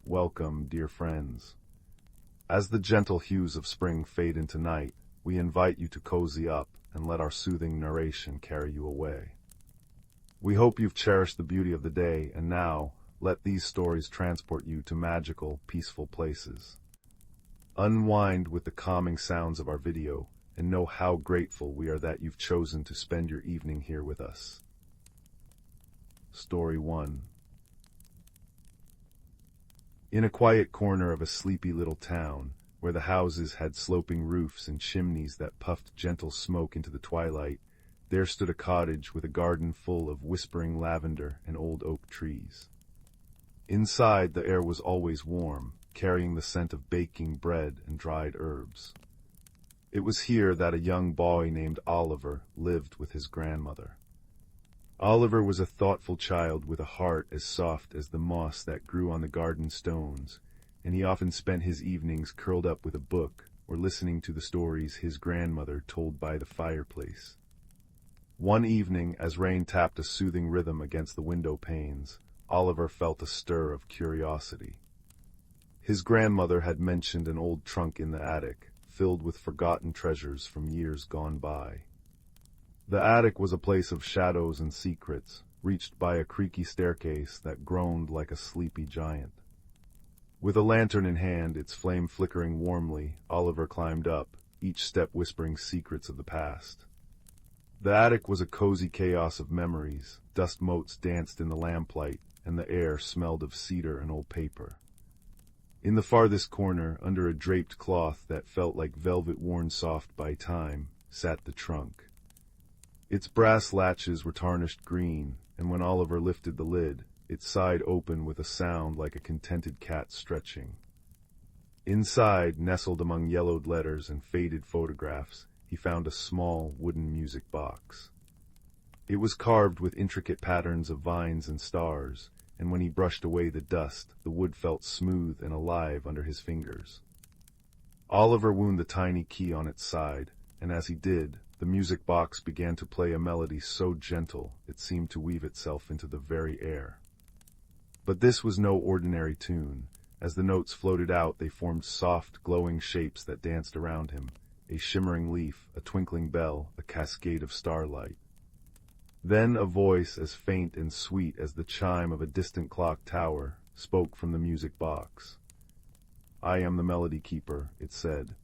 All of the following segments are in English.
Welcome, dear friends. As the gentle hues of spring fade into night, we invite you to cozy up and let our soothing narration carry you away. We hope you've cherished the beauty of the day, and now, let these stories transport you to magical, peaceful places. Unwind with the calming sounds of our video, and know how grateful we are that you've chosen to spend your evening here with us. Story 1. In a quiet corner of a sleepy little town, where the houses had sloping roofs and chimneys that puffed gentle smoke into the twilight, there stood a cottage with a garden full of whispering lavender and old oak trees. Inside, the air was always warm, carrying the scent of baking bread and dried herbs. It was here that a young boy named Oliver lived with his grandmother. Oliver was a thoughtful child with a heart as soft as the moss that grew on the garden stones, and he often spent his evenings curled up with a book or listening to the stories his grandmother told by the fireplace. One evening, as rain tapped a soothing rhythm against the window panes, Oliver felt a stir of curiosity. His grandmother had mentioned an old trunk in the attic, filled with forgotten treasures from years gone by. The attic was a place of shadows and secrets, reached by a creaky staircase that groaned like a sleepy giant. With a lantern in hand, its flame flickering warmly, Oliver climbed up, each step whispering secrets of the past. The attic was a cozy chaos of memories. Dust motes danced in the lamplight, and the air smelled of cedar and old paper. In the farthest corner, under a draped cloth that felt like velvet worn soft by time, sat the trunk. Its brass latches were tarnished green, and when Oliver lifted the lid, it sighed open with a sound like a contented cat stretching. Inside, nestled among yellowed letters and faded photographs, he found a small wooden music box. It was carved with intricate patterns of vines and stars, and when he brushed away the dust, the wood felt smooth and alive under his fingers. Oliver wound the tiny key on its side, and as he did, the music box began to play a melody so gentle it seemed to weave itself into the very air. But this was no ordinary tune. As the notes floated out, they formed soft, glowing shapes that danced around him, a shimmering leaf, a twinkling bell, a cascade of starlight. Then a voice as faint and sweet as the chime of a distant clock tower spoke from the music box. "I am the melody keeper," it said.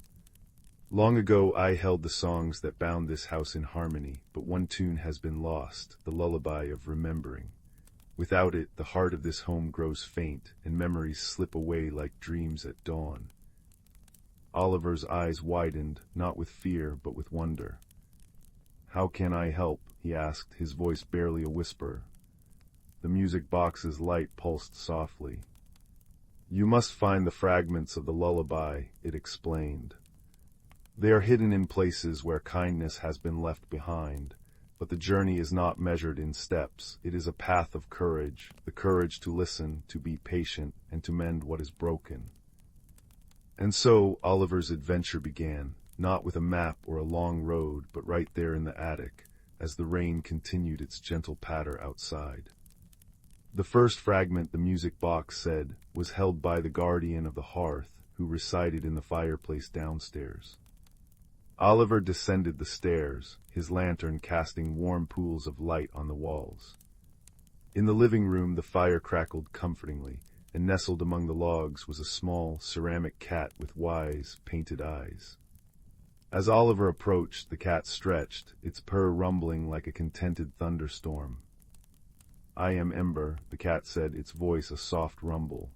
"Long ago I held the songs that bound this house in harmony, but one tune has been lost, the Lullaby of Remembering. Without it, the heart of this home grows faint, and memories slip away like dreams at dawn." Oliver's eyes widened, not with fear, but with wonder. "How can I help?" he asked, his voice barely a whisper. The music box's light pulsed softly. "You must find the fragments of the lullaby," it explained. "They are hidden in places where kindness has been left behind, but the journey is not measured in steps. It is a path of courage, the courage to listen, to be patient, and to mend what is broken." And so Oliver's adventure began, not with a map or a long road, but right there in the attic, as the rain continued its gentle patter outside. The first fragment, the music box said, was held by the guardian of the hearth, who resided in the fireplace downstairs. Oliver descended the stairs, his lantern casting warm pools of light on the walls. In the living room, the fire crackled comfortingly, and nestled among the logs was a small ceramic cat with wise, painted eyes. As Oliver approached, the cat stretched, its purr rumbling like a contented thunderstorm. "I am Ember," the cat said, its voice a soft rumble.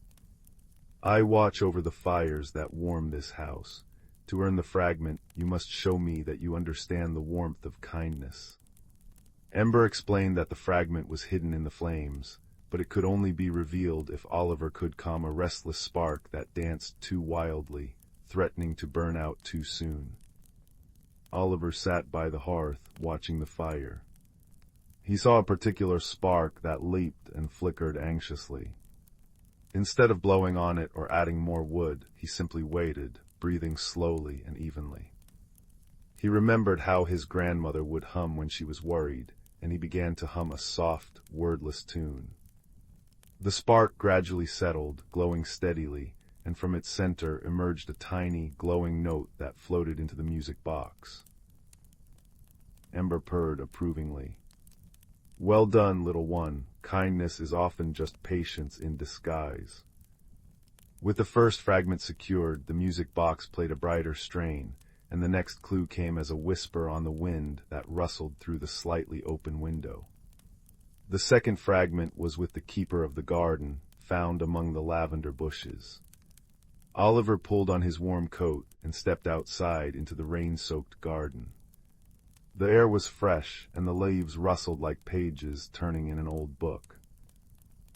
"I watch over the fires that warm this house. To earn the fragment, you must show me that you understand the warmth of kindness." Ember explained that the fragment was hidden in the flames, but it could only be revealed if Oliver could calm a restless spark that danced too wildly, threatening to burn out too soon. Oliver sat by the hearth, watching the fire. He saw a particular spark that leaped and flickered anxiously. Instead of blowing on it or adding more wood, he simply waited, breathing slowly and evenly. He remembered how his grandmother would hum when she was worried, and he began to hum a soft, wordless tune. The spark gradually settled, glowing steadily, and from its center emerged a tiny, glowing note that floated into the music box. Ember purred approvingly. "Well done, little one. Kindness is often just patience in disguise." With the first fragment secured, the music box played a brighter strain, and the next clue came as a whisper on the wind that rustled through the slightly open window. The second fragment was with the keeper of the garden, found among the lavender bushes. Oliver pulled on his warm coat and stepped outside into the rain-soaked garden. The air was fresh, and the leaves rustled like pages turning in an old book.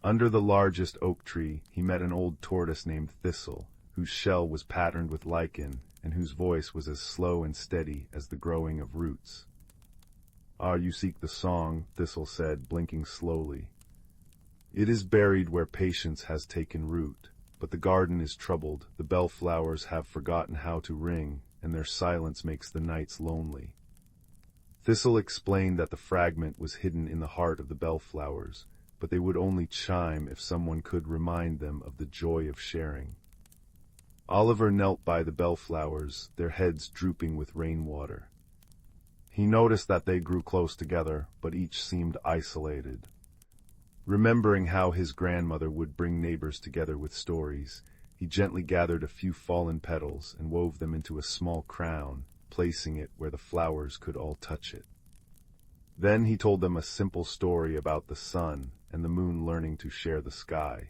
Under the largest oak tree, he met an old tortoise named Thistle, whose shell was patterned with lichen, and whose voice was as slow and steady as the growing of roots. "Ah, you seek the song," Thistle said, blinking slowly. "It is buried where patience has taken root, but the garden is troubled, the bellflowers have forgotten how to ring, and their silence makes the nights lonely." Thistle explained that the fragment was hidden in the heart of the bellflowers, but they would only chime if someone could remind them of the joy of sharing. Oliver knelt by the bellflowers, their heads drooping with rainwater. He noticed that they grew close together, but each seemed isolated. Remembering how his grandmother would bring neighbors together with stories, he gently gathered a few fallen petals and wove them into a small crown, placing it where the flowers could all touch it. Then he told them a simple story about the sun and the moon learning to share the sky.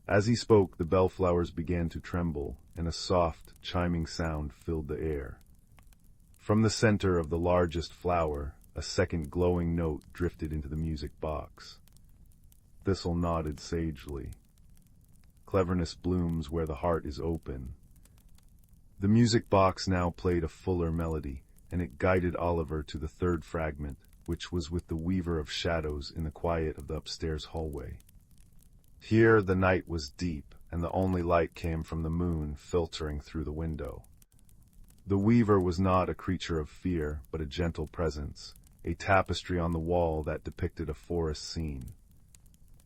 As he spoke, the bellflowers began to tremble, and a soft, chiming sound filled the air. From the center of the largest flower, a second glowing note drifted into the music box. Thistle nodded sagely. "Cleverness blooms where the heart is open." The music box now played a fuller melody, and it guided Oliver to the third fragment, which was with the Weaver of Shadows in the quiet of the upstairs hallway. Here the night was deep, and the only light came from the moon filtering through the window. The Weaver was not a creature of fear, but a gentle presence, a tapestry on the wall that depicted a forest scene.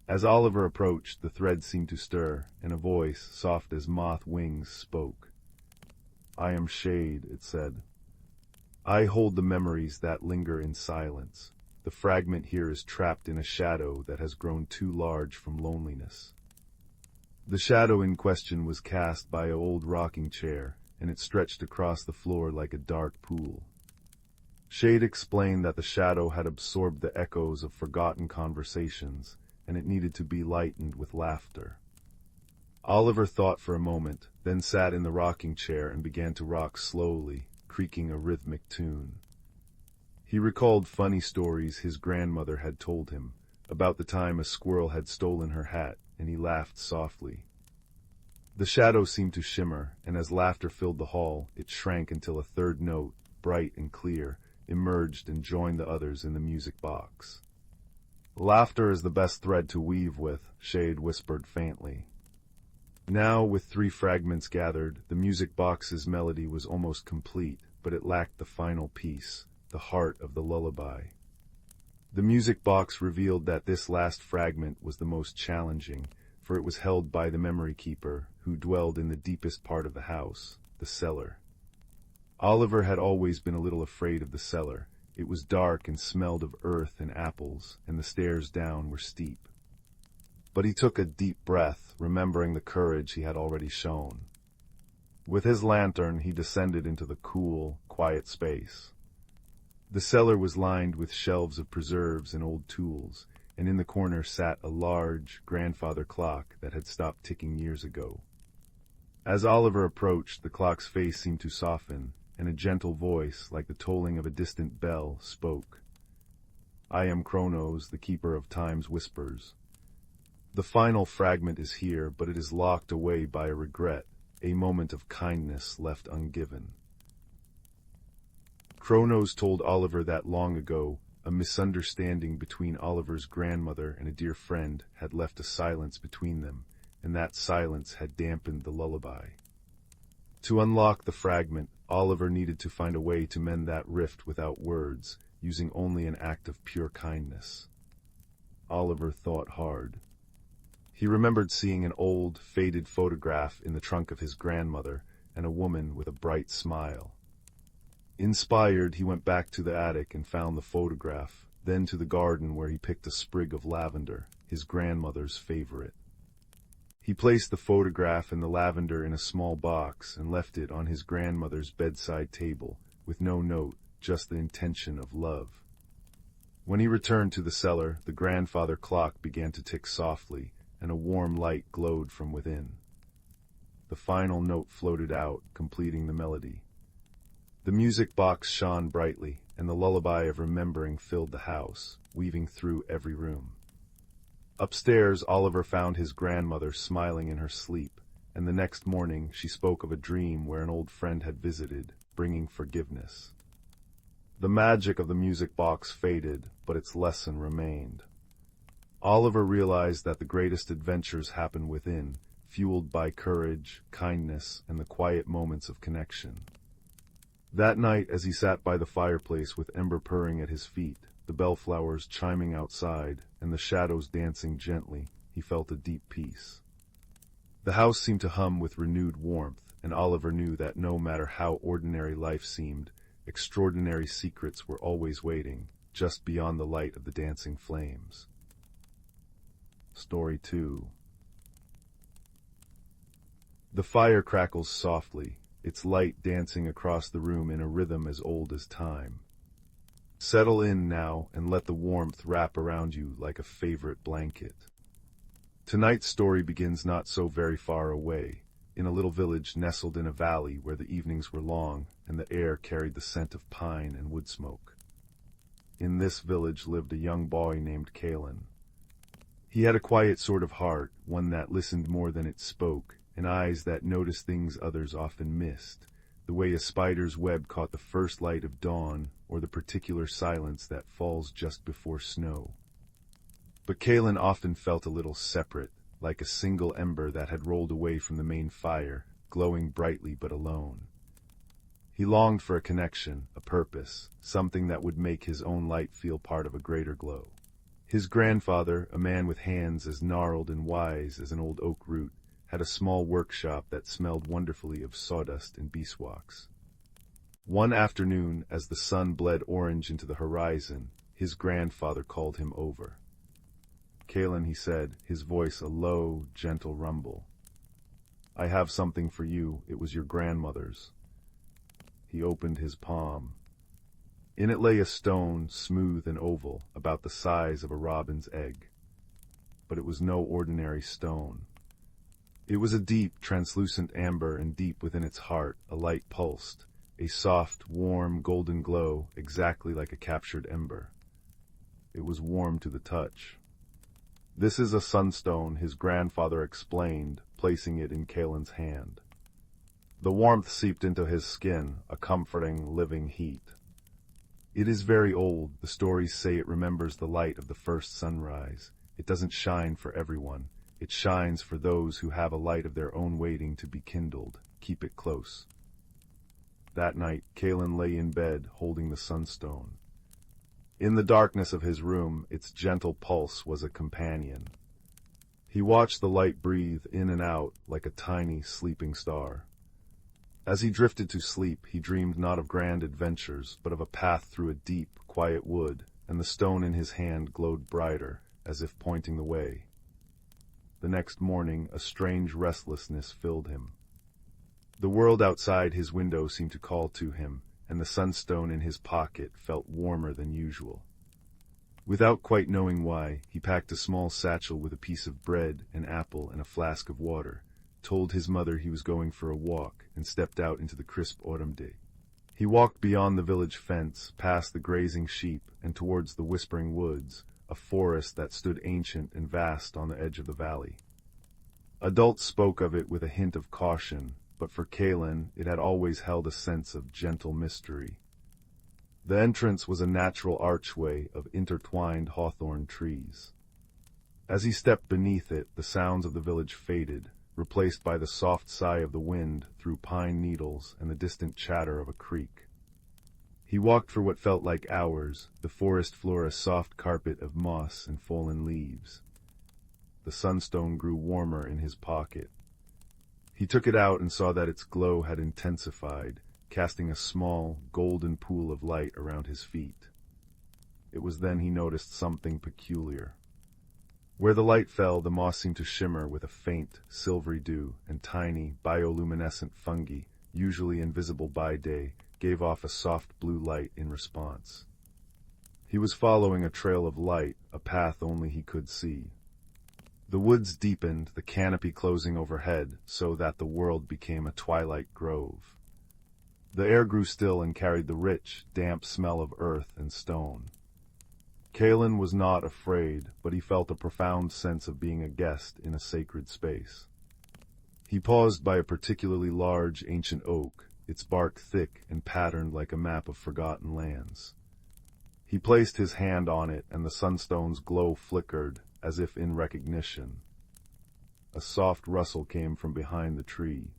As Oliver approached, the thread seemed to stir, and a voice, soft as moth wings, spoke. "I am Shade," it said. "I hold the memories that linger in silence. The fragment here is trapped in a shadow that has grown too large from loneliness." The shadow in question was cast by an old rocking chair, and it stretched across the floor like a dark pool. Shade explained that the shadow had absorbed the echoes of forgotten conversations, and it needed to be lightened with laughter. Oliver thought for a moment, then sat in the rocking chair and began to rock slowly, creaking a rhythmic tune. He recalled funny stories his grandmother had told him, about the time a squirrel had stolen her hat, and he laughed softly. The shadow seemed to shimmer, and as laughter filled the hall, it shrank until a third note, bright and clear, emerged and joined the others in the music box. "Laughter is the best thread to weave with," Shade whispered faintly. Now, with 3 fragments gathered, the music box's melody was almost complete, but it lacked the final piece, the heart of the lullaby. The music box revealed that this last fragment was the most challenging, for it was held by the memory keeper, who dwelled in the deepest part of the house, the cellar. Oliver had always been a little afraid of the cellar. It was dark and smelled of earth and apples, and the stairs down were steep. But he took a deep breath, remembering the courage he had already shown. With his lantern, he descended into the cool, quiet space. The cellar was lined with shelves of preserves and old tools, and in the corner sat a large, grandfather clock that had stopped ticking years ago. As Oliver approached, the clock's face seemed to soften, and a gentle voice, like the tolling of a distant bell, spoke. "I am Kronos, the keeper of time's whispers. The final fragment is here, but it is locked away by a regret, a moment of kindness left ungiven." Kronos told Oliver that long ago, a misunderstanding between Oliver's grandmother and a dear friend had left a silence between them, and that silence had dampened the lullaby. To unlock the fragment, Oliver needed to find a way to mend that rift without words, using only an act of pure kindness. Oliver thought hard. He remembered seeing an old, faded photograph in the trunk of his grandmother and a woman with a bright smile. Inspired, he went back to the attic and found the photograph, then to the garden where he picked a sprig of lavender, his grandmother's favorite. He placed the photograph and the lavender in a small box and left it on his grandmother's bedside table, with no note, just the intention of love. When he returned to the cellar, the grandfather clock began to tick softly, and a warm light glowed from within. The final note floated out, completing the melody. The music box shone brightly, and the lullaby of remembering filled the house, weaving through every room. Upstairs, Oliver found his grandmother smiling in her sleep, and the next morning she spoke of a dream where an old friend had visited, bringing forgiveness. The magic of the music box faded, but its lesson remained. Oliver realized that the greatest adventures happen within, fueled by courage, kindness, and the quiet moments of connection. That night, as he sat by the fireplace with Ember purring at his feet, the bellflowers chiming outside, and the shadows dancing gently, he felt a deep peace. The house seemed to hum with renewed warmth, and Oliver knew that no matter how ordinary life seemed, extraordinary secrets were always waiting, just beyond the light of the dancing flames. Story 2. The fire crackles softly, its light dancing across the room in a rhythm as old as time. Settle in now and let the warmth wrap around you like a favorite blanket. Tonight's story begins not so very far away, in a little village nestled in a valley where the evenings were long and the air carried the scent of pine and wood smoke. In this village lived a young boy named Glen. He had a quiet sort of heart, one that listened more than it spoke, and eyes that noticed things others often missed, the way a spider's web caught the first light of dawn, or the particular silence that falls just before snow. But Glen often felt a little separate, like a single ember that had rolled away from the main fire, glowing brightly but alone. He longed for a connection, a purpose, something that would make his own light feel part of a greater glow. His grandfather, a man with hands as gnarled and wise as an old oak root, had a small workshop that smelled wonderfully of sawdust and beeswax. One afternoon, as the sun bled orange into the horizon, his grandfather called him over. "Glen," he said, his voice a low, gentle rumble. "I have something for you. It was your grandmother's." He opened his palm. In it lay a stone, smooth and oval, about the size of a robin's egg. But it was no ordinary stone. It was a deep, translucent amber, and deep within its heart a light pulsed, a soft, warm, golden glow, exactly like a captured ember. It was warm to the touch. "This is a sunstone," his grandfather explained, placing it in Glen's hand. The warmth seeped into his skin, a comforting, living heat. "It is very old. The stories say it remembers the light of the first sunrise. It doesn't shine for everyone. It shines for those who have a light of their own waiting to be kindled. Keep it close." That night, Glen lay in bed, holding the sunstone. In the darkness of his room, its gentle pulse was a companion. He watched the light breathe in and out like a tiny, sleeping star. As he drifted to sleep, he dreamed not of grand adventures, but of a path through a deep, quiet wood, and the stone in his hand glowed brighter, as if pointing the way. The next morning, a strange restlessness filled him. The world outside his window seemed to call to him, and the sunstone in his pocket felt warmer than usual. Without quite knowing why, he packed a small satchel with a piece of bread, an apple, and a flask of water, told his mother he was going for a walk, and stepped out into the crisp autumn day. He walked beyond the village fence, past the grazing sheep, and towards the whispering woods, a forest that stood ancient and vast on the edge of the valley. Adults spoke of it with a hint of caution, but for Glen it had always held a sense of gentle mystery. The entrance was a natural archway of intertwined hawthorn trees. As he stepped beneath it, the sounds of the village faded, replaced by the soft sigh of the wind through pine needles and the distant chatter of a creek. He walked for what felt like hours, the forest floor a soft carpet of moss and fallen leaves. the sunstone grew warmer in his pocket. He took it out and saw that its glow had intensified, casting a small, golden pool of light around his feet. It was then he noticed something peculiar. Where the light fell, the moss seemed to shimmer with a faint, silvery dew, and tiny, bioluminescent fungi, usually invisible by day, gave off a soft blue light in response. He was following a trail of light, a path only he could see. The woods deepened, the canopy closing overhead, so that the world became a twilight grove. The air grew still and carried the rich, damp smell of earth and stone. Glen was not afraid, but he felt a profound sense of being a guest in a sacred space. He paused by a particularly large ancient oak, its bark thick and patterned like a map of forgotten lands. He placed his hand on it, and the sunstone's glow flickered, as if in recognition. A soft rustle came from behind the tree.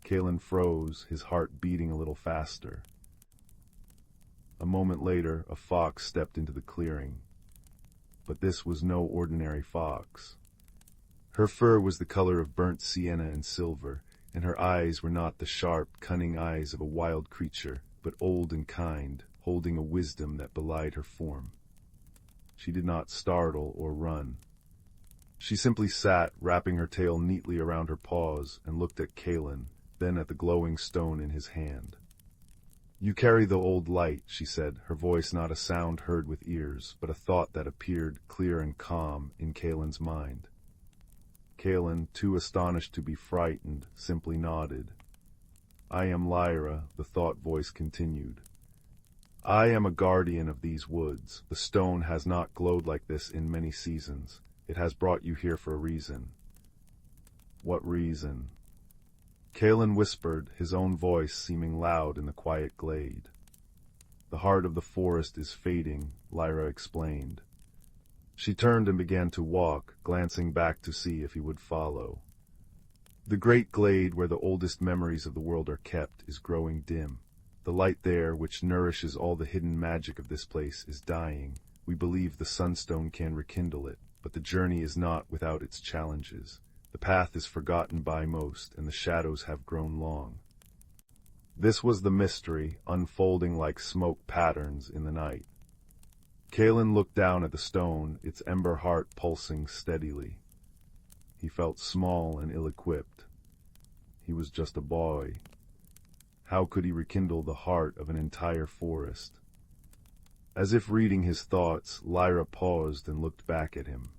Glen froze, his heart beating a little faster. A moment later, a fox stepped into the clearing. But this was no ordinary fox. Her fur was the color of burnt sienna and silver, and her eyes were not the sharp, cunning eyes of a wild creature, but old and kind, holding a wisdom that belied her form. She did not startle or run. She simply sat, wrapping her tail neatly around her paws, and looked at Glen, then at the glowing stone in his hand. "You carry the old light," she said, her voice not a sound heard with ears, but a thought that appeared clear and calm in Glen's mind. Glen, too astonished to be frightened, simply nodded. "I am Lyra," the thought voice continued. "I am a guardian of these woods. The stone has not glowed like this in many seasons. It has brought you here for a reason." "What reason?" Glen whispered, his own voice seeming loud in the quiet glade. "The heart of the forest is fading," Lyra explained. She turned and began to walk, glancing back to see if he would follow. "The great glade where the oldest memories of the world are kept is growing dim. The light there, which nourishes all the hidden magic of this place, is dying. We believe the sunstone can rekindle it, but the journey is not without its challenges. The path is forgotten by most, and the shadows have grown long." This was the mystery, unfolding like smoke patterns in the night. Glen looked down at the stone, its ember heart pulsing steadily. He felt small and ill-equipped. He was just a boy. How could he rekindle the heart of an entire forest? As if reading his thoughts, Lyra paused and looked back at him.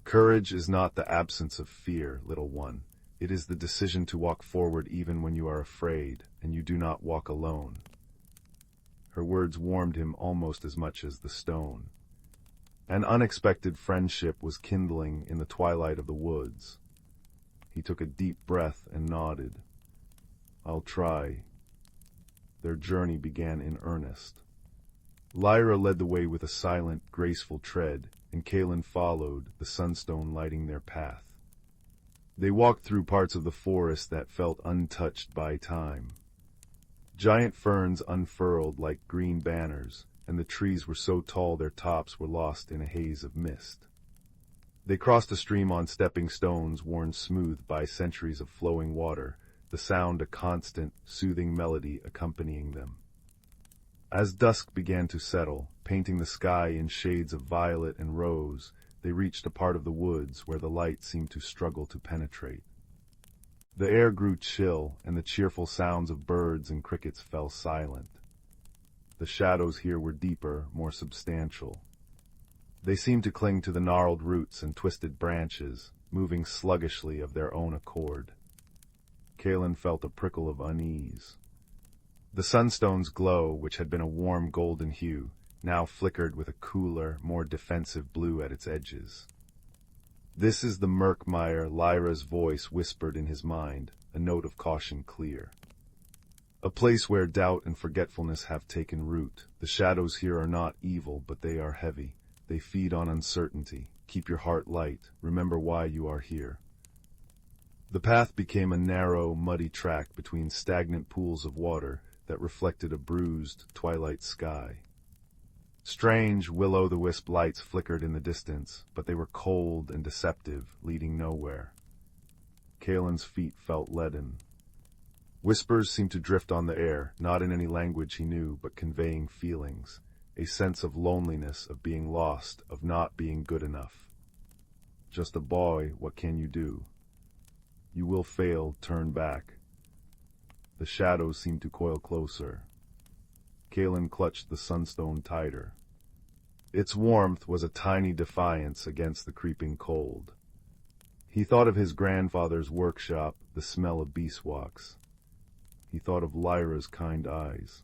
"Courage is not the absence of fear, little one. It is the decision to walk forward even when you are afraid, and you do not walk alone." Her words warmed him almost as much as the stone. An unexpected friendship was kindling in the twilight of the woods. He took a deep breath and nodded. "I'll try." Their journey began in earnest. Lyra led the way with a silent, graceful tread, and Glen followed, the sunstone lighting their path. They walked through parts of the forest that felt untouched by time. Giant ferns unfurled like green banners, and the trees were so tall their tops were lost in a haze of mist. They crossed a stream on stepping stones worn smooth by centuries of flowing water, the sound a constant, soothing melody accompanying them. As dusk began to settle, painting the sky in shades of violet and rose, they reached a part of the woods where the light seemed to struggle to penetrate. The air grew chill, and the cheerful sounds of birds and crickets fell silent. The shadows here were deeper, more substantial. They seemed to cling to the gnarled roots and twisted branches, moving sluggishly of their own accord. Glen felt a prickle of unease. The sunstone's glow, which had been a warm golden hue, now flickered with a cooler, more defensive blue at its edges. "This is the Murkmire," Lyra's voice whispered in his mind, a note of caution clear. "A place where doubt and forgetfulness have taken root. The shadows here are not evil, but they are heavy. They feed on uncertainty. Keep your heart light. Remember why you are here." The path became a narrow, muddy track between stagnant pools of water that reflected a bruised, twilight sky. Strange will-o'-the-wisp lights flickered in the distance, but they were cold and deceptive, leading nowhere. Kalen's feet felt leaden. Whispers seemed to drift on the air, not in any language he knew, but conveying feelings, a sense of loneliness, of being lost, of not being good enough. Just a boy, what can you do? You will fail, turn back. The shadows seemed to coil closer. Kalen clutched the sunstone tighter. Its warmth was a tiny defiance against the creeping cold. He thought of his grandfather's workshop, the smell of beeswax. He thought of Lyra's kind eyes.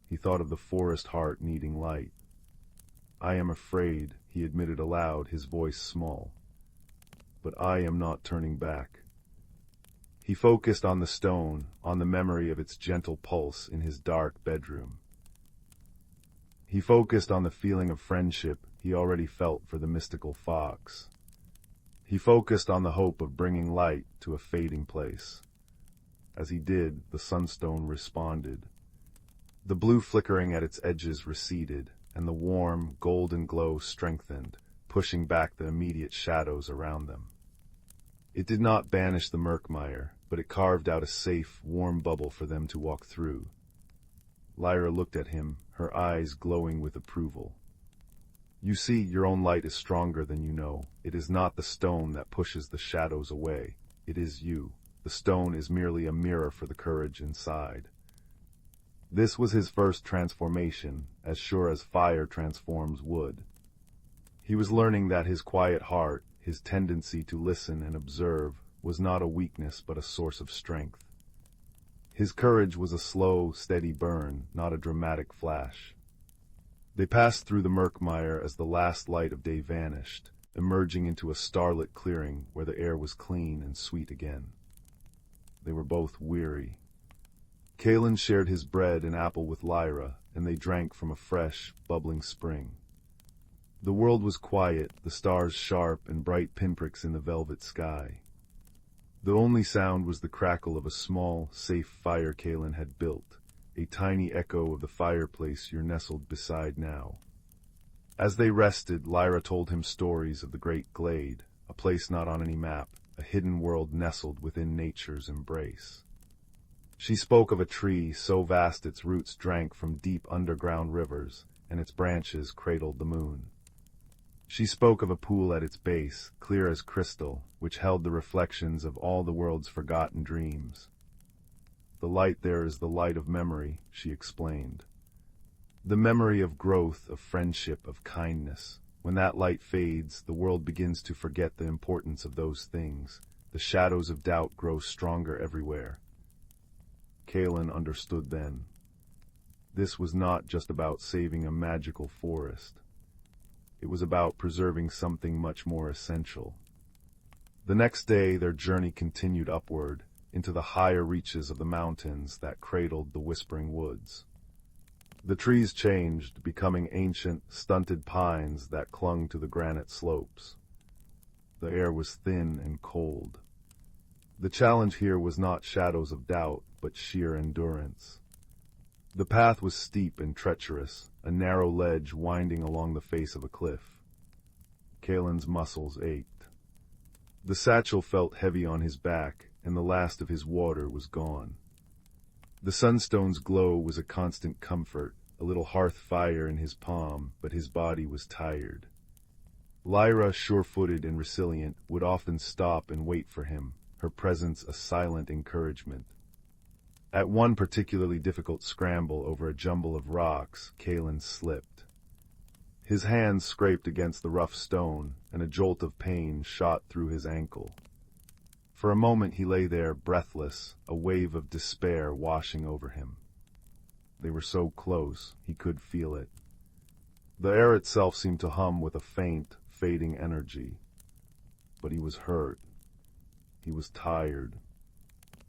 He thought of the forest heart needing light. I am afraid, he admitted aloud, his voice small. But I am not turning back. He focused on the stone, on the memory of its gentle pulse in his dark bedroom. He focused on the feeling of friendship he already felt for the mystical fox. He focused on the hope of bringing light to a fading place. As he did, the sunstone responded. The blue flickering at its edges receded, and the warm, golden glow strengthened, pushing back the immediate shadows around them. It did not banish the murkmire, but it carved out a safe, warm bubble for them to walk through. Lyra looked at him, her eyes glowing with approval. You see, your own light is stronger than you know. It is not the stone that pushes the shadows away. It is you. The stone is merely a mirror for the courage inside. This was his first transformation, as sure as fire transforms wood. He was learning that his quiet heart, his tendency to listen and observe, was not a weakness but a source of strength. His courage was a slow, steady burn, not a dramatic flash. They passed through the murkmire as the last light of day vanished, emerging into a starlit clearing where the air was clean and sweet again. They were both weary. Kalen shared his bread and apple with Lyra, and they drank from a fresh, bubbling spring. The world was quiet, the stars sharp and bright pinpricks in the velvet sky. The only sound was the crackle of a small, safe fire Kalen had built, a tiny echo of the fireplace you're nestled beside now. As they rested, Lyra told him stories of the great glade, a place not on any map, a hidden world nestled within nature's embrace. She spoke of a tree so vast its roots drank from deep underground rivers, and its branches cradled the moon. She spoke of a pool at its base, clear as crystal, which held the reflections of all the world's forgotten dreams. The light there is the light of memory, she explained. The memory of growth, of friendship, of kindness. When that light fades, the world begins to forget the importance of those things. The shadows of doubt grow stronger everywhere. Kalen understood then. This was not just about saving a magical forest. It was about preserving something much more essential. The next day, their journey continued upward, into the higher reaches of the mountains that cradled the whispering woods. The trees changed, becoming ancient, stunted pines that clung to the granite slopes. The air was thin and cold. The challenge here was not shadows of doubt, but sheer endurance. The path was steep and treacherous, a narrow ledge winding along the face of a cliff. Kalen's muscles ached. The satchel felt heavy on his back, and the last of his water was gone. The sunstone's glow was a constant comfort, a little hearth fire in his palm, but his body was tired. Lyra, sure-footed and resilient, would often stop and wait for him, her presence a silent encouragement. At one particularly difficult scramble over a jumble of rocks, Kalen slipped. His hands scraped against the rough stone, and a jolt of pain shot through his ankle. For a moment he lay there, breathless, a wave of despair washing over him. They were so close, he could feel it. The air itself seemed to hum with a faint, fading energy. But he was hurt. He was tired.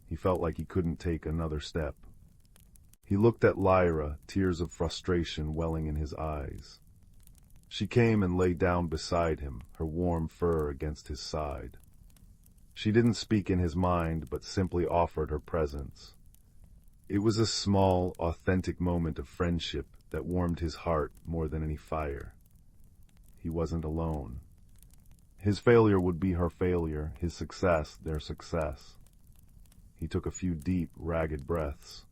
He felt like he couldn't take another step. He looked at Lyra, tears of frustration welling in his eyes. She came and lay down beside him, her warm fur against his side. She didn't speak in his mind, but simply offered her presence. It was a small, authentic moment of friendship that warmed his heart more than any fire. He wasn't alone. His failure would be her failure, his success their success. He took a few deep, ragged breaths.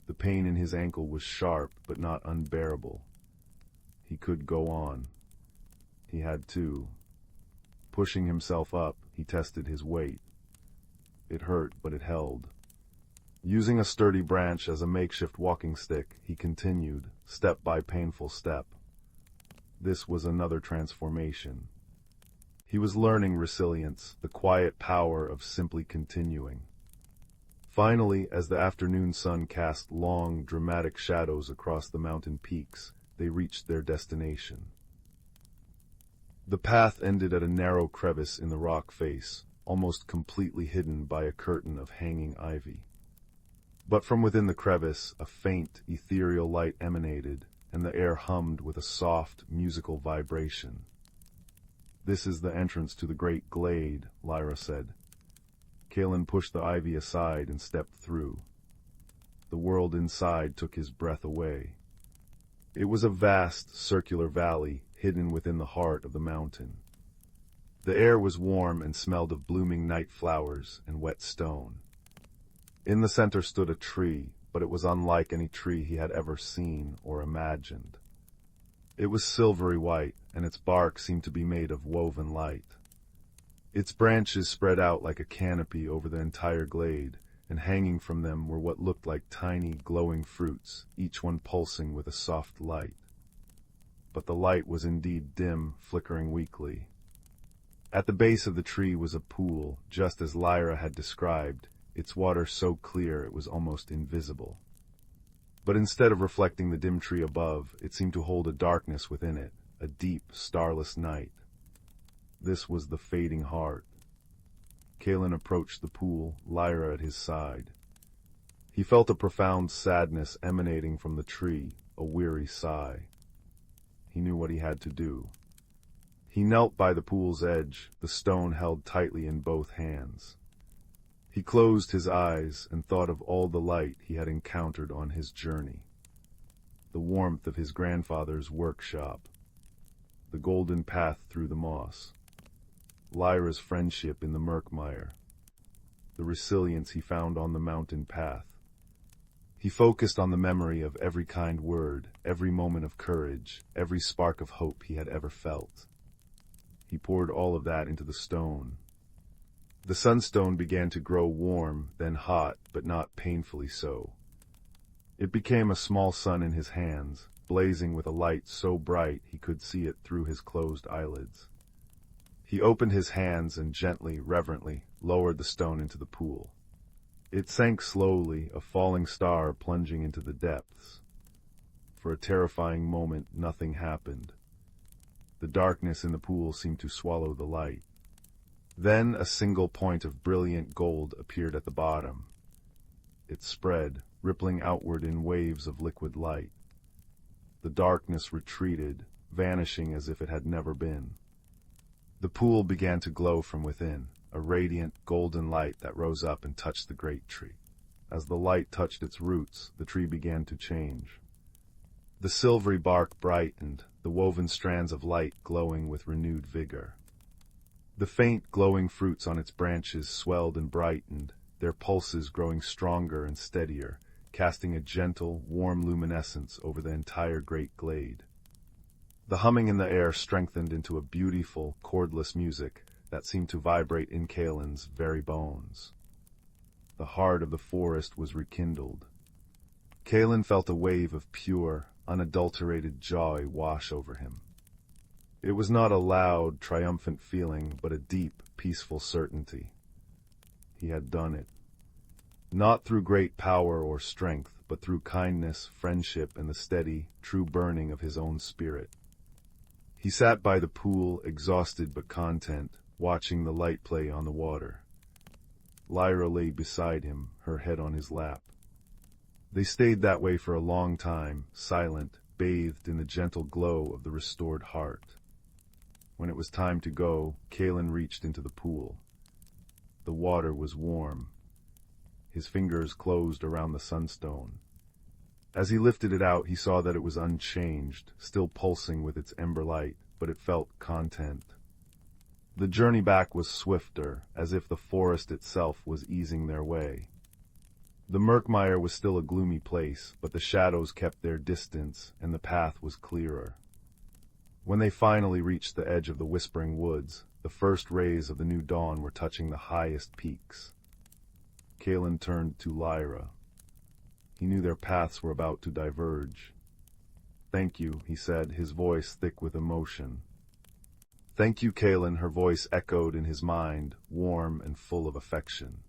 The pain in his ankle was sharp, but not unbearable. He could go on. He had to. Pushing himself up, he tested his weight. It hurt, but it held. Using a sturdy branch as a makeshift walking stick, he continued, step by painful step. This was another transformation. He was learning resilience, the quiet power of simply continuing. Finally, as the afternoon sun cast long, dramatic shadows across the mountain peaks, they reached their destination. The path ended at a narrow crevice in the rock face, almost completely hidden by a curtain of hanging ivy. But from within the crevice, a faint, ethereal light emanated, and the air hummed with a soft, musical vibration. "This is the entrance to the great glade," Lyra said. Kalen pushed the ivy aside and stepped through. The world inside took his breath away. It was a vast, circular valley, hidden within the heart of the mountain. The air was warm and smelled of blooming night flowers and wet stone. In the center stood a tree, but it was unlike any tree he had ever seen or imagined. It was silvery white, and its bark seemed to be made of woven light. Its branches spread out like a canopy over the entire glade, and hanging from them were what looked like tiny, glowing fruits, each one pulsing with a soft light. But the light was indeed dim, flickering weakly. At the base of the tree was a pool, just as Lyra had described, its water so clear it was almost invisible. But instead of reflecting the dim tree above, it seemed to hold a darkness within it, a deep, starless night. This was the fading heart. Kalen approached the pool, Lyra at his side. He felt a profound sadness emanating from the tree, a weary sigh. He knew what he had to do. He knelt by the pool's edge, the stone held tightly in both hands. He closed his eyes and thought of all the light he had encountered on his journey. The warmth of his grandfather's workshop. The golden path through the moss. Lyra's friendship in the Murkmire. The resilience he found on the mountain path. He focused on the memory of every kind word, every moment of courage, every spark of hope he had ever felt. He poured all of that into the stone. The sunstone began to grow warm, then hot, but not painfully so. It became a small sun in his hands, blazing with a light so bright he could see it through his closed eyelids. He opened his hands and gently, reverently, lowered the stone into the pool. It sank slowly, a falling star plunging into the depths. For a terrifying moment, nothing happened. The darkness in the pool seemed to swallow the light. Then a single point of brilliant gold appeared at the bottom. It spread, rippling outward in waves of liquid light. The darkness retreated, vanishing as if it had never been. The pool began to glow from within, a radiant, golden light that rose up and touched the great tree. As the light touched its roots, the tree began to change. The silvery bark brightened, the woven strands of light glowing with renewed vigor. The faint, glowing fruits on its branches swelled and brightened, their pulses growing stronger and steadier, casting a gentle, warm luminescence over the entire great glade. The humming in the air strengthened into a beautiful, chordless music that seemed to vibrate in Kalen's very bones. The heart of the forest was rekindled. Kalen felt a wave of pure, unadulterated joy wash over him. It was not a loud, triumphant feeling, but a deep, peaceful certainty. He had done it. Not through great power or strength, but through kindness, friendship, and the steady, true burning of his own spirit. He sat by the pool, exhausted but content, watching the light play on the water. Lyra lay beside him, her head on his lap. They stayed that way for a long time, silent, bathed in the gentle glow of the restored heart. When it was time to go, Kalen reached into the pool. The water was warm. His fingers closed around the sunstone. As he lifted it out, he saw that it was unchanged, still pulsing with its ember light, but it felt content. The journey back was swifter, as if the forest itself was easing their way. The Murkmire was still a gloomy place, but the shadows kept their distance, and the path was clearer. When they finally reached the edge of the Whispering Woods, the first rays of the new dawn were touching the highest peaks. Kalen turned to Lyra. He knew their paths were about to diverge. "Thank you," he said, his voice thick with emotion. "Thank you, Kalen," her voice echoed in his mind, warm and full of affection.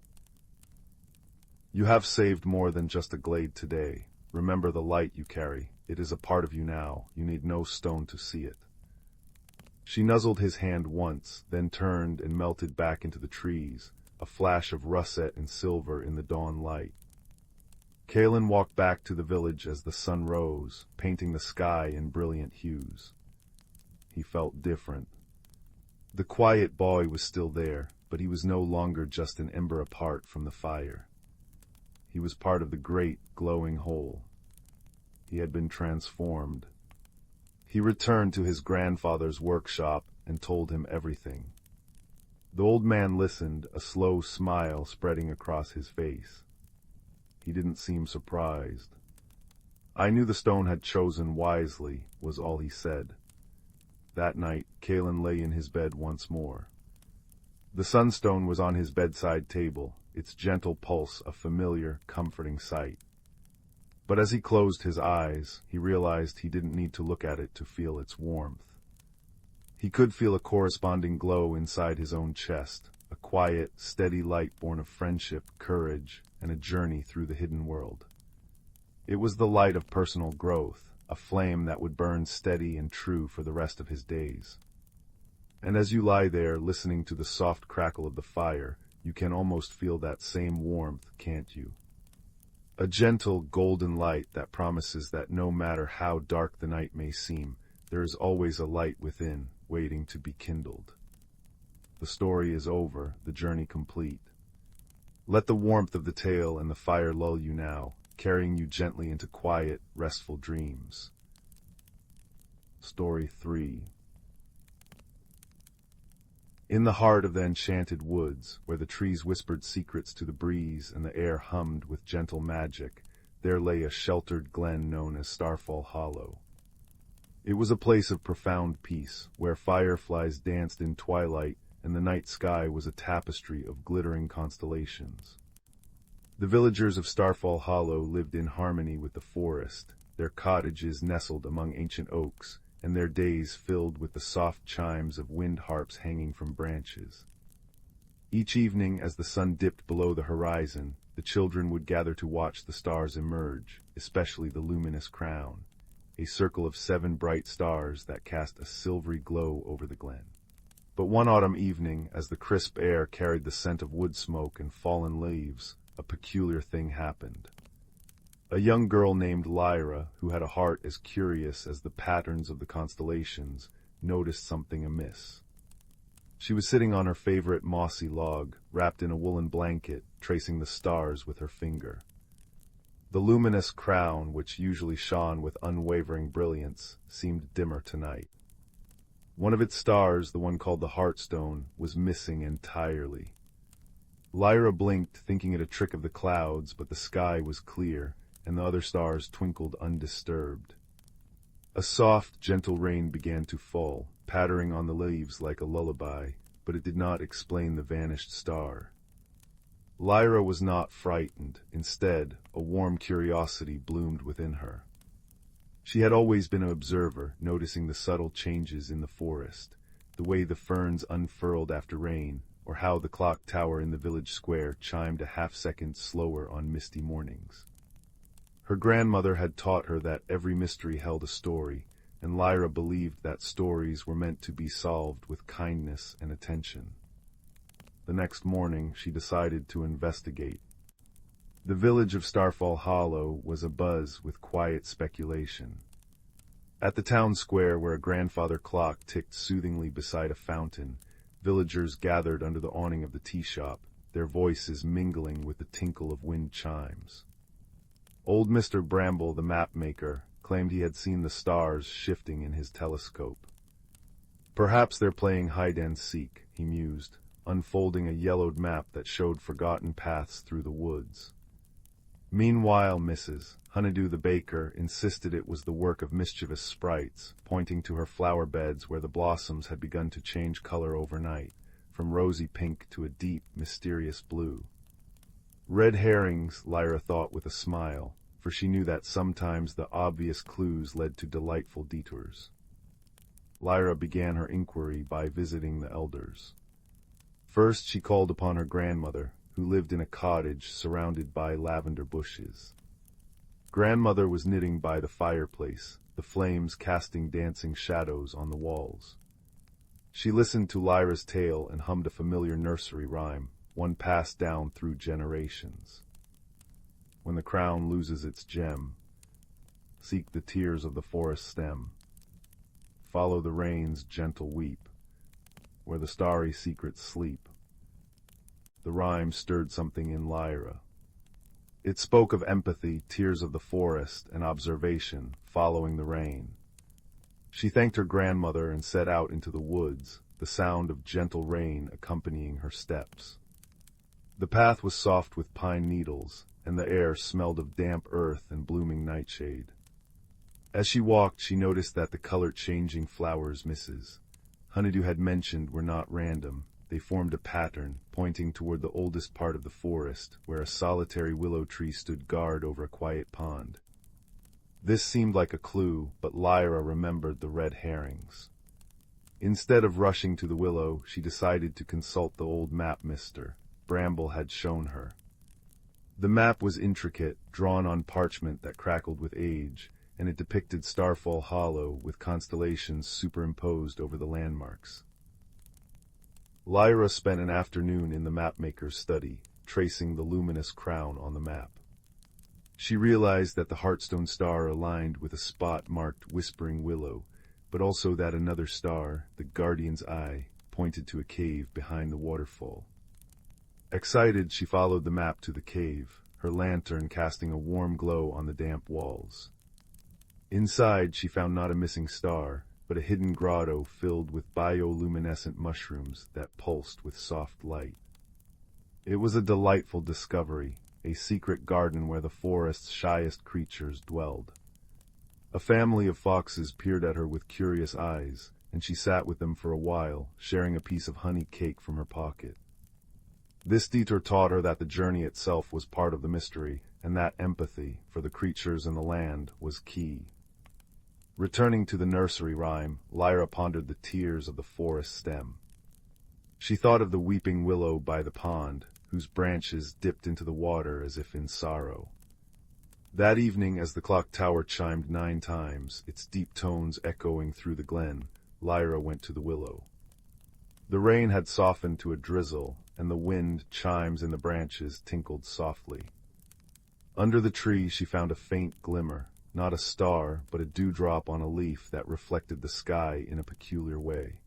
"You have saved more than just a glade today. Remember the light you carry. It is a part of you now. You need no stone to see it." She nuzzled his hand once, then turned and melted back into the trees, a flash of russet and silver in the dawn light. Kalen walked back to the village as the sun rose, painting the sky in brilliant hues. He felt different. The quiet boy was still there, but he was no longer just an ember apart from the fire. He was part of the great, glowing whole. He had been transformed. He returned to his grandfather's workshop and told him everything. The old man listened, a slow smile spreading across his face. He didn't seem surprised. "I knew the stone had chosen wisely," was all he said. That night, Kalen lay in his bed once more. The sunstone was on his bedside table, its gentle pulse a familiar, comforting sight. But as he closed his eyes, he realized he didn't need to look at it to feel its warmth. He could feel a corresponding glow inside his own chest, a quiet, steady light born of friendship, courage, and a journey through the hidden world. It was the light of personal growth, a flame that would burn steady and true for the rest of his days. And as you lie there listening to the soft crackle of the fire, you can almost feel that same warmth, can't you? A gentle, golden light that promises that no matter how dark the night may seem, there is always a light within, waiting to be kindled. The story is over, the journey complete. Let the warmth of the tale and the fire lull you now, carrying you gently into quiet, restful dreams. Story 3. In the heart of the enchanted woods, where the trees whispered secrets to the breeze and the air hummed with gentle magic, there lay a sheltered glen known as Starfall Hollow. It was a place of profound peace, where fireflies danced in twilight and the night sky was a tapestry of glittering constellations. The villagers of Starfall Hollow lived in harmony with the forest, their cottages nestled among ancient oaks, and their days filled with the soft chimes of wind harps hanging from branches. Each evening, as the sun dipped below the horizon, the children would gather to watch the stars emerge, especially the luminous crown, a circle of 7 bright stars that cast a silvery glow over the glen. But one autumn evening, as the crisp air carried the scent of wood smoke and fallen leaves, a peculiar thing happened. A young girl named Lyra, who had a heart as curious as the patterns of the constellations, noticed something amiss. She was sitting on her favorite mossy log, wrapped in a woolen blanket, tracing the stars with her finger. The luminous crown, which usually shone with unwavering brilliance, seemed dimmer tonight. One of its stars, the one called the Heartstone, was missing entirely. Lyra blinked, thinking it a trick of the clouds, but the sky was clear, and the other stars twinkled undisturbed. A soft, gentle rain began to fall, pattering on the leaves like a lullaby, but it did not explain the vanished star. Lyra was not frightened. Instead, a warm curiosity bloomed within her. She had always been an observer, noticing the subtle changes in the forest, the way the ferns unfurled after rain, or how the clock tower in the village square chimed a half-second slower on misty mornings. Her grandmother had taught her that every mystery held a story, and Lyra believed that stories were meant to be solved with kindness and attention. The next morning, she decided to investigate. The village of Starfall Hollow was abuzz with quiet speculation. At the town square, where a grandfather clock ticked soothingly beside a fountain, villagers gathered under the awning of the tea shop, their voices mingling with the tinkle of wind chimes. Old Mr. Bramble, the map-maker, claimed he had seen the stars shifting in his telescope. Perhaps they're playing hide-and-seek, he mused, unfolding a yellowed map that showed forgotten paths through the woods. Meanwhile, Mrs. Honeydew the baker insisted it was the work of mischievous sprites, pointing to her flower beds where the blossoms had begun to change color overnight, from rosy pink to a deep, mysterious blue. Red herrings, Lyra thought with a smile, for she knew that sometimes the obvious clues led to delightful detours. Lyra began her inquiry by visiting the elders. First she called upon her grandmother, who lived in a cottage surrounded by lavender bushes. Grandmother was knitting by the fireplace, the flames casting dancing shadows on the walls. She listened to Lyra's tale and hummed a familiar nursery rhyme, one passed down through generations. When the crown loses its gem, seek the tears of the forest stem. Follow the rain's gentle weep, where the starry secrets sleep. The rhyme stirred something in Lyra. It spoke of empathy, tears of the forest, and observation, following the rain. She thanked her grandmother and set out into the woods, the sound of gentle rain accompanying her steps. The path was soft with pine needles, and the air smelled of damp earth and blooming nightshade. As she walked, she noticed that the color-changing flowers Mrs. Honeydew had mentioned were not random. They formed a pattern, pointing toward the oldest part of the forest, where a solitary willow tree stood guard over a quiet pond. This seemed like a clue, but Lyra remembered the red herrings. Instead of rushing to the willow, she decided to consult the old map Mr. Bramble had shown her. The map was intricate, drawn on parchment that crackled with age, and it depicted Starfall Hollow with constellations superimposed over the landmarks. Lyra spent an afternoon in the mapmaker's study, tracing the luminous crown on the map. She realized that the Heartstone star aligned with a spot marked Whispering Willow, but also that another star, the Guardian's Eye, pointed to a cave behind the waterfall. Excited, she followed the map to the cave, her lantern casting a warm glow on the damp walls. Inside, she found not a missing star, but a hidden grotto filled with bioluminescent mushrooms that pulsed with soft light. It was a delightful discovery, a secret garden where the forest's shyest creatures dwelled. A family of foxes peered at her with curious eyes, and she sat with them for a while, sharing a piece of honey cake from her pocket. This detour taught her that the journey itself was part of the mystery, and that empathy for the creatures and the land was key. Returning to the nursery rhyme, Lyra pondered the tears of the forest stem. She thought of the weeping willow by the pond, whose branches dipped into the water as if in sorrow. That evening, as the clock tower chimed 9 times, its deep tones echoing through the glen, Lyra went to the willow. The rain had softened to a drizzle, and the wind chimes in the branches tinkled softly. Under the tree she found a faint glimmer, not a star, but a dewdrop on a leaf that reflected the sky in a peculiar way.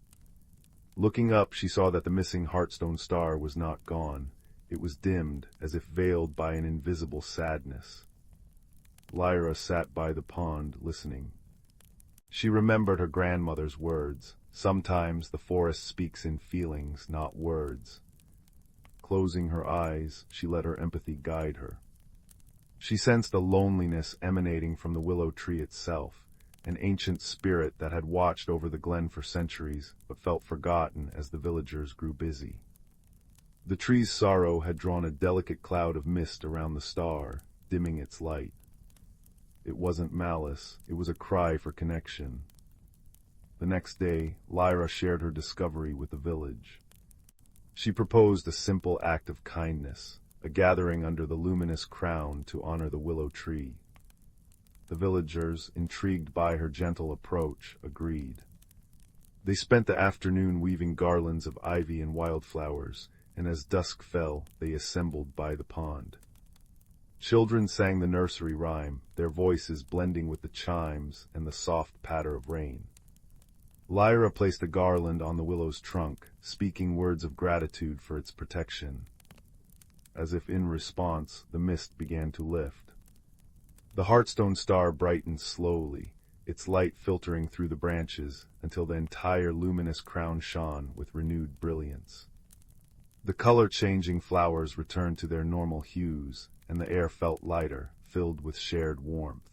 Looking up, she saw that the missing Heartstone star was not gone. It was dimmed, as if veiled by an invisible sadness. Lyra sat by the pond, listening. She remembered her grandmother's words. Sometimes the forest speaks in feelings, not words. Closing her eyes, she let her empathy guide her. She sensed a loneliness emanating from the willow tree itself, an ancient spirit that had watched over the glen for centuries, but felt forgotten as the villagers grew busy. The tree's sorrow had drawn a delicate cloud of mist around the star, dimming its light. It wasn't malice, it was a cry for connection. The next day, Lyra shared her discovery with the village. She proposed a simple act of kindness, a gathering under the luminous crown to honor the willow tree. The villagers, intrigued by her gentle approach, agreed. They spent the afternoon weaving garlands of ivy and wildflowers, and as dusk fell, they assembled by the pond. Children sang the nursery rhyme, their voices blending with the chimes and the soft patter of rain. Lyra placed a garland on the willow's trunk, speaking words of gratitude for its protection. As if in response, the mist began to lift. The Heartstone star brightened slowly, its light filtering through the branches until the entire luminous crown shone with renewed brilliance. The color-changing flowers returned to their normal hues, and the air felt lighter, filled with shared warmth.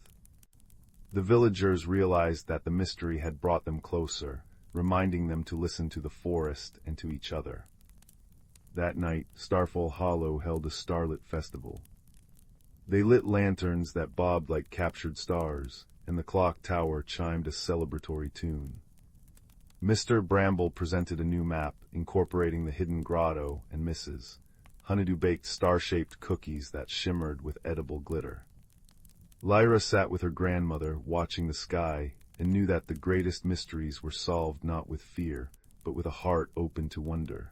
The villagers realized that the mystery had brought them closer, reminding them to listen to the forest and to each other. That night, Starfall Hollow held a starlit festival. They lit lanterns that bobbed like captured stars, and the clock tower chimed a celebratory tune. Mr. Bramble presented a new map, incorporating the hidden grotto and Mrs. Honeydew baked star-shaped cookies that shimmered with edible glitter. Lyra sat with her grandmother, watching the sky, and knew that the greatest mysteries were solved not with fear, but with a heart open to wonder.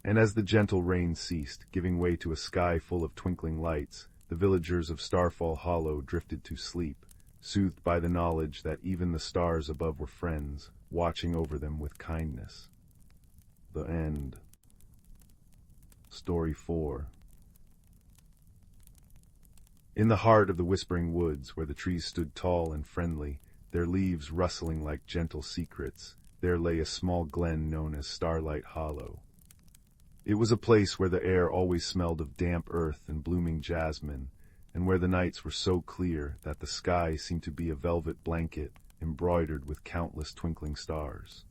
And as the gentle rain ceased, giving way to a sky full of twinkling lights, the villagers of Starfall Hollow drifted to sleep, soothed by the knowledge that even the stars above were friends, watching over them with kindness. The end. Story 4. In the heart of the whispering woods, where the trees stood tall and friendly, their leaves rustling like gentle secrets, there lay a small glen known as Starlight Hollow. It was a place where the air always smelled of damp earth and blooming jasmine, and where the nights were so clear that the sky seemed to be a velvet blanket embroidered with countless twinkling stars.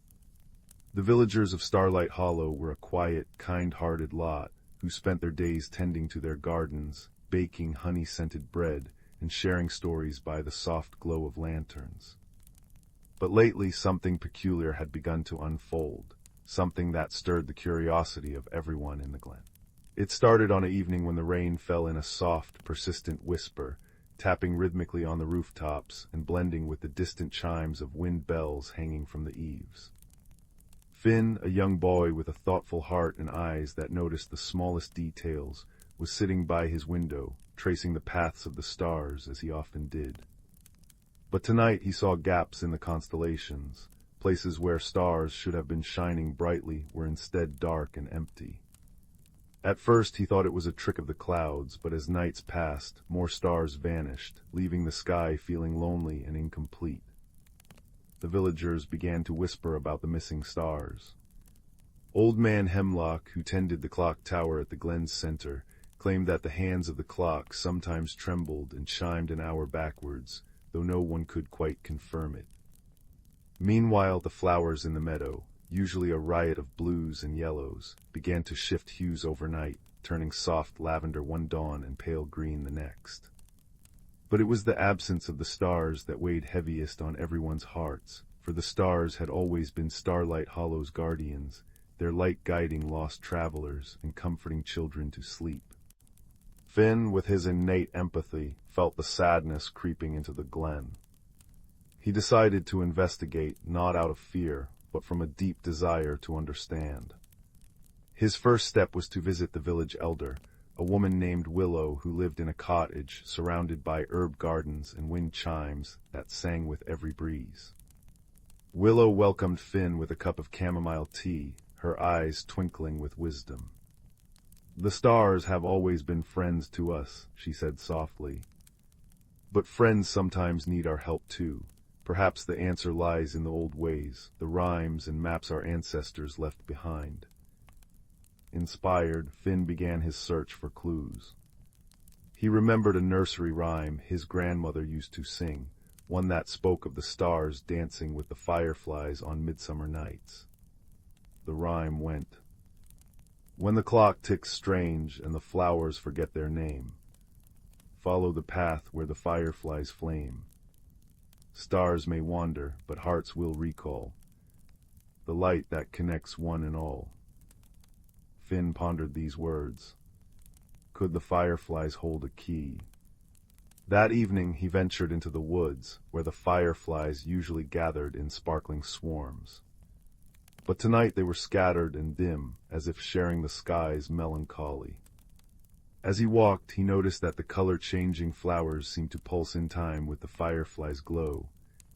The villagers of Starlight Hollow were a quiet, kind-hearted lot who spent their days tending to their gardens, baking honey-scented bread, and sharing stories by the soft glow of lanterns. But lately something peculiar had begun to unfold, something that stirred the curiosity of everyone in the glen. It started on an evening when the rain fell in a soft, persistent whisper, tapping rhythmically on the rooftops and blending with the distant chimes of wind bells hanging from the eaves. Finn, a young boy with a thoughtful heart and eyes that noticed the smallest details, was sitting by his window, tracing the paths of the stars as he often did. But tonight he saw gaps in the constellations. Places where stars should have been shining brightly were instead dark and empty. At first he thought it was a trick of the clouds, but as nights passed, more stars vanished, leaving the sky feeling lonely and incomplete. The villagers began to whisper about the missing stars. Old Man Hemlock, who tended the clock tower at the Glen's center, claimed that the hands of the clock sometimes trembled and chimed an hour backwards, though no one could quite confirm it. Meanwhile, the flowers in the meadow, usually a riot of blues and yellows, began to shift hues overnight, turning soft lavender one dawn and pale green the next. But it was the absence of the stars that weighed heaviest on everyone's hearts, for the stars had always been Starlight Hollow's guardians, their light guiding lost travelers and comforting children to sleep. Finn, with his innate empathy, felt the sadness creeping into the glen. He decided to investigate, not out of fear, but from a deep desire to understand. His first step was to visit the village elder, a woman named Willow who lived in a cottage surrounded by herb gardens and wind chimes that sang with every breeze. Willow welcomed Finn with a cup of chamomile tea, her eyes twinkling with wisdom. "The stars have always been friends to us," she said softly. "But friends sometimes need our help too. Perhaps the answer lies in the old ways, the rhymes and maps our ancestors left behind." Inspired, Finn began his search for clues. He remembered a nursery rhyme his grandmother used to sing, one that spoke of the stars dancing with the fireflies on midsummer nights. The rhyme went, "When the clock ticks strange and the flowers forget their name, follow the path where the fireflies flame. Stars may wander, but hearts will recall the light that connects one and all." Finn pondered these words. Could the fireflies hold a key? That evening he ventured into the woods, where the fireflies usually gathered in sparkling swarms. But tonight they were scattered and dim, as if sharing the sky's melancholy. As he walked, he noticed that the color-changing flowers seemed to pulse in time with the fireflies' glow,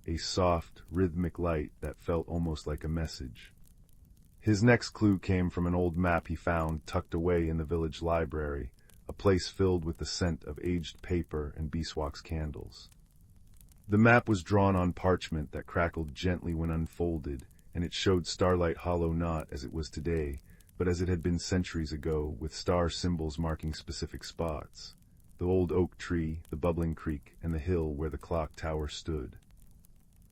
a soft, rhythmic light that felt almost like a message. His next clue came from an old map he found tucked away in the village library, a place filled with the scent of aged paper and beeswax candles. The map was drawn on parchment that crackled gently when unfolded, and it showed Starlight Hollow not as it was today, but as it had been centuries ago, with star symbols marking specific spots: the old oak tree, the bubbling creek, and the hill where the clock tower stood.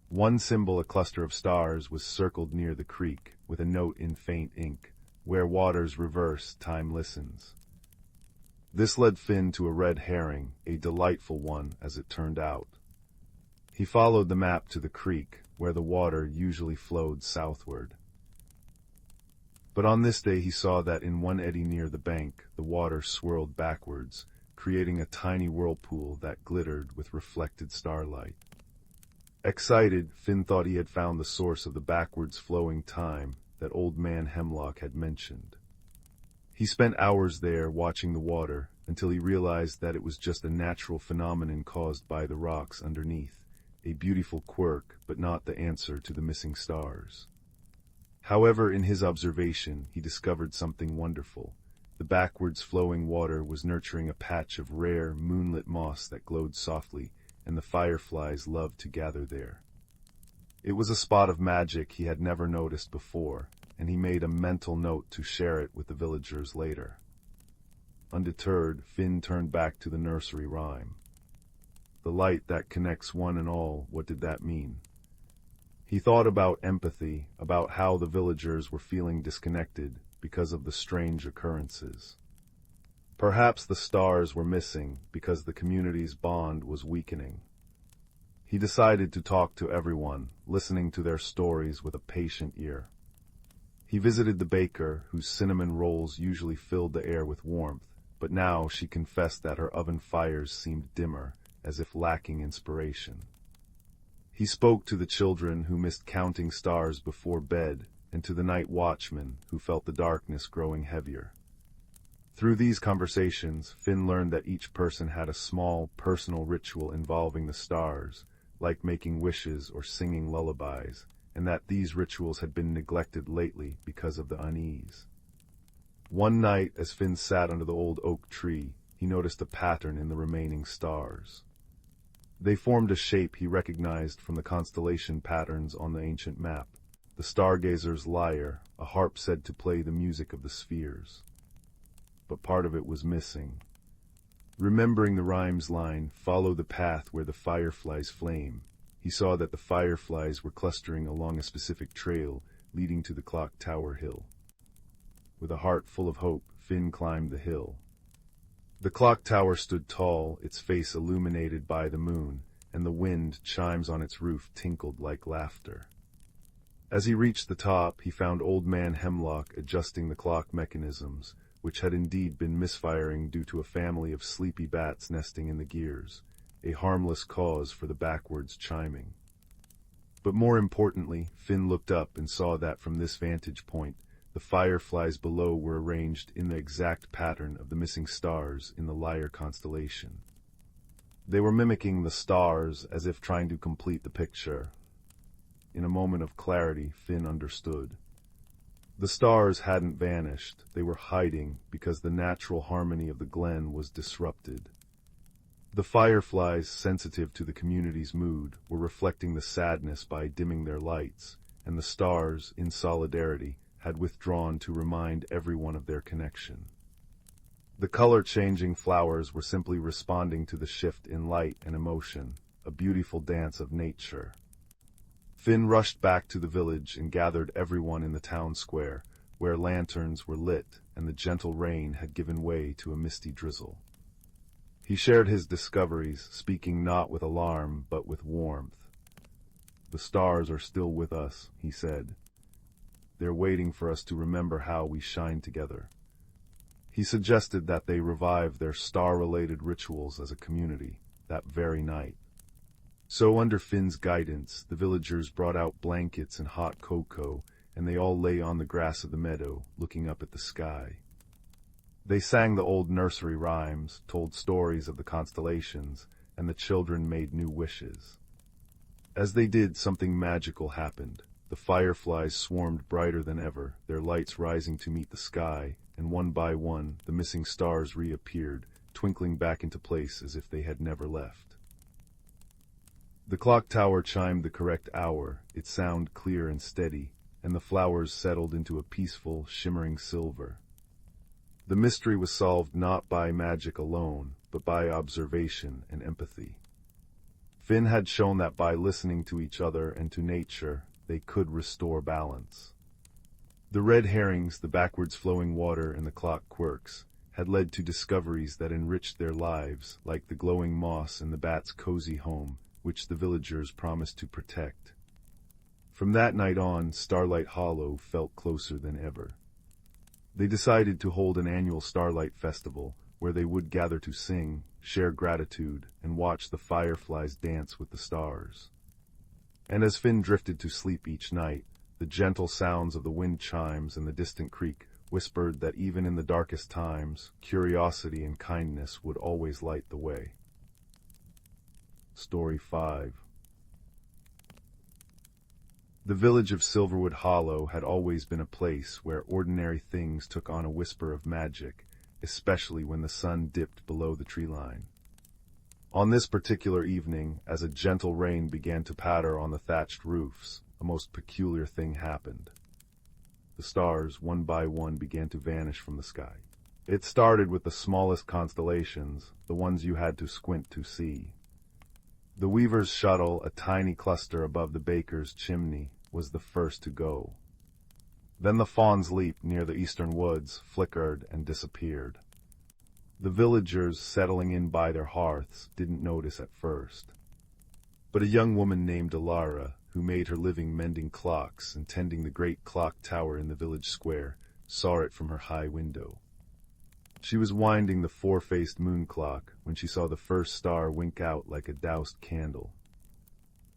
One symbol, a cluster of stars, was circled near the creek, with a note in faint ink: "Where waters reverse, time listens." This led Finn to a red herring, a delightful one, as it turned out. He followed the map to the creek, where the water usually flowed southward. But on this day he saw that in one eddy near the bank, the water swirled backwards, creating a tiny whirlpool that glittered with reflected starlight. Excited, Finn thought he had found the source of the backwards flowing time that Old Man Hemlock had mentioned. He spent hours there watching the water until he realized that it was just a natural phenomenon caused by the rocks underneath, a beautiful quirk, but not the answer to the missing stars. However, in his observation, he discovered something wonderful. The backwards flowing water was nurturing a patch of rare, moonlit moss that glowed softly, and the fireflies loved to gather there. It was a spot of magic he had never noticed before, and he made a mental note to share it with the villagers later. Undeterred, Finn turned back to the nursery rhyme. The light that connects one and all, what did that mean? He thought about empathy, about how the villagers were feeling disconnected because of the strange occurrences. Perhaps the stars were missing because the community's bond was weakening. He decided to talk to everyone, listening to their stories with a patient ear. He visited the baker, whose cinnamon rolls usually filled the air with warmth, but now she confessed that her oven fires seemed dimmer, as if lacking inspiration. He spoke to the children who missed counting stars before bed, and to the night watchman who felt the darkness growing heavier. Through these conversations, Finn learned that each person had a small, personal ritual involving the stars, like making wishes or singing lullabies, and that these rituals had been neglected lately because of the unease. One night, as Finn sat under the old oak tree, he noticed a pattern in the remaining stars. They formed a shape he recognized from the constellation patterns on the ancient map: the stargazer's lyre, a harp said to play the music of the spheres. But part of it was missing. Remembering the rhyme's line, "Follow the path where the fireflies flame," he saw that the fireflies were clustering along a specific trail leading to the clock tower hill. With a heart full of hope, Finn climbed the hill. The clock tower stood tall, its face illuminated by the moon, and the wind chimes on its roof tinkled like laughter. As he reached the top, he found Old Man Hemlock adjusting the clock mechanisms, which had indeed been misfiring due to a family of sleepy bats nesting in the gears, a harmless cause for the backwards chiming. But more importantly, Finn looked up and saw that from this vantage point, the fireflies below were arranged in the exact pattern of the missing stars in the Lyre constellation. They were mimicking the stars as if trying to complete the picture. In a moment of clarity, Finn understood. The stars hadn't vanished, they were hiding because the natural harmony of the Glen was disrupted. The fireflies, sensitive to the community's mood, were reflecting the sadness by dimming their lights, and the stars, in solidarity, had withdrawn to remind everyone of their connection. The color-changing flowers were simply responding to the shift in light and emotion, a beautiful dance of nature. Finn rushed back to the village and gathered everyone in the town square, where lanterns were lit and the gentle rain had given way to a misty drizzle. He shared his discoveries, speaking not with alarm but with warmth. "The stars are still with us," he said. "They're waiting for us to remember how we shine together." He suggested that they revive their star-related rituals as a community that very night. So under Finn's guidance, the villagers brought out blankets and hot cocoa, and they all lay on the grass of the meadow, looking up at the sky. They sang the old nursery rhymes, told stories of the constellations, and the children made new wishes. As they did, something magical happened. The fireflies swarmed brighter than ever, their lights rising to meet the sky, and one by one, the missing stars reappeared, twinkling back into place as if they had never left. The clock tower chimed the correct hour, its sound clear and steady, and the flowers settled into a peaceful, shimmering silver. The mystery was solved not by magic alone, but by observation and empathy. Finn had shown that by listening to each other and to nature, they could restore balance. The red herrings, the backwards flowing water, and the clock quirks had led to discoveries that enriched their lives, like the glowing moss in the bat's cozy home, which the villagers promised to protect. From that night on, Starlight Hollow felt closer than ever. They decided to hold an annual Starlight Festival, where they would gather to sing, share gratitude, and watch the fireflies dance with the stars. And as Finn drifted to sleep each night, the gentle sounds of the wind chimes and the distant creek whispered that even in the darkest times, curiosity and kindness would always light the way. Story 5. The village of Silverwood Hollow had always been a place where ordinary things took on a whisper of magic, especially when the sun dipped below the tree line. On this particular evening, as a gentle rain began to patter on the thatched roofs, a most peculiar thing happened. The stars, one by one, began to vanish from the sky. It started with the smallest constellations, the ones you had to squint to see. The weaver's shuttle, a tiny cluster above the baker's chimney, was the first to go. Then the fawn's leap near the eastern woods flickered and disappeared. The villagers settling in by their hearths didn't notice at first. But a young woman named Alara, who made her living mending clocks and tending the great clock tower in the village square, saw it from her high window. She was winding the four-faced moon clock when she saw the first star wink out like a doused candle.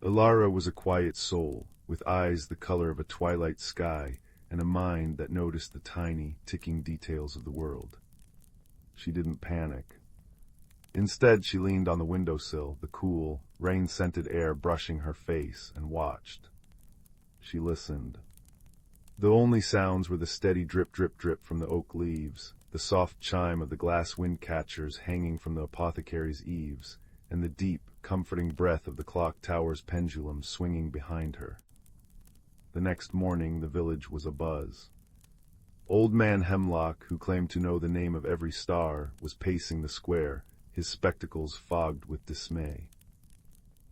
Alara was a quiet soul, with eyes the color of a twilight sky and a mind that noticed the tiny, ticking details of the world. She didn't panic. Instead, she leaned on the windowsill, the cool, rain-scented air brushing her face, and watched. She listened. The only sounds were the steady drip, drip, drip from the oak leaves, the soft chime of the glass wind catchers hanging from the apothecary's eaves, and the deep, comforting breath of the clock tower's pendulum swinging behind her. The next morning, the village was abuzz. Old Man Hemlock, who claimed to know the name of every star, was pacing the square, his spectacles fogged with dismay.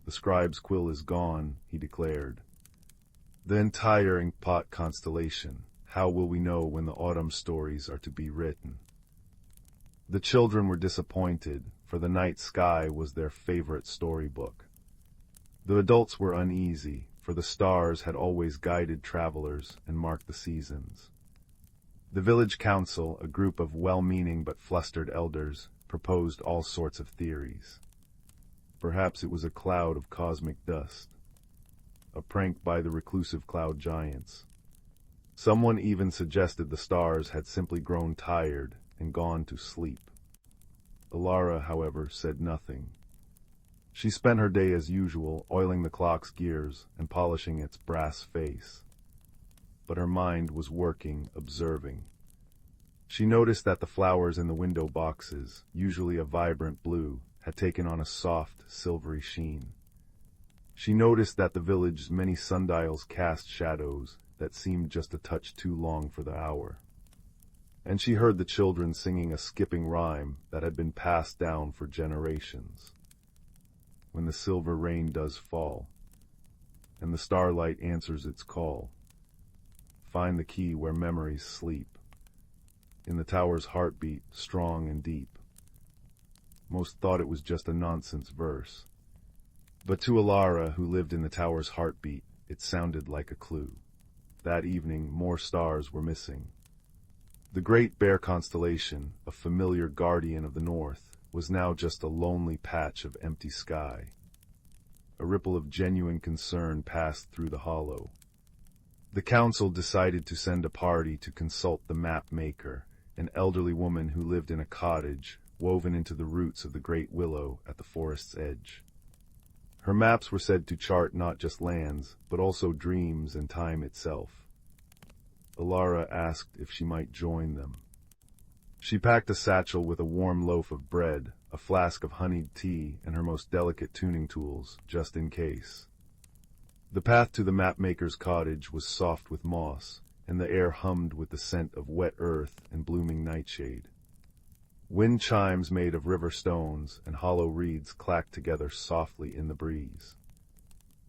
"The scribe's quill is gone," he declared. "The entire inkpot constellation. How will we know when the autumn stories are to be written?" The children were disappointed, for the night sky was their favorite storybook. The adults were uneasy, for the stars had always guided travelers and marked the seasons. The village council, a group of well-meaning but flustered elders, proposed all sorts of theories. Perhaps it was a cloud of cosmic dust, a prank by the reclusive cloud giants. Someone even suggested the stars had simply grown tired and gone to sleep. Alara, however, said nothing. She spent her day as usual, oiling the clock's gears and polishing its brass face. But her mind was working, observing. She noticed that the flowers in the window boxes, usually a vibrant blue, had taken on a soft, silvery sheen. She noticed that the village's many sundials cast shadows that seemed just a touch too long for the hour. And she heard the children singing a skipping rhyme that had been passed down for generations. When the silver rain does fall, and the starlight answers its call, find the key where memories sleep, in the tower's heartbeat, strong and deep. Most thought it was just a nonsense verse. But to Alara, who lived in the tower's heartbeat, it sounded like a clue. That evening, more stars were missing. The Great Bear Constellation, a familiar guardian of the north, was now just a lonely patch of empty sky. A ripple of genuine concern passed through the hollow. The council decided to send a party to consult the map maker, an elderly woman who lived in a cottage woven into the roots of the great willow at the forest's edge. Her maps were said to chart not just lands, but also dreams and time itself. Alara asked if she might join them. She packed a satchel with a warm loaf of bread, a flask of honeyed tea, and her most delicate tuning tools, just in case. The path to the mapmaker's cottage was soft with moss, and the air hummed with the scent of wet earth and blooming nightshade. Wind chimes made of river stones and hollow reeds clacked together softly in the breeze.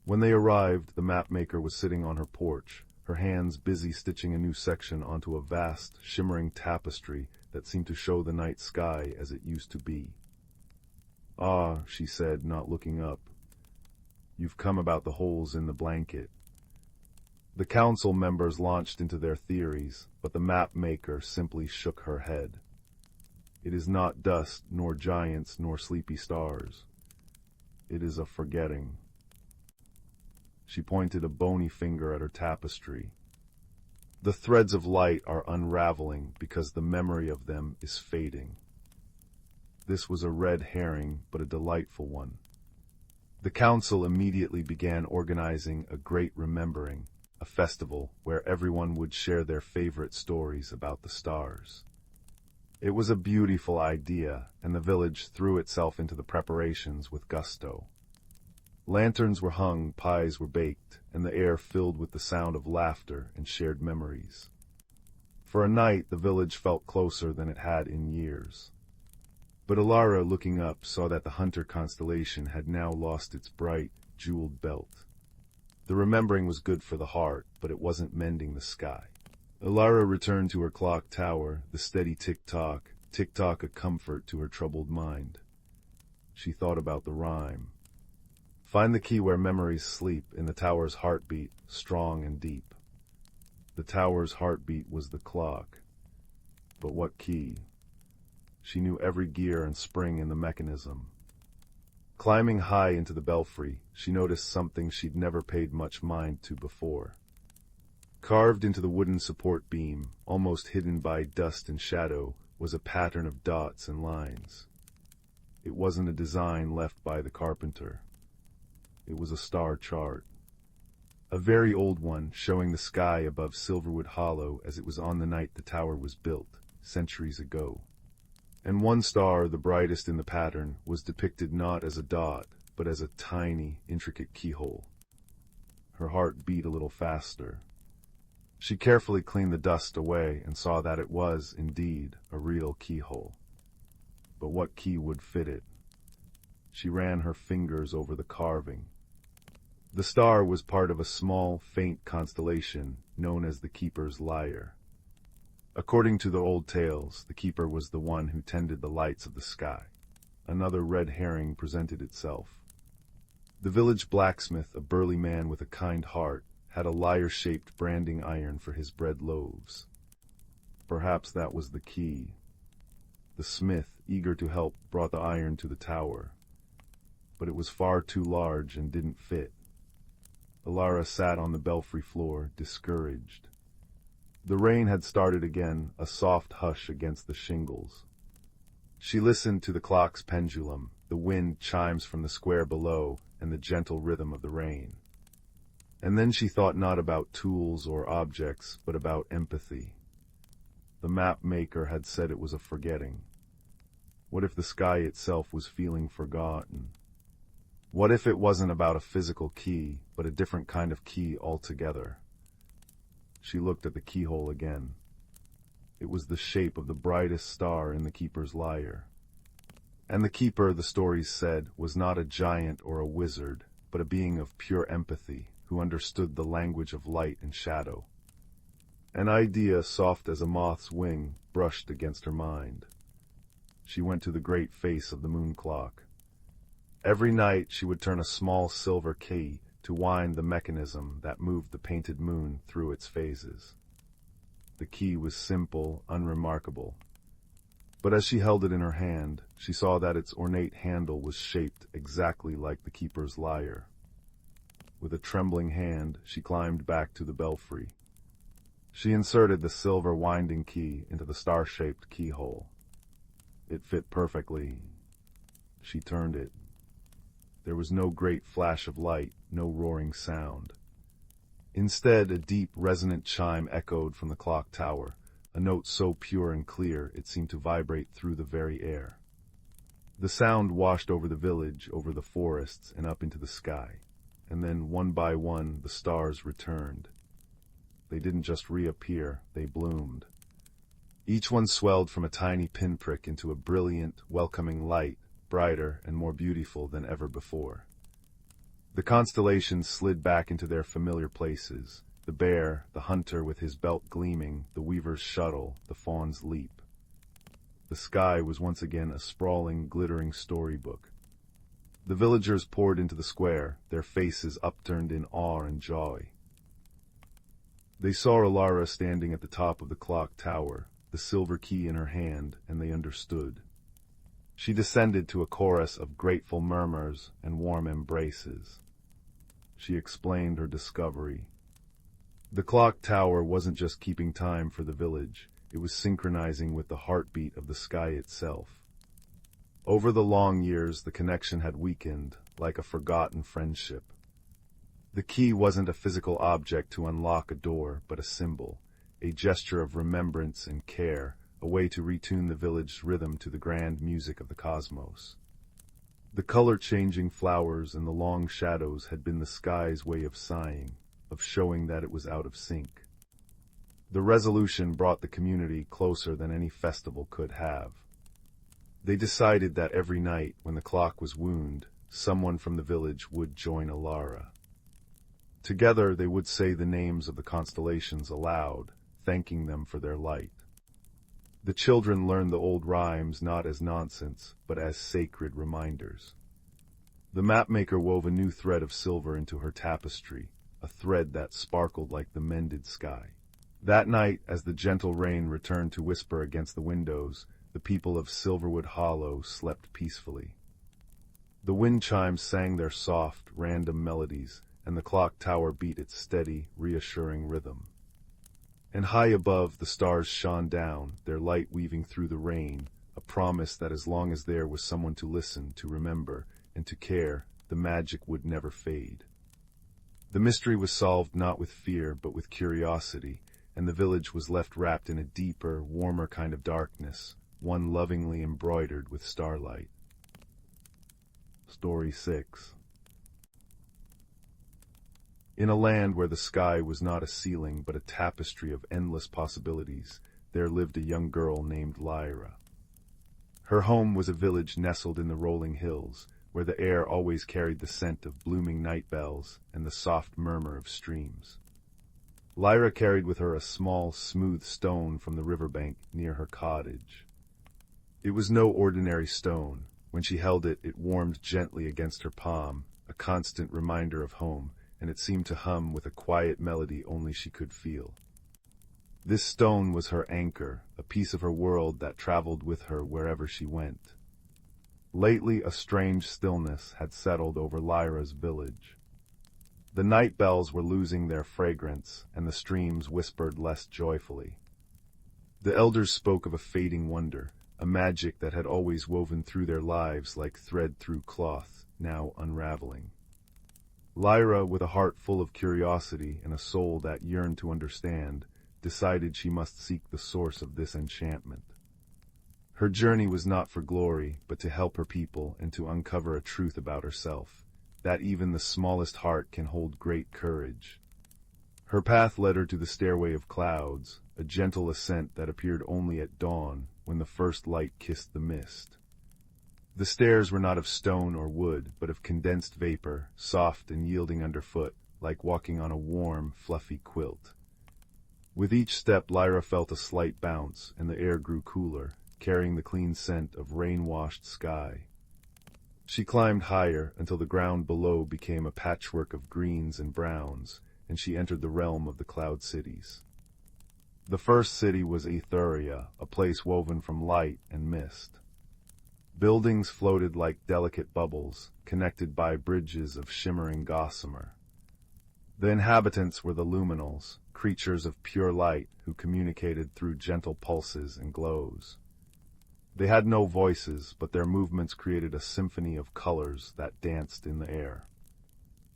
When they arrived, the mapmaker was sitting on her porch, her hands busy stitching a new section onto a vast, shimmering tapestry that seemed to show the night sky as it used to be. "Ah," she said, not looking up. "You've come about the holes in the blanket." The council members launched into their theories, but the map-maker simply shook her head. "It is not dust, nor giants, nor sleepy stars. It is a forgetting." She pointed a bony finger at her tapestry. "The threads of light are unraveling because the memory of them is fading." This was a red herring, but a delightful one. The council immediately began organizing a great remembering, a festival where everyone would share their favorite stories about the stars. It was a beautiful idea, and the village threw itself into the preparations with gusto. Lanterns were hung, pies were baked, and the air filled with the sound of laughter and shared memories. For a night, the village felt closer than it had in years. But Alara, looking up, saw that the hunter constellation had now lost its bright, jeweled belt. The remembering was good for the heart, but it wasn't mending the sky. Alara returned to her clock tower, the steady tick-tock a comfort to her troubled mind. She thought about the rhyme. "Find the key where memories sleep, in the tower's heartbeat, strong and deep." The tower's heartbeat was the clock. But what key? She knew every gear and spring in the mechanism. Climbing high into the belfry, she noticed something she'd never paid much mind to before. Carved into the wooden support beam, almost hidden by dust and shadow, was a pattern of dots and lines. It wasn't a design left by the carpenter. It was a star chart. A very old one, showing the sky above Silverwood Hollow as it was on the night the tower was built, centuries ago. And one star, the brightest in the pattern, was depicted not as a dot, but as a tiny, intricate keyhole. Her heart beat a little faster. She carefully cleaned the dust away and saw that it was, indeed, a real keyhole. But what key would fit it? She ran her fingers over the carving. The star was part of a small, faint constellation known as the Keeper's Lyre. According to the old tales, the keeper was the one who tended the lights of the sky. Another red herring presented itself. The village blacksmith, a burly man with a kind heart, had a lyre-shaped branding iron for his bread loaves. Perhaps that was the key. The smith, eager to help, brought the iron to the tower. But it was far too large and didn't fit. Alara sat on the belfry floor, discouraged. The rain had started again, a soft hush against the shingles. She listened to the clock's pendulum, the wind chimes from the square below, and the gentle rhythm of the rain. And then she thought not about tools or objects, but about empathy. The map maker had said it was a forgetting. What if the sky itself was feeling forgotten? What if it wasn't about a physical key, but a different kind of key altogether? She looked at the keyhole again. It was the shape of the brightest star in the Keeper's Lyre. And the Keeper, the stories said, was not a giant or a wizard, but a being of pure empathy, who understood the language of light and shadow. An idea, soft as a moth's wing, brushed against her mind. She went to the great face of the moon clock. Every night she would turn a small silver key to wind the mechanism that moved the painted moon through its phases. The key was simple, unremarkable. But as she held it in her hand, she saw that its ornate handle was shaped exactly like the Keeper's lyre. With a trembling hand, she climbed back to the belfry. She inserted the silver winding key into the star-shaped keyhole. It fit perfectly. She turned it. There was no great flash of light, no roaring sound. Instead, a deep, resonant chime echoed from the clock tower, a note so pure and clear it seemed to vibrate through the very air. The sound washed over the village, over the forests, and up into the sky. And then, one by one, the stars returned. They didn't just reappear, they bloomed. Each one swelled from a tiny pinprick into a brilliant, welcoming light, brighter and more beautiful than ever before. The constellations slid back into their familiar places, the bear, the hunter with his belt gleaming, the weaver's shuttle, the fawn's leap. The sky was once again a sprawling, glittering storybook. The villagers poured into the square, their faces upturned in awe and joy. They saw Alara standing at the top of the clock tower, the silver key in her hand, and they understood. She descended to a chorus of grateful murmurs and warm embraces. She explained her discovery. The clock tower wasn't just keeping time for the village, it was synchronizing with the heartbeat of the sky itself. Over the long years, the connection had weakened, like a forgotten friendship. The key wasn't a physical object to unlock a door, but a symbol, a gesture of remembrance and care, a way to retune the village's rhythm to the grand music of the cosmos. The color-changing flowers and the long shadows had been the sky's way of sighing, of showing that it was out of sync. The resolution brought the community closer than any festival could have. They decided that every night, when the clock was wound, someone from the village would join Alara. Together they would say the names of the constellations aloud, thanking them for their light. The children learned the old rhymes not as nonsense, but as sacred reminders. The mapmaker wove a new thread of silver into her tapestry, a thread that sparkled like the mended sky. That night, as the gentle rain returned to whisper against the windows, the people of Silverwood Hollow slept peacefully. The wind chimes sang their soft, random melodies, and the clock tower beat its steady, reassuring rhythm. And high above, the stars shone down, their light weaving through the rain, a promise that as long as there was someone to listen, to remember, and to care, the magic would never fade. The mystery was solved not with fear, but with curiosity, and the village was left wrapped in a deeper, warmer kind of darkness, one lovingly embroidered with starlight. Story 6. In a land where the sky was not a ceiling but a tapestry of endless possibilities, there lived a young girl named Lyra. Her home was a village nestled in the rolling hills, where the air always carried the scent of blooming night bells and the soft murmur of streams. Lyra carried with her a small, smooth stone from the riverbank near her cottage. It was no ordinary stone. When she held it, it warmed gently against her palm, a constant reminder of home, and it seemed to hum with a quiet melody only she could feel. This stone was her anchor, a piece of her world that traveled with her wherever she went. Lately, a strange stillness had settled over Lyra's village. The night bells were losing their fragrance, and the streams whispered less joyfully. The elders spoke of a fading wonder, a magic that had always woven through their lives like thread through cloth, now unraveling. Lyra, with a heart full of curiosity and a soul that yearned to understand, decided she must seek the source of this enchantment. Her journey was not for glory, but to help her people and to uncover a truth about herself, that even the smallest heart can hold great courage. Her path led her to the stairway of clouds, a gentle ascent that appeared only at dawn, when the first light kissed the mist. The stairs were not of stone or wood, but of condensed vapor, soft and yielding underfoot, like walking on a warm, fluffy quilt. With each step, Lyra felt a slight bounce, and the air grew cooler, carrying the clean scent of rain-washed sky. She climbed higher until the ground below became a patchwork of greens and browns, and she entered the realm of the cloud cities. The first city was Aetheria, a place woven from light and mist. Buildings floated like delicate bubbles, connected by bridges of shimmering gossamer. The inhabitants were the luminals, creatures of pure light who communicated through gentle pulses and glows. They had no voices, but their movements created a symphony of colors that danced in the air.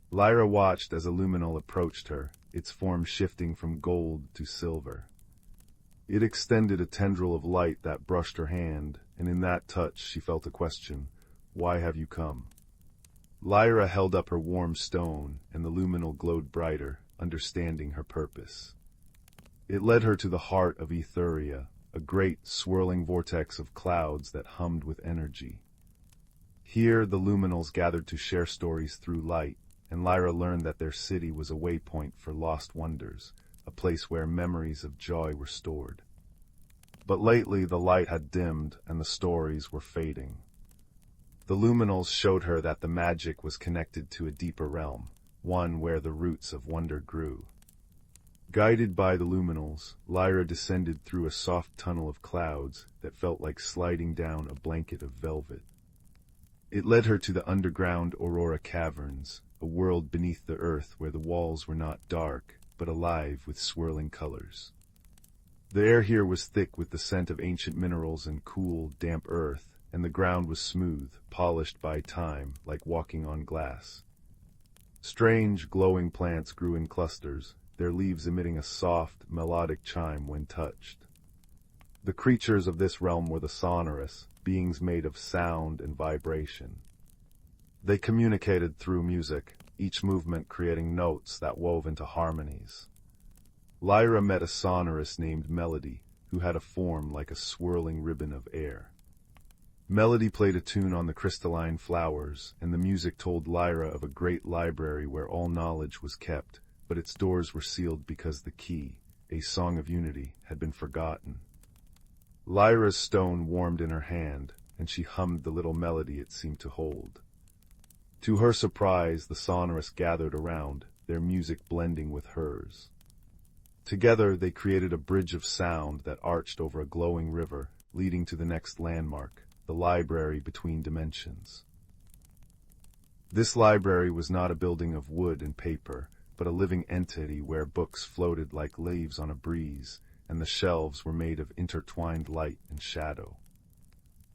Lyra watched as a luminal approached her, its form shifting from gold to silver. It extended a tendril of light that brushed her hand, and in that touch she felt a question. Why have you come? Lyra held up her warm stone, and the luminal glowed brighter, understanding her purpose. It led her to the heart of Etheria, a great, swirling vortex of clouds that hummed with energy. Here the luminals gathered to share stories through light, and Lyra learned that their city was a waypoint for lost wonders, a place where memories of joy were stored. But lately the light had dimmed, and the stories were fading. The luminals showed her that the magic was connected to a deeper realm, one where the roots of wonder grew. Guided by the luminals, Lyra descended through a soft tunnel of clouds that felt like sliding down a blanket of velvet. It led her to the underground Aurora Caverns, a world beneath the earth where the walls were not dark, but alive with swirling colors. The air here was thick with the scent of ancient minerals and cool, damp earth, and the ground was smooth, polished by time, like walking on glass. Strange, glowing plants grew in clusters, their leaves emitting a soft, melodic chime when touched. The creatures of this realm were the sonorous, beings made of sound and vibration. They communicated through music, each movement creating notes that wove into harmonies. Lyra met a sonorous named Melody, who had a form like a swirling ribbon of air. Melody played a tune on the crystalline flowers, and the music told Lyra of a great library where all knowledge was kept, but its doors were sealed because the key, a song of unity, had been forgotten. Lyra's stone warmed in her hand, and she hummed the little melody it seemed to hold. To her surprise, the sonorous gathered around, their music blending with hers. Together they created a bridge of sound that arched over a glowing river, leading to the next landmark, the library between dimensions. This library was not a building of wood and paper, but a living entity where books floated like leaves on a breeze, and the shelves were made of intertwined light and shadow.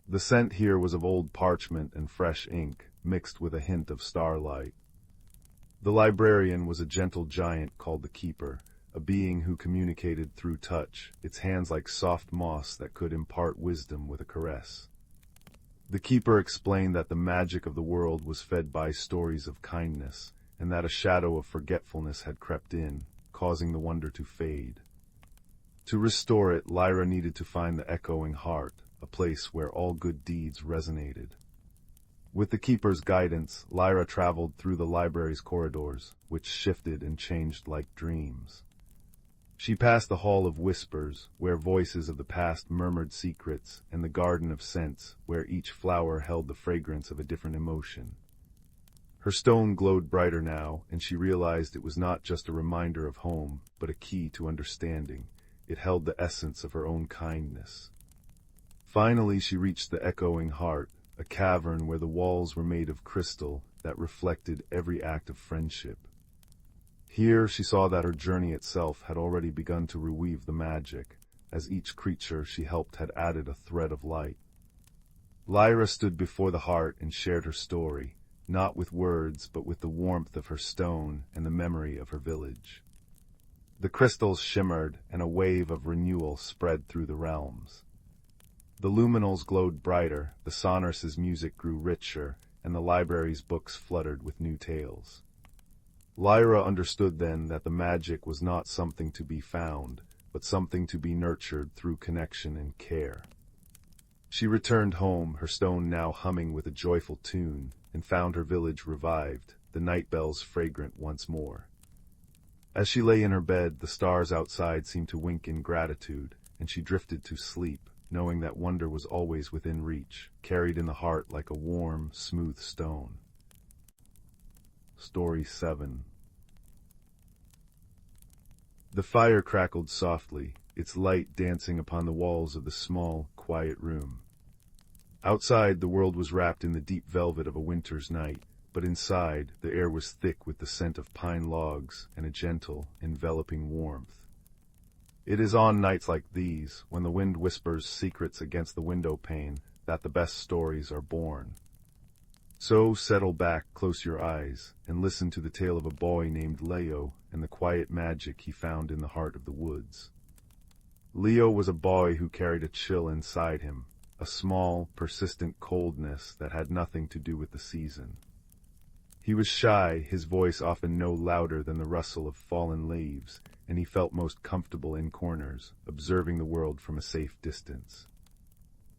The scent here was of old parchment and fresh ink, mixed with a hint of starlight. The librarian was a gentle giant called the Keeper, a being who communicated through touch, its hands like soft moss that could impart wisdom with a caress. The Keeper explained that the magic of the world was fed by stories of kindness, and that a shadow of forgetfulness had crept in, causing the wonder to fade. To restore it, Lyra needed to find the echoing heart, a place where all good deeds resonated. With the Keeper's guidance, Lyra traveled through the library's corridors, which shifted and changed like dreams. She passed the Hall of Whispers, where voices of the past murmured secrets, and the Garden of Scents, where each flower held the fragrance of a different emotion. Her stone glowed brighter now, and she realized it was not just a reminder of home, but a key to understanding. It held the essence of her own kindness. Finally she reached the echoing heart, a cavern where the walls were made of crystal that reflected every act of friendship. Here she saw that her journey itself had already begun to reweave the magic, as each creature she helped had added a thread of light. Lyra stood before the heart and shared her story, not with words but with the warmth of her stone and the memory of her village. The crystals shimmered, and a wave of renewal spread through the realms. The luminals glowed brighter, the sonorous music grew richer, and the library's books fluttered with new tales. Lyra understood then that the magic was not something to be found, but something to be nurtured through connection and care. She returned home, her stone now humming with a joyful tune, and found her village revived, the night bells fragrant once more. As she lay in her bed, the stars outside seemed to wink in gratitude, and she drifted to sleep, knowing that wonder was always within reach, carried in the heart like a warm, smooth stone. Story 7. The fire crackled softly, its light dancing upon the walls of the small, quiet room. Outside, the world was wrapped in the deep velvet of a winter's night, but inside, the air was thick with the scent of pine logs and a gentle, enveloping warmth. It is on nights like these, when the wind whispers secrets against the window pane, that the best stories are born. So settle back, close your eyes, and listen to the tale of a boy named Leo and the quiet magic he found in the heart of the woods. Leo was a boy who carried a chill inside him, a small, persistent coldness that had nothing to do with the season. He was shy, his voice often no louder than the rustle of fallen leaves, and he felt most comfortable in corners, observing the world from a safe distance.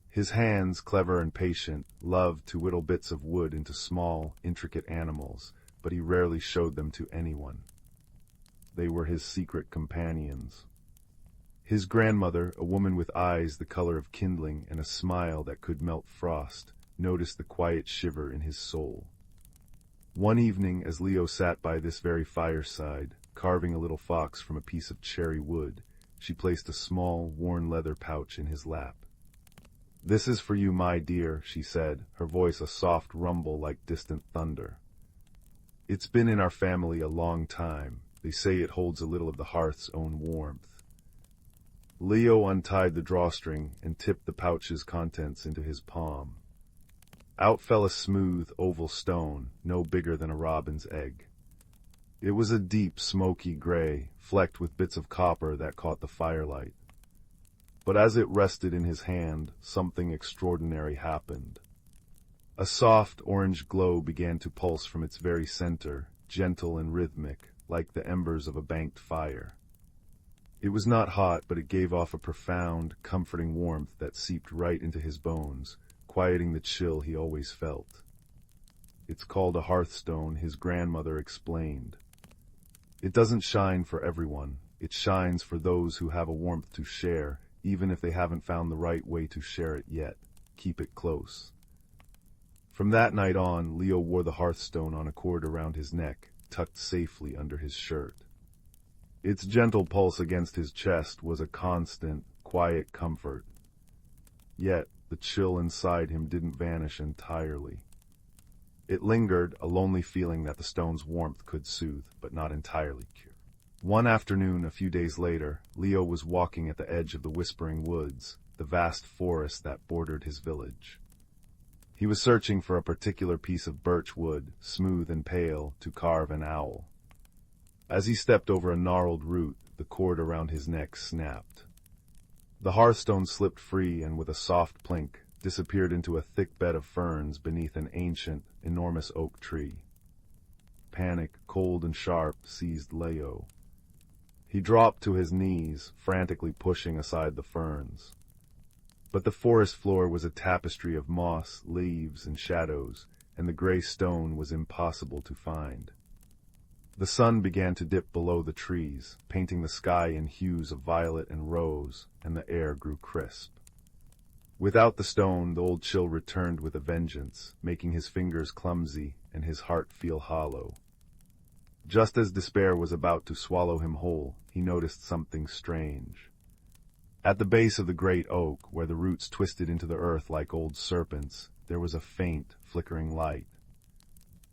His hands, clever and patient, loved to whittle bits of wood into small, intricate animals, but he rarely showed them to anyone. They were his secret companions. His grandmother, a woman with eyes the color of kindling and a smile that could melt frost, noticed the quiet shiver in his soul. One evening, as Leo sat by this very fireside, carving a little fox from a piece of cherry wood, she placed a small, worn leather pouch in his lap. "This is for you, my dear," she said, her voice a soft rumble like distant thunder. "It's been in our family a long time. They say it holds a little of the hearth's own warmth." Leo untied the drawstring and tipped the pouch's contents into his palm. Out fell a smooth, oval stone, no bigger than a robin's egg. It was a deep, smoky gray, flecked with bits of copper that caught the firelight. But as it rested in his hand, something extraordinary happened. A soft, orange glow began to pulse from its very center, gentle and rhythmic, like the embers of a banked fire. It was not hot, but it gave off a profound, comforting warmth that seeped right into his bones, quieting the chill he always felt. "It's called a hearthstone," his grandmother explained. "It doesn't shine for everyone. It shines for those who have a warmth to share, even if they haven't found the right way to share it yet. Keep it close." From that night on, Leo wore the hearthstone on a cord around his neck, tucked safely under his shirt. Its gentle pulse against his chest was a constant, quiet comfort. Yet, the chill inside him didn't vanish entirely. It lingered, a lonely feeling that the stone's warmth could soothe, but not entirely cure. One afternoon, a few days later, Leo was walking at the edge of the Whispering Woods, the vast forest that bordered his village. He was searching for a particular piece of birch wood, smooth and pale, to carve an owl. As he stepped over a gnarled root, the cord around his neck snapped. The hearthstone slipped free and, with a soft plink, disappeared into a thick bed of ferns beneath an ancient, enormous oak tree. Panic, cold and sharp, seized Leo. He dropped to his knees, frantically pushing aside the ferns. But the forest floor was a tapestry of moss, leaves, and shadows, and the gray stone was impossible to find. The sun began to dip below the trees, painting the sky in hues of violet and rose, and the air grew crisp. Without the stone, the old chill returned with a vengeance, making his fingers clumsy and his heart feel hollow. Just as despair was about to swallow him whole, he noticed something strange. At the base of the great oak, where the roots twisted into the earth like old serpents, there was a faint, flickering light.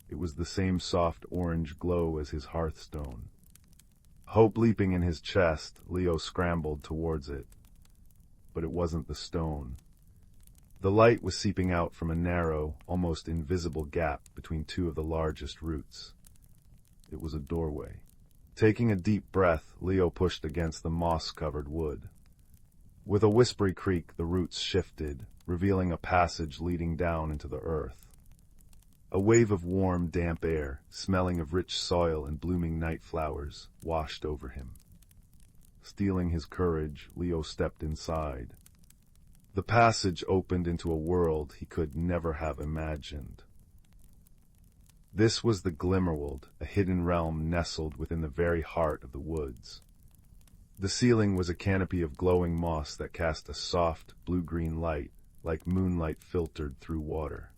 It was the same soft orange glow as his hearthstone. Hope leaping in his chest, Leo scrambled towards it. But it wasn't the stone. The light was seeping out from a narrow, almost invisible gap between two of the largest roots. It was a doorway. Taking a deep breath, Leo pushed against the moss-covered wood. With a whispery creak, the roots shifted, revealing a passage leading down into the earth. A wave of warm, damp air, smelling of rich soil and blooming night flowers, washed over him. Steeling his courage, Leo stepped inside. The passage opened into a world he could never have imagined. This was the Glimmerworld, a hidden realm nestled within the very heart of the woods. The ceiling was a canopy of glowing moss that cast a soft, blue-green light, like moonlight filtered through water.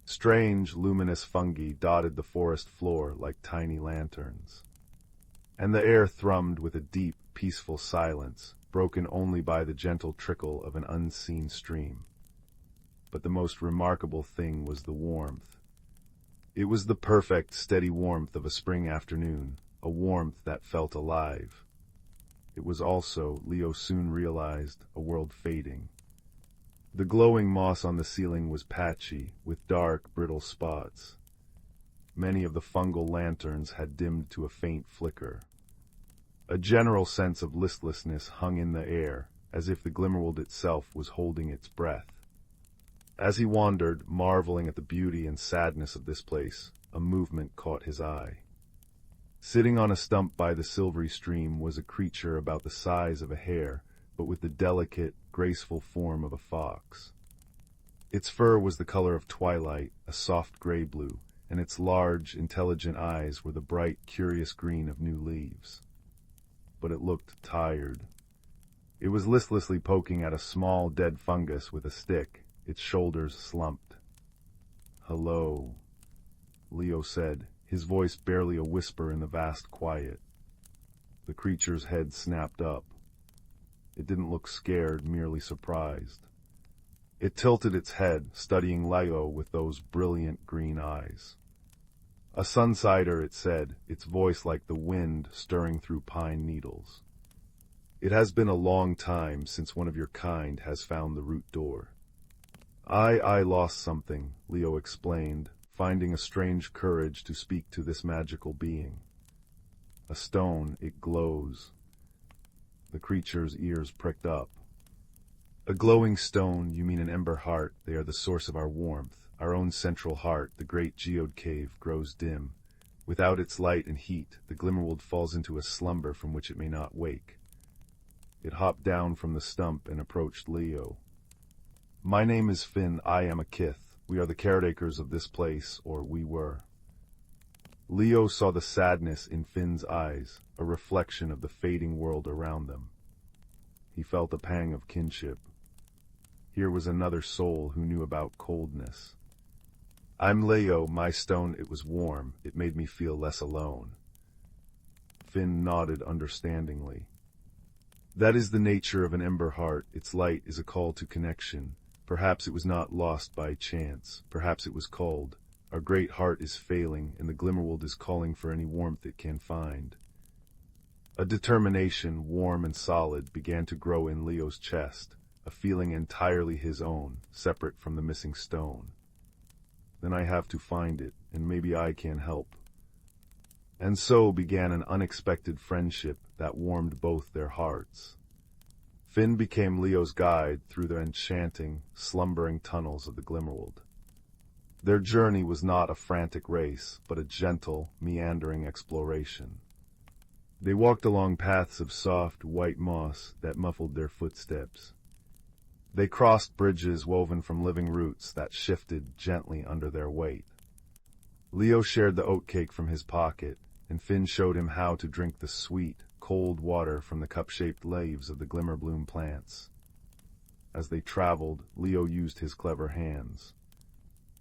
Strange, luminous fungi dotted the forest floor like tiny lanterns. And the air thrummed with a deep, peaceful silence, broken only by the gentle trickle of an unseen stream. But the most remarkable thing was the warmth. It was the perfect, steady warmth of a spring afternoon, a warmth that felt alive. It was also, Leo soon realized, a world fading. The glowing moss on the ceiling was patchy, with dark, brittle spots. Many of the fungal lanterns had dimmed to a faint flicker. A general sense of listlessness hung in the air, as if the Glimmerworld itself was holding its breath. As he wandered, marveling at the beauty and sadness of this place, a movement caught his eye. Sitting on a stump by the silvery stream was a creature about the size of a hare, but with the delicate, graceful form of a fox. Its fur was the color of twilight, a soft gray-blue, and its large, intelligent eyes were the bright, curious green of new leaves. But it looked tired. It was listlessly poking at a small, dead fungus with a stick, its shoulders slumped. "Hello," Leo said, his voice barely a whisper in the vast quiet. The creature's head snapped up. It didn't look scared, merely surprised. It tilted its head, studying Leo with those brilliant green eyes. "A sunsider," it said, its voice like the wind stirring through pine needles. "It has been a long time since one of your kind has found the root door." I lost something," Leo explained, finding a strange courage to speak to this magical being. "A stone, it glows." The creature's ears pricked up. "A glowing stone, you mean an ember heart. They are the source of our warmth. Our own central heart, the great geode cave, grows dim. Without its light and heat, the Glimmerworld falls into a slumber from which it may not wake." It hopped down from the stump and approached Leo. "My name is Finn. I am a kith. We are the caretakers of this place, or we were." Leo saw the sadness in Finn's eyes, a reflection of the fading world around them. He felt a pang of kinship. Here was another soul who knew about coldness. "I'm Leo. My stone, it was warm. It made me feel less alone." Finn nodded understandingly. "That is the nature of an ember heart. Its light is a call to connection. Perhaps it was not lost by chance. Perhaps it was called. Our great heart is failing, and the Glimmerworld is calling for any warmth it can find." A determination, warm and solid, began to grow in Leo's chest, a feeling entirely his own, separate from the missing stone. "Then I have to find it, and maybe I can help." And so began an unexpected friendship that warmed both their hearts. Finn became Leo's guide through the enchanting, slumbering tunnels of the Glimmerworld. Their journey was not a frantic race, but a gentle, meandering exploration. They walked along paths of soft, white moss that muffled their footsteps. They crossed bridges woven from living roots that shifted gently under their weight. Leo shared the oatcake from his pocket, and Finn showed him how to drink the sweet, cold water from the cup-shaped leaves of the glimmerbloom plants. As they traveled, Leo used his clever hands.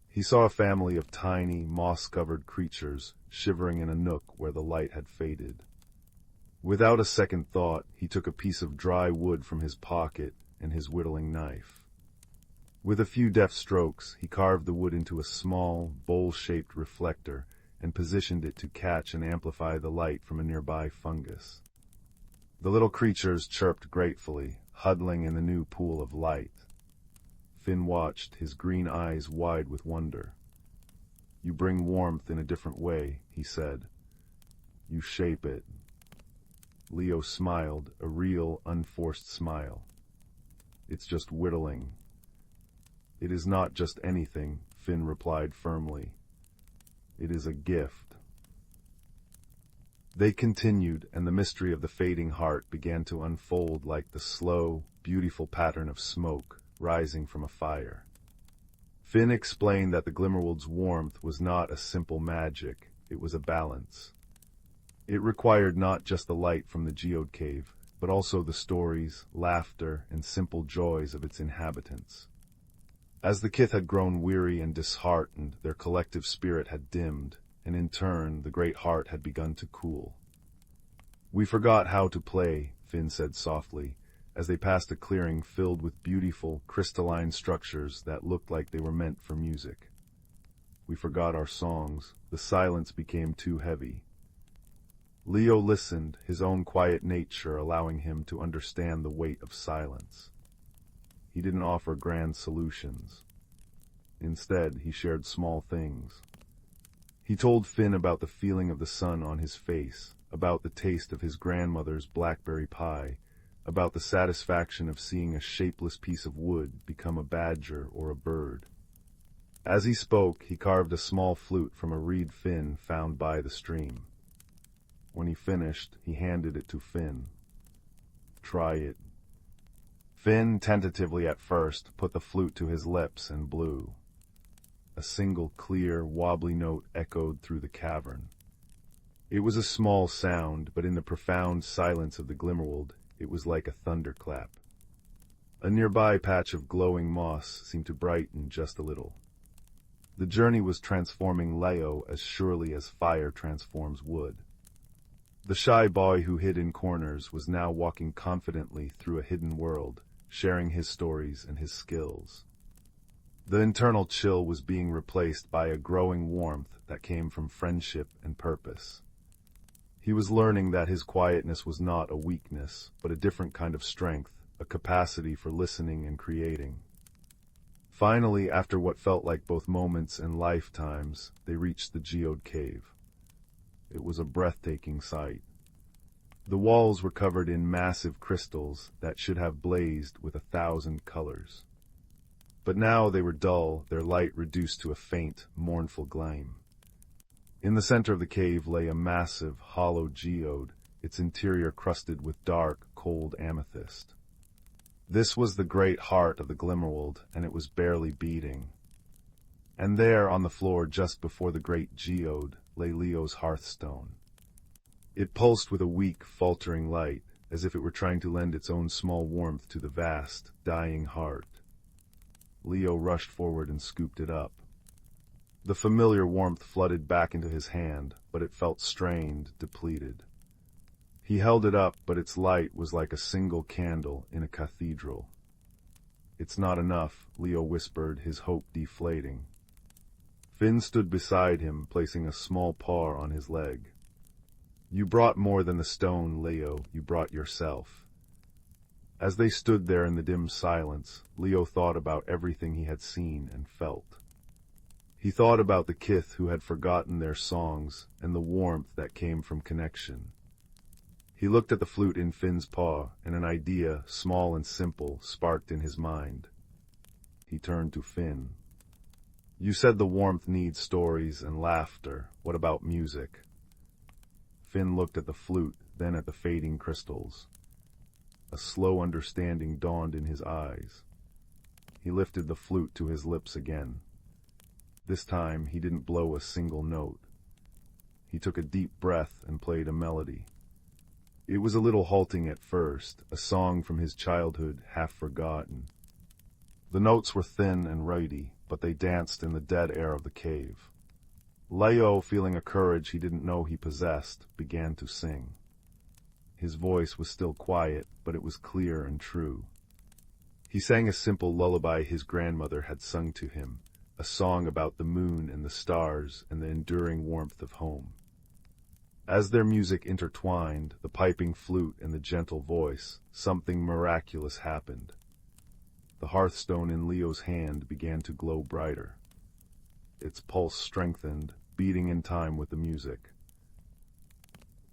He saw a family of tiny, moss-covered creatures shivering in a nook where the light had faded. Without a second thought, he took a piece of dry wood from his pocket and his whittling knife. With a few deft strokes, he carved the wood into a small, bowl-shaped reflector and positioned it to catch and amplify the light from a nearby fungus. The little creatures chirped gratefully, huddling in the new pool of light. Finn watched, his green eyes wide with wonder. "You bring warmth in a different way," he said. "You shape it." Leo smiled, a real, unforced smile. "It's just whittling." "It is not just anything," Finn replied firmly. "It is a gift." They continued, and the mystery of the fading heart began to unfold like the slow, beautiful pattern of smoke rising from a fire. Finn explained that the Glimmerworld's warmth was not a simple magic, it was a balance. It required not just the light from the geode cave, but also the stories, laughter, and simple joys of its inhabitants. As the kith had grown weary and disheartened, their collective spirit had dimmed, and in turn the great heart had begun to cool. "We forgot how to play," Finn said softly, as they passed a clearing filled with beautiful, crystalline structures that looked like they were meant for music. "We forgot our songs. The silence became too heavy." Leo listened, his own quiet nature allowing him to understand the weight of silence. He didn't offer grand solutions. Instead, he shared small things. He told Finn about the feeling of the sun on his face, about the taste of his grandmother's blackberry pie, about the satisfaction of seeing a shapeless piece of wood become a badger or a bird. As he spoke, he carved a small flute from a reed Finn found by the stream. When he finished, he handed it to Finn. "Try it." Finn, tentatively at first, put the flute to his lips and blew. A single clear, wobbly note echoed through the cavern. It was a small sound, but in the profound silence of the Glimmerworld, it was like a thunderclap. A nearby patch of glowing moss seemed to brighten just a little. The journey was transforming Leo as surely as fire transforms wood. The shy boy who hid in corners was now walking confidently through a hidden world, sharing his stories and his skills. The internal chill was being replaced by a growing warmth that came from friendship and purpose. He was learning that his quietness was not a weakness, but a different kind of strength, a capacity for listening and creating. Finally, after what felt like both moments and lifetimes, they reached the geode cave. It was a breathtaking sight. The walls were covered in massive crystals that should have blazed with 1,000 colors. But now they were dull, their light reduced to a faint, mournful gleam. In the center of the cave lay a massive, hollow geode, its interior crusted with dark, cold amethyst. This was the great heart of the Glimmerworld, and it was barely beating. And there, on the floor just before the great geode, lay Leo's hearthstone. It pulsed with a weak, faltering light, as if it were trying to lend its own small warmth to the vast, dying heart. Leo rushed forward and scooped it up. The familiar warmth flooded back into his hand, but it felt strained, depleted. He held it up, but its light was like a single candle in a cathedral. "It's not enough," Leo whispered, his hope deflating. Finn stood beside him, placing a small paw on his leg. "You brought more than the stone, Leo, you brought yourself." As they stood there in the dim silence, Leo thought about everything he had seen and felt. He thought about the kith who had forgotten their songs and the warmth that came from connection. He looked at the flute in Finn's paw, and an idea, small and simple, sparked in his mind. He turned to Finn. "You said the warmth needs stories and laughter. What about music?" Finn looked at the flute, then at the fading crystals. A slow understanding dawned in his eyes. He lifted the flute to his lips again. This time he didn't blow a single note. He took a deep breath and played a melody. It was a little halting at first, a song from his childhood half forgotten. The notes were thin and righty, but they danced in the dead air of the cave. Leo, feeling a courage he didn't know he possessed, began to sing. His voice was still quiet, but it was clear and true. He sang a simple lullaby his grandmother had sung to him, a song about the moon and the stars and the enduring warmth of home. As their music intertwined, the piping flute and the gentle voice, something miraculous happened. The hearthstone in Leo's hand began to glow brighter. Its pulse strengthened, beating in time with the music.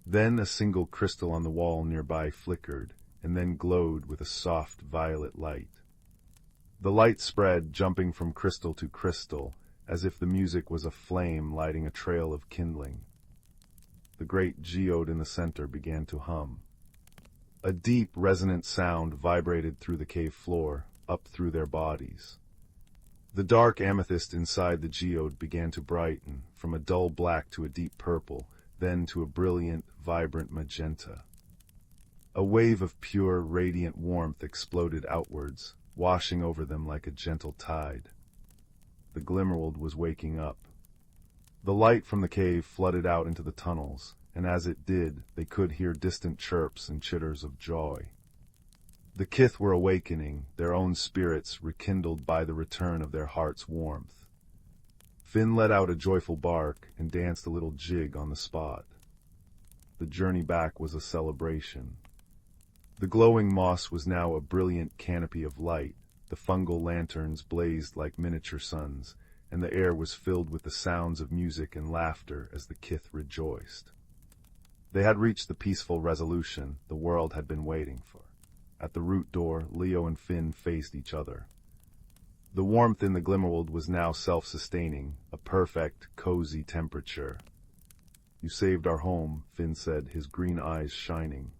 Then a single crystal on the wall nearby flickered, and then glowed with a soft violet light. The light spread, jumping from crystal to crystal, as if the music was a flame lighting a trail of kindling. The great geode in the center began to hum. A deep, resonant sound vibrated through the cave floor, up through their bodies. The dark amethyst inside the geode began to brighten, from a dull black to a deep purple, then to a brilliant, vibrant magenta. A wave of pure, radiant warmth exploded outwards, washing over them like a gentle tide. The Glimmerworld was waking up. The light from the cave flooded out into the tunnels, and as it did, they could hear distant chirps and chitters of joy. The kith were awakening, their own spirits rekindled by the return of their heart's warmth. Finn let out a joyful bark and danced a little jig on the spot. The journey back was a celebration. The glowing moss was now a brilliant canopy of light, the fungal lanterns blazed like miniature suns, and the air was filled with the sounds of music and laughter as the kith rejoiced. They had reached the peaceful resolution the world had been waiting for. At the root door, Leo and Finn faced each other. The warmth in the Glimmerworld was now self-sustaining, a perfect, cozy temperature. "You saved our home," Finn said, his green eyes shining.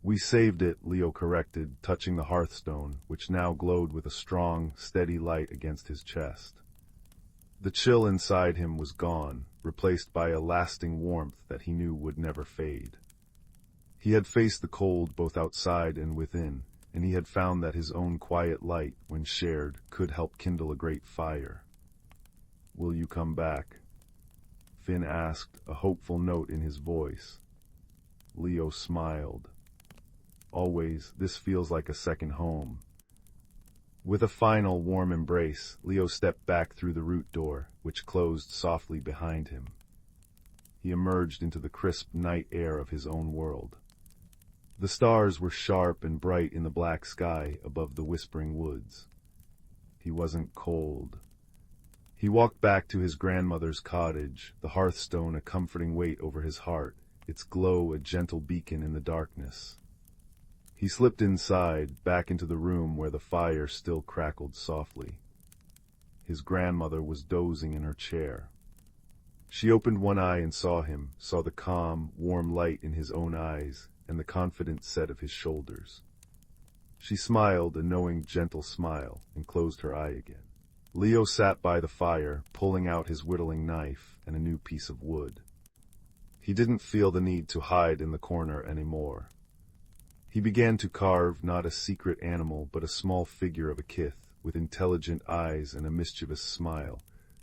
"We saved it," Leo corrected, touching the hearthstone, which now glowed with a strong, steady light against his chest. The chill inside him was gone, replaced by a lasting warmth that he knew would never fade. He had faced the cold both outside and within, and he had found that his own quiet light, when shared, could help kindle a great fire. "Will you come back?" Finn asked, a hopeful note in his voice. Leo smiled. "Always, this feels like a second home." With a final warm embrace, Leo stepped back through the root door, which closed softly behind him. He emerged into the crisp night air of his own world. The stars were sharp and bright in the black sky above the whispering woods. He wasn't cold. He walked back to his grandmother's cottage, the hearthstone a comforting weight over his heart, its glow a gentle beacon in the darkness. He slipped inside, back into the room where the fire still crackled softly. His grandmother was dozing in her chair. She opened one eye and saw him, saw the calm, warm light in his own eyes, and the confident set of his shoulders. She smiled a knowing, gentle smile, and closed her eye again. Leo sat by the fire, pulling out his whittling knife and a new piece of wood. He didn't feel the need to hide in the corner anymore. He began to carve not a secret animal, but a small figure of a kith, with intelligent eyes and a mischievous smile,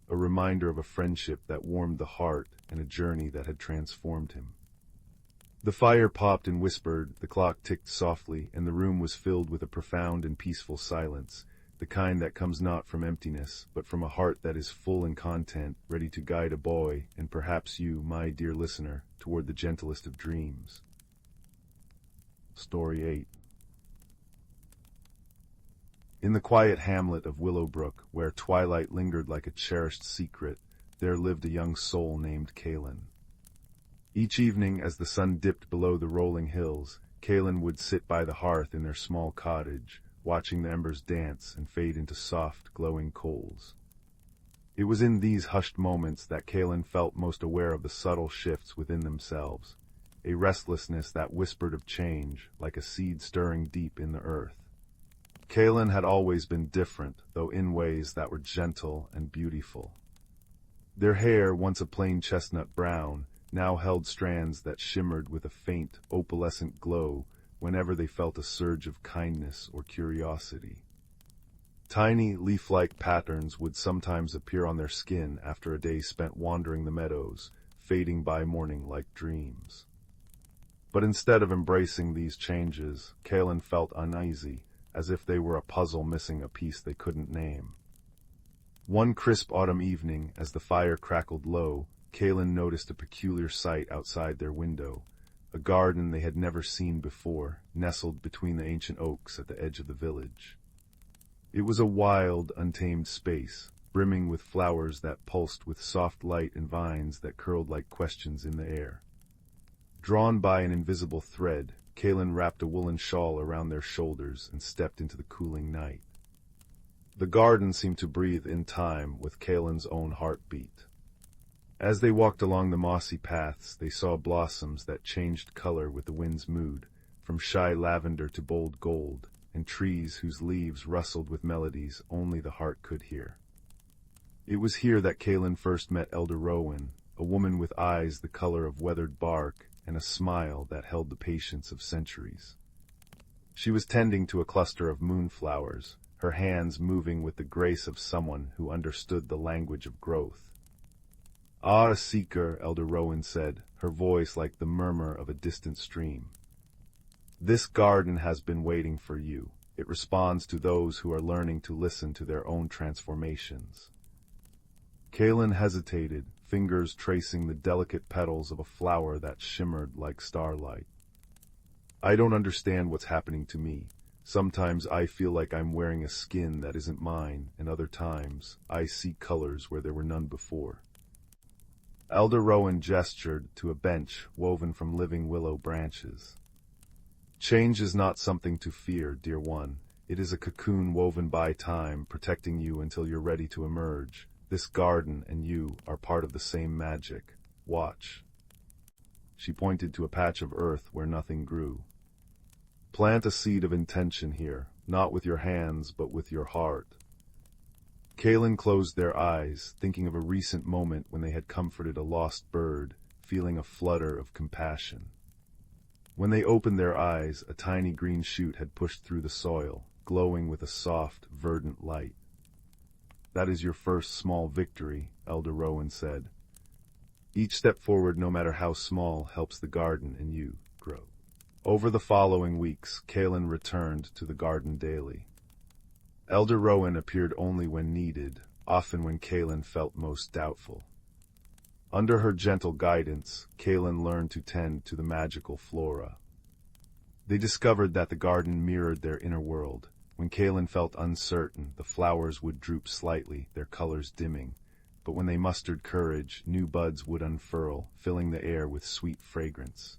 a reminder of a friendship that warmed the heart and a journey that had transformed him. The fire popped and whispered, the clock ticked softly, and the room was filled with a profound and peaceful silence, the kind that comes not from emptiness, but from a heart that is full in content, ready to guide a boy, and perhaps you, my dear listener, toward the gentlest of dreams. Story 8. In the quiet hamlet of Willowbrook, where twilight lingered like a cherished secret, there lived a young soul named Glen. Each evening, as the sun dipped below the rolling hills, Glen would sit by the hearth in their small cottage, watching the embers dance and fade into soft, glowing coals. It was in these hushed moments that Glen felt most aware of the subtle shifts within themselves, a restlessness that whispered of change, like a seed stirring deep in the earth. Glen had always been different, though in ways that were gentle and beautiful. Their hair, once a plain chestnut brown, now held strands that shimmered with a faint, opalescent glow whenever they felt a surge of kindness or curiosity. Tiny, leaf-like patterns would sometimes appear on their skin after a day spent wandering the meadows, fading by morning like dreams. But instead of embracing these changes, Glen felt uneasy, as if they were a puzzle missing a piece they couldn't name. One crisp autumn evening, as the fire crackled low, Glen noticed a peculiar sight outside their window, a garden they had never seen before, nestled between the ancient oaks at the edge of the village. It was a wild, untamed space, brimming with flowers that pulsed with soft light and vines that curled like questions in the air. Drawn by an invisible thread, Glen wrapped a woolen shawl around their shoulders and stepped into the cooling night. The garden seemed to breathe in time with Glen's own heartbeat. As they walked along the mossy paths, they saw blossoms that changed color with the wind's mood, from shy lavender to bold gold, and trees whose leaves rustled with melodies only the heart could hear. It was here that Glen first met Elder Rowan, a woman with eyes the color of weathered bark and a smile that held the patience of centuries. She was tending to a cluster of moonflowers, her hands moving with the grace of someone who understood the language of growth. "Ah, seeker," Elder Rowan said, her voice like the murmur of a distant stream. "This garden has been waiting for you. It responds to those who are learning to listen to their own transformations." Glen hesitated, fingers tracing the delicate petals of a flower that shimmered like starlight. "I don't understand what's happening to me. Sometimes I feel like I'm wearing a skin that isn't mine, and other times I see colors where there were none before." Elder Rowan gestured to a bench woven from living willow branches. Change is not something to fear, dear one. It is a cocoon woven by time, protecting you until you're ready to emerge. This garden and you are part of the same magic. Watch. She pointed to a patch of earth where nothing grew. Plant a seed of intention here, not with your hands, but with your heart. Kalen closed their eyes, thinking of a recent moment when they had comforted a lost bird, feeling a flutter of compassion. When they opened their eyes, a tiny green shoot had pushed through the soil, glowing with a soft, verdant light. "That is your first small victory," Elder Rowan said. "Each step forward, no matter how small, helps the garden and you grow." Over the following weeks, Kalen returned to the garden daily. Elder Rowan appeared only when needed, often when Kalen felt most doubtful. Under her gentle guidance, Kalen learned to tend to the magical flora. They discovered that the garden mirrored their inner world. When Kalen felt uncertain, the flowers would droop slightly, their colors dimming. But when they mustered courage, new buds would unfurl, filling the air with sweet fragrance.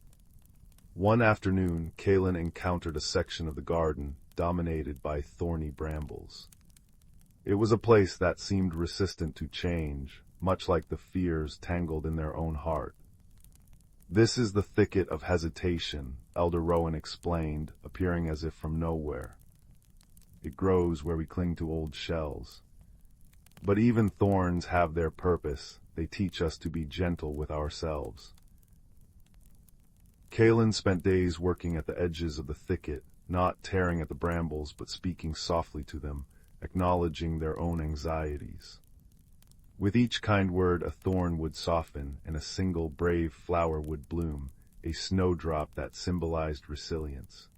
One afternoon, Kalen encountered a section of the garden dominated by thorny brambles. It was a place that seemed resistant to change, much like the fears tangled in their own heart. "This is the thicket of hesitation," Elder Rowan explained, appearing as if from nowhere. "It grows where we cling to old shells. But even thorns have their purpose. They teach us to be gentle with ourselves." Kalen spent days working at the edges of the thicket, not tearing at the brambles but speaking softly to them, acknowledging their own anxieties. With each kind word a thorn would soften, and a single brave flower would bloom, a snowdrop that symbolized resilience.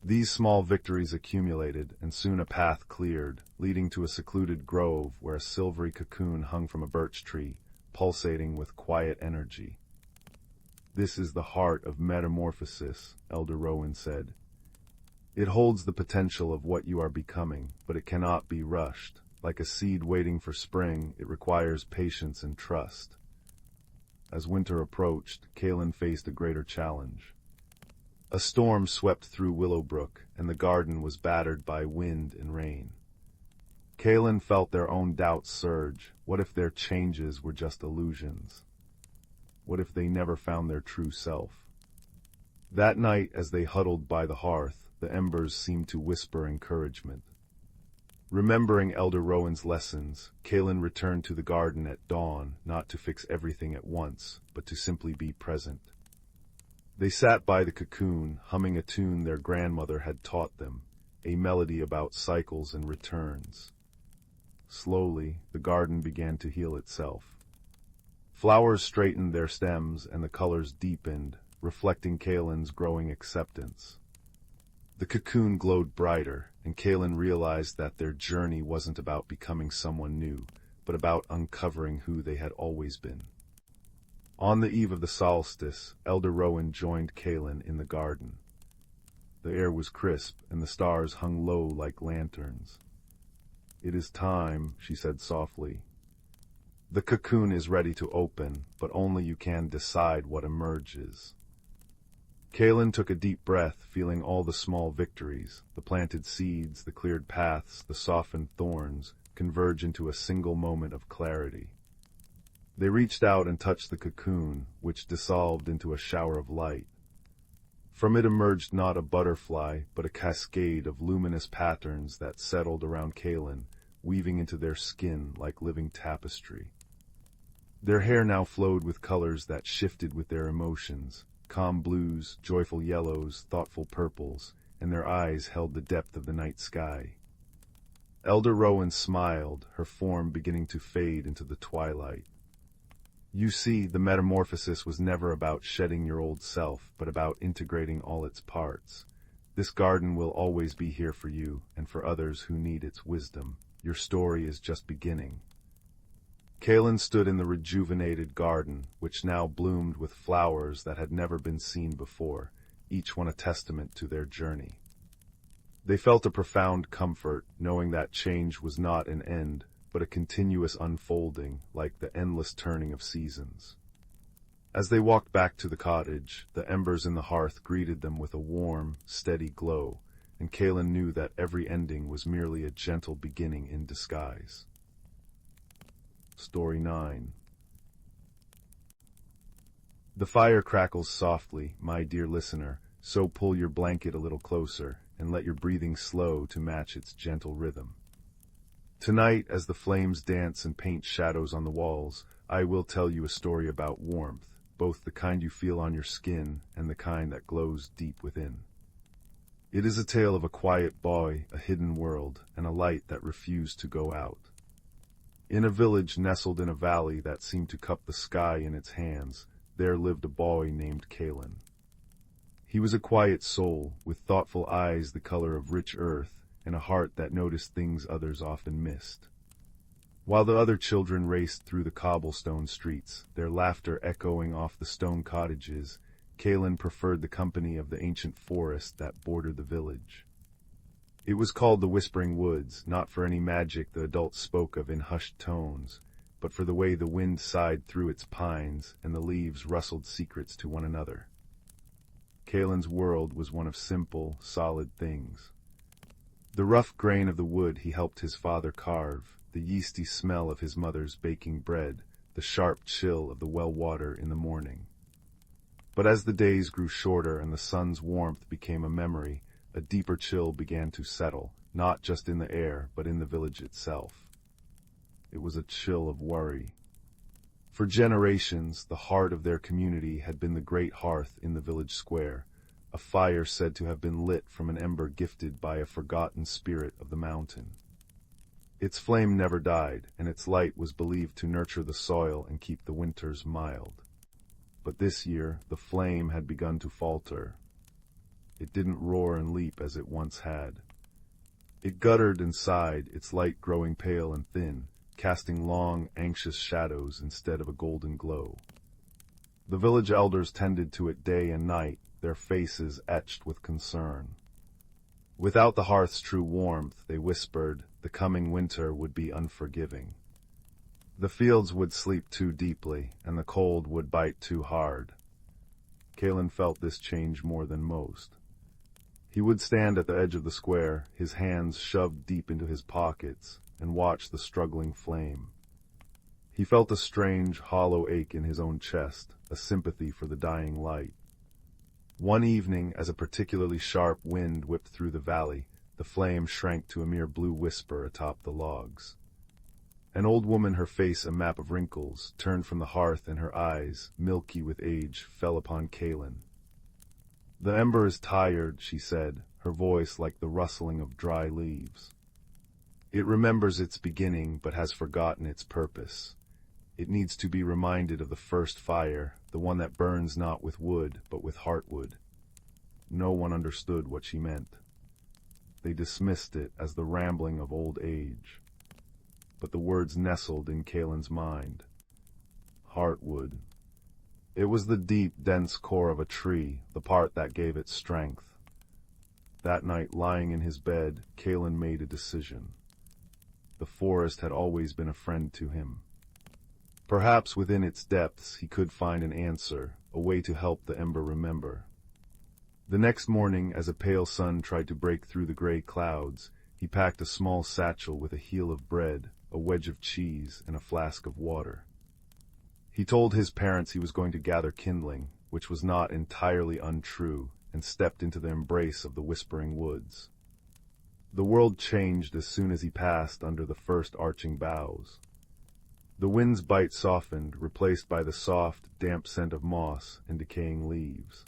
These small victories accumulated, and soon a path cleared, leading to a secluded grove where a silvery cocoon hung from a birch tree, pulsating with quiet energy. "This is the heart of metamorphosis," Elder Rowan said. "It holds the potential of what you are becoming, but it cannot be rushed. Like a seed waiting for spring, it requires patience and trust." As winter approached, Kalen faced a greater challenge. A storm swept through Willowbrook, and the garden was battered by wind and rain. Kalen felt their own doubts surge. What if their changes were just illusions? What if they never found their true self? That night, as they huddled by the hearth, the embers seemed to whisper encouragement. Remembering Elder Rowan's lessons, Kalen returned to the garden at dawn, not to fix everything at once, but to simply be present. They sat by the cocoon, humming a tune their grandmother had taught them, a melody about cycles and returns. Slowly, the garden began to heal itself. Flowers straightened their stems and the colors deepened, reflecting Kalen's growing acceptance. The cocoon glowed brighter, and Kalen realized that their journey wasn't about becoming someone new, but about uncovering who they had always been. On the eve of the solstice, Elder Rowan joined Kalen in the garden. The air was crisp, and the stars hung low like lanterns. "It is time," she said softly. "The cocoon is ready to open, but only you can decide what emerges." Kalen took a deep breath, feeling all the small victories, the planted seeds, the cleared paths, the softened thorns, converge into a single moment of clarity. They reached out and touched the cocoon, which dissolved into a shower of light. From it emerged not a butterfly, but a cascade of luminous patterns that settled around Kalen, weaving into their skin like living tapestry. Their hair now flowed with colors that shifted with their emotions, calm blues, joyful yellows, thoughtful purples, and their eyes held the depth of the night sky. Elder Rowan smiled, her form beginning to fade into the twilight. "You see, the metamorphosis was never about shedding your old self, but about integrating all its parts. This garden will always be here for you, and for others who need its wisdom. Your story is just beginning." Kalen stood in the rejuvenated garden, which now bloomed with flowers that had never been seen before, each one a testament to their journey. They felt a profound comfort, knowing that change was not an end, but a continuous unfolding, like the endless turning of seasons. As they walked back to the cottage, the embers in the hearth greeted them with a warm, steady glow, and Kalen knew that every ending was merely a gentle beginning in disguise. Story 9. The fire crackles softly, my dear listener, so pull your blanket a little closer, and let your breathing slow to match its gentle rhythm. Tonight, as the flames dance and paint shadows on the walls, I will tell you a story about warmth, both the kind you feel on your skin and the kind that glows deep within. It is a tale of a quiet boy, a hidden world, and a light that refused to go out. In a village nestled in a valley that seemed to cup the sky in its hands, there lived a boy named Kalen. He was a quiet soul, with thoughtful eyes the color of rich earth, and a heart that noticed things others often missed. While the other children raced through the cobblestone streets, their laughter echoing off the stone cottages, Kalen preferred the company of the ancient forest that bordered the village. It was called the Whispering Woods, not for any magic the adults spoke of in hushed tones, but for the way the wind sighed through its pines and the leaves rustled secrets to one another. Kalen's world was one of simple, solid things. The rough grain of the wood he helped his father carve, the yeasty smell of his mother's baking bread, the sharp chill of the well water in the morning. But as the days grew shorter and the sun's warmth became a memory, a deeper chill began to settle, not just in the air, but in the village itself. It was a chill of worry. For generations, the heart of their community had been the great hearth in the village square, a fire said to have been lit from an ember gifted by a forgotten spirit of the mountain. Its flame never died, and its light was believed to nurture the soil and keep the winters mild. But this year, the flame had begun to falter. It didn't roar and leap as it once had. It guttered and sighed, its light growing pale and thin, casting long, anxious shadows instead of a golden glow. The village elders tended to it day and night, their faces etched with concern. Without the hearth's true warmth, they whispered, the coming winter would be unforgiving. The fields would sleep too deeply, and the cold would bite too hard. Kalen felt this change more than most. He would stand at the edge of the square, his hands shoved deep into his pockets, and watch the struggling flame. He felt a strange, hollow ache in his own chest, a sympathy for the dying light. One evening, as a particularly sharp wind whipped through the valley, the flame shrank to a mere blue whisper atop the logs. An old woman, her face a map of wrinkles, turned from the hearth, and her eyes, milky with age, fell upon Kalen. "The ember is tired," she said, her voice like the rustling of dry leaves. "It remembers its beginning, but has forgotten its purpose. It needs to be reminded of the first fire, the one that burns not with wood, but with heartwood." No one understood what she meant. They dismissed it as the rambling of old age. But the words nestled in Kalen's mind. Heartwood. It was the deep, dense core of a tree, the part that gave it strength. That night, lying in his bed, Kalen made a decision. The forest had always been a friend to him. Perhaps within its depths he could find an answer, a way to help the ember remember. The next morning, as a pale sun tried to break through the gray clouds, he packed a small satchel with a heel of bread, a wedge of cheese, and a flask of water. He told his parents he was going to gather kindling, which was not entirely untrue, and stepped into the embrace of the Whispering Woods. The world changed as soon as he passed under the first arching boughs. The wind's bite softened, replaced by the soft, damp scent of moss and decaying leaves.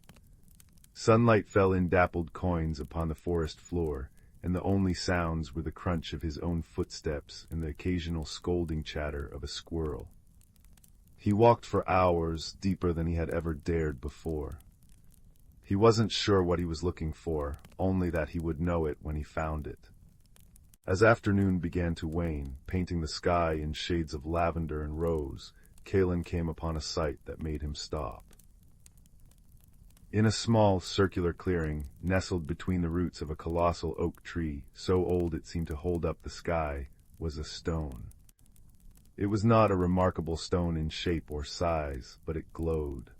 Sunlight fell in dappled coins upon the forest floor, and the only sounds were the crunch of his own footsteps and the occasional scolding chatter of a squirrel. He walked for hours, deeper than he had ever dared before. He wasn't sure what he was looking for, only that he would know it when he found it. As afternoon began to wane, painting the sky in shades of lavender and rose, Kalen came upon a sight that made him stop. In a small, circular clearing, nestled between the roots of a colossal oak tree, so old it seemed to hold up the sky, was a stone. It was not a remarkable stone in shape or size, but it glowed.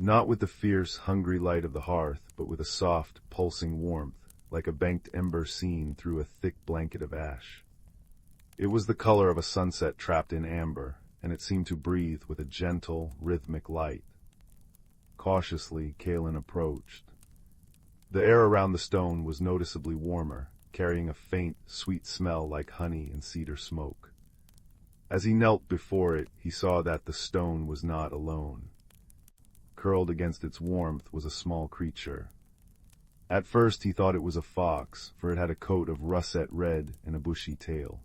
Not with the fierce, hungry light of the hearth, but with a soft, pulsing warmth, like a banked ember seen through a thick blanket of ash. It was the color of a sunset trapped in amber, and it seemed to breathe with a gentle, rhythmic light. Cautiously, Kalen approached. The air around the stone was noticeably warmer, carrying a faint, sweet smell like honey and cedar smoke. As he knelt before it, he saw that the stone was not alone. Curled against its warmth was a small creature. At first he thought it was a fox, for it had a coat of russet red and a bushy tail.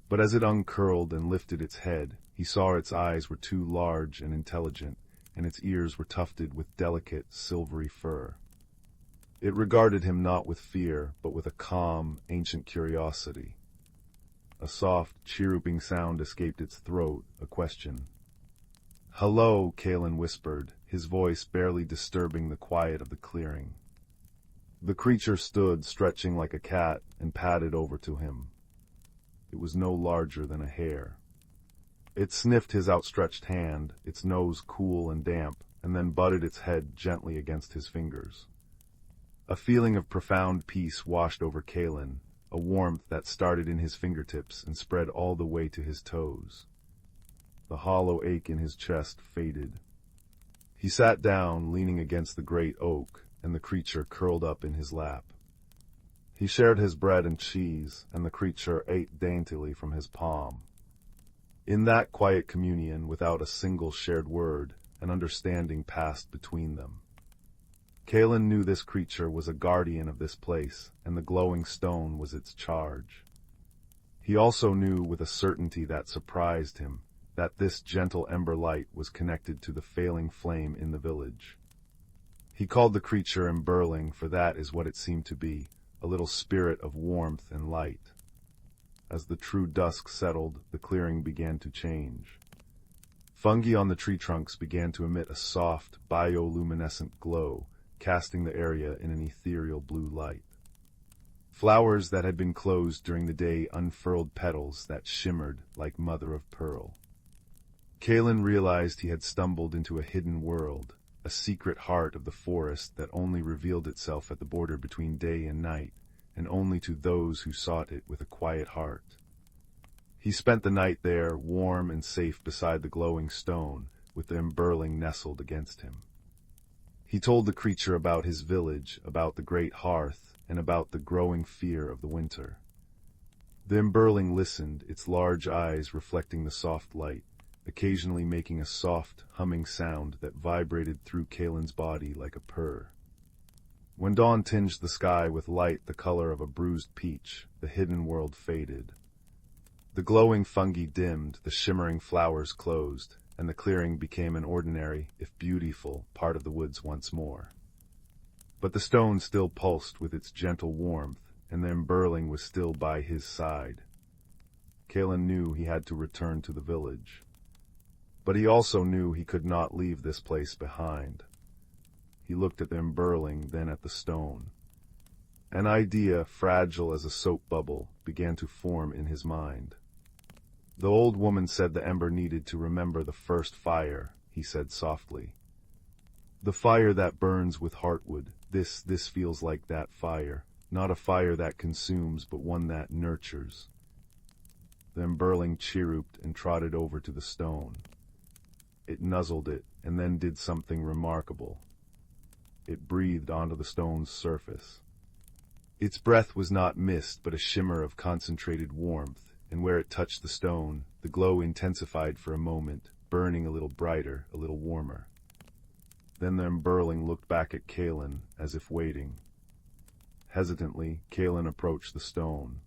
But as it uncurled and lifted its head, he saw its eyes were too large and intelligent, and its ears were tufted with delicate, silvery fur. It regarded him not with fear, but with a calm, ancient curiosity. A soft, chirruping sound escaped its throat, a question. "Hello," Kalen whispered, his voice barely disturbing the quiet of the clearing. The creature stood, stretching like a cat, and padded over to him. It was no larger than a hare. It sniffed his outstretched hand, its nose cool and damp, and then butted its head gently against his fingers. A feeling of profound peace washed over Kalen, a warmth that started in his fingertips and spread all the way to his toes. The hollow ache in his chest faded. He sat down, leaning against the great oak, and the creature curled up in his lap. He shared his bread and cheese, and the creature ate daintily from his palm. In that quiet communion, without a single shared word, an understanding passed between them. Kalen knew this creature was a guardian of this place, and the glowing stone was its charge. He also knew with a certainty that surprised him that this gentle ember light was connected to the failing flame in the village. He called the creature Emberling, for that is what it seemed to be, a little spirit of warmth and light. As the true dusk settled, the clearing began to change. Fungi on the tree trunks began to emit a soft, bioluminescent glow, casting the area in an ethereal blue light. Flowers that had been closed during the day unfurled petals that shimmered like mother of pearl. Kalen realized he had stumbled into a hidden world, a secret heart of the forest that only revealed itself at the border between day and night, and only to those who sought it with a quiet heart. He spent the night there, warm and safe beside the glowing stone, with the Emberling nestled against him. He told the creature about his village, about the great hearth, and about the growing fear of the winter. The Emberling listened, its large eyes reflecting the soft light, occasionally making a soft, humming sound that vibrated through Kalen's body like a purr. When dawn tinged the sky with light the color of a bruised peach, the hidden world faded. The glowing fungi dimmed, the shimmering flowers closed, and the clearing became an ordinary, if beautiful, part of the woods once more. But the stone still pulsed with its gentle warmth, and the Emberling was still by his side. Kalen knew he had to return to the village. But he also knew he could not leave this place behind. He looked at the Emberling, then at the stone. An idea, fragile as a soap bubble, began to form in his mind. The old woman said the ember needed to remember the first fire, he said softly. The fire that burns with heartwood, this feels like that fire, not a fire that consumes, but one that nurtures. The Emberling chirruped and trotted over to the stone. It nuzzled it, and then did something remarkable. It breathed onto the stone's surface. Its breath was not mist, but a shimmer of concentrated warmth, and where it touched the stone, the glow intensified for a moment, burning a little brighter, a little warmer. Then the Emberling looked back at Kalen, as if waiting. Hesitantly, Kalen approached the stone.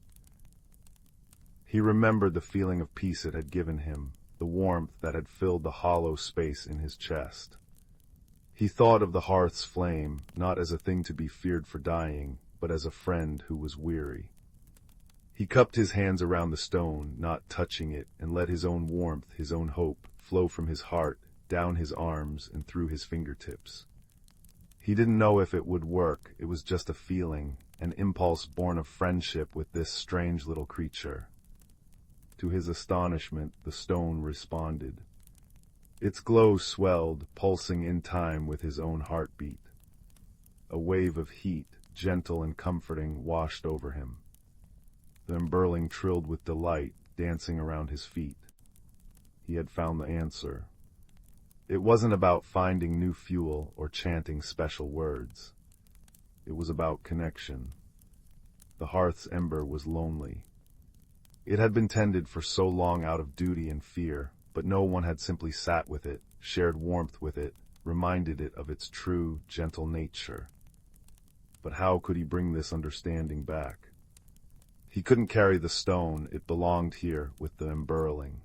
He remembered the feeling of peace it had given him, the warmth that had filled the hollow space in his chest. He thought of the hearth's flame, not as a thing to be feared for dying, but as a friend who was weary. He cupped his hands around the stone, not touching it, and let his own warmth, his own hope, flow from his heart, down his arms, and through his fingertips. He didn't know if it would work, it was just a feeling, an impulse born of friendship with this strange little creature. To his astonishment, the stone responded. Its glow swelled, pulsing in time with his own heartbeat. A wave of heat, gentle and comforting, washed over him. The emberling trilled with delight, dancing around his feet. He had found the answer. It wasn't about finding new fuel or chanting special words. It was about connection. The hearth's ember was lonely. It had been tended for so long out of duty and fear, but no one had simply sat with it, shared warmth with it, reminded it of its true, gentle nature. But how could he bring this understanding back? He couldn't carry the stone, it belonged here with the emberling.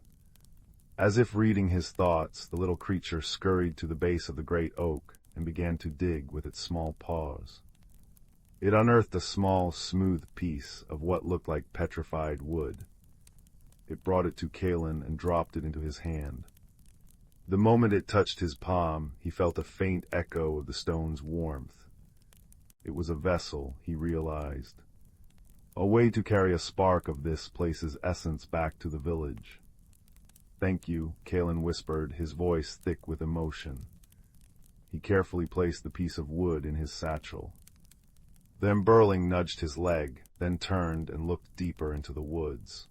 As if reading his thoughts, the little creature scurried to the base of the great oak and began to dig with its small paws. It unearthed a small, smooth piece of what looked like petrified wood. It brought it to Glen and dropped it into his hand. The moment it touched his palm, he felt a faint echo of the stone's warmth. It was a vessel, he realized. A way to carry a spark of this place's essence back to the village. "Thank you," Glen whispered, his voice thick with emotion. He carefully placed the piece of wood in his satchel. The emberling nudged his leg, then turned and looked deeper into the woods.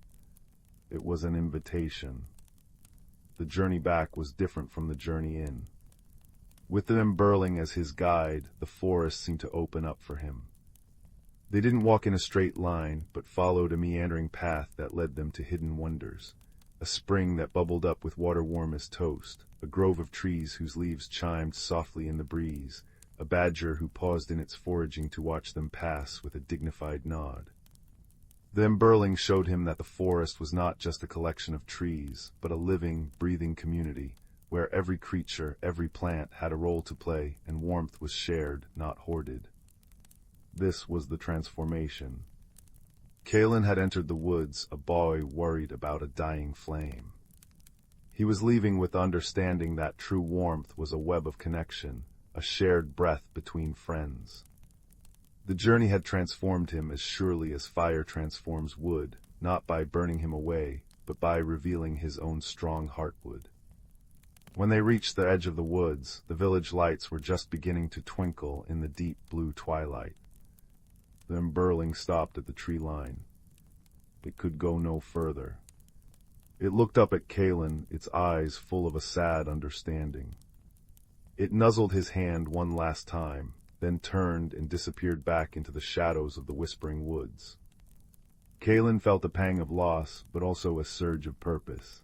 It was an invitation. The journey back was different from the journey in. With the emberling as his guide, the forest seemed to open up for him. They didn't walk in a straight line, but followed a meandering path that led them to hidden wonders. A spring that bubbled up with water warm as toast, a grove of trees whose leaves chimed softly in the breeze, a badger who paused in its foraging to watch them pass with a dignified nod. The emberling showed him that the forest was not just a collection of trees, but a living, breathing community, where every creature, every plant had a role to play, and warmth was shared, not hoarded. This was the transformation. Glen had entered the woods, a boy worried about a dying flame. He was leaving with the understanding that true warmth was a web of connection, a shared breath between friends. The journey had transformed him as surely as fire transforms wood, not by burning him away, but by revealing his own strong heartwood. When they reached the edge of the woods, the village lights were just beginning to twinkle in the deep blue twilight. The emberling stopped at the tree line. It could go no further. It looked up at Glen, its eyes full of a sad understanding. It nuzzled his hand one last time, then turned and disappeared back into the shadows of the whispering woods. Glen felt a pang of loss, but also a surge of purpose.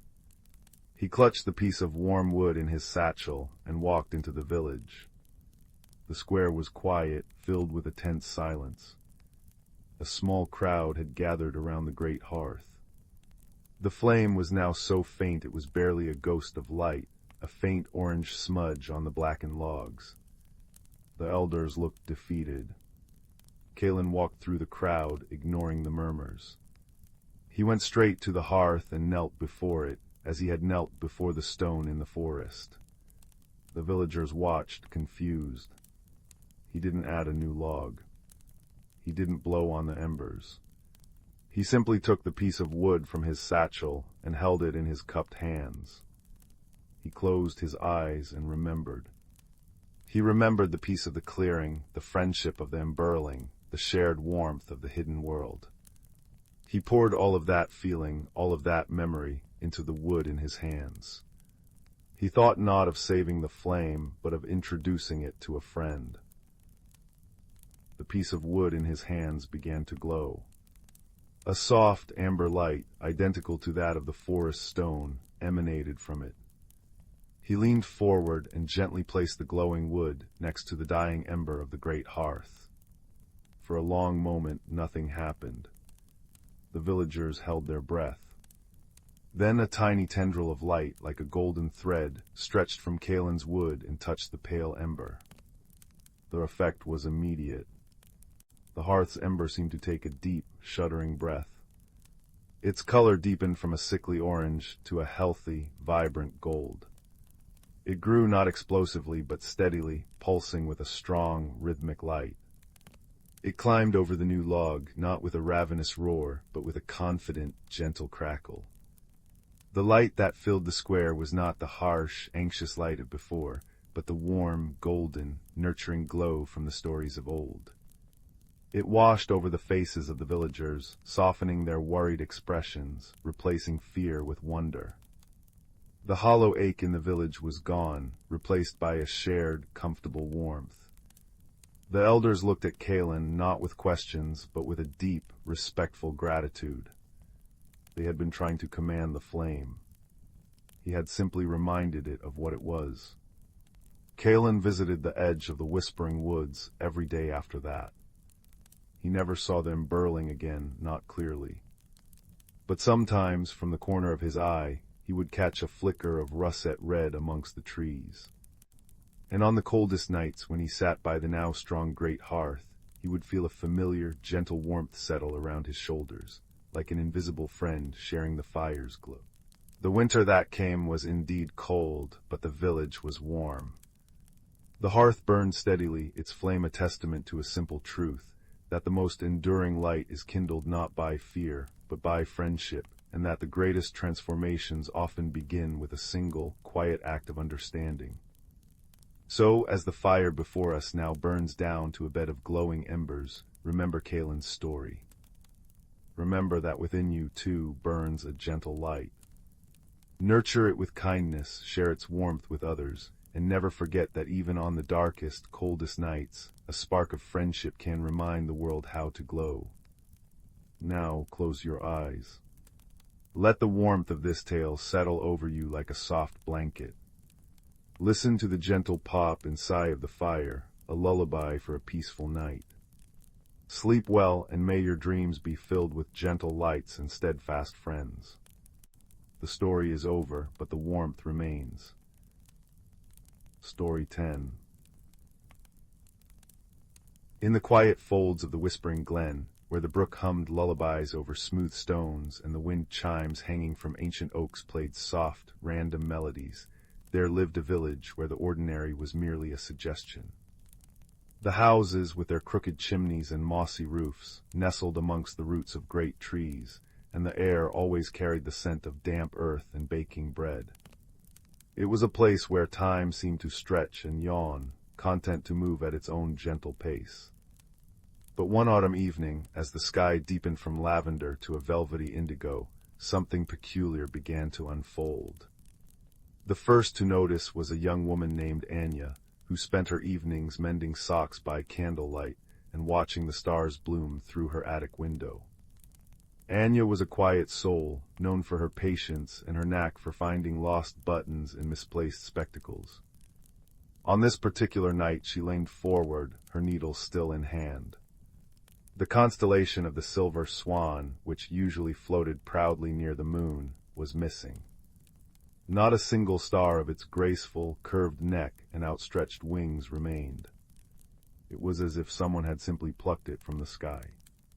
He clutched the piece of warm wood in his satchel and walked into the village. The square was quiet, filled with a tense silence. A small crowd had gathered around the great hearth. The flame was now so faint it was barely a ghost of light, a faint orange smudge on the blackened logs. The elders looked defeated. Glen walked through the crowd, ignoring the murmurs. He went straight to the hearth and knelt before it, as he had knelt before the stone in the forest. The villagers watched, confused. He didn't add a new log. He didn't blow on the embers. He simply took the piece of wood from his satchel and held it in his cupped hands. He closed his eyes and remembered. He remembered the peace of the clearing, the friendship of the emberling, the shared warmth of the hidden world. He poured all of that feeling, all of that memory, into the wood in his hands. He thought not of saving the flame, but of introducing it to a friend. The piece of wood in his hands began to glow. A soft amber light, identical to that of the forest stone, emanated from it. He leaned forward and gently placed the glowing wood next to the dying ember of the great hearth. For a long moment, nothing happened. The villagers held their breath. Then a tiny tendril of light, like a golden thread, stretched from Glen's wood and touched the pale ember. The effect was immediate. The hearth's ember seemed to take a deep, shuddering breath. Its color deepened from a sickly orange to a healthy, vibrant gold. It grew not explosively but steadily, pulsing with a strong, rhythmic light. It climbed over the new log, not with a ravenous roar, but with a confident, gentle crackle. The light that filled the square was not the harsh, anxious light of before, but the warm, golden, nurturing glow from the stories of old. It washed over the faces of the villagers, softening their worried expressions, replacing fear with wonder. The hollow ache in the village was gone, replaced by a shared, comfortable warmth. The elders looked at Kalen not with questions, but with a deep, respectful gratitude. They had been trying to command the flame. He had simply reminded it of what it was. Kalen visited the edge of the Whispering Woods every day after that. He never saw them burling again, not clearly. But sometimes, from the corner of his eye, he would catch a flicker of russet red amongst the trees. And on the coldest nights, when he sat by the now strong great hearth, he would feel a familiar, gentle warmth settle around his shoulders, like an invisible friend sharing the fire's glow. The winter that came was indeed cold, but the village was warm. The hearth burned steadily, its flame a testament to a simple truth, that the most enduring light is kindled not by fear, but by friendship, and that the greatest transformations often begin with a single, quiet act of understanding. So, as the fire before us now burns down to a bed of glowing embers, remember Kalen's story. Remember that within you, too, burns a gentle light. Nurture it with kindness, share its warmth with others, and never forget that even on the darkest, coldest nights, a spark of friendship can remind the world how to glow. Now close your eyes. Let the warmth of this tale settle over you like a soft blanket. Listen to the gentle pop and sigh of the fire, a lullaby for a peaceful night. Sleep well, and may your dreams be filled with gentle lights and steadfast friends. The story is over, but the warmth remains. Story 10. In the quiet folds of the whispering glen, where the brook hummed lullabies over smooth stones and the wind chimes hanging from ancient oaks played soft, random melodies, there lived a village where the ordinary was merely a suggestion. The houses, with their crooked chimneys and mossy roofs, nestled amongst the roots of great trees, and the air always carried the scent of damp earth and baking bread. It was a place where time seemed to stretch and yawn, content to move at its own gentle pace. But one autumn evening, as the sky deepened from lavender to a velvety indigo, something peculiar began to unfold. The first to notice was a young woman named Anya, who spent her evenings mending socks by candlelight and watching the stars bloom through her attic window. Anya was a quiet soul, known for her patience and her knack for finding lost buttons and misplaced spectacles. On this particular night she leaned forward, her needle still in hand. The constellation of the silver swan, which usually floated proudly near the moon, was missing. Not a single star of its graceful, curved neck and outstretched wings remained. It was as if someone had simply plucked it from the sky.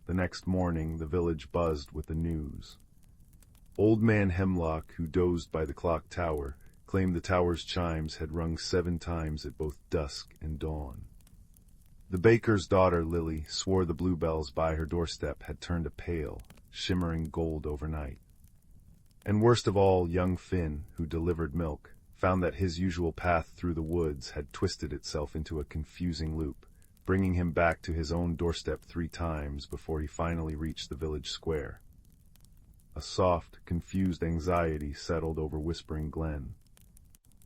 The next morning, the village buzzed with the news. Old Man Hemlock, who dozed by the clock tower, claimed the tower's chimes had rung 7 times at both dusk and dawn. The baker's daughter, Lily, swore the bluebells by her doorstep had turned a pale, shimmering gold overnight. And worst of all, young Finn, who delivered milk, found that his usual path through the woods had twisted itself into a confusing loop, bringing him back to his own doorstep 3 times before he finally reached the village square. A soft, confused anxiety settled over Whispering Glen.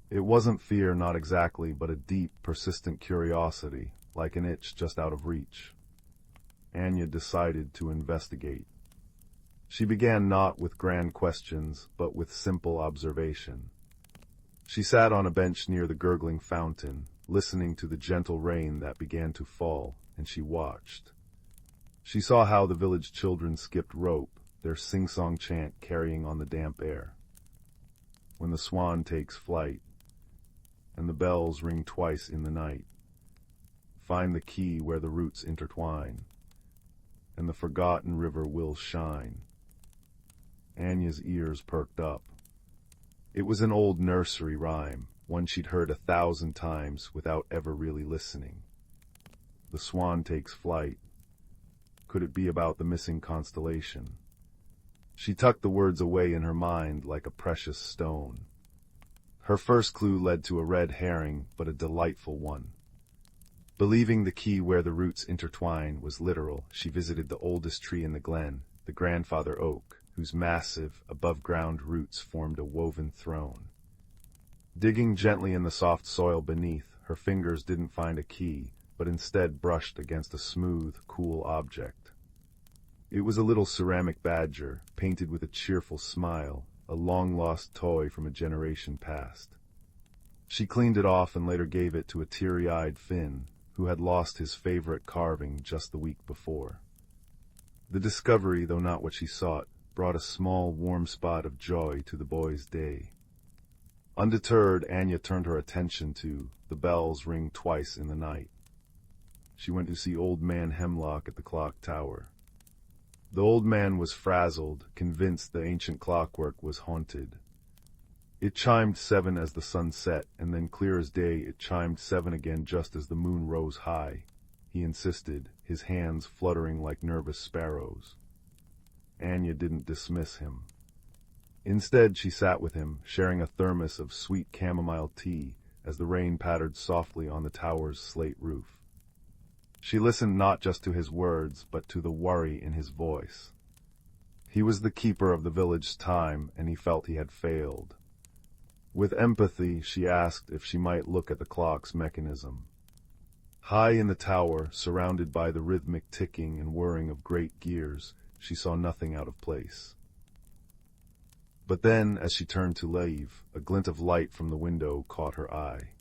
It wasn't fear, not exactly, but a deep, persistent curiosity, like an itch just out of reach. Anya decided to investigate. She began not with grand questions, but with simple observation. She sat on a bench near the gurgling fountain, listening to the gentle rain that began to fall, and she watched. She saw how the village children skipped rope, their sing-song chant carrying on the damp air. When the swan takes flight, and the bells ring twice in the night, find the key where the roots intertwine, and the forgotten river will shine. Anya's ears perked up. It was an old nursery rhyme, one she'd heard 1,000 times without ever really listening. The swan takes flight. Could it be about the missing constellation? She tucked the words away in her mind like a precious stone. Her first clue led to a red herring, but a delightful one. Believing the key where the roots intertwine was literal, she visited the oldest tree in the glen, the grandfather oak, whose massive, above-ground roots formed a woven throne. Digging gently in the soft soil beneath, her fingers didn't find a key, but instead brushed against a smooth, cool object. It was a little ceramic badger, painted with a cheerful smile, a long-lost toy from a generation past. She cleaned it off and later gave it to a teary-eyed Finn, who had lost his favorite carving just the week before. The discovery, though not what she sought, brought a small, warm spot of joy to the boy's day. Undeterred, Anya turned her attention to the bells ring twice in the night. She went to see Old Man Hemlock at the clock tower. The old man was frazzled, convinced the ancient clockwork was haunted. It chimed 7 as the sun set, and then clear as day it chimed 7 again just as the moon rose high. He insisted, his hands fluttering like nervous sparrows. Anya didn't dismiss him. Instead, she sat with him, sharing a thermos of sweet chamomile tea as the rain pattered softly on the tower's slate roof. She listened not just to his words, but to the worry in his voice. He was the keeper of the village's time, and he felt he had failed. With empathy, she asked if she might look at the clock's mechanism. High in the tower, surrounded by the rhythmic ticking and whirring of great gears, she saw nothing out of place. But then, as she turned to leave, a glint of light from the window caught her eye.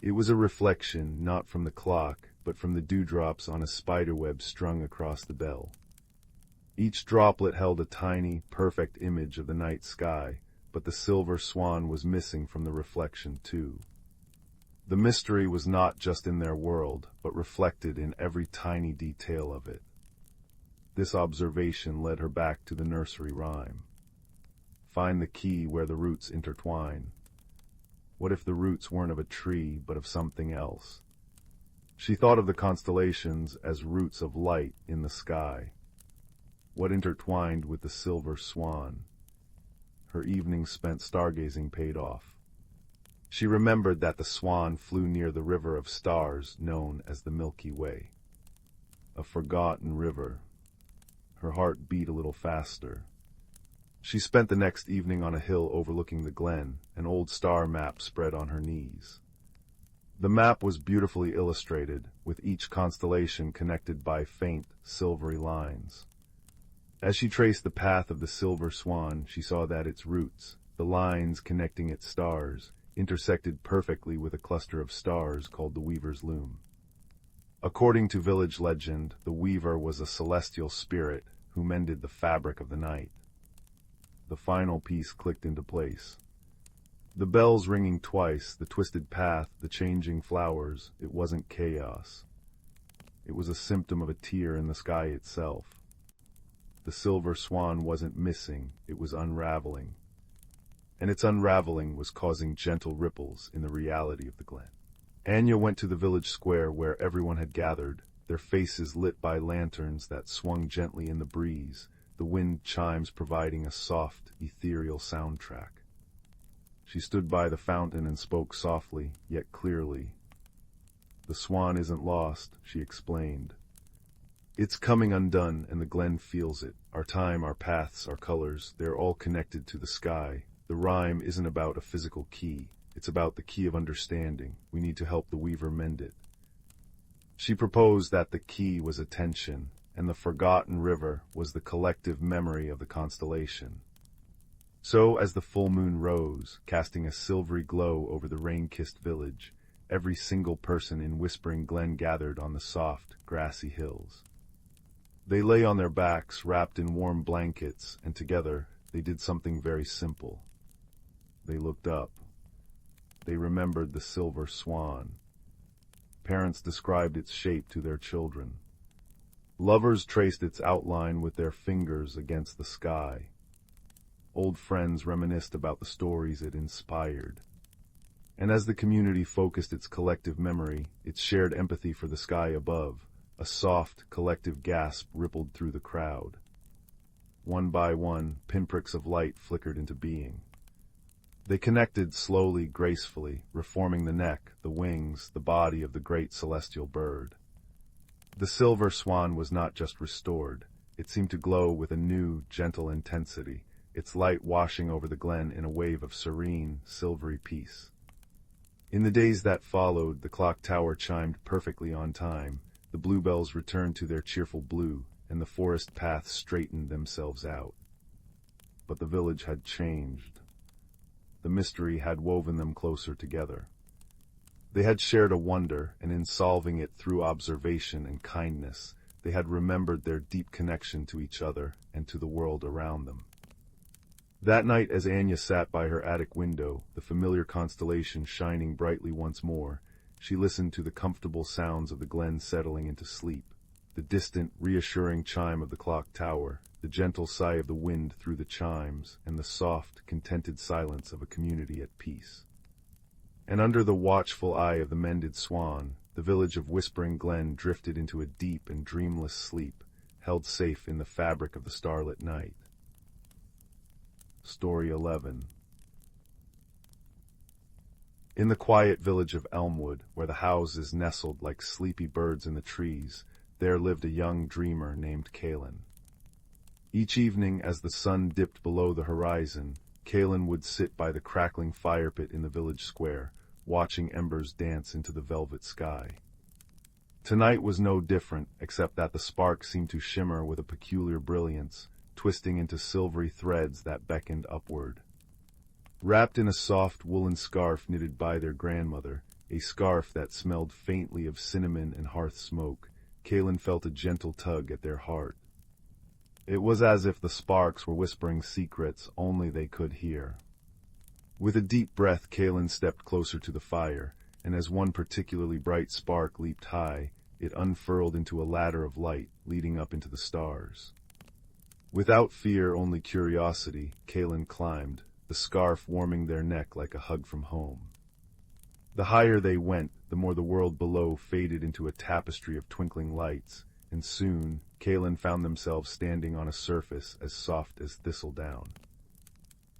It was a reflection, not from the clock, but from the dewdrops on a spiderweb strung across the bell. Each droplet held a tiny, perfect image of the night sky, but the silver swan was missing from the reflection too. The mystery was not just in their world, but reflected in every tiny detail of it. This observation led her back to the nursery rhyme. Find the key where the roots intertwine. What if the roots weren't of a tree, but of something else? She thought of the constellations as roots of light in the sky. What intertwined with the silver swan? Her evenings spent stargazing paid off. She remembered that the swan flew near the river of stars known as the Milky Way. A forgotten river. Her heart beat a little faster. She spent the next evening on a hill overlooking the Glen, an old star map spread on her knees. The map was beautifully illustrated, with each constellation connected by faint, silvery lines. As she traced the path of the silver swan, she saw that its roots, the lines connecting its stars, intersected perfectly with a cluster of stars called the Weaver's Loom. According to village legend, the weaver was a celestial spirit who mended the fabric of the night. The final piece clicked into place. The bells ringing twice, the twisted path, the changing flowers, it wasn't chaos. It was a symptom of a tear in the sky itself. The silver swan wasn't missing, it was unraveling. And its unraveling was causing gentle ripples in the reality of the Glen. Anya went to the village square where everyone had gathered, their faces lit by lanterns that swung gently in the breeze, the wind chimes providing a soft, ethereal soundtrack. She stood by the fountain and spoke softly, yet clearly. "The swan isn't lost," she explained. "It's coming undone, and the Glen feels it. Our time, our paths, our colors, they're all connected to the sky. The rhyme isn't about a physical key. It's about the key of understanding. We need to help the weaver mend it." She proposed that the key was attention, and the forgotten river was the collective memory of the constellation. So, as the full moon rose, casting a silvery glow over the rain-kissed village, every single person in Whispering Glen gathered on the soft, grassy hills. They lay on their backs, wrapped in warm blankets, and together they did something very simple. They looked up. They remembered the silver swan. Parents described its shape to their children. Lovers traced its outline with their fingers against the sky. Old friends reminisced about the stories it inspired. And as the community focused its collective memory, its shared empathy for the sky above, a soft, collective gasp rippled through the crowd. one by one, pinpricks of light flickered into being. They connected slowly, gracefully, reforming the neck, the wings, the body of the great celestial bird. The silver swan was not just restored. It seemed to glow with a new, gentle intensity, its light washing over the glen in a wave of serene, silvery peace. In the days that followed, the clock tower chimed perfectly on time, the bluebells returned to their cheerful blue, and the forest paths straightened themselves out. But the village had changed. The mystery had woven them closer together. They had shared a wonder, and in solving it through observation and kindness, they had remembered their deep connection to each other and to the world around them. That night, as Anya sat by her attic window, the familiar constellation shining brightly once more, she listened to the comfortable sounds of the glen settling into sleep, the distant, reassuring chime of the clock tower, the gentle sigh of the wind through the chimes, and the soft, contented silence of a community at peace. And under the watchful eye of the mended swan, the village of Whispering Glen drifted into a deep and dreamless sleep, held safe in the fabric of the starlit night. Story 11. In the quiet village of Elmwood, where the houses nestled like sleepy birds in the trees, there lived a young dreamer named Glen. Each evening, as the sun dipped below the horizon, Glen would sit by the crackling fire pit in the village square, watching embers dance into the velvet sky. Tonight was no different, except that the sparks seemed to shimmer with a peculiar brilliance, twisting into silvery threads that beckoned upward. Wrapped in a soft woolen scarf knitted by their grandmother, a scarf that smelled faintly of cinnamon and hearth smoke, Glen felt a gentle tug at their heart. It was as if the sparks were whispering secrets only they could hear. With a deep breath, Glen stepped closer to the fire, and as one particularly bright spark leaped high, it unfurled into a ladder of light leading up into the stars. Without fear, only curiosity, Glen climbed, the scarf warming their neck like a hug from home. The higher they went, the more the world below faded into a tapestry of twinkling lights, and soon Glen found themselves standing on a surface as soft as thistledown.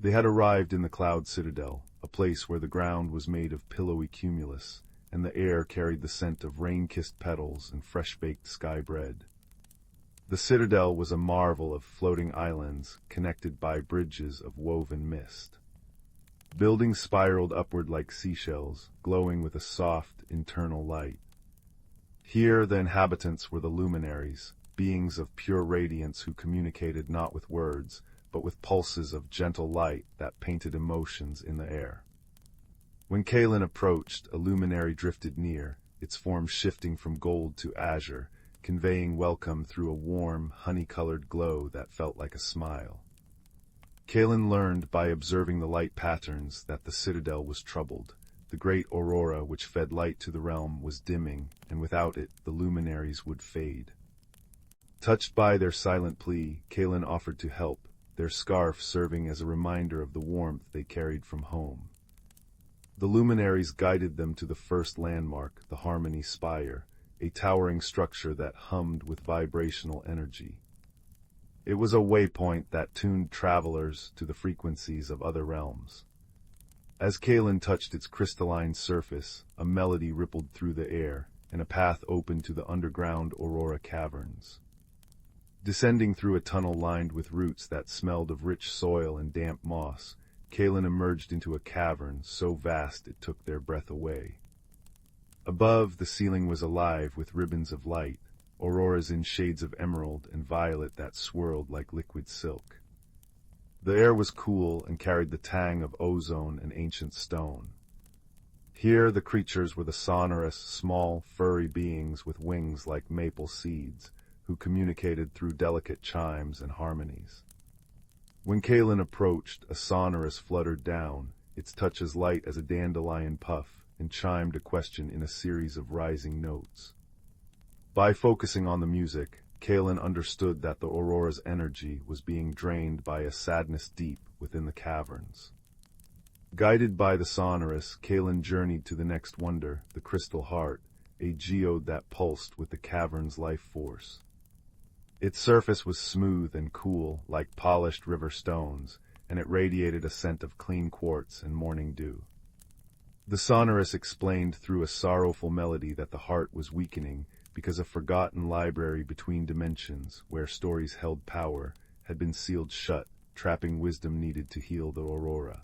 They had arrived in the cloud citadel, a place where the ground was made of pillowy cumulus, and the air carried the scent of rain-kissed petals and fresh-baked sky bread. The citadel was a marvel of floating islands connected by bridges of woven mist. Buildings spiraled upward like seashells, glowing with a soft, internal light. Here the inhabitants were the luminaries, beings of pure radiance who communicated not with words, but with pulses of gentle light that painted emotions in the air. When Glen approached, a luminary drifted near, its form shifting from gold to azure, conveying welcome through a warm, honey-colored glow that felt like a smile. Glen learned by observing the light patterns that the citadel was troubled. The great aurora which fed light to the realm was dimming, and without it the luminaries would fade. Touched by their silent plea, Glen offered to help, their scarf serving as a reminder of the warmth they carried from home. The luminaries guided them to the first landmark, the Harmony Spire, a towering structure that hummed with vibrational energy. It was a waypoint that tuned travelers to the frequencies of other realms. As Glen touched its crystalline surface, a melody rippled through the air, and a path opened to the underground Aurora caverns. Descending through a tunnel lined with roots that smelled of rich soil and damp moss, Glen emerged into a cavern so vast it took their breath away. Above, the ceiling was alive with ribbons of light, auroras in shades of emerald and violet that swirled like liquid silk. The air was cool and carried the tang of ozone and ancient stone. Here the creatures were the sonorous, small, furry beings with wings like maple seeds, who communicated through delicate chimes and harmonies. When Glen approached, a sonorous fluttered down, its touch as light as a dandelion puff, and chimed a question in a series of rising notes. By focusing on the music, Glen understood that the aurora's energy was being drained by a sadness deep within the caverns. Guided by the sonorous, Glen journeyed to the next wonder, the crystal heart, a geode that pulsed with the cavern's life force. Its surface was smooth and cool, like polished river stones, and it radiated a scent of clean quartz and morning dew. The sonorous explained through a sorrowful melody that the heart was weakening because a forgotten library between dimensions, where stories held power, had been sealed shut, trapping wisdom needed to heal the aurora.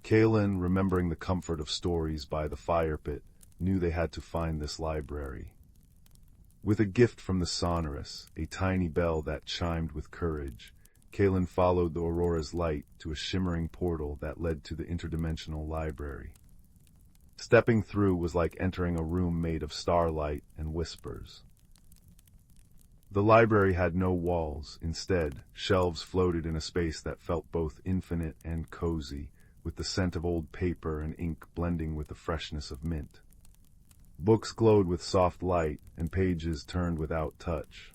Glen, remembering the comfort of stories by the fire pit, knew they had to find this library. With a gift from the sonorous, a tiny bell that chimed with courage, Glen followed the aurora's light to a shimmering portal that led to the interdimensional library. Stepping through was like entering a room made of starlight and whispers. The library had no walls. Instead, shelves floated in a space that felt both infinite and cozy, with the scent of old paper and ink blending with the freshness of mint. Books glowed with soft light, and pages turned without touch.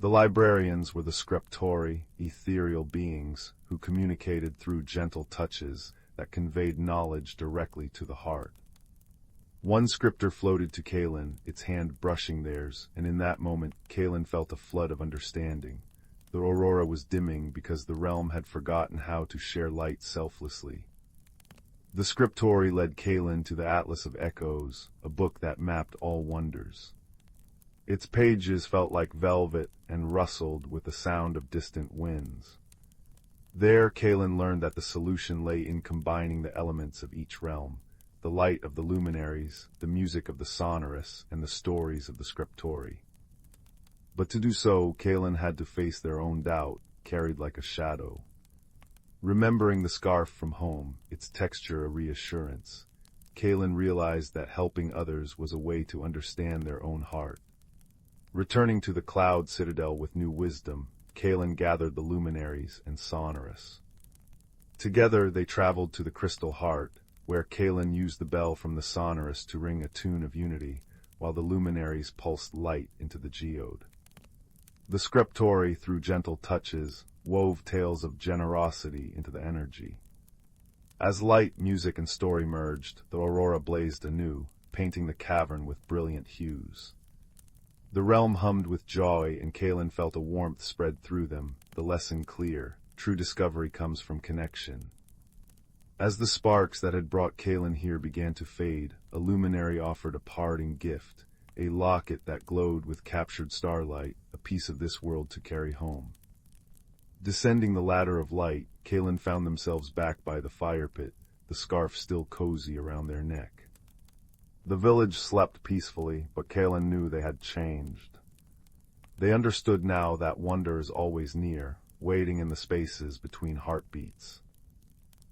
The librarians were the scriptori, ethereal beings who communicated through gentle touches that conveyed knowledge directly to the heart. One scriptor floated to Glen, its hand brushing theirs, and in that moment Glen felt a flood of understanding. The aurora was dimming because the realm had forgotten how to share light selflessly. The scriptori led Glen to the Atlas of Echoes, a book that mapped all wonders. Its pages felt like velvet and rustled with the sound of distant winds. There, Glen learned that the solution lay in combining the elements of each realm, the light of the luminaries, the music of the sonorous, and the stories of the scriptori. But to do so, Glen had to face their own doubt, carried like a shadow. Remembering the scarf from home, its texture a reassurance, Glen realized that helping others was a way to understand their own heart. Returning to the cloud citadel with new wisdom, Glen gathered the luminaries and sonorous. Together they traveled to the crystal heart, where Glen used the bell from the sonorous to ring a tune of unity, while the luminaries pulsed light into the geode. The scriptori, through gentle touches, wove tales of generosity into the energy. As light, music, and story merged, the aurora blazed anew, painting the cavern with brilliant hues. The realm hummed with joy, and Glen felt a warmth spread through them, the lesson clear: true discovery comes from connection. As the sparks that had brought Glen here began to fade, a luminary offered a parting gift, a locket that glowed with captured starlight, a piece of this world to carry home. Descending the ladder of light, Glen found themselves back by the fire pit, the scarf still cozy around their neck. The village slept peacefully, but Glen knew they had changed. They understood now that wonder is always near, waiting in the spaces between heartbeats.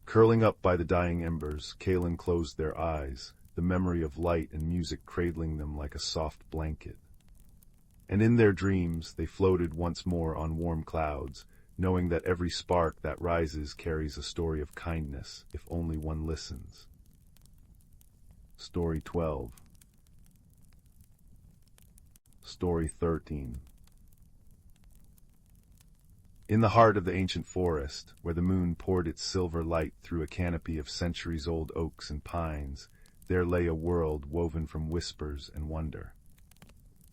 Curling up by the dying embers, Glen closed their eyes, the memory of light and music cradling them like a soft blanket. And in their dreams, they floated once more on warm clouds, knowing that every spark that rises carries a story of kindness, if only one listens. Story 12. Story 13. In the heart of the ancient forest, where the moon poured its silver light through a canopy of centuries-old oaks and pines, there lay a world woven from whispers and wonder.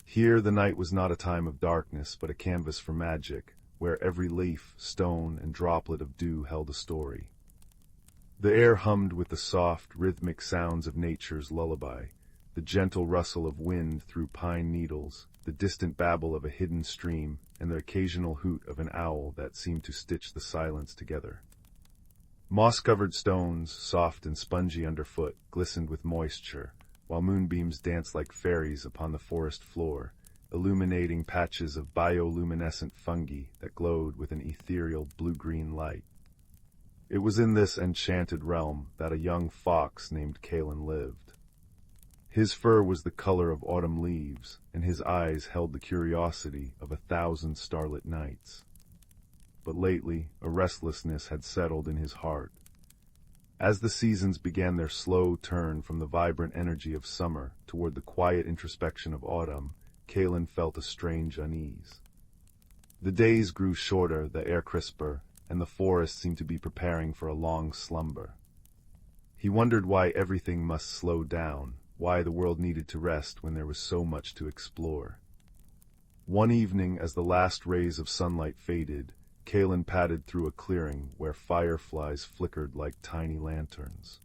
Here the night was not a time of darkness, but a canvas for magic, where every leaf, stone, and droplet of dew held a story. The air hummed with the soft, rhythmic sounds of nature's lullaby, the gentle rustle of wind through pine needles, the distant babble of a hidden stream, and the occasional hoot of an owl that seemed to stitch the silence together. Moss-covered stones, soft and spongy underfoot, glistened with moisture, while moonbeams danced like fairies upon the forest floor, illuminating patches of bioluminescent fungi that glowed with an ethereal blue-green light. It was in this enchanted realm that a young fox named Glen lived. His fur was the color of autumn leaves, and his eyes held the curiosity of 1,000 starlit nights. But lately, a restlessness had settled in his heart. As the seasons began their slow turn from the vibrant energy of summer toward the quiet introspection of autumn, Glen felt a strange unease. The days grew shorter, the air crisper, and the forest seemed to be preparing for a long slumber. He wondered why everything must slow down, why the world needed to rest when there was so much to explore. One evening, as the last rays of sunlight faded, Kalen padded through a clearing where fireflies flickered like tiny lanterns.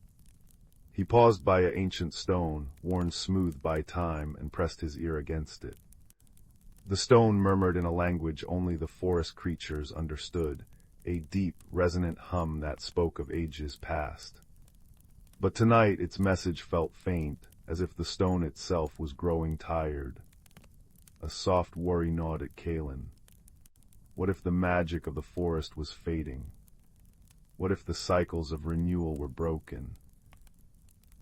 He paused by an ancient stone, worn smooth by time, and pressed his ear against it. The stone murmured in a language only the forest creatures understood, a deep, resonant hum that spoke of ages past. But tonight its message felt faint, as if the stone itself was growing tired. A soft worry gnawed at Kalen. What if the magic of the forest was fading? What if the cycles of renewal were broken?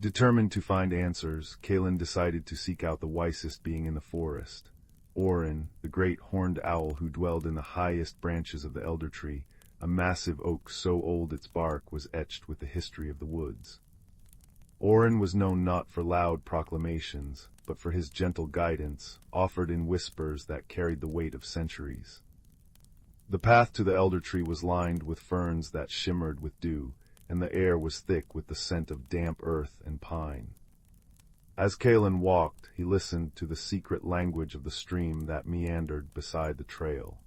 Determined to find answers, Kalen decided to seek out the wisest being in the forest. Orin, the great horned owl who dwelled in the highest branches of the elder tree, a massive oak so old its bark was etched with the history of the woods. Orin was known not for loud proclamations, but for his gentle guidance, offered in whispers that carried the weight of centuries. The path to the elder tree was lined with ferns that shimmered with dew, and the air was thick with the scent of damp earth and pine. As Kalen walked, he listened to the secret language of the stream that meandered beside the trail.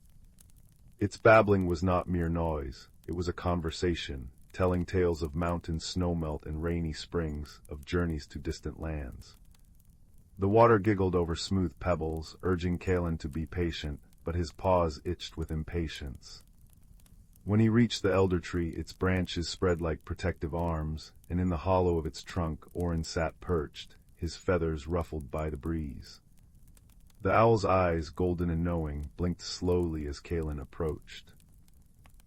Its babbling was not mere noise, it was a conversation, telling tales of mountain snowmelt and rainy springs, of journeys to distant lands. The water giggled over smooth pebbles, urging Kalen to be patient, but his paws itched with impatience. When he reached the elder tree, its branches spread like protective arms, and in the hollow of its trunk Orin sat perched, his feathers ruffled by the breeze. The owl's eyes, golden and knowing, blinked slowly as Kalen approached.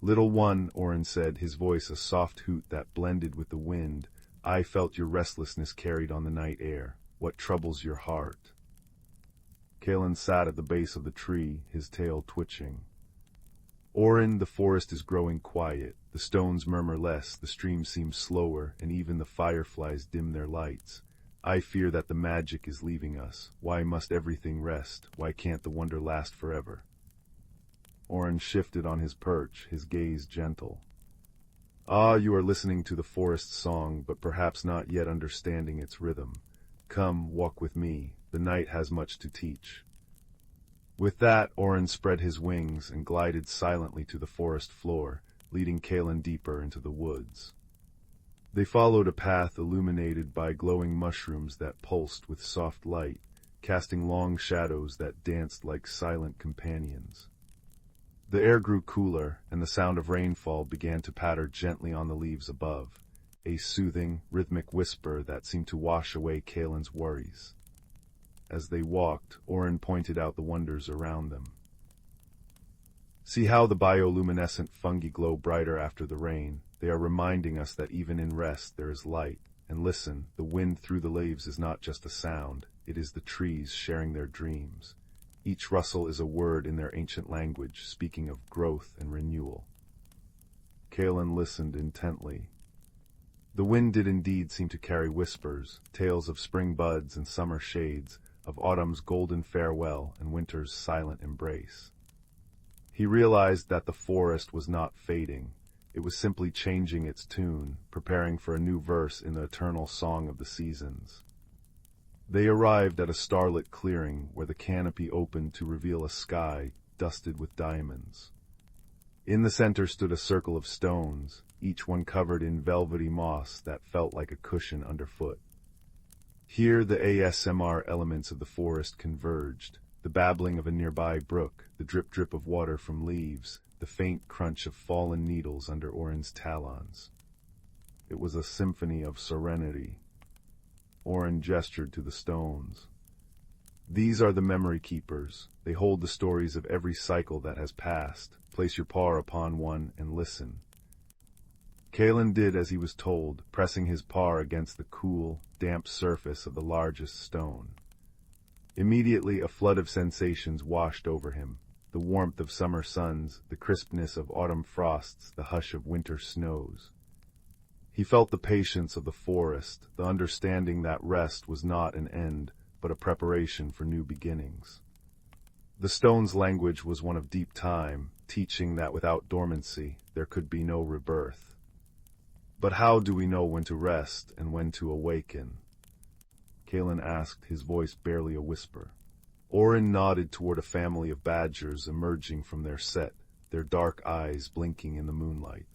"Little one," Orin said, his voice a soft hoot that blended with the wind, "I felt your restlessness carried on the night air. What troubles your heart?" Kalen sat at the base of the tree, his tail twitching. "Orin, the forest is growing quiet. The stones murmur less, the stream seems slower, and even the fireflies dim their lights. I fear that the magic is leaving us. Why must everything rest? Why can't the wonder last forever?" Orin shifted on his perch, his gaze gentle. "Ah, you are listening to the forest's song, but perhaps not yet understanding its rhythm. Come, walk with me. The night has much to teach." With that, Orin spread his wings and glided silently to the forest floor, leading Kalen deeper into the woods. They followed a path illuminated by glowing mushrooms that pulsed with soft light, casting long shadows that danced like silent companions. The air grew cooler, and the sound of rainfall began to patter gently on the leaves above, a soothing, rhythmic whisper that seemed to wash away Kalen's worries. As they walked, Orin pointed out the wonders around them. "See how the bioluminescent fungi glow brighter after the rain. They are reminding us that even in rest there is light. And listen, the wind through the leaves is not just a sound, it is the trees sharing their dreams. Each rustle is a word in their ancient language, speaking of growth and renewal." Kalen listened intently. The wind did indeed seem to carry whispers, tales of spring buds and summer shades, of autumn's golden farewell and winter's silent embrace. He realized that the forest was not fading. It was simply changing its tune, preparing for a new verse in the eternal song of the seasons. They arrived at a starlit clearing where the canopy opened to reveal a sky dusted with diamonds. In the center stood a circle of stones, each one covered in velvety moss that felt like a cushion underfoot. Here the ASMR elements of the forest converged, the babbling of a nearby brook, the drip-drip of water from leaves, the faint crunch of fallen needles under Orin's talons. It was a symphony of serenity. Orin gestured to the stones. "These are the memory keepers. They hold the stories of every cycle that has passed. Place your paw upon one and listen." Kalen did as he was told, pressing his paw against the cool, damp surface of the largest stone. Immediately a flood of sensations washed over him, the warmth of summer suns, the crispness of autumn frosts, the hush of winter snows. He felt the patience of the forest, the understanding that rest was not an end, but a preparation for new beginnings. The stone's language was one of deep time, teaching that without dormancy, there could be no rebirth. But how do we know when to rest and when to awaken? Kalen asked, his voice barely a whisper. Orin nodded toward a family of badgers emerging from their set, their dark eyes blinking in the moonlight.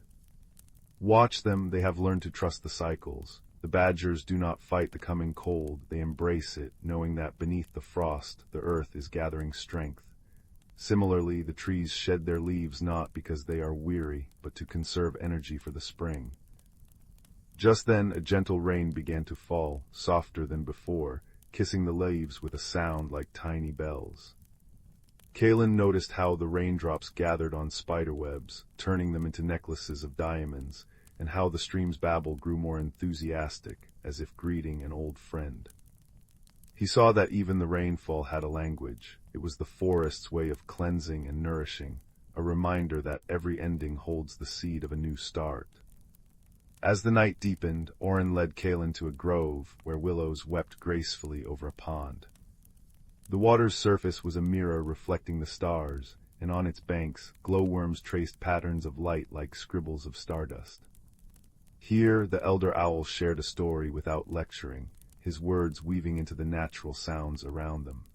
Watch them, they have learned to trust the cycles. The badgers do not fight the coming cold, they embrace it, knowing that beneath the frost, the earth is gathering strength. Similarly, the trees shed their leaves not because they are weary, but to conserve energy for the spring. Just then, a gentle rain began to fall, softer than before, kissing the leaves with a sound like tiny bells. Kalen noticed how the raindrops gathered on spiderwebs, turning them into necklaces of diamonds, and how the stream's babble grew more enthusiastic, as if greeting an old friend. He saw that even the rainfall had a language. It was the forest's way of cleansing and nourishing, a reminder that every ending holds the seed of a new start. As the night deepened, Orin led Kalen to a grove where willows wept gracefully over a pond. The water's surface was a mirror reflecting the stars, and on its banks, glowworms traced patterns of light like scribbles of stardust. Here, the elder owl shared a story without lecturing, his words weaving into the natural sounds around them.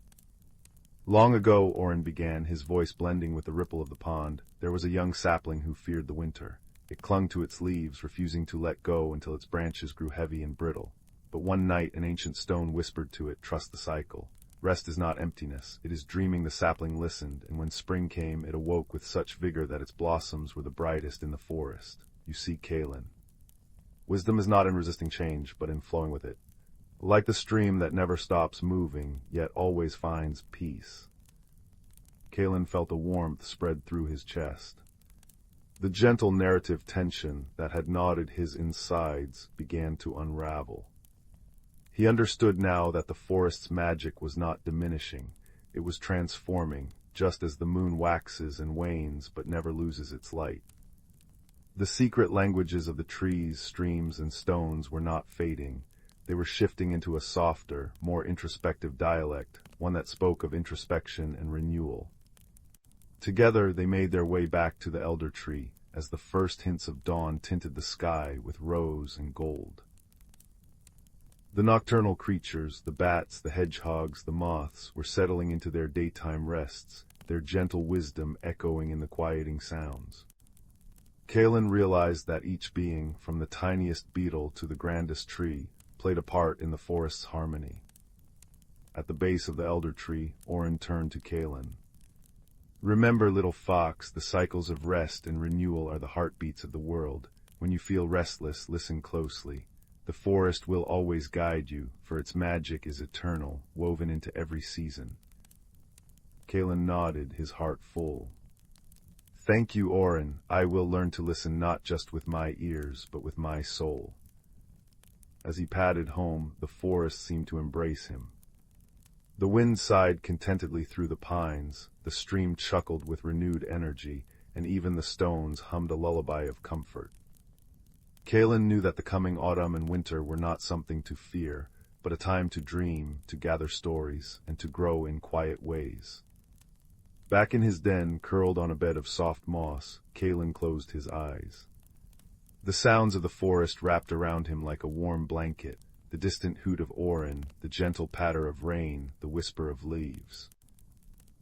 Long ago, Orin began, his voice blending with the ripple of the pond, there was a young sapling who feared the winter. It clung to its leaves, refusing to let go until its branches grew heavy and brittle. But one night, an ancient stone whispered to it, "Trust the cycle. Rest is not emptiness, it is dreaming." The sapling listened, and when spring came, it awoke with such vigor that its blossoms were the brightest in the forest. You see, Kalen. Wisdom is not in resisting change, but in flowing with it. Like the stream that never stops moving, yet always finds peace. Kalen felt a warmth spread through his chest. The gentle narrative tension that had knotted his insides began to unravel. He understood now that the forest's magic was not diminishing, it was transforming, just as the moon waxes and wanes but never loses its light. The secret languages of the trees, streams, and stones were not fading. They were shifting into a softer, more introspective dialect, one that spoke of introspection and renewal. Together they made their way back to the elder tree, as the first hints of dawn tinted the sky with rose and gold. The nocturnal creatures, the bats, the hedgehogs, the moths, were settling into their daytime rests, their gentle wisdom echoing in the quieting sounds. Kalen realized that each being, from the tiniest beetle to the grandest tree, played a part in the forest's harmony. At the base of the elder tree, Orin turned to Kalen. Remember, little fox, the cycles of rest and renewal are the heartbeats of the world. When you feel restless, listen closely. The forest will always guide you, for its magic is eternal, woven into every season. Kalen nodded, his heart full. Thank you, Orin. I will learn to listen not just with my ears, but with my soul. As he padded home, the forest seemed to embrace him. The wind sighed contentedly through the pines, the stream chuckled with renewed energy, and even the stones hummed a lullaby of comfort. Kalen knew that the coming autumn and winter were not something to fear, but a time to dream, to gather stories, and to grow in quiet ways. Back in his den, curled on a bed of soft moss, Kalen closed his eyes. The sounds of the forest wrapped around him like a warm blanket, the distant hoot of Orin, the gentle patter of rain, the whisper of leaves.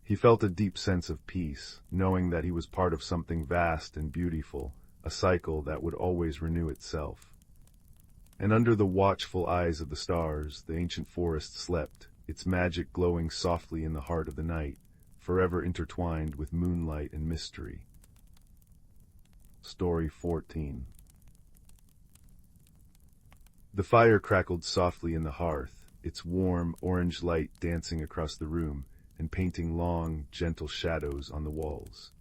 He felt a deep sense of peace, knowing that he was part of something vast and beautiful, a cycle that would always renew itself. And under the watchful eyes of the stars, the ancient forest slept, its magic glowing softly in the heart of the night, forever intertwined with moonlight and mystery. Story 14. The fire crackled softly in the hearth, its warm, orange light dancing across the room and painting long, gentle shadows on the walls.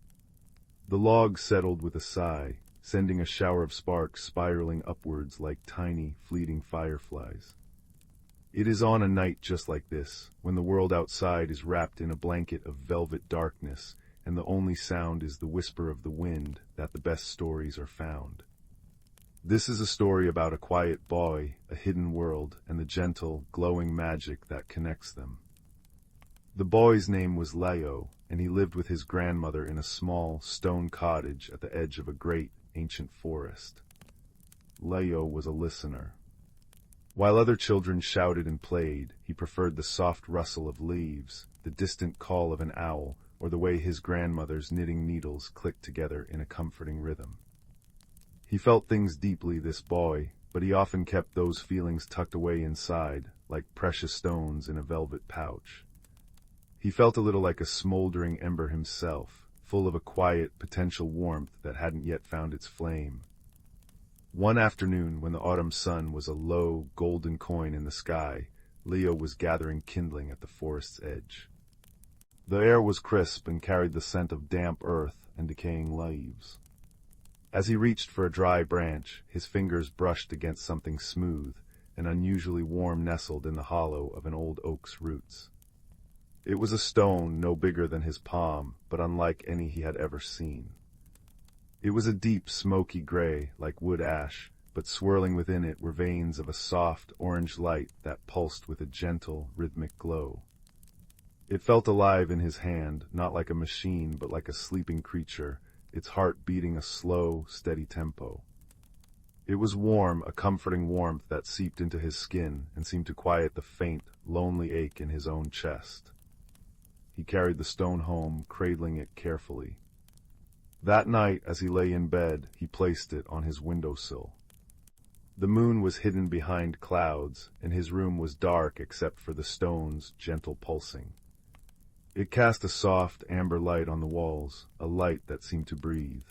The log settled with a sigh, sending a shower of sparks spiraling upwards like tiny, fleeting fireflies. It is on a night just like this, when the world outside is wrapped in a blanket of velvet darkness, and the only sound is the whisper of the wind, that the best stories are found. This is a story about a quiet boy, a hidden world, and the gentle, glowing magic that connects them. The boy's name was Leo, and he lived with his grandmother in a small, stone cottage at the edge of a great, ancient forest. Leo was a listener. While other children shouted and played, he preferred the soft rustle of leaves, the distant call of an owl, or the way his grandmother's knitting needles clicked together in a comforting rhythm. He felt things deeply, this boy, but he often kept those feelings tucked away inside, like precious stones in a velvet pouch. He felt a little like a smoldering ember himself, full of a quiet, potential warmth that hadn't yet found its flame. One afternoon, when the autumn sun was a low, golden coin in the sky, Leo was gathering kindling at the forest's edge. The air was crisp and carried the scent of damp earth and decaying leaves. As he reached for a dry branch, his fingers brushed against something smooth and unusually warm nestled in the hollow of an old oak's roots. It was a stone no bigger than his palm, but unlike any he had ever seen. It was a deep, smoky gray, like wood ash, but swirling within it were veins of a soft, orange light that pulsed with a gentle, rhythmic glow. It felt alive in his hand, not like a machine, but like a sleeping creature, its heart beating a slow, steady tempo. It was warm, a comforting warmth that seeped into his skin and seemed to quiet the faint, lonely ache in his own chest. He carried the stone home, cradling it carefully. That night, as he lay in bed, he placed it on his windowsill. The moon was hidden behind clouds, and his room was dark except for the stone's gentle pulsing. It cast a soft, amber light on the walls, a light that seemed to breathe.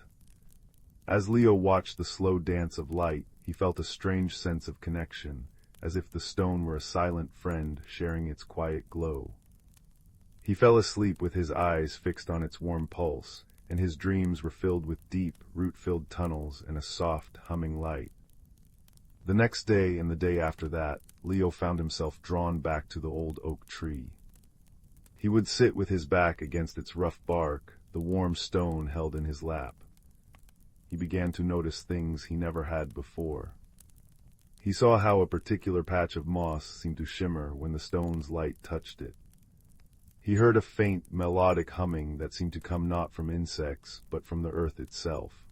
As Leo watched the slow dance of light, he felt a strange sense of connection, as if the stone were a silent friend sharing its quiet glow. He fell asleep with his eyes fixed on its warm pulse, and his dreams were filled with deep, root-filled tunnels and a soft, humming light. The next day and the day after that, Leo found himself drawn back to the old oak tree. He would sit with his back against its rough bark, the warm stone held in his lap. He began to notice things he never had before. He saw how a particular patch of moss seemed to shimmer when the stone's light touched it. He heard a faint, melodic humming that seemed to come not from insects, but from the earth itself.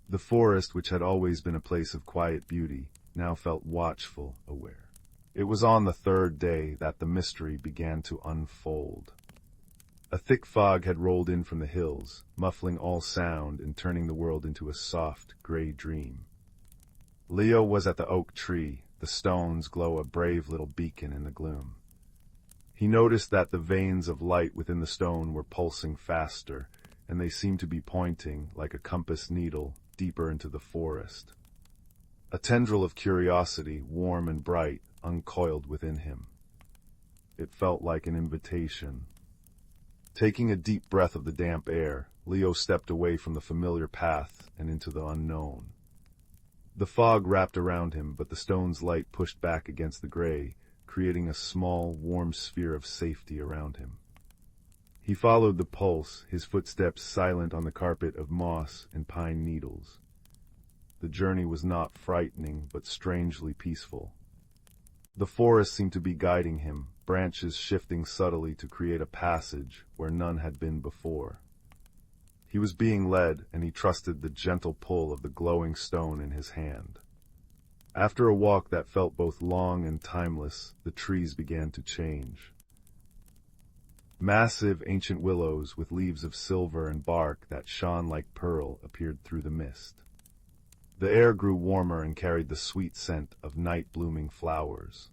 The forest, which had always been a place of quiet beauty, now felt watchful, aware. It was on the third day that the mystery began to unfold. A thick fog had rolled in from the hills, muffling all sound and turning the world into a soft, gray dream. Leo was at the oak tree, the stones glow a brave little beacon in the gloom. He noticed that the veins of light within the stone were pulsing faster, and they seemed to be pointing, like a compass needle, deeper into the forest. A tendril of curiosity, warm and bright, uncoiled within him. It felt like an invitation. Taking a deep breath of the damp air, Leo stepped away from the familiar path and into the unknown. The fog wrapped around him, but the stone's light pushed back against the gray, creating a small, warm sphere of safety around him. He followed the pulse, his footsteps silent on the carpet of moss and pine needles. The journey was not frightening, but strangely peaceful. The forest seemed to be guiding him, branches shifting subtly to create a passage where none had been before. He was being led, and he trusted the gentle pull of the glowing stone in his hand. After a walk that felt both long and timeless, the trees began to change. Massive, ancient willows with leaves of silver and bark that shone like pearl appeared through the mist. The air grew warmer and carried the sweet scent of night-blooming flowers.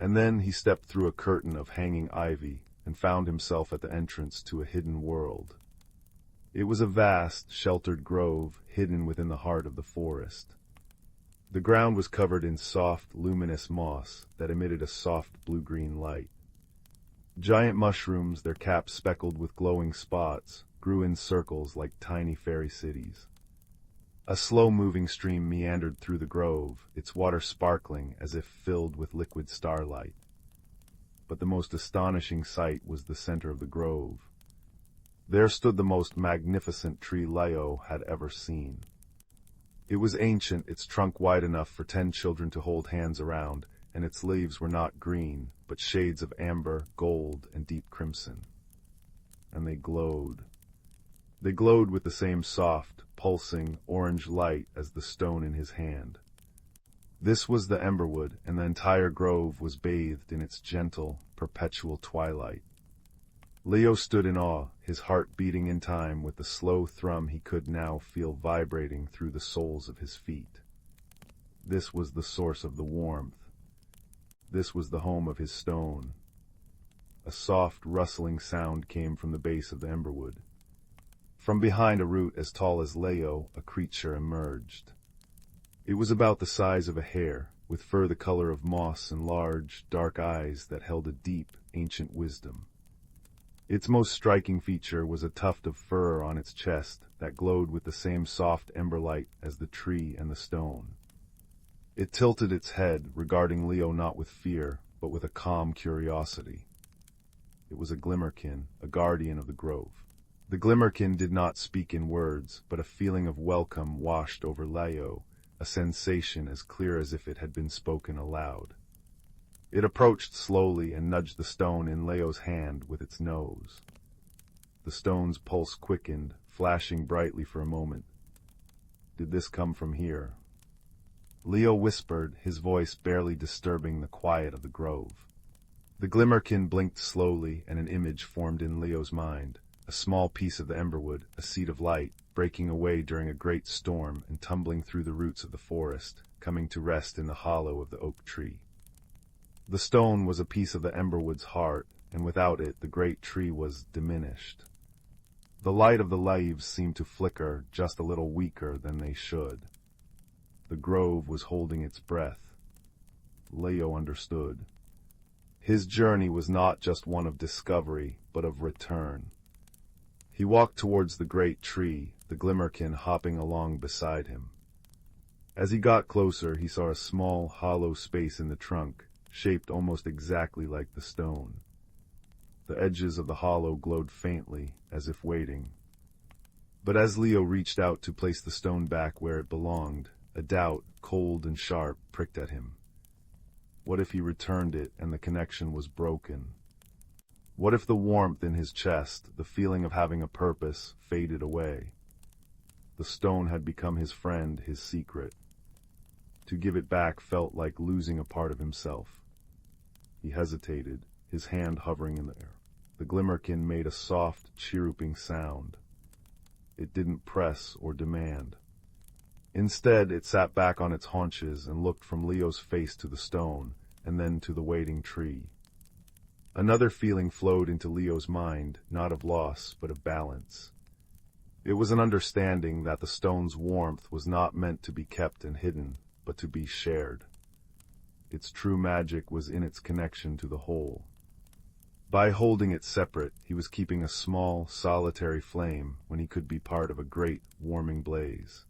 And then he stepped through a curtain of hanging ivy and found himself at the entrance to a hidden world. It was a vast, sheltered grove hidden within the heart of the forest. The ground was covered in soft, luminous moss that emitted a soft blue-green light. Giant mushrooms, their caps speckled with glowing spots, grew in circles like tiny fairy cities. A slow-moving stream meandered through the grove, its water sparkling as if filled with liquid starlight. But the most astonishing sight was the center of the grove. There stood the most magnificent tree Leo had ever seen. It was ancient, its trunk wide enough for 10 children to hold hands around, and its leaves were not green, but shades of amber, gold, and deep crimson. And they glowed. They glowed with the same soft, pulsing, orange light as the stone in his hand. This was the Emberwood, and the entire grove was bathed in its gentle, perpetual twilight. Leo stood in awe, his heart beating in time with the slow thrum he could now feel vibrating through the soles of his feet. This was the source of the warmth. This was the home of his stone. A soft, rustling sound came from the base of the Emberwood. From behind a root as tall as Leo, a creature emerged. It was about the size of a hare, with fur the color of moss and large, dark eyes that held a deep, ancient wisdom. Its most striking feature was a tuft of fur on its chest that glowed with the same soft ember light as the tree and the stone. It tilted its head, regarding Leo not with fear, but with a calm curiosity. It was a Glimmerkin, a guardian of the grove. The Glimmerkin did not speak in words, but a feeling of welcome washed over Leo, a sensation as clear as if it had been spoken aloud. It approached slowly and nudged the stone in Leo's hand with its nose. The stone's pulse quickened, flashing brightly for a moment. Did this come from here? Leo whispered, his voice barely disturbing the quiet of the grove. The Glimmerkin blinked slowly, and an image formed in Leo's mind. A small piece of the Emberwood, a seed of light, breaking away during a great storm and tumbling through the roots of the forest, coming to rest in the hollow of the oak tree. The stone was a piece of the Emberwood's heart, and without it the great tree was diminished. The light of the leaves seemed to flicker just a little weaker than they should. The grove was holding its breath. Leo understood. His journey was not just one of discovery, but of return. He walked towards the great tree, the Glimmerkin hopping along beside him. As he got closer, he saw a small, hollow space in the trunk, shaped almost exactly like the stone. The edges of the hollow glowed faintly, as if waiting. But as Leo reached out to place the stone back where it belonged, a doubt, cold and sharp, pricked at him. What if he returned it and the connection was broken? What if the warmth in his chest, the feeling of having a purpose, faded away? The stone had become his friend, his secret. To give it back felt like losing a part of himself. He hesitated, his hand hovering in the air. The Glimmerkin made a soft, chirruping sound. It didn't press or demand. Instead, it sat back on its haunches and looked from Leo's face to the stone, and then to the waiting tree. Another feeling flowed into Leo's mind, not of loss, but of balance. It was an understanding that the stone's warmth was not meant to be kept and hidden, but to be shared. Its true magic was in its connection to the whole. By holding it separate, he was keeping a small, solitary flame when he could be part of a great, warming blaze.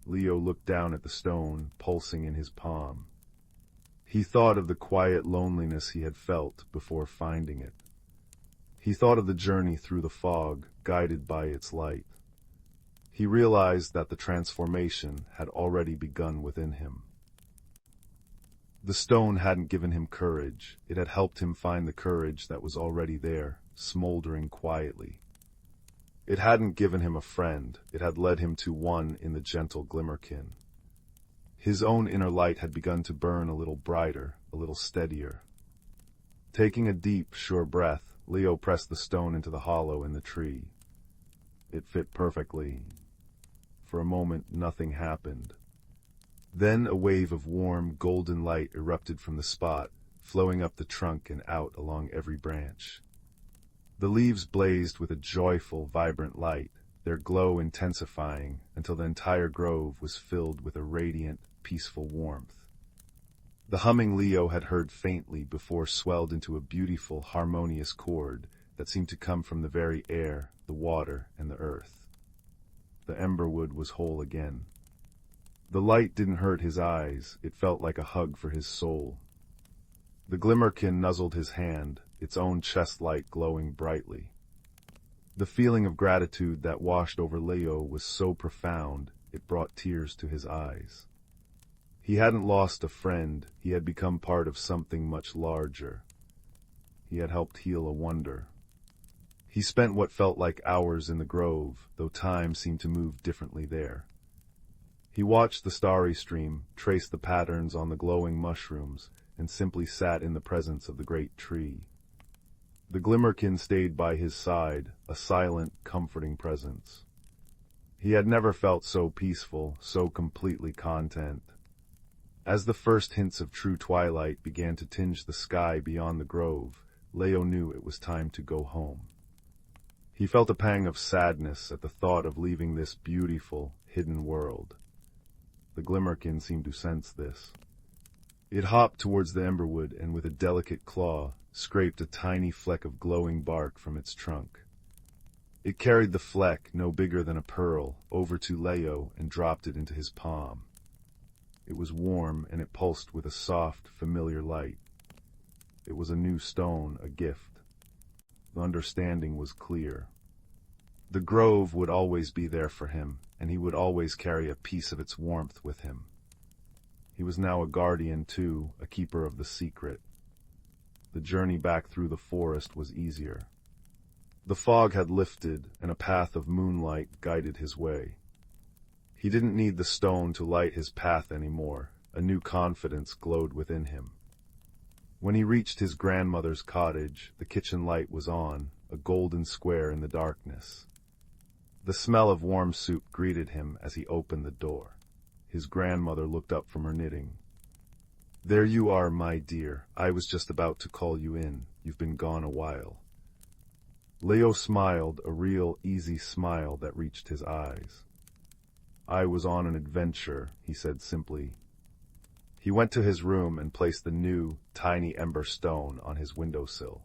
Leo looked down at the stone, pulsing in his palm. He thought of the quiet loneliness he had felt before finding it. He thought of the journey through the fog, guided by its light. He realized that the transformation had already begun within him. The stone hadn't given him courage. It had helped him find the courage that was already there, smoldering quietly. It hadn't given him a friend. It had led him to one in the gentle Glimmerkin. His own inner light had begun to burn a little brighter, a little steadier. Taking a deep, sure breath, Leo pressed the stone into the hollow in the tree. It fit perfectly. For a moment, nothing happened. Then a wave of warm, golden light erupted from the spot, flowing up the trunk and out along every branch. The leaves blazed with a joyful, vibrant light, their glow intensifying until the entire grove was filled with a radiant, peaceful warmth. The humming Leo had heard faintly before swelled into a beautiful, harmonious chord that seemed to come from the very air, the water, and the earth. The Emberwood was whole again. The light didn't hurt his eyes, it felt like a hug for his soul. The Glimmerkin nuzzled his hand, its own chest light glowing brightly. The feeling of gratitude that washed over Leo was so profound, it brought tears to his eyes. He hadn't lost a friend, he had become part of something much larger. He had helped heal a wonder. He spent what felt like hours in the grove, though time seemed to move differently there. He watched the starry stream, traced the patterns on the glowing mushrooms, and simply sat in the presence of the great tree. The Glimmerkin stayed by his side, a silent, comforting presence. He had never felt so peaceful, so completely content. As the first hints of true twilight began to tinge the sky beyond the grove, Leo knew it was time to go home. He felt a pang of sadness at the thought of leaving this beautiful, hidden world. The Glimmerkin seemed to sense this. It hopped towards the emberwood and with a delicate claw, scraped a tiny fleck of glowing bark from its trunk. It carried the fleck, no bigger than a pearl, over to Leo and dropped it into his palm. It was warm and it pulsed with a soft, familiar light. It was a new stone, a gift. The understanding was clear. The grove would always be there for him, and he would always carry a piece of its warmth with him. He was now a guardian too, a keeper of the secret. The journey back through the forest was easier. The fog had lifted, and a path of moonlight guided his way. He didn't need the stone to light his path anymore. A new confidence glowed within him. When he reached his grandmother's cottage, the kitchen light was on, a golden square in the darkness. The smell of warm soup greeted him as he opened the door. His grandmother looked up from her knitting. "There you are, my dear. I was just about to call you in. You've been gone a while." Leo smiled, a real, easy smile that reached his eyes. "I was on an adventure," he said simply. He went to his room and placed the new, tiny ember stone on his windowsill.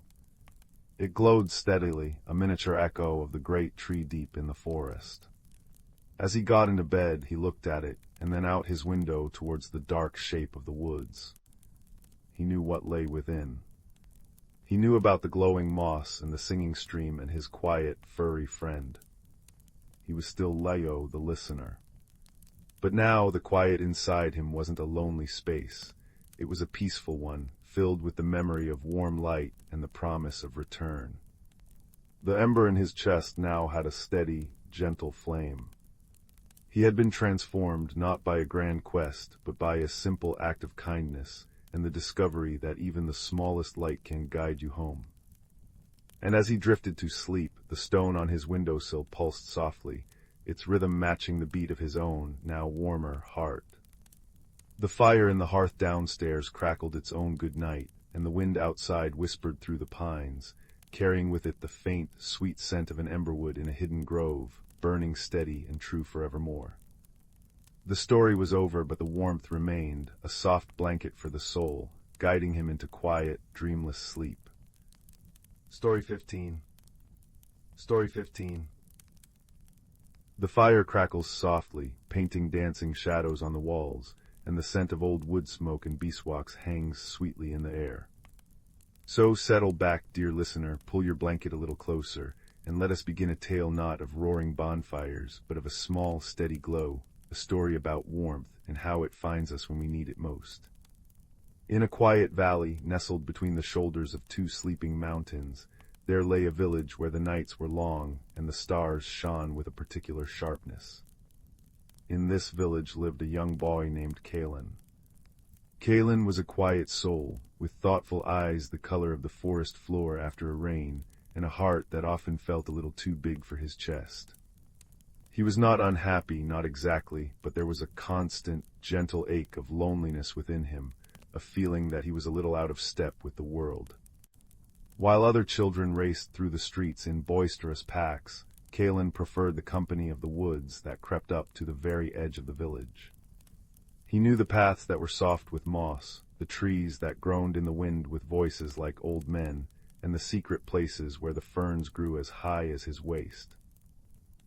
It glowed steadily, a miniature echo of the great tree deep in the forest. As he got into bed, he looked at it, and then out his window towards the dark shape of the woods. He knew what lay within. He knew about the glowing moss and the singing stream and his quiet, furry friend. He was still Leo, the listener. But now the quiet inside him wasn't a lonely space. It was a peaceful one, filled with the memory of warm light and the promise of return. The ember in his chest now had a steady, gentle flame. He had been transformed not by a grand quest, but by a simple act of kindness and the discovery that even the smallest light can guide you home. And as he drifted to sleep, the stone on his windowsill pulsed softly, its rhythm matching the beat of his own, now warmer, heart. The fire in the hearth downstairs crackled its own good night, and the wind outside whispered through the pines, carrying with it the faint, sweet scent of an emberwood in a hidden grove, burning steady and true forevermore. The story was over, but the warmth remained, a soft blanket for the soul, guiding him into quiet, dreamless sleep. Story 15. Story 15. The fire crackles softly, painting dancing shadows on the walls, and the scent of old wood smoke and beeswax hangs sweetly in the air. So settle back, dear listener, pull your blanket a little closer, and let us begin a tale not of roaring bonfires, but of a small, steady glow, a story about warmth and how it finds us when we need it most. In a quiet valley, nestled between the shoulders of two sleeping mountains, there lay a village where the nights were long and the stars shone with a particular sharpness. In this village lived a young boy named Glen. Glen was a quiet soul, with thoughtful eyes the color of the forest floor after a rain, and a heart that often felt a little too big for his chest. He was not unhappy, not exactly, but there was a constant, gentle ache of loneliness within him, a feeling that he was a little out of step with the world. While other children raced through the streets in boisterous packs, Glen preferred the company of the woods that crept up to the very edge of the village. He knew the paths that were soft with moss, the trees that groaned in the wind with voices like old men, and the secret places where the ferns grew as high as his waist.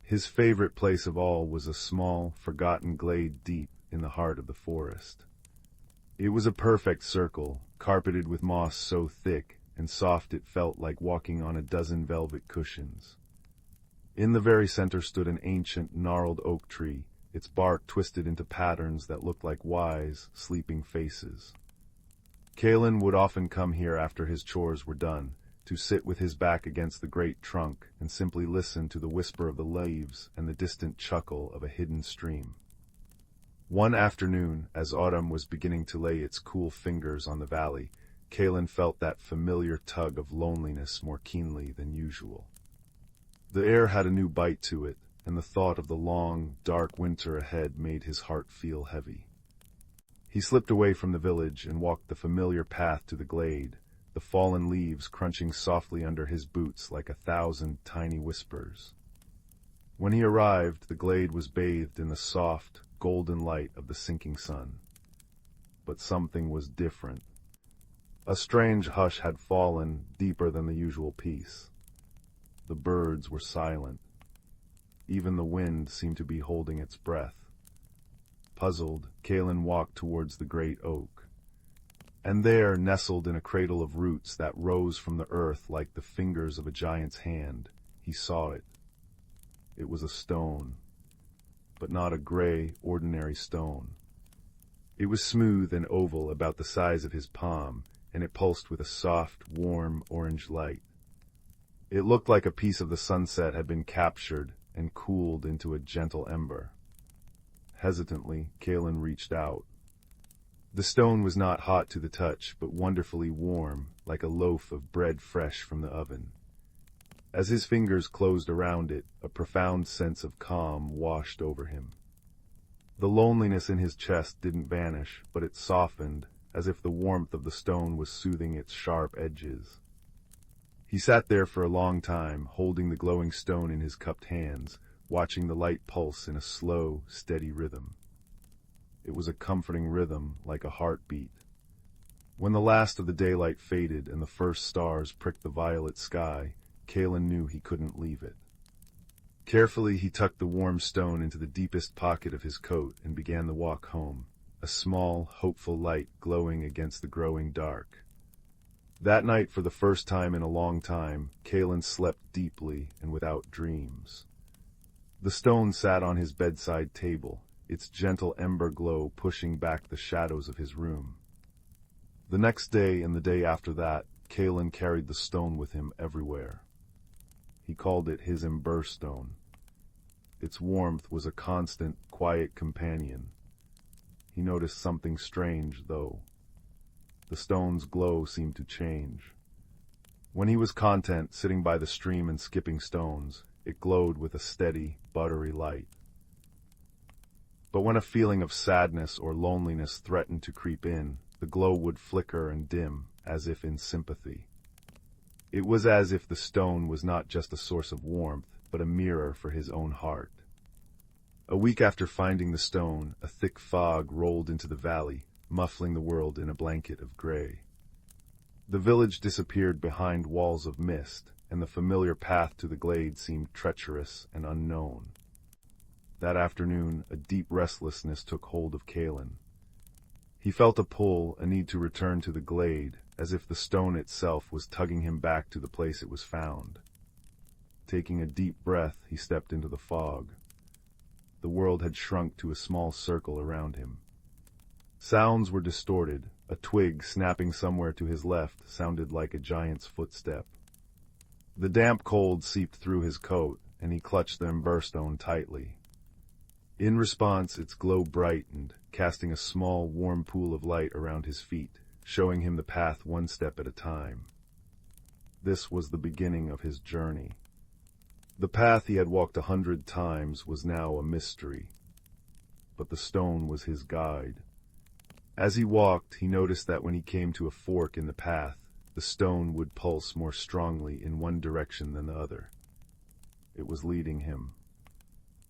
His favorite place of all was a small, forgotten glade deep in the heart of the forest. It was a perfect circle, carpeted with moss so thick and soft it felt like walking on a dozen velvet cushions. In the very center stood an ancient, gnarled oak tree, its bark twisted into patterns that looked like wise, sleeping faces. Glen would often come here after his chores were done, to sit with his back against the great trunk and simply listen to the whisper of the leaves and the distant chuckle of a hidden stream. One afternoon, as autumn was beginning to lay its cool fingers on the valley, Kalen felt that familiar tug of loneliness more keenly than usual. The air had a new bite to it, and the thought of the long, dark winter ahead made his heart feel heavy. He slipped away from the village and walked the familiar path to the glade, the fallen leaves crunching softly under his boots like 1,000 tiny whispers. When he arrived, the glade was bathed in the soft, golden light of the sinking sun. But something was different. A strange hush had fallen, deeper than the usual peace. The birds were silent. Even the wind seemed to be holding its breath. Puzzled, Kalen walked towards the great oak. And there, nestled in a cradle of roots that rose from the earth like the fingers of a giant's hand, he saw it. It was a stone, but not a gray, ordinary stone. It was smooth and oval, about the size of his palm, and it pulsed with a soft, warm, orange light. It looked like a piece of the sunset had been captured and cooled into a gentle ember. Hesitantly, Kalen reached out. The stone was not hot to the touch, but wonderfully warm, like a loaf of bread fresh from the oven. As his fingers closed around it, a profound sense of calm washed over him. The loneliness in his chest didn't vanish, but it softened, as if the warmth of the stone was soothing its sharp edges. He sat there for a long time, holding the glowing stone in his cupped hands, watching the light pulse in a slow, steady rhythm. It was a comforting rhythm, like a heartbeat. When the last of the daylight faded and the first stars pricked the violet sky, Kalen knew he couldn't leave it. Carefully, he tucked the warm stone into the deepest pocket of his coat and began the walk home, a small, hopeful light glowing against the growing dark. That night, for the first time in a long time, Kalen slept deeply and without dreams. The stone sat on his bedside table, its gentle ember glow pushing back the shadows of his room. The next day and the day after that, Kalen carried the stone with him everywhere. He called it his ember stone. Its warmth was a constant, quiet companion. He noticed something strange, though. The stone's glow seemed to change. When he was content, sitting by the stream and skipping stones, it glowed with a steady, buttery light. But when a feeling of sadness or loneliness threatened to creep in, the glow would flicker and dim, as if in sympathy. It was as if the stone was not just a source of warmth, but a mirror for his own heart. A week after finding the stone, a thick fog rolled into the valley, muffling the world in a blanket of gray. The village disappeared behind walls of mist, and the familiar path to the glade seemed treacherous and unknown. That afternoon, a deep restlessness took hold of Kalen. He felt a pull, a need to return to the glade, as if the stone itself was tugging him back to the place it was found. Taking a deep breath, he stepped into the fog. The world had shrunk to a small circle around him. Sounds were distorted. A twig snapping somewhere to his left sounded like a giant's footstep. The damp cold seeped through his coat, and he clutched the ember stone tightly. In response, its glow brightened, casting a small, warm pool of light around his feet, showing him the path one step at a time. This was the beginning of his journey. The path he had walked 100 times was now a mystery, but the stone was his guide. As he walked, he noticed that when he came to a fork in the path, the stone would pulse more strongly in one direction than the other. It was leading him.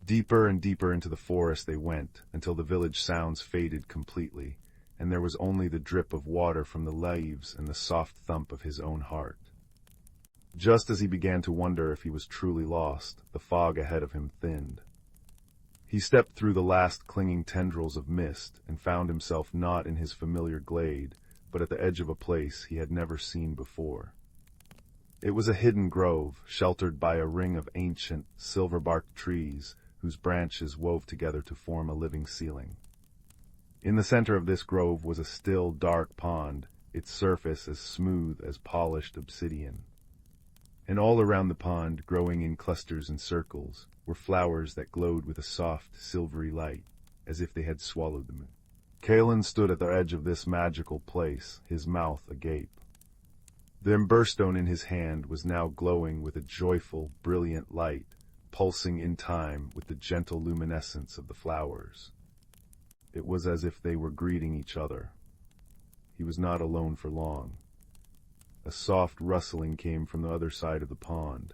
Deeper and deeper into the forest they went, until the village sounds faded completely, and there was only the drip of water from the leaves and the soft thump of his own heart. Just as he began to wonder if he was truly lost, the fog ahead of him thinned. He stepped through the last clinging tendrils of mist and found himself not in his familiar glade, but at the edge of a place he had never seen before. It was a hidden grove, sheltered by a ring of ancient, silver-barked trees, whose branches wove together to form a living ceiling. In the center of this grove was a still, dark pond, its surface as smooth as polished obsidian. And all around the pond, growing in clusters and circles, were flowers that glowed with a soft, silvery light, as if they had swallowed them. Kalen stood at the edge of this magical place, his mouth agape. The emberstone in his hand was now glowing with a joyful, brilliant light, pulsing in time with the gentle luminescence of the flowers. It was as if they were greeting each other. He was not alone for long. A soft rustling came from the other side of the pond.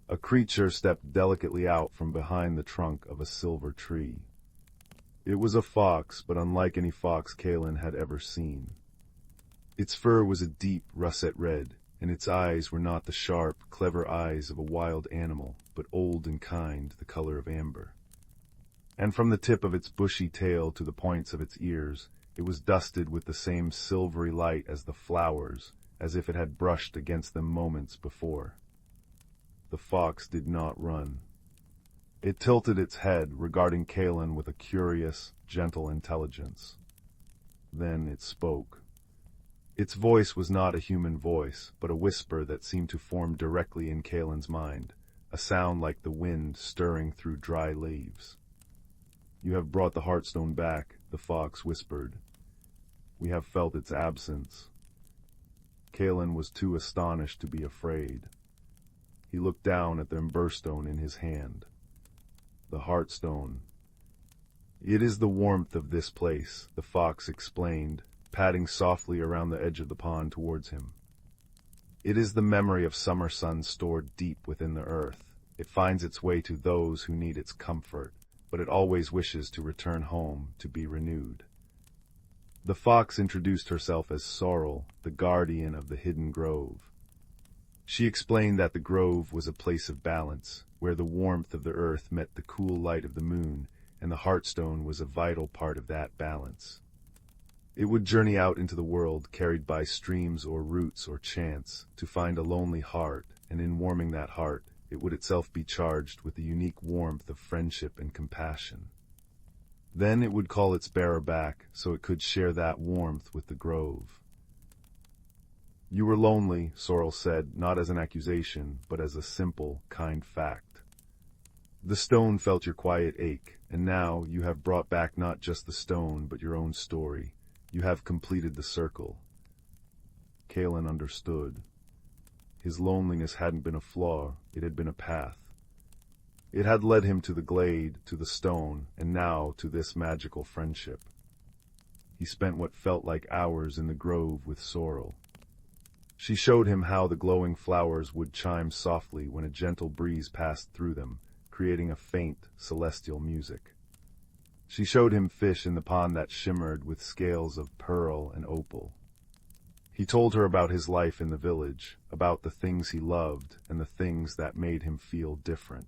A creature stepped delicately out from behind the trunk of a silver tree. It was a fox, but unlike any fox Kalen had ever seen. Its fur was a deep russet red, and its eyes were not the sharp, clever eyes of a wild animal, but old and kind, the color of amber. And from the tip of its bushy tail to the points of its ears, it was dusted with the same silvery light as the flowers, as if it had brushed against them moments before. The fox did not run. It tilted its head, regarding Kalen with a curious, gentle intelligence. Then it spoke. Its voice was not a human voice, but a whisper that seemed to form directly in Kalen's mind, a sound like the wind stirring through dry leaves. "You have brought the Heartstone back," the fox whispered. "We have felt its absence." Kalen was too astonished to be afraid. He looked down at the emberstone in his hand. The Heartstone. "It is the warmth of this place," the fox explained, patting softly around the edge of the pond towards him. "It is the memory of summer suns stored deep within the earth. It finds its way to those who need its comfort, but it always wishes to return home to be renewed." The fox introduced herself as Sorrel, the guardian of the hidden grove. She explained that the grove was a place of balance, where the warmth of the earth met the cool light of the moon, and the Heartstone was a vital part of that balance. It would journey out into the world, carried by streams or roots or chance, to find a lonely heart, and in warming that heart, it would itself be charged with the unique warmth of friendship and compassion. Then it would call its bearer back, so it could share that warmth with the grove. "You were lonely," Sorrel said, not as an accusation, but as a simple, kind fact. "The stone felt your quiet ache, and now you have brought back not just the stone, but your own story. You have completed the circle." Kalen understood. His loneliness hadn't been a flaw, it had been a path. It had led him to the glade, to the stone, and now to this magical friendship. He spent what felt like hours in the grove with Sorrel. She showed him how the glowing flowers would chime softly when a gentle breeze passed through them, creating a faint, celestial music. She showed him fish in the pond that shimmered with scales of pearl and opal. He told her about his life in the village, about the things he loved and the things that made him feel different.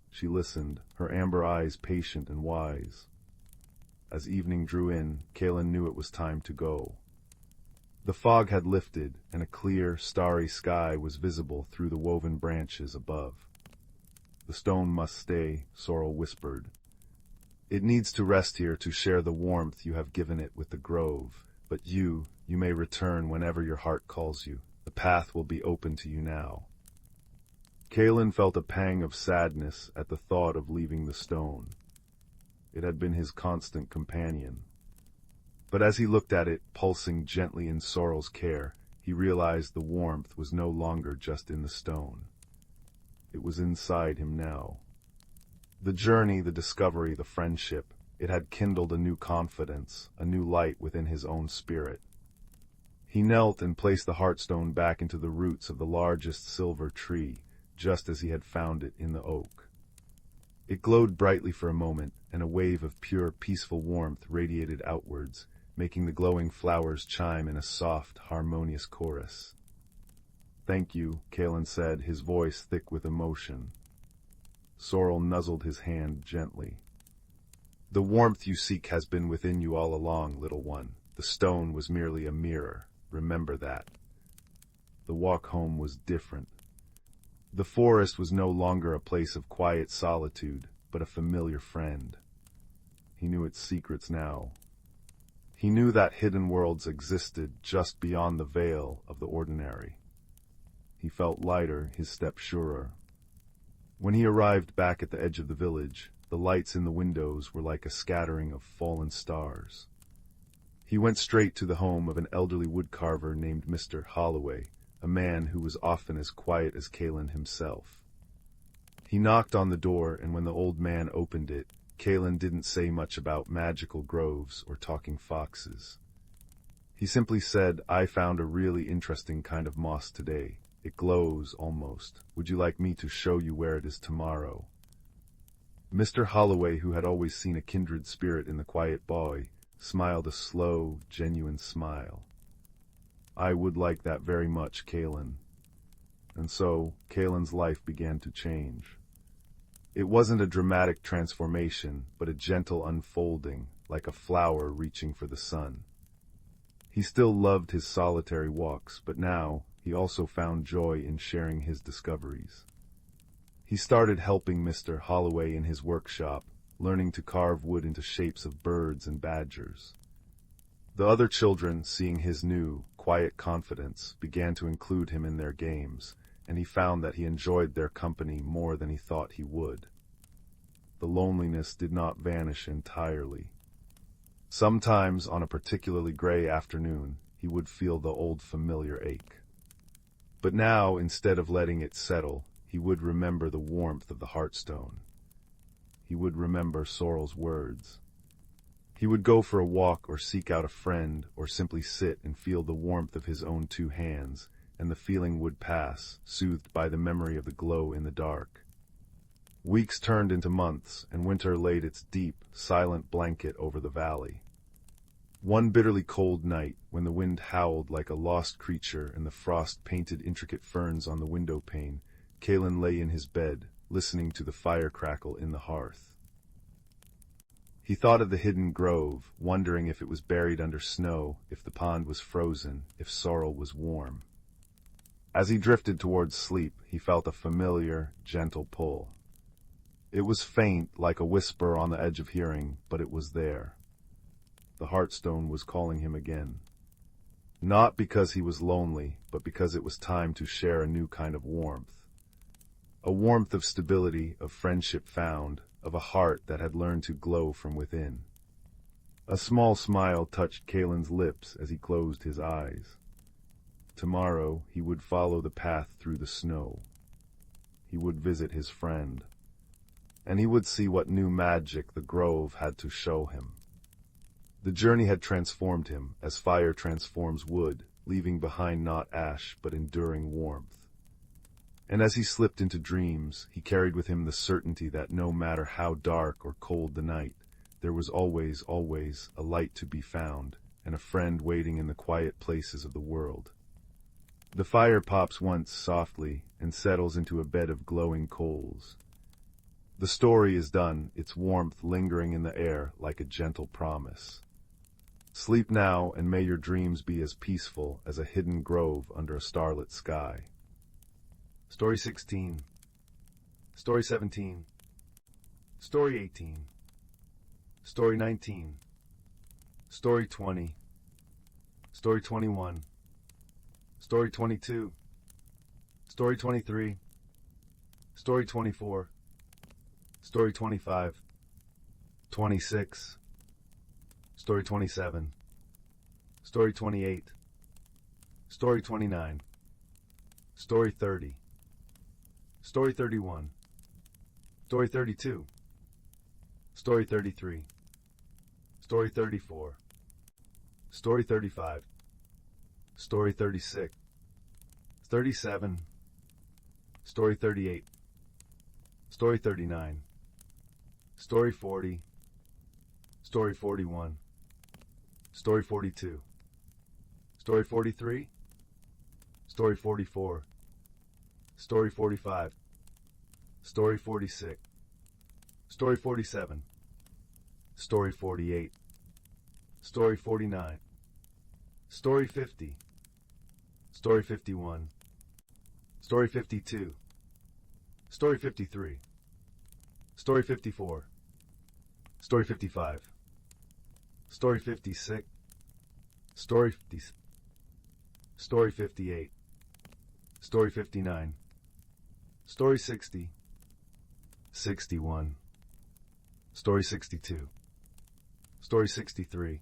She listened, her amber eyes patient and wise. As evening drew in, Kalen knew it was time to go. The fog had lifted, and a clear, starry sky was visible through the woven branches above. "The stone must stay," Sorrel whispered. "It needs to rest here to share the warmth you have given it with the grove, but you may return whenever your heart calls you. The path will be open to you now." Kalen felt a pang of sadness at the thought of leaving the stone. It had been his constant companion. But as he looked at it, pulsing gently in Sorrel's care, he realized the warmth was no longer just in the stone. It was inside him now. The journey, the discovery, the friendship, it had kindled a new confidence, a new light within his own spirit. He knelt and placed the Heartstone back into the roots of the largest silver tree, just as he had found it in the oak. It glowed brightly for a moment, and a wave of pure, peaceful warmth radiated outwards, making the glowing flowers chime in a soft, harmonious chorus. "Thank you," Kalen said, his voice thick with emotion. Sorrel nuzzled his hand gently. "The warmth you seek has been within you all along, little one. The stone was merely a mirror. Remember that." The walk home was different. The forest was no longer a place of quiet solitude, but a familiar friend. He knew its secrets now. He knew that hidden worlds existed just beyond the veil of the ordinary. He felt lighter, his step surer. When he arrived back at the edge of the village, The lights in the windows were like a scattering of fallen stars. He went straight to the home of an elderly woodcarver named Mr. Holloway, a man who was often as quiet as Glen himself. He knocked on the door, and when the old man opened it, Glen didn't say much about magical groves or talking foxes. He simply said, "I found a really interesting kind of moss today. It glows, almost. Would you like me to show you where it is tomorrow?" Mr. Holloway, who had always seen a kindred spirit in the quiet boy, smiled a slow, genuine smile. "I would like that very much, Glen." And so, Glen's life began to change. It wasn't a dramatic transformation, but a gentle unfolding, like a flower reaching for the sun. He still loved his solitary walks, but now he also found joy in sharing his discoveries. He started helping Mr. Holloway in his workshop, learning to carve wood into shapes of birds and badgers. The other children, seeing his new, quiet confidence, began to include him in their games, and he found that he enjoyed their company more than he thought he would. The loneliness did not vanish entirely. Sometimes, on a particularly gray afternoon, he would feel the old familiar ache. But now, instead of letting it settle, he would remember the warmth of the hearthstone. He would remember Sorrel's words. He would go for a walk or seek out a friend or simply sit and feel the warmth of his own two hands, and the feeling would pass, soothed by the memory of the glow in the dark. Weeks turned into months, and winter laid its deep, silent blanket over the valley. One bitterly cold night, when the wind howled like a lost creature and the frost painted intricate ferns on the window pane, Glen lay in his bed, listening to the fire crackle in the hearth. He thought of the hidden grove, wondering if it was buried under snow, if the pond was frozen, if Sorrel was warm. As he drifted towards sleep, he felt a familiar, gentle pull. It was faint, like a whisper on the edge of hearing, but it was there. The hearthstone was calling him again. Not because he was lonely, but because it was time to share a new kind of warmth. A warmth of stability, of friendship found, of a heart that had learned to glow from within. A small smile touched Glen's lips as he closed his eyes. Tomorrow he would follow the path through the snow. He would visit his friend. And he would see what new magic the grove had to show him. The journey had transformed him, as fire transforms wood, leaving behind not ash but enduring warmth. And as he slipped into dreams, he carried with him the certainty that no matter how dark or cold the night, there was always, always a light to be found, and a friend waiting in the quiet places of the world. The fire pops once softly and settles into a bed of glowing coals. The story is done, its warmth lingering in the air like a gentle promise. Sleep now, and may your dreams be as peaceful as a hidden grove under a starlit sky. Story 16. Story 17. Story 18. Story 19. Story 20. Story 21. Story 22. Story 23. Story 24. Story 25. 26. Story 27. Story 28. Story 29. Story 30. Story 31. Story 32. Story 33. Story 34. Story 35. Story 36. 37. Story 38. Story 39. Story 40. Story 41. Story 42. Story 43. Story 44. Story 45. Story 46. Story 47. Story 48. Story 49. Story 50. Story 51. Story 52. Story 53. Story 54. Story 55. Story 56. Story 50. Story 58. Story 59. Story 60. 61. Story 62. Story 63.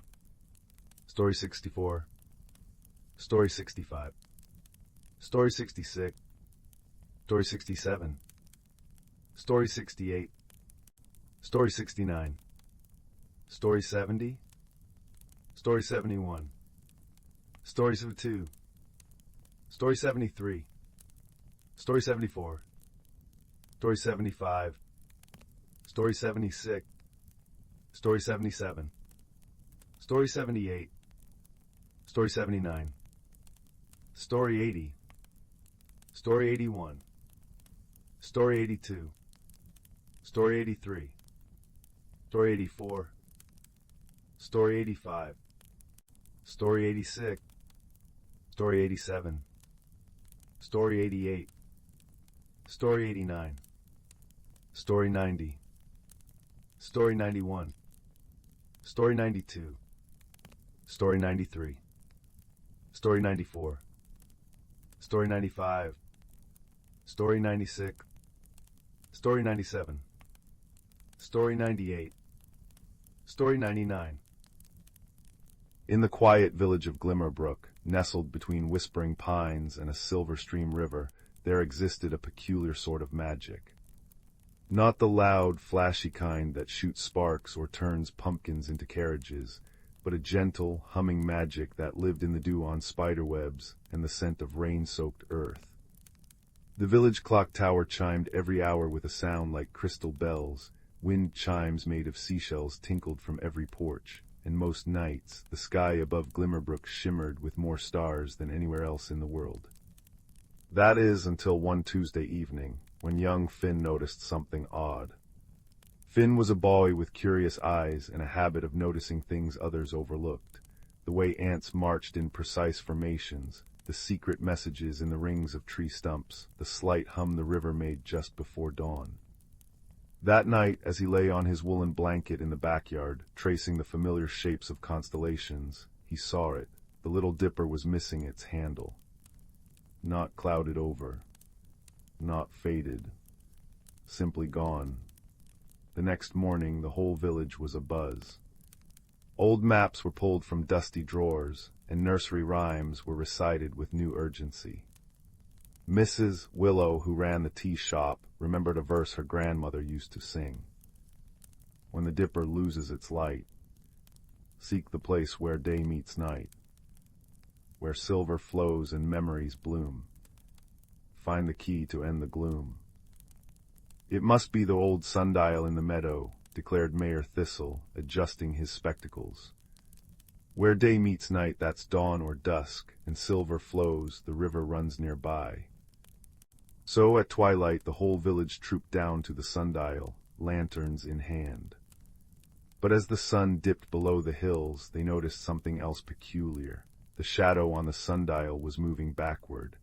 Story 64. Story 65. Story 66. Story 67. Story 68. Story 69. Story 70. Story 71. Story 72. Story 73. Story 74. Story 75. Story 76. Story 77. Story 78. Story 79. Story 80. Story 81. Story 82. Story 83. Story 84. Story 85. Story 86. Story 87. Story 88. Story 89. Story 90. Story 91. Story 92. Story 93. Story 94. Story 95. Story 96. Story 97. Story 98. Story 99. In the quiet village of Glimmerbrook, nestled between whispering pines and a silver stream river, there existed a peculiar sort of magic. Not the loud, flashy kind that shoots sparks or turns pumpkins into carriages, but a gentle, humming magic that lived in the dew on spiderwebs and the scent of rain-soaked earth. The village clock tower chimed every hour with a sound like crystal bells. Wind chimes made of seashells tinkled from every porch, and most nights the sky above Glimmerbrook shimmered with more stars than anywhere else in the world. That is, until one Tuesday evening, when young Finn noticed something odd. Finn was a boy with curious eyes and a habit of noticing things others overlooked. The way ants marched in precise formations, the secret messages in the rings of tree stumps, the slight hum the river made just before dawn. That night, as he lay on his woolen blanket in the backyard, tracing the familiar shapes of constellations, he saw it. The Little Dipper was missing its handle. Not clouded over. Not faded. Simply gone. The next morning, the whole village was abuzz. Old maps were pulled from dusty drawers, and nursery rhymes were recited with new urgency. Mrs. Willow, who ran the tea shop, remembered a verse her grandmother used to sing. When the dipper loses its light, seek the place where day meets night, where silver flows and memories bloom. Find the key to end the gloom. It must be the old sundial in the meadow, declared Mayor Thistle, adjusting his spectacles. Where day meets night, that's dawn or dusk, and silver flows, the river runs nearby. So at twilight the whole village trooped down to the sundial, lanterns in hand. But as the sun dipped below the hills, they noticed something else peculiar. The shadow on the sundial was moving backward.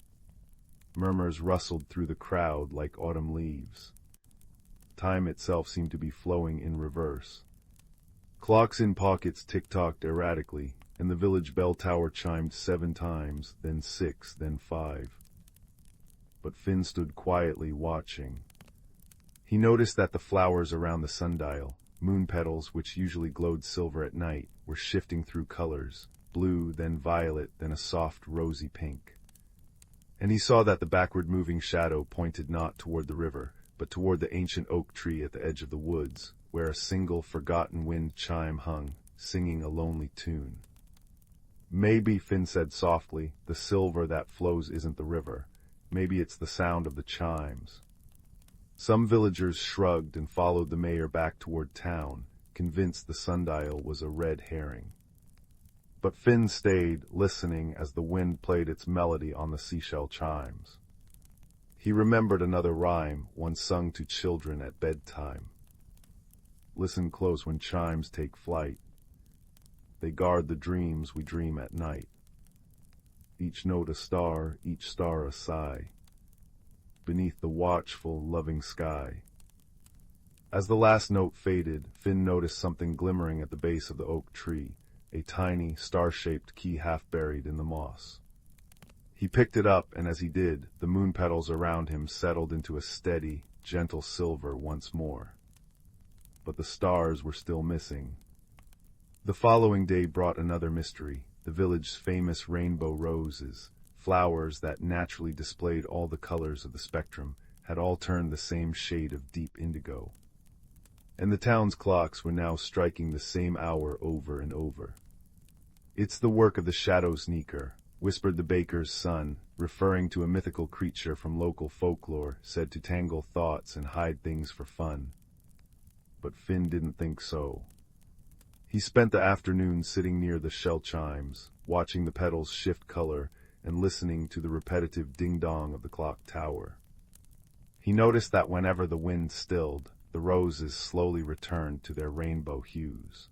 Murmurs rustled through the crowd like autumn leaves. Time itself seemed to be flowing in reverse. Clocks in pockets tick-tocked erratically, and the village bell tower chimed 7 times, then 6, then 5. But Finn stood quietly watching. He noticed that the flowers around the sundial, moon petals which usually glowed silver at night, were shifting through colors, blue, then violet, then a soft rosy pink. And he saw that the backward-moving shadow pointed not toward the river, but toward the ancient oak tree at the edge of the woods, where a single forgotten wind chime hung, singing a lonely tune. Maybe, Finn said softly, the silver that flows isn't the river. Maybe it's the sound of the chimes. Some villagers shrugged and followed the mayor back toward town, convinced the sundial was a red herring. But Finn stayed, listening as the wind played its melody on the seashell chimes. He remembered another rhyme once sung to children at bedtime. Listen close when chimes take flight. They guard the dreams we dream at night. Each note a star, each star a sigh, beneath the watchful, loving sky. As the last note faded, Finn noticed something glimmering at the base of the oak tree, a tiny, star-shaped key half buried in the moss. He picked it up, and as he did, the moon petals around him settled into a steady, gentle silver once more. but the stars were still missing. The following day brought another mystery, the village's famous rainbow roses, flowers that naturally displayed all the colors of the spectrum, had all turned the same shade of deep indigo. And the town's clocks were now striking the same hour over and over. "It's the work of the shadow sneaker," whispered the baker's son, referring to a mythical creature from local folklore said to tangle thoughts and hide things for fun. But Finn didn't think so. He spent the afternoon sitting near the shell chimes, watching the petals shift color and listening to the repetitive ding-dong of the clock tower. He noticed that whenever the wind stilled, the roses slowly returned to their rainbow hues.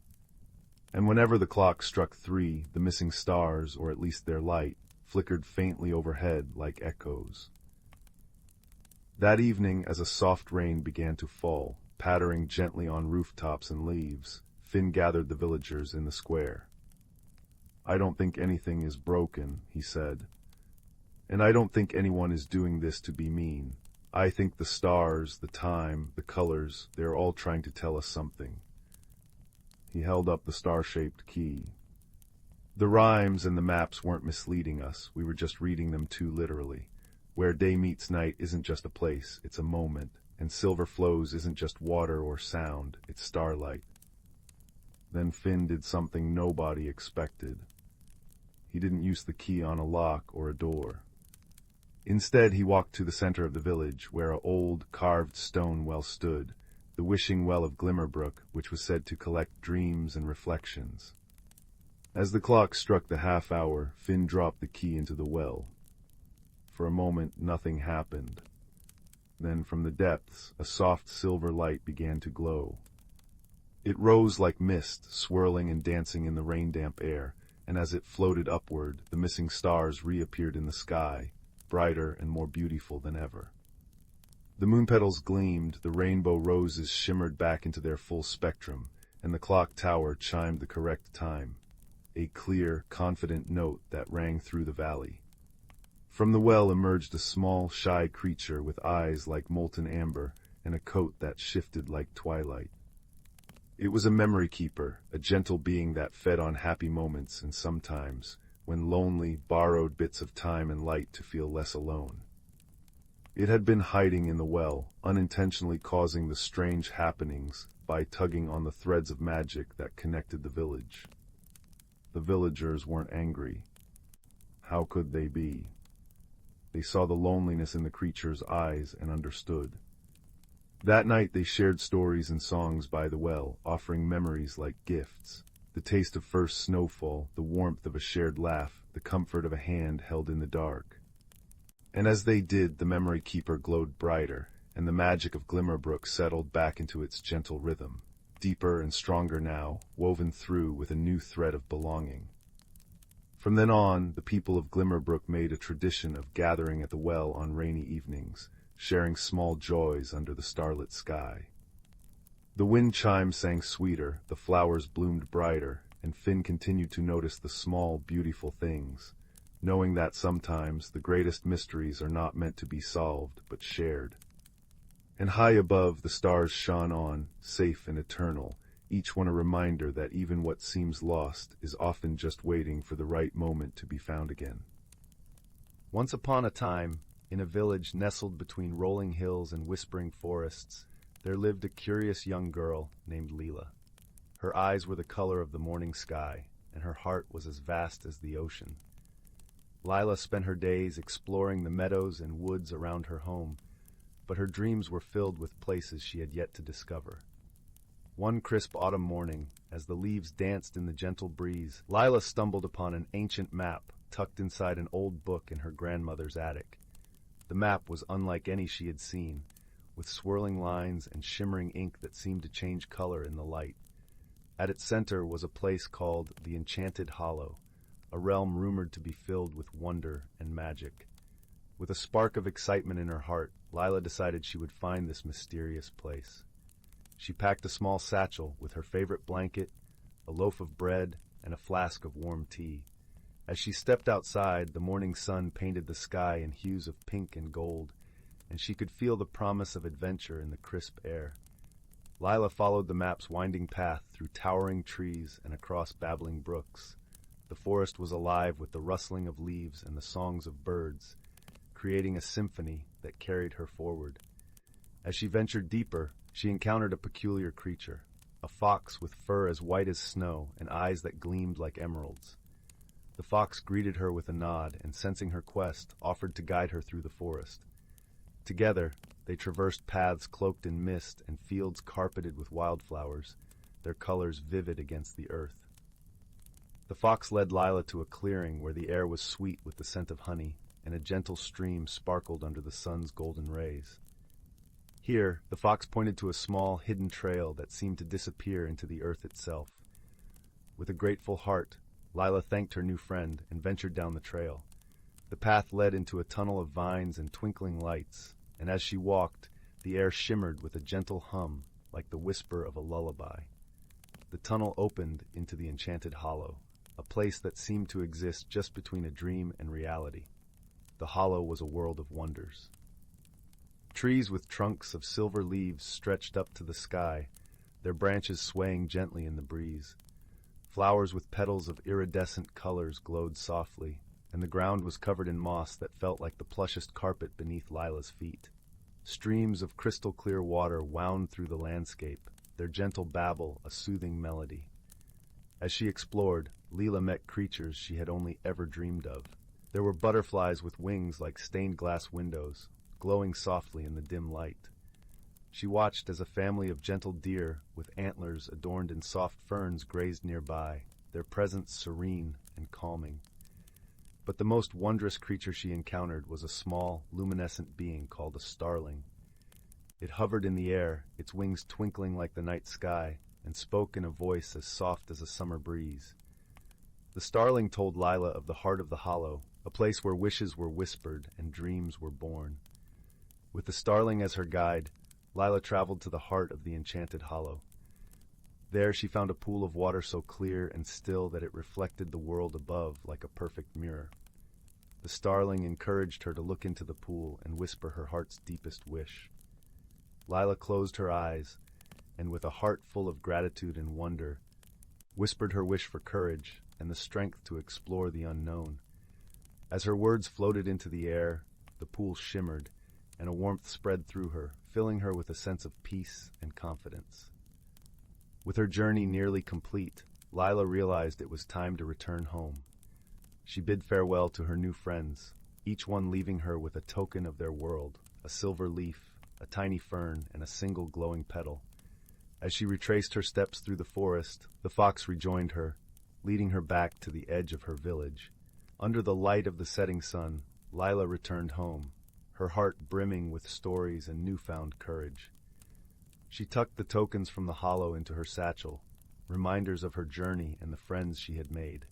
And whenever the clock struck 3, the missing stars, or at least their light, flickered faintly overhead like echoes. That evening, as a soft rain began to fall, pattering gently on rooftops and leaves, Finn gathered the villagers in the square. "I don't think anything is broken," he said. "And I don't think anyone is doing this to be mean. I think the stars, the time, the colors, they're all trying to tell us something." He held up the star-shaped key. "The rhymes and the maps weren't misleading us, we were just reading them too literally. Where day meets night isn't just a place, it's a moment, and silver flows isn't just water or sound, it's starlight." Then Finn did something nobody expected. He didn't use the key on a lock or a door. Instead, he walked to the center of the village, where an old, carved stone well stood, the wishing well of Glimmerbrook, which was said to collect dreams and reflections. As the clock struck the half-hour, Finn dropped the key into the well. For a moment, nothing happened. Then, from the depths, a soft silver light began to glow. It rose like mist, swirling and dancing in the rain-damp air, and as it floated upward, the missing stars reappeared in the sky, brighter and more beautiful than ever. The moon petals gleamed, the rainbow roses shimmered back into their full spectrum, and the clock tower chimed the correct time, a clear, confident note that rang through the valley. From the well emerged a small, shy creature with eyes like molten amber and a coat that shifted like twilight. It was a memory keeper, a gentle being that fed on happy moments and sometimes, when lonely, borrowed bits of time and light to feel less alone. It had been hiding in the well, unintentionally causing the strange happenings by tugging on the threads of magic that connected the village. The villagers weren't angry. How could they be? They saw the loneliness in the creature's eyes and understood. That night they shared stories and songs by the well, offering memories like gifts. The taste of first snowfall, the warmth of a shared laugh, the comfort of a hand held in the dark. And as they did, the memory keeper glowed brighter, and the magic of Glimmerbrook settled back into its gentle rhythm, deeper and stronger now, woven through with a new thread of belonging. From then on, the people of Glimmerbrook made a tradition of gathering at the well on rainy evenings, sharing small joys under the starlit sky. The wind chimes sang sweeter, the flowers bloomed brighter, and Finn continued to notice the small, beautiful things, knowing that sometimes the greatest mysteries are not meant to be solved, but shared. And high above, the stars shone on, safe and eternal, each one a reminder that even what seems lost is often just waiting for the right moment to be found again. Once upon a time, in a village nestled between rolling hills and whispering forests, there lived a curious young girl named Leela. Her eyes were the color of the morning sky, and her heart was as vast as the ocean. Lila spent her days exploring the meadows and woods around her home, but her dreams were filled with places she had yet to discover. One crisp autumn morning, as the leaves danced in the gentle breeze, Lila stumbled upon an ancient map tucked inside an old book in her grandmother's attic. The map was unlike any she had seen, with swirling lines and shimmering ink that seemed to change color in the light. At its center was a place called the Enchanted Hollow, a realm rumored to be filled with wonder and magic. With a spark of excitement in her heart, Lila decided she would find this mysterious place. She packed a small satchel with her favorite blanket, a loaf of bread, and a flask of warm tea. As she stepped outside, the morning sun painted the sky in hues of pink and gold, and she could feel the promise of adventure in the crisp air. Lila followed the map's winding path through towering trees and across babbling brooks. The forest was alive with the rustling of leaves and the songs of birds, creating a symphony that carried her forward. As she ventured deeper, she encountered a peculiar creature, a fox with fur as white as snow and eyes that gleamed like emeralds. The fox greeted her with a nod and, sensing her quest, offered to guide her through the forest. Together, they traversed paths cloaked in mist and fields carpeted with wildflowers, their colors vivid against the earth. The fox led Lila to a clearing where the air was sweet with the scent of honey, and a gentle stream sparkled under the sun's golden rays. Here, the fox pointed to a small, hidden trail that seemed to disappear into the earth itself. With a grateful heart, Lila thanked her new friend and ventured down the trail. The path led into a tunnel of vines and twinkling lights, and as she walked, the air shimmered with a gentle hum, like the whisper of a lullaby. The tunnel opened into the Enchanted Hollow, a place that seemed to exist just between a dream and reality. The hollow was a world of wonders. Trees with trunks of silver leaves stretched up to the sky, their branches swaying gently in the breeze. Flowers with petals of iridescent colors glowed softly, and the ground was covered in moss that felt like the plushest carpet beneath Lila's feet. Streams of crystal-clear water wound through the landscape, their gentle babble a soothing melody. As she explored, Lila met creatures she had only ever dreamed of. There were butterflies with wings like stained glass windows, glowing softly in the dim light. She watched as a family of gentle deer with antlers adorned in soft ferns grazed nearby, their presence serene and calming. But the most wondrous creature she encountered was a small, luminescent being called a starling. It hovered in the air, its wings twinkling like the night sky, and spoke in a voice as soft as a summer breeze. The starling told Lila of the heart of the hollow, a place where wishes were whispered and dreams were born. With the starling as her guide, Lila traveled to the heart of the Enchanted Hollow. There she found a pool of water so clear and still that it reflected the world above like a perfect mirror. The starling encouraged her to look into the pool and whisper her heart's deepest wish. Lila closed her eyes, and with a heart full of gratitude and wonder, whispered her wish for courage and the strength to explore the unknown. As her words floated into the air, the pool shimmered, and a warmth spread through her, filling her with a sense of peace and confidence. With her journey nearly complete, Lila realized it was time to return home. She bid farewell to her new friends, each one leaving her with a token of their world, a silver leaf, a tiny fern, and a single glowing petal. As she retraced her steps through the forest, the fox rejoined her, leading her back to the edge of her village. Under the light of the setting sun, Lila returned home, her heart brimming with stories and newfound courage. She tucked the tokens from the hollow into her satchel, reminders of her journey and the friends she had made.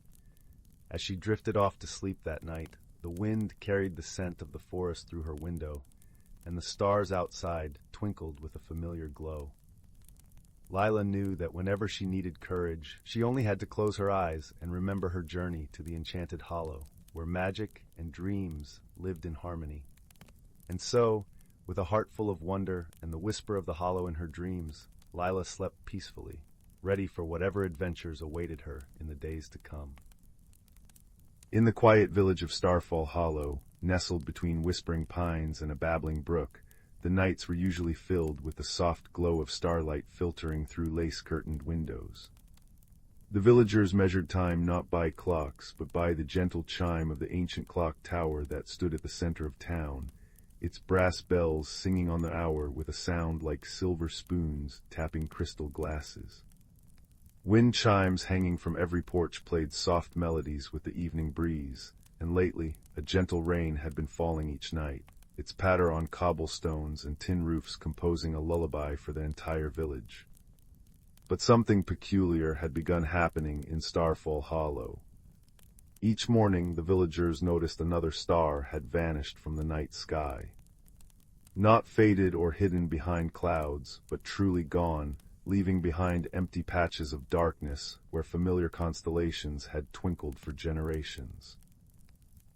As she drifted off to sleep that night, the wind carried the scent of the forest through her window, and the stars outside twinkled with a familiar glow. Lila knew that whenever she needed courage, she only had to close her eyes and remember her journey to the Enchanted Hollow, where magic and dreams lived in harmony. And so, with a heart full of wonder and the whisper of the hollow in her dreams, Lila slept peacefully, ready for whatever adventures awaited her in the days to come. In the quiet village of Starfall Hollow, nestled between whispering pines and a babbling brook, the nights were usually filled with the soft glow of starlight filtering through lace-curtained windows. The villagers measured time not by clocks, but by the gentle chime of the ancient clock tower that stood at the center of town, its brass bells singing on the hour with a sound like silver spoons tapping crystal glasses. Wind chimes hanging from every porch played soft melodies with the evening breeze, and lately a gentle rain had been falling each night, its patter on cobblestones and tin roofs composing a lullaby for the entire village. But something peculiar had begun happening in Starfall Hollow. Each morning the villagers noticed another star had vanished from the night sky. Not faded or hidden behind clouds, but truly gone, leaving behind empty patches of darkness where familiar constellations had twinkled for generations.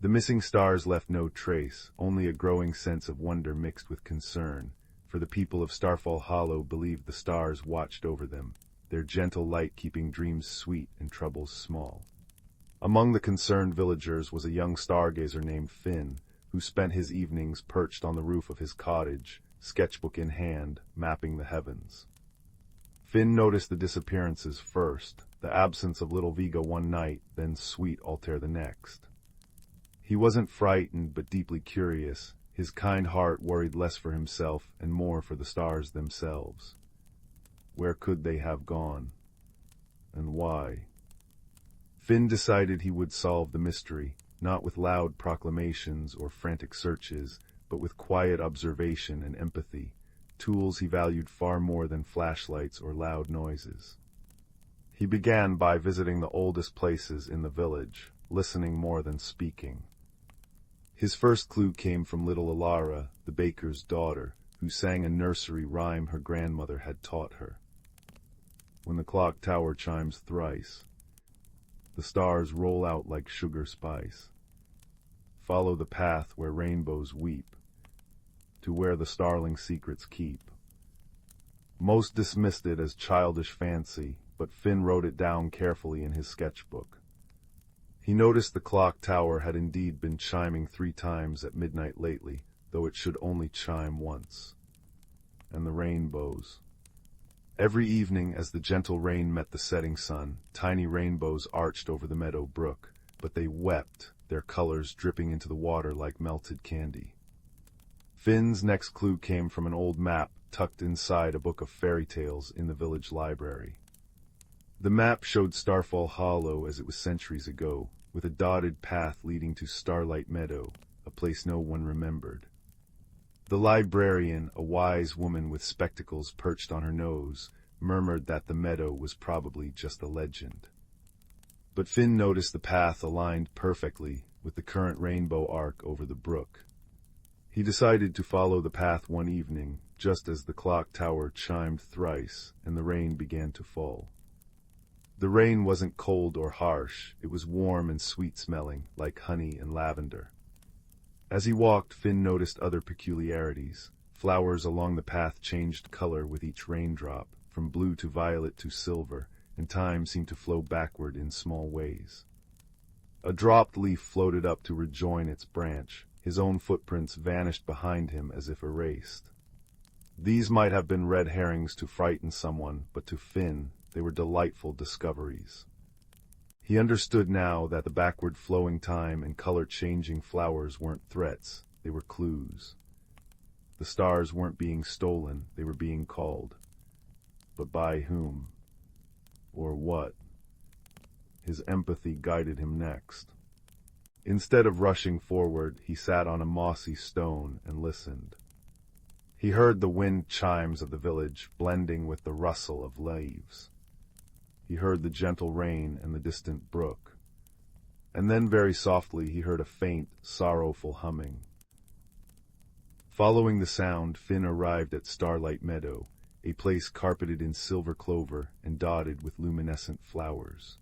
The missing stars left no trace, only a growing sense of wonder mixed with concern, for the people of Starfall Hollow believed the stars watched over them, their gentle light keeping dreams sweet and troubles small. Among the concerned villagers was a young stargazer named Finn, who spent his evenings perched on the roof of his cottage, sketchbook in hand, mapping the heavens. Finn noticed the disappearances first, the absence of little Viga one night, then sweet Altair the next. He wasn't frightened, but deeply curious. His kind heart worried less for himself and more for the stars themselves. Where could they have gone? And why? Finn decided he would solve the mystery, not with loud proclamations or frantic searches, but with quiet observation and empathy, tools he valued far more than flashlights or loud noises. He began by visiting the oldest places in the village, listening more than speaking. His first clue came from little Alara, the baker's daughter, who sang a nursery rhyme her grandmother had taught her. When the clock tower chimes thrice, the stars roll out like sugar spice. Follow the path where rainbows weep, to where the starling secrets keep. Most dismissed it as childish fancy, but Finn wrote it down carefully in his sketchbook. He noticed the clock tower had indeed been chiming 3 times at midnight lately, though it should only chime once. And the rainbows. Every evening as the gentle rain met the setting sun, tiny rainbows arched over the meadow brook, but they wept, their colors dripping into the water like melted candy. Finn's next clue came from an old map tucked inside a book of fairy tales in the village library. The map showed Starfall Hollow as it was centuries ago, with a dotted path leading to Starlight Meadow, a place no one remembered. The librarian, a wise woman with spectacles perched on her nose, murmured that the meadow was probably just a legend. But Finn noticed the path aligned perfectly with the current rainbow arc over the brook. He decided to follow the path one evening, just as the clock tower chimed thrice and the rain began to fall. The rain wasn't cold or harsh, it was warm and sweet-smelling, like honey and lavender. As he walked, Finn noticed other peculiarities. Flowers along the path changed color with each raindrop, from blue to violet to silver, and time seemed to flow backward in small ways. A dropped leaf floated up to rejoin its branch. His own footprints vanished behind him as if erased. These might have been red herrings to frighten someone, but to Finn, they were delightful discoveries. He understood now that the backward-flowing time and color-changing flowers weren't threats, they were clues. The stars weren't being stolen, they were being called. But by whom? Or what? His empathy guided him next. Instead of rushing forward, he sat on a mossy stone and listened. He heard the wind chimes of the village blending with the rustle of leaves. He heard the gentle rain and the distant brook. And then very softly he heard a faint, sorrowful humming. Following the sound, Finn arrived at Starlight Meadow, a place carpeted in silver clover and dotted with luminescent flowers.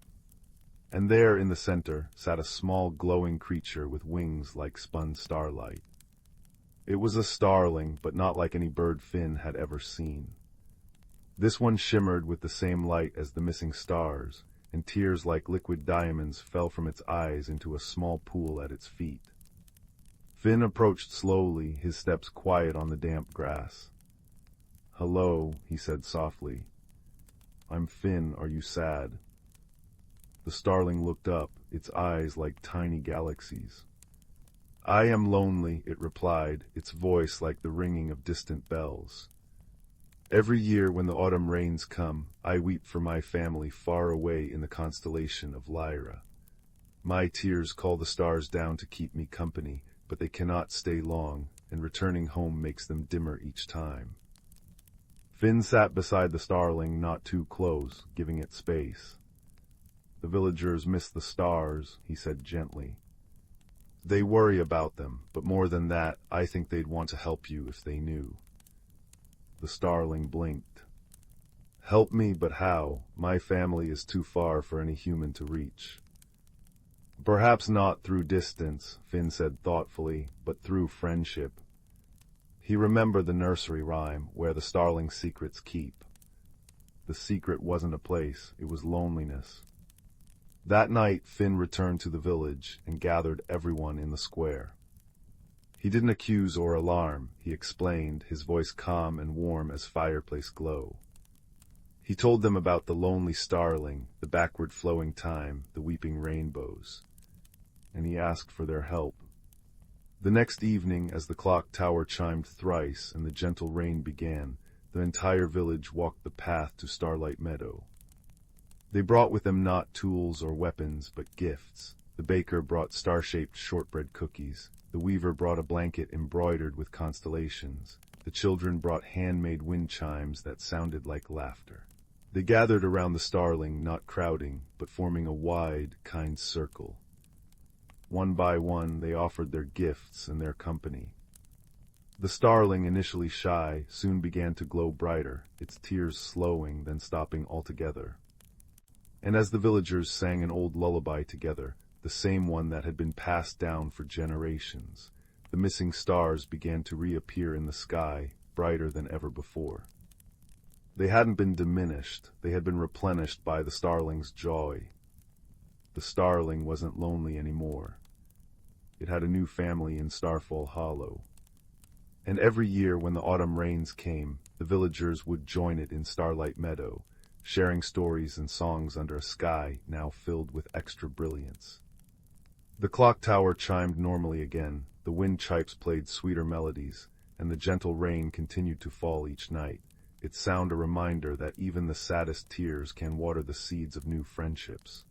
And there in the center sat a small glowing creature with wings like spun starlight. It was a starling, but not like any bird Finn had ever seen. This one shimmered with the same light as the missing stars, and tears like liquid diamonds fell from its eyes into a small pool at its feet. Finn approached slowly, his steps quiet on the damp grass. "Hello," he said softly. "I'm Finn, are you sad?" The starling looked up, its eyes like tiny galaxies. "I am lonely," it replied, its voice like the ringing of distant bells. "Every year when the autumn rains come, I weep for my family far away in the constellation of Lyra. My tears call the stars down to keep me company, but they cannot stay long, and returning home makes them dimmer each time." Finn sat beside the starling, not too close, giving it space. "The villagers miss the stars," he said gently. "They worry about them, but more than that, I think they'd want to help you if they knew." The starling blinked. "Help me, but how? My family is too far for any human to reach." "Perhaps not through distance," Finn said thoughtfully, "but through friendship." He remembered the nursery rhyme, where the starling's secrets keep. The secret wasn't a place, it was loneliness. That night, Finn returned to the village and gathered everyone in the square. He didn't accuse or alarm, he explained, his voice calm and warm as fireplace glow. He told them about the lonely starling, the backward flowing time, the weeping rainbows. And he asked for their help. The next evening, as the clock tower chimed thrice and the gentle rain began, the entire village walked the path to Starlight Meadow. They brought with them not tools or weapons, but gifts. The baker brought star-shaped shortbread cookies. The weaver brought a blanket embroidered with constellations. The children brought handmade wind chimes that sounded like laughter. They gathered around the starling, not crowding, but forming a wide, kind circle. One by one, they offered their gifts and their company. The starling, initially shy, soon began to glow brighter, its tears slowing, then stopping altogether. And as the villagers sang an old lullaby together, the same one that had been passed down for generations, the missing stars began to reappear in the sky, brighter than ever before. They hadn't been diminished, they had been replenished by the starling's joy. The starling wasn't lonely anymore. It had a new family in Starfall Hollow. And every year when the autumn rains came, the villagers would join it in Starlight Meadow, sharing stories and songs under a sky now filled with extra brilliance. The clock tower chimed normally again, the wind chipes played sweeter melodies, and the gentle rain continued to fall each night, its sound a reminder that even the saddest tears can water the seeds of new friendships.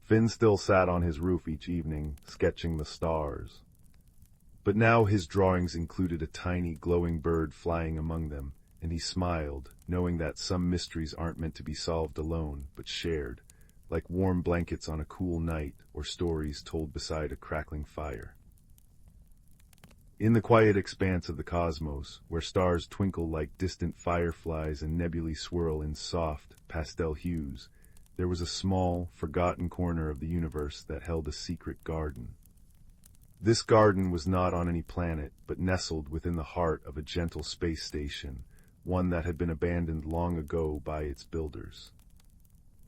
Finn still sat on his roof each evening, sketching the stars. But now his drawings included a tiny glowing bird flying among them, and he smiled, knowing that some mysteries aren't meant to be solved alone, but shared, like warm blankets on a cool night or stories told beside a crackling fire. In the quiet expanse of the cosmos, where stars twinkle like distant fireflies and nebulae swirl in soft, pastel hues, there was a small, forgotten corner of the universe that held a secret garden. This garden was not on any planet, but nestled within the heart of a gentle space station, one that had been abandoned long ago by its builders.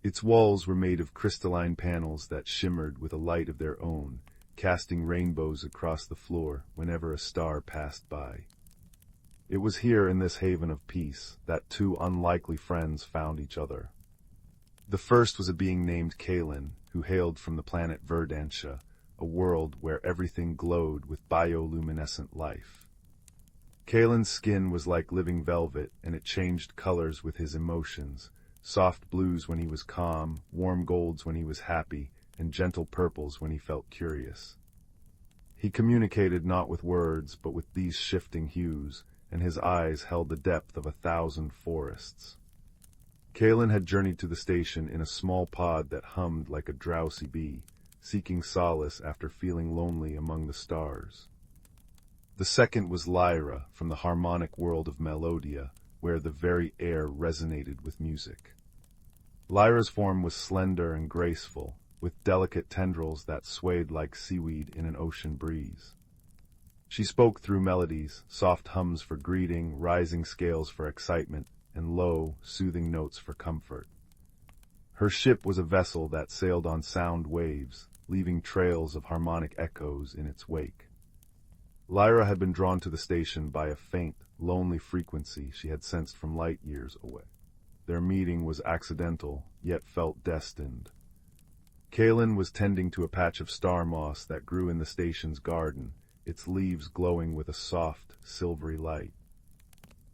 Its walls were made of crystalline panels that shimmered with a light of their own, casting rainbows across the floor whenever a star passed by. It was here in this haven of peace that two unlikely friends found each other. The first was a being named Glen, who hailed from the planet Verdantia, a world where everything glowed with bioluminescent life. Glen's skin was like living velvet, and it changed colors with his emotions, soft blues when he was calm, warm golds when he was happy, and gentle purples when he felt curious. He communicated not with words, but with these shifting hues, and his eyes held the depth of 1,000 forests. Glen had journeyed to the station in a small pod that hummed like a drowsy bee, seeking solace after feeling lonely among the stars. The second was Lyra, from the harmonic world of Melodia, where the very air resonated with music. Lyra's form was slender and graceful, with delicate tendrils that swayed like seaweed in an ocean breeze. She spoke through melodies, soft hums for greeting, rising scales for excitement, and low, soothing notes for comfort. Her ship was a vessel that sailed on sound waves, leaving trails of harmonic echoes in its wake. Lyra had been drawn to the station by a faint, lonely frequency she had sensed from light years away. Their meeting was accidental, yet felt destined. Glen was tending to a patch of star moss that grew in the station's garden, its leaves glowing with a soft, silvery light.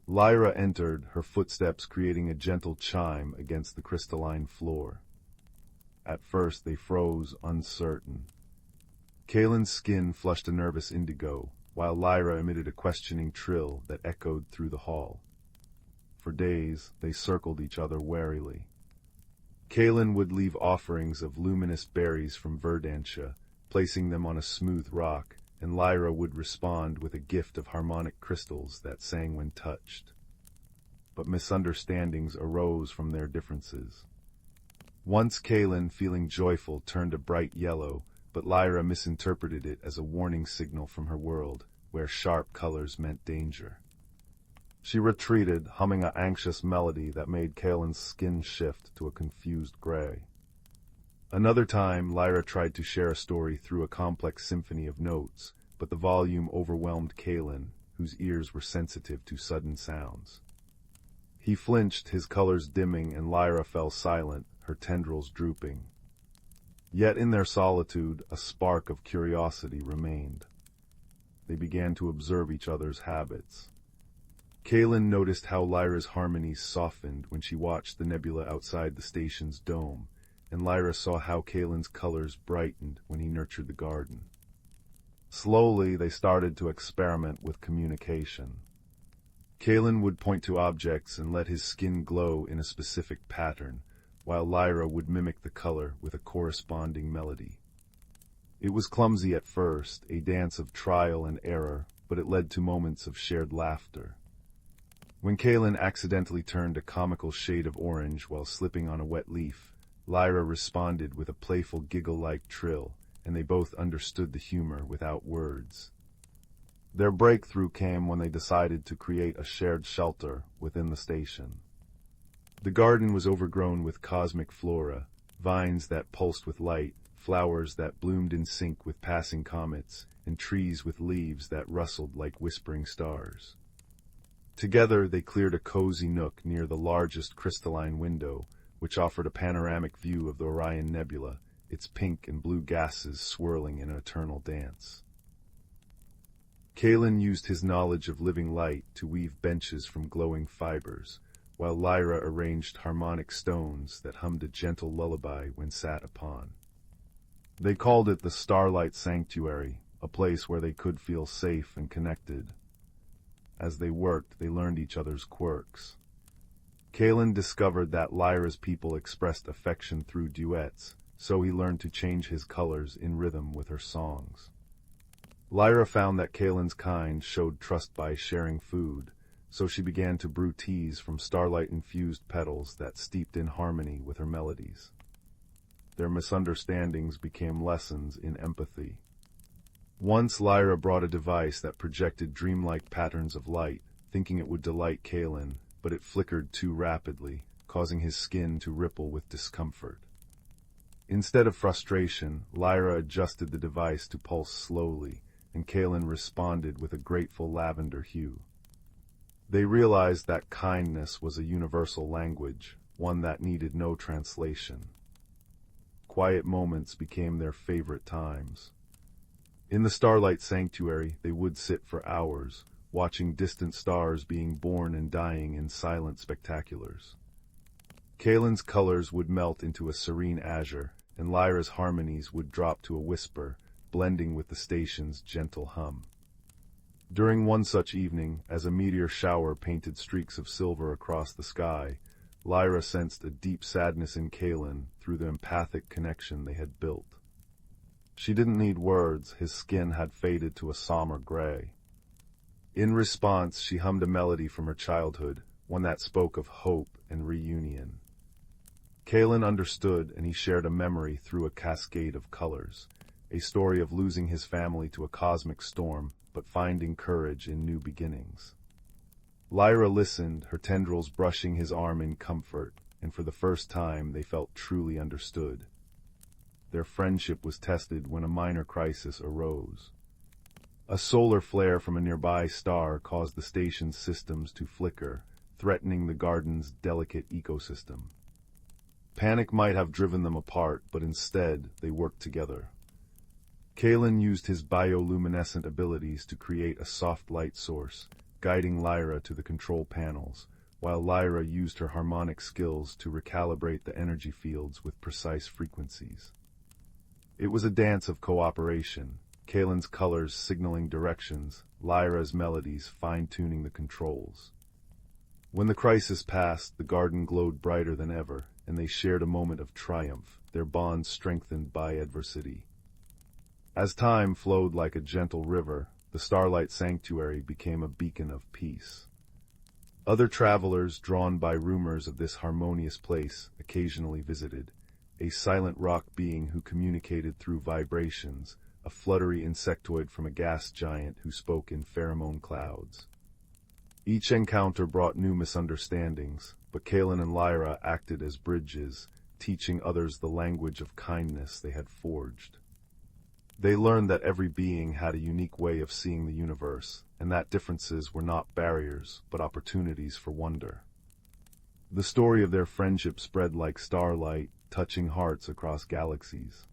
Lyra entered, her footsteps creating a gentle chime against the crystalline floor. At first they froze, uncertain. Glen's skin flushed a nervous indigo, while Lyra emitted a questioning trill that echoed through the hall. For days, they circled each other warily. Glen would leave offerings of luminous berries from Verdantia, placing them on a smooth rock, and Lyra would respond with a gift of harmonic crystals that sang when touched. But misunderstandings arose from their differences. Once Glen, feeling joyful, turned a bright yellow, but Lyra misinterpreted it as a warning signal from her world, where sharp colors meant danger. She retreated, humming an anxious melody that made Kalen's skin shift to a confused gray. Another time, Lyra tried to share a story through a complex symphony of notes, but the volume overwhelmed Kalen, whose ears were sensitive to sudden sounds. He flinched, his colors dimming, and Lyra fell silent, her tendrils drooping. Yet in their solitude, a spark of curiosity remained. They began to observe each other's habits. Kalen noticed how Lyra's harmonies softened when she watched the nebula outside the station's dome, and Lyra saw how Kalen's colors brightened when he nurtured the garden. Slowly, they started to experiment with communication. Kalen would point to objects and let his skin glow in a specific pattern, while Lyra would mimic the color with a corresponding melody. It was clumsy at first, a dance of trial and error, but it led to moments of shared laughter. When Kalen accidentally turned a comical shade of orange while slipping on a wet leaf, Lyra responded with a playful giggle-like trill, and they both understood the humor without words. Their breakthrough came when they decided to create a shared shelter within the station. The garden was overgrown with cosmic flora, vines that pulsed with light, flowers that bloomed in sync with passing comets, and trees with leaves that rustled like whispering stars. Together they cleared a cozy nook near the largest crystalline window, which offered a panoramic view of the Orion Nebula, its pink and blue gases swirling in an eternal dance. Kalen used his knowledge of living light to weave benches from glowing fibers, while Lyra arranged harmonic stones that hummed a gentle lullaby when sat upon. They called it the Starlight Sanctuary, a place where they could feel safe and connected. As they worked, they learned each other's quirks. Kalen discovered that Lyra's people expressed affection through duets, so he learned to change his colors in rhythm with her songs. Lyra found that Kalen's kind showed trust by sharing food, so she began to brew teas from starlight-infused petals that steeped in harmony with her melodies. Their misunderstandings became lessons in empathy. Once Lyra brought a device that projected dreamlike patterns of light, thinking it would delight Kalen, but it flickered too rapidly, causing his skin to ripple with discomfort. Instead of frustration, Lyra adjusted the device to pulse slowly, and Kalen responded with a grateful lavender hue. They realized that kindness was a universal language, one that needed no translation. Quiet moments became their favorite times. In the Starlight Sanctuary, they would sit for hours, watching distant stars being born and dying in silent spectaculars. Kalen's colors would melt into a serene azure, and Lyra's harmonies would drop to a whisper, blending with the station's gentle hum. During one such evening, as a meteor shower painted streaks of silver across the sky, Lyra sensed a deep sadness in Kalen through the empathic connection they had built. She didn't need words, his skin had faded to a somber gray. In response, she hummed a melody from her childhood, one that spoke of hope and reunion. Kalen understood, and he shared a memory through a cascade of colors, a story of losing his family to a cosmic storm, but finding courage in new beginnings. Lyra listened, her tendrils brushing his arm in comfort, and for the first time they felt truly understood. Their friendship was tested when a minor crisis arose. A solar flare from a nearby star caused the station's systems to flicker, threatening the garden's delicate ecosystem. Panic might have driven them apart, but instead they worked together. Kalen used his bioluminescent abilities to create a soft light source, guiding Lyra to the control panels, while Lyra used her harmonic skills to recalibrate the energy fields with precise frequencies. It was a dance of cooperation, Kalen's colors signaling directions, Lyra's melodies fine-tuning the controls. When the crisis passed, the garden glowed brighter than ever, and they shared a moment of triumph, their bond strengthened by adversity. As time flowed like a gentle river, the Starlight Sanctuary became a beacon of peace. Other travelers, drawn by rumors of this harmonious place, occasionally visited, a silent rock being who communicated through vibrations, a fluttery insectoid from a gas giant who spoke in pheromone clouds. Each encounter brought new misunderstandings, but Kalen and Lyra acted as bridges, teaching others the language of kindness they had forged. They learned that every being had a unique way of seeing the universe, and that differences were not barriers, but opportunities for wonder. The story of their friendship spread like starlight, touching hearts across galaxies.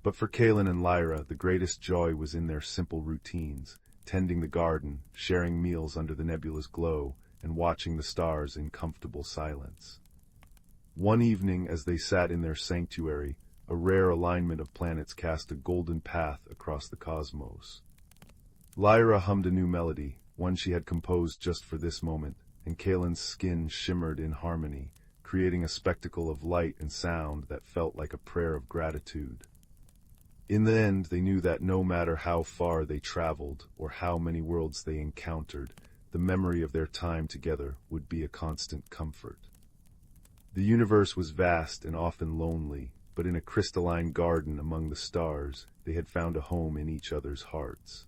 But for Kalen and Lyra, the greatest joy was in their simple routines, tending the garden, sharing meals under the nebula's glow, and watching the stars in comfortable silence. One evening, as they sat in their sanctuary, a rare alignment of planets cast a golden path across the cosmos. Lyra hummed a new melody, one she had composed just for this moment, and Kalen's skin shimmered in harmony, creating a spectacle of light and sound that felt like a prayer of gratitude. In the end, they knew that no matter how far they traveled or how many worlds they encountered, the memory of their time together would be a constant comfort. The universe was vast and often lonely, but in a crystalline garden among the stars, they had found a home in each other's hearts.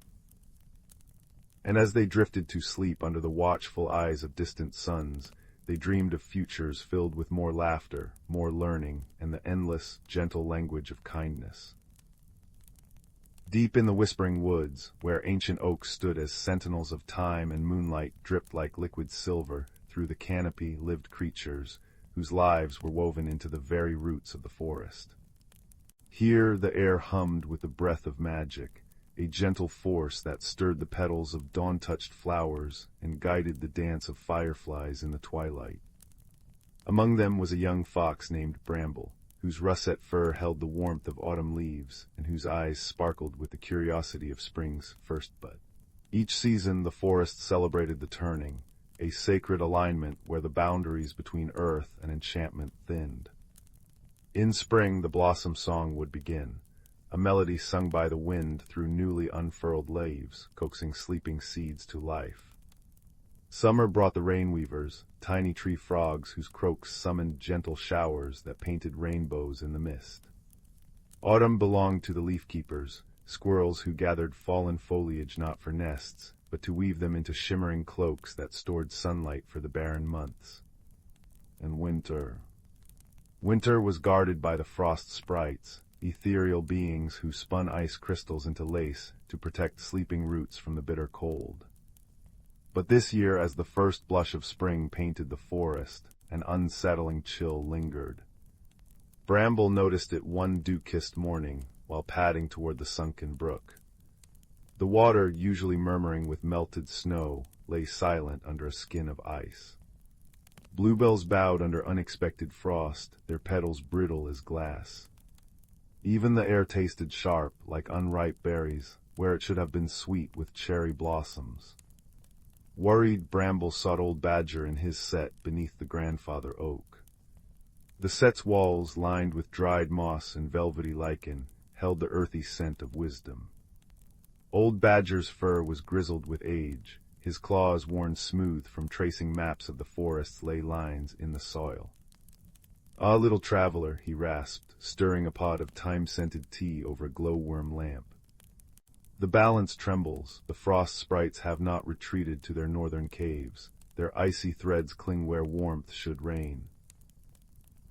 And as they drifted to sleep under the watchful eyes of distant suns, they dreamed of futures filled with more laughter, more learning, and the endless, gentle language of kindness. Deep in the whispering woods, where ancient oaks stood as sentinels of time and moonlight dripped like liquid silver through the canopy, lived creatures whose lives were woven into the very roots of the forest. Here the air hummed with the breath of magic, a gentle force that stirred the petals of dawn-touched flowers and guided the dance of fireflies in the twilight. Among them was a young fox named Bramble, whose russet fur held the warmth of autumn leaves and whose eyes sparkled with the curiosity of spring's first bud. Each season the forest celebrated the turning, a sacred alignment where the boundaries between earth and enchantment thinned. In spring the blossom song would begin, a melody sung by the wind through newly unfurled leaves, coaxing sleeping seeds to life. Summer brought the rainweavers, tiny tree frogs whose croaks summoned gentle showers that painted rainbows in the mist. Autumn belonged to the leaf keepers, squirrels who gathered fallen foliage not for nests, but to weave them into shimmering cloaks that stored sunlight for the barren months. And winter. Winter was guarded by the frost sprites, ethereal beings who spun ice crystals into lace to protect sleeping roots from the bitter cold. But this year, as the first blush of spring painted the forest, an unsettling chill lingered. Bramble noticed it one dew-kissed morning while padding toward the sunken brook. The water, usually murmuring with melted snow, lay silent under a skin of ice. Bluebells bowed under unexpected frost, their petals brittle as glass. Even the air tasted sharp, like unripe berries, where it should have been sweet with cherry blossoms. Worried, Bramble sought old Badger in his set beneath the grandfather oak. The set's walls, lined with dried moss and velvety lichen, held the earthy scent of wisdom. Old Badger's fur was grizzled with age, his claws worn smooth from tracing maps of the forest's ley lines in the soil. "Ah, little traveler," he rasped, stirring a pot of thyme-scented tea over a glowworm lamp. "The balance trembles, the frost sprites have not retreated to their northern caves, their icy threads cling where warmth should reign."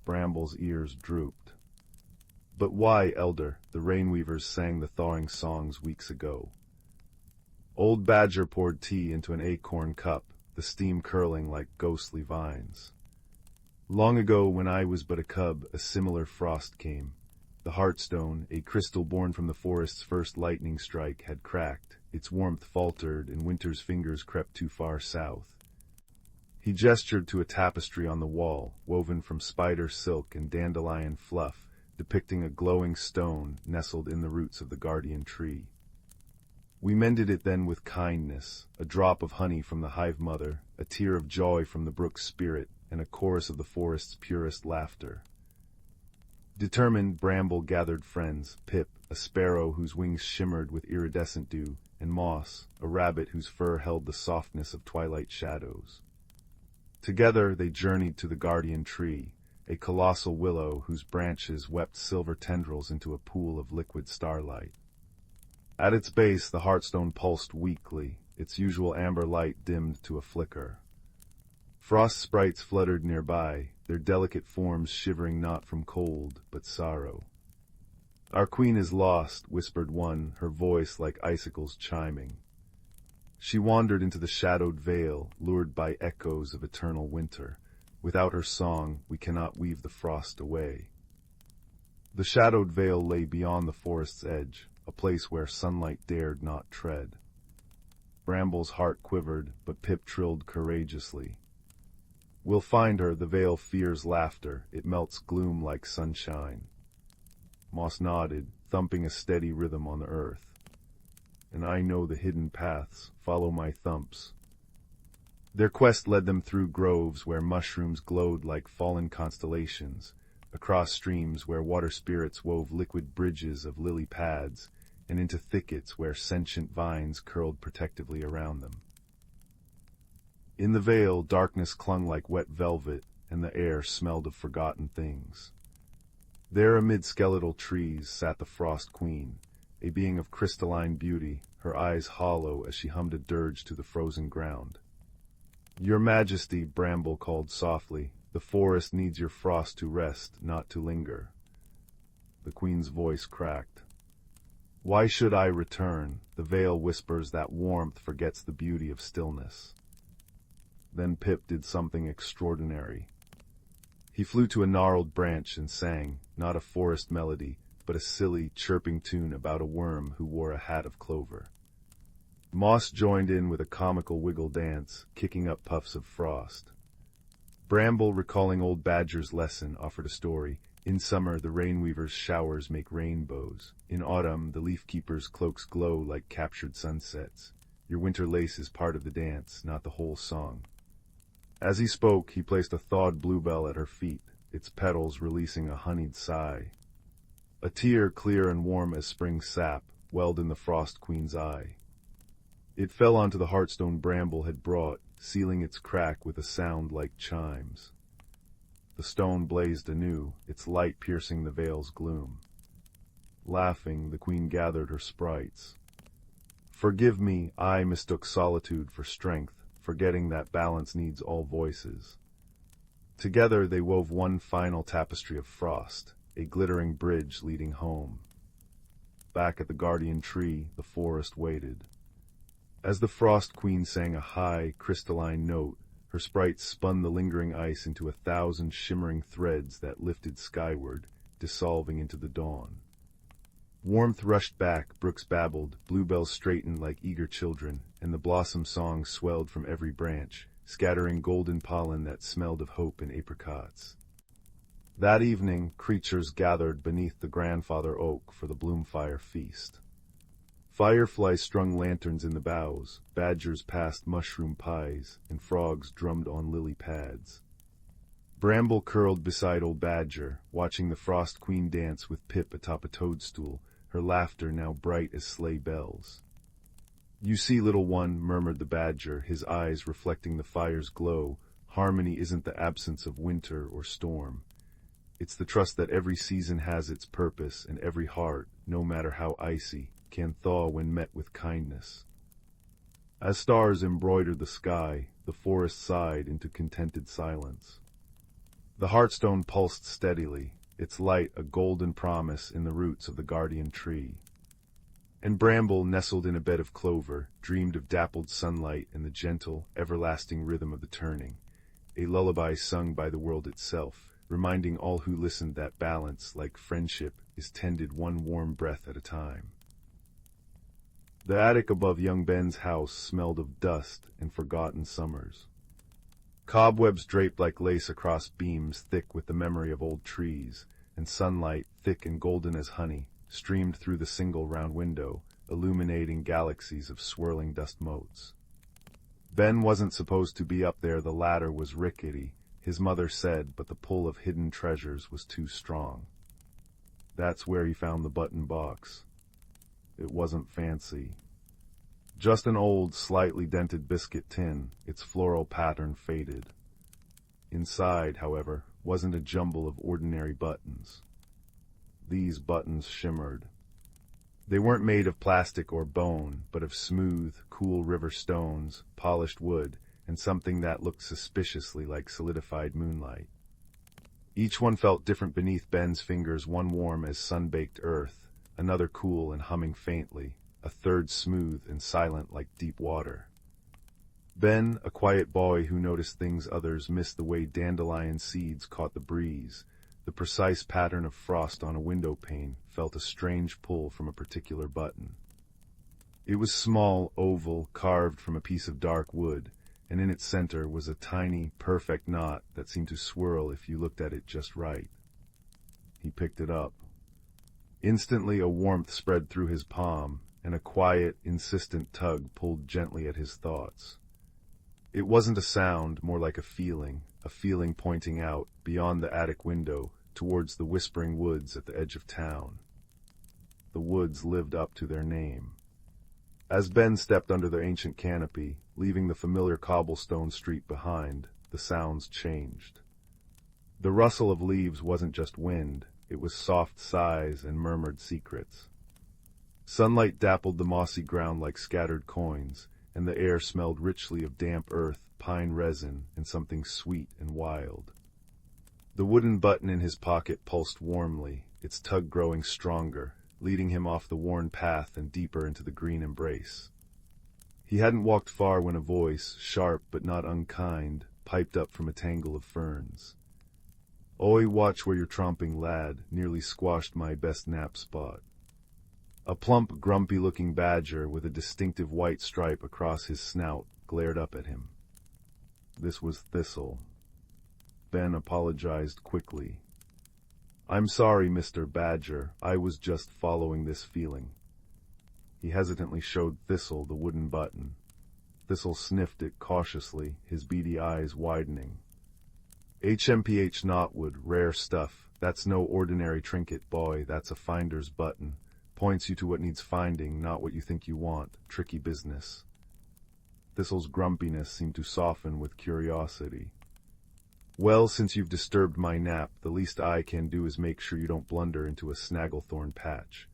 Bramble's ears drooped. "But why, elder?" the rainweavers sang the thawing songs weeks ago. Old Badger poured tea into an acorn cup, the steam curling like ghostly vines. "Long ago, when I was but a cub, a similar frost came. The heartstone, a crystal born from the forest's first lightning strike, had cracked, its warmth faltered, and winter's fingers crept too far south." He gestured to a tapestry on the wall, woven from spider silk and dandelion fluff, depicting a glowing stone nestled in the roots of the guardian tree. "We mended it then with kindness, a drop of honey from the hive mother, a tear of joy from the brook's spirit, and a chorus of the forest's purest laughter." Determined, Bramble gathered friends, Pip, a sparrow whose wings shimmered with iridescent dew, and Moss, a rabbit whose fur held the softness of twilight shadows. Together they journeyed to the guardian tree, a colossal willow whose branches wept silver tendrils into a pool of liquid starlight. At its base, the hearthstone pulsed weakly, its usual amber light dimmed to a flicker. Frost sprites fluttered nearby, their delicate forms shivering not from cold, but sorrow. "Our queen is lost," whispered one, her voice like icicles chiming. She wandered into the shadowed vale, lured by echoes of eternal winter. Without her song, we cannot weave the frost away. The shadowed vale lay beyond the forest's edge, a place where sunlight dared not tread. Bramble's heart quivered, but Pip trilled courageously. "We'll find her," the vale fears laughter, it melts gloom like sunshine. Moss nodded, thumping a steady rhythm on the earth. "And I know the hidden paths, follow my thumps." Their quest led them through groves where mushrooms glowed like fallen constellations, across streams where water spirits wove liquid bridges of lily pads, and into thickets where sentient vines curled protectively around them. In the vale, darkness clung like wet velvet, and the air smelled of forgotten things. There amid skeletal trees sat the Frost Queen, a being of crystalline beauty, her eyes hollow as she hummed a dirge to the frozen ground. "Your Majesty," Bramble called softly, "the forest needs your frost to rest, not to linger." The Queen's voice cracked. "Why should I return?" The vale whispers that warmth forgets the beauty of stillness. Then Pip did something extraordinary. He flew to a gnarled branch and sang, not a forest melody, but a silly, chirping tune about a worm who wore a hat of clover. Moss joined in with a comical wiggle dance, kicking up puffs of frost. Bramble, recalling old Badger's lesson, offered a story. "In summer, the rainweaver's showers make rainbows. In autumn, the leaf-keeper's cloaks glow like captured sunsets. Your winter lace is part of the dance, not the whole song." As he spoke, he placed a thawed bluebell at her feet, its petals releasing a honeyed sigh. A tear, clear and warm as spring sap, welled in the Frost Queen's eye. It fell onto the hearthstone Bramble had brought, sealing its crack with a sound like chimes. The stone blazed anew, its light piercing the vale's gloom. Laughing, the Queen gathered her sprites. "Forgive me, I mistook solitude for strength, forgetting that balance needs all voices." Together they wove one final tapestry of frost, a glittering bridge leading home. Back at the guardian tree, the forest waited. As the Frost Queen sang a high, crystalline note, her sprites spun the lingering ice into 1,000 shimmering threads that lifted skyward, dissolving into the dawn. Warmth rushed back, brooks babbled, bluebells straightened like eager children, and the blossom song swelled from every branch, scattering golden pollen that smelled of hope and apricots. That evening, creatures gathered beneath the grandfather oak for the Bloomfire feast. Fireflies strung lanterns in the boughs, badgers passed mushroom pies, and frogs drummed on lily pads. Bramble curled beside old Badger, watching the Frost Queen dance with Pip atop a toadstool, her laughter now bright as sleigh bells. "You see, little one," murmured the Badger, his eyes reflecting the fire's glow, "harmony isn't the absence of winter or storm. It's the trust that every season has its purpose, and every heart, no matter how icy, can thaw when met with kindness." As stars embroidered the sky, the forest sighed into contented silence. The hearthstone pulsed steadily, its light a golden promise in the roots of the guardian tree. And Bramble, nestled in a bed of clover, dreamed of dappled sunlight and the gentle, everlasting rhythm of the turning, a lullaby sung by the world itself, reminding all who listened that balance, like friendship, is tended one warm breath at a time. The attic above young Ben's house smelled of dust and forgotten summers. Cobwebs draped like lace across beams thick with the memory of old trees, and sunlight, thick and golden as honey, streamed through the single round window, illuminating galaxies of swirling dust motes. Ben wasn't supposed to be up there, the ladder was rickety, his mother said, but the pull of hidden treasures was too strong. That's where he found the button box. It wasn't fancy. Just an old, slightly dented biscuit tin, its floral pattern faded. Inside, however, wasn't a jumble of ordinary buttons. These buttons shimmered. They weren't made of plastic or bone, but of smooth, cool river stones, polished wood, and something that looked suspiciously like solidified moonlight. Each one felt different beneath Ben's fingers, one warm as sun-baked earth, another cool and humming faintly, a third smooth and silent like deep water. Ben, a quiet boy who noticed things others missed, the way dandelion seeds caught the breeze, the precise pattern of frost on a window pane, felt a strange pull from a particular button. It was small, oval, carved from a piece of dark wood, and in its center was a tiny, perfect knot that seemed to swirl if you looked at it just right. He picked it up. Instantly a warmth spread through his palm, and a quiet, insistent tug pulled gently at his thoughts. It wasn't a sound, more like a feeling pointing out, beyond the attic window, towards the whispering woods at the edge of town. The woods lived up to their name. As Ben stepped under their ancient canopy, leaving the familiar cobblestone street behind, the sounds changed. The rustle of leaves wasn't just wind, it was soft sighs and murmured secrets. Sunlight dappled the mossy ground like scattered coins, and the air smelled richly of damp earth, pine resin, and something sweet and wild. The wooden button in his pocket pulsed warmly, its tug growing stronger, leading him off the worn path and deeper into the green embrace. He hadn't walked far when a voice, sharp but not unkind, piped up from a tangle of ferns. "Oi, watch where you're tromping, lad, nearly squashed my best nap spot." A plump, grumpy-looking badger with a distinctive white stripe across his snout glared up at him. This was Thistle. Ben apologized quickly. "I'm sorry, Mr. Badger, I was just following this feeling." He hesitantly showed Thistle the wooden button. Thistle sniffed it cautiously, his beady eyes widening. "HMPH knotwood, rare stuff. That's no ordinary trinket, boy, that's a finder's button. Points you to what needs finding, not what you think you want. Tricky business." Thistle's grumpiness seemed to soften with curiosity. "Well, since you've disturbed my nap, the least I can do is make sure you don't blunder into a snagglethorn patch.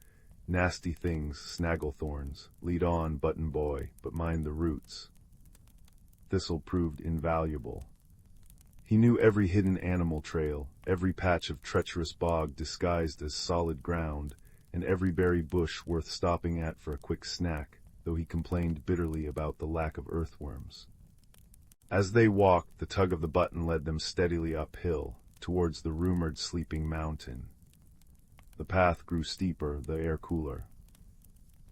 Nasty things, snagglethorns. Lead on, button boy, but mind the roots." Thistle proved invaluable. He knew every hidden animal trail, every patch of treacherous bog disguised as solid ground, and every berry bush worth stopping at for a quick snack, though he complained bitterly about the lack of earthworms. As they walked, the tug of the button led them steadily uphill, towards the rumored sleeping mountain. The path grew steeper, the air cooler.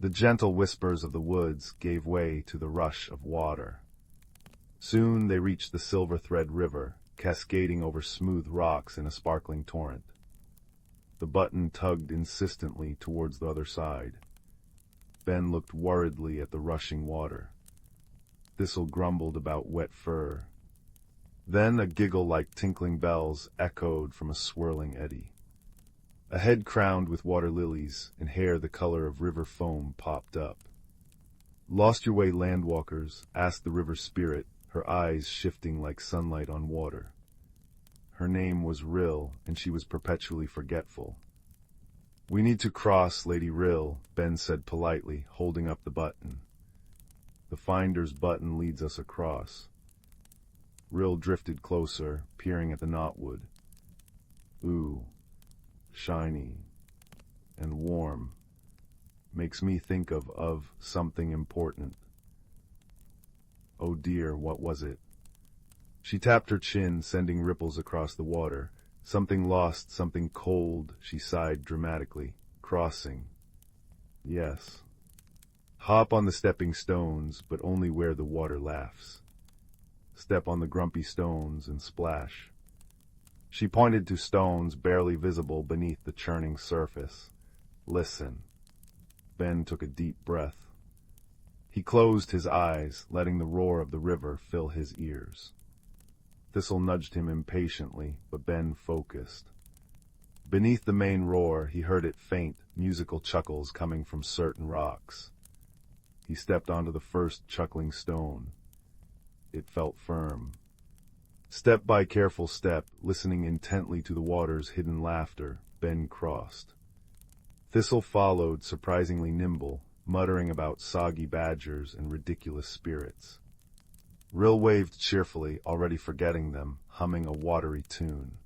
The gentle whispers of the woods gave way to the rush of water. Soon they reached the Silver Thread River, cascading over smooth rocks in a sparkling torrent. The button tugged insistently towards the other side. Ben looked worriedly at the rushing water. Thistle grumbled about wet fur. Then a giggle like tinkling bells echoed from a swirling eddy. A head crowned with water lilies and hair the color of river foam popped up. "Lost your way, landwalkers?" asked the river spirit, her eyes shifting like sunlight on water. Her name was Rill, and she was perpetually forgetful. "We need to cross, Lady Rill," Ben said politely, holding up the button. "The finder's button leads us across." Rill drifted closer, peering at the knotwood. "Ooh, shiny and warm. Makes me think of something important." Oh dear, what was it? She tapped her chin, sending ripples across the water. "Something lost, something cold," she sighed dramatically. "Crossing. Yes. Hop on the stepping stones, but only where the water laughs. Step on the grumpy stones and splash." She pointed to stones barely visible beneath the churning surface. "Listen." Ben took a deep breath. He closed his eyes, letting the roar of the river fill his ears. Thistle nudged him impatiently, but Ben focused. Beneath the main roar, he heard it faint, musical chuckles coming from certain rocks. He stepped onto the first chuckling stone. It felt firm. Step by careful step, listening intently to the water's hidden laughter, Ben crossed. Thistle followed, surprisingly nimble, muttering about soggy badgers and ridiculous spirits. Rill waved cheerfully, already forgetting them, humming a watery tune.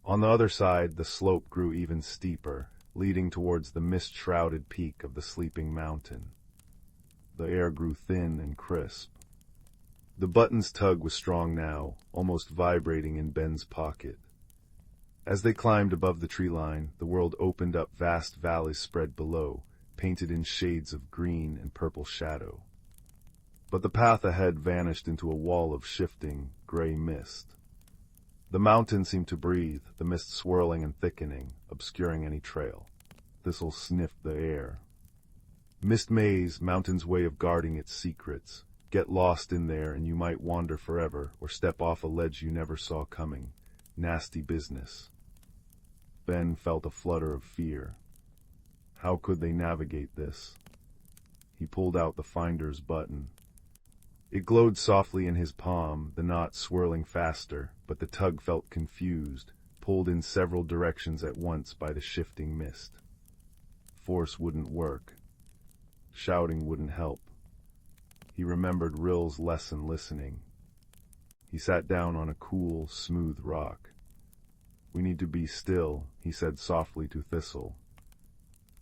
On the other side, the slope grew even steeper, leading towards the mist-shrouded peak of the sleeping mountain. The air grew thin and crisp. The button's tug was strong now, almost vibrating in Ben's pocket. As they climbed above the tree line, the world opened up. Vast valleys spread below, painted in shades of green and purple shadow. But the path ahead vanished into a wall of shifting, gray mist. The mountain seemed to breathe, the mist swirling and thickening, obscuring any trail. Thistle sniffed the air. Mist maze, mountain's way of guarding its secrets. Get lost in there and you might wander forever, or step off a ledge you never saw coming. Nasty business. Ben felt a flutter of fear. How could they navigate this? He pulled out the finder's button. It glowed softly in his palm, the knot swirling faster, but the tug felt confused, pulled in several directions at once by the shifting mist. Force wouldn't work. Shouting wouldn't help. He remembered Rill's lesson listening. He sat down on a cool, smooth rock. "We need to be still," he said softly to Thistle.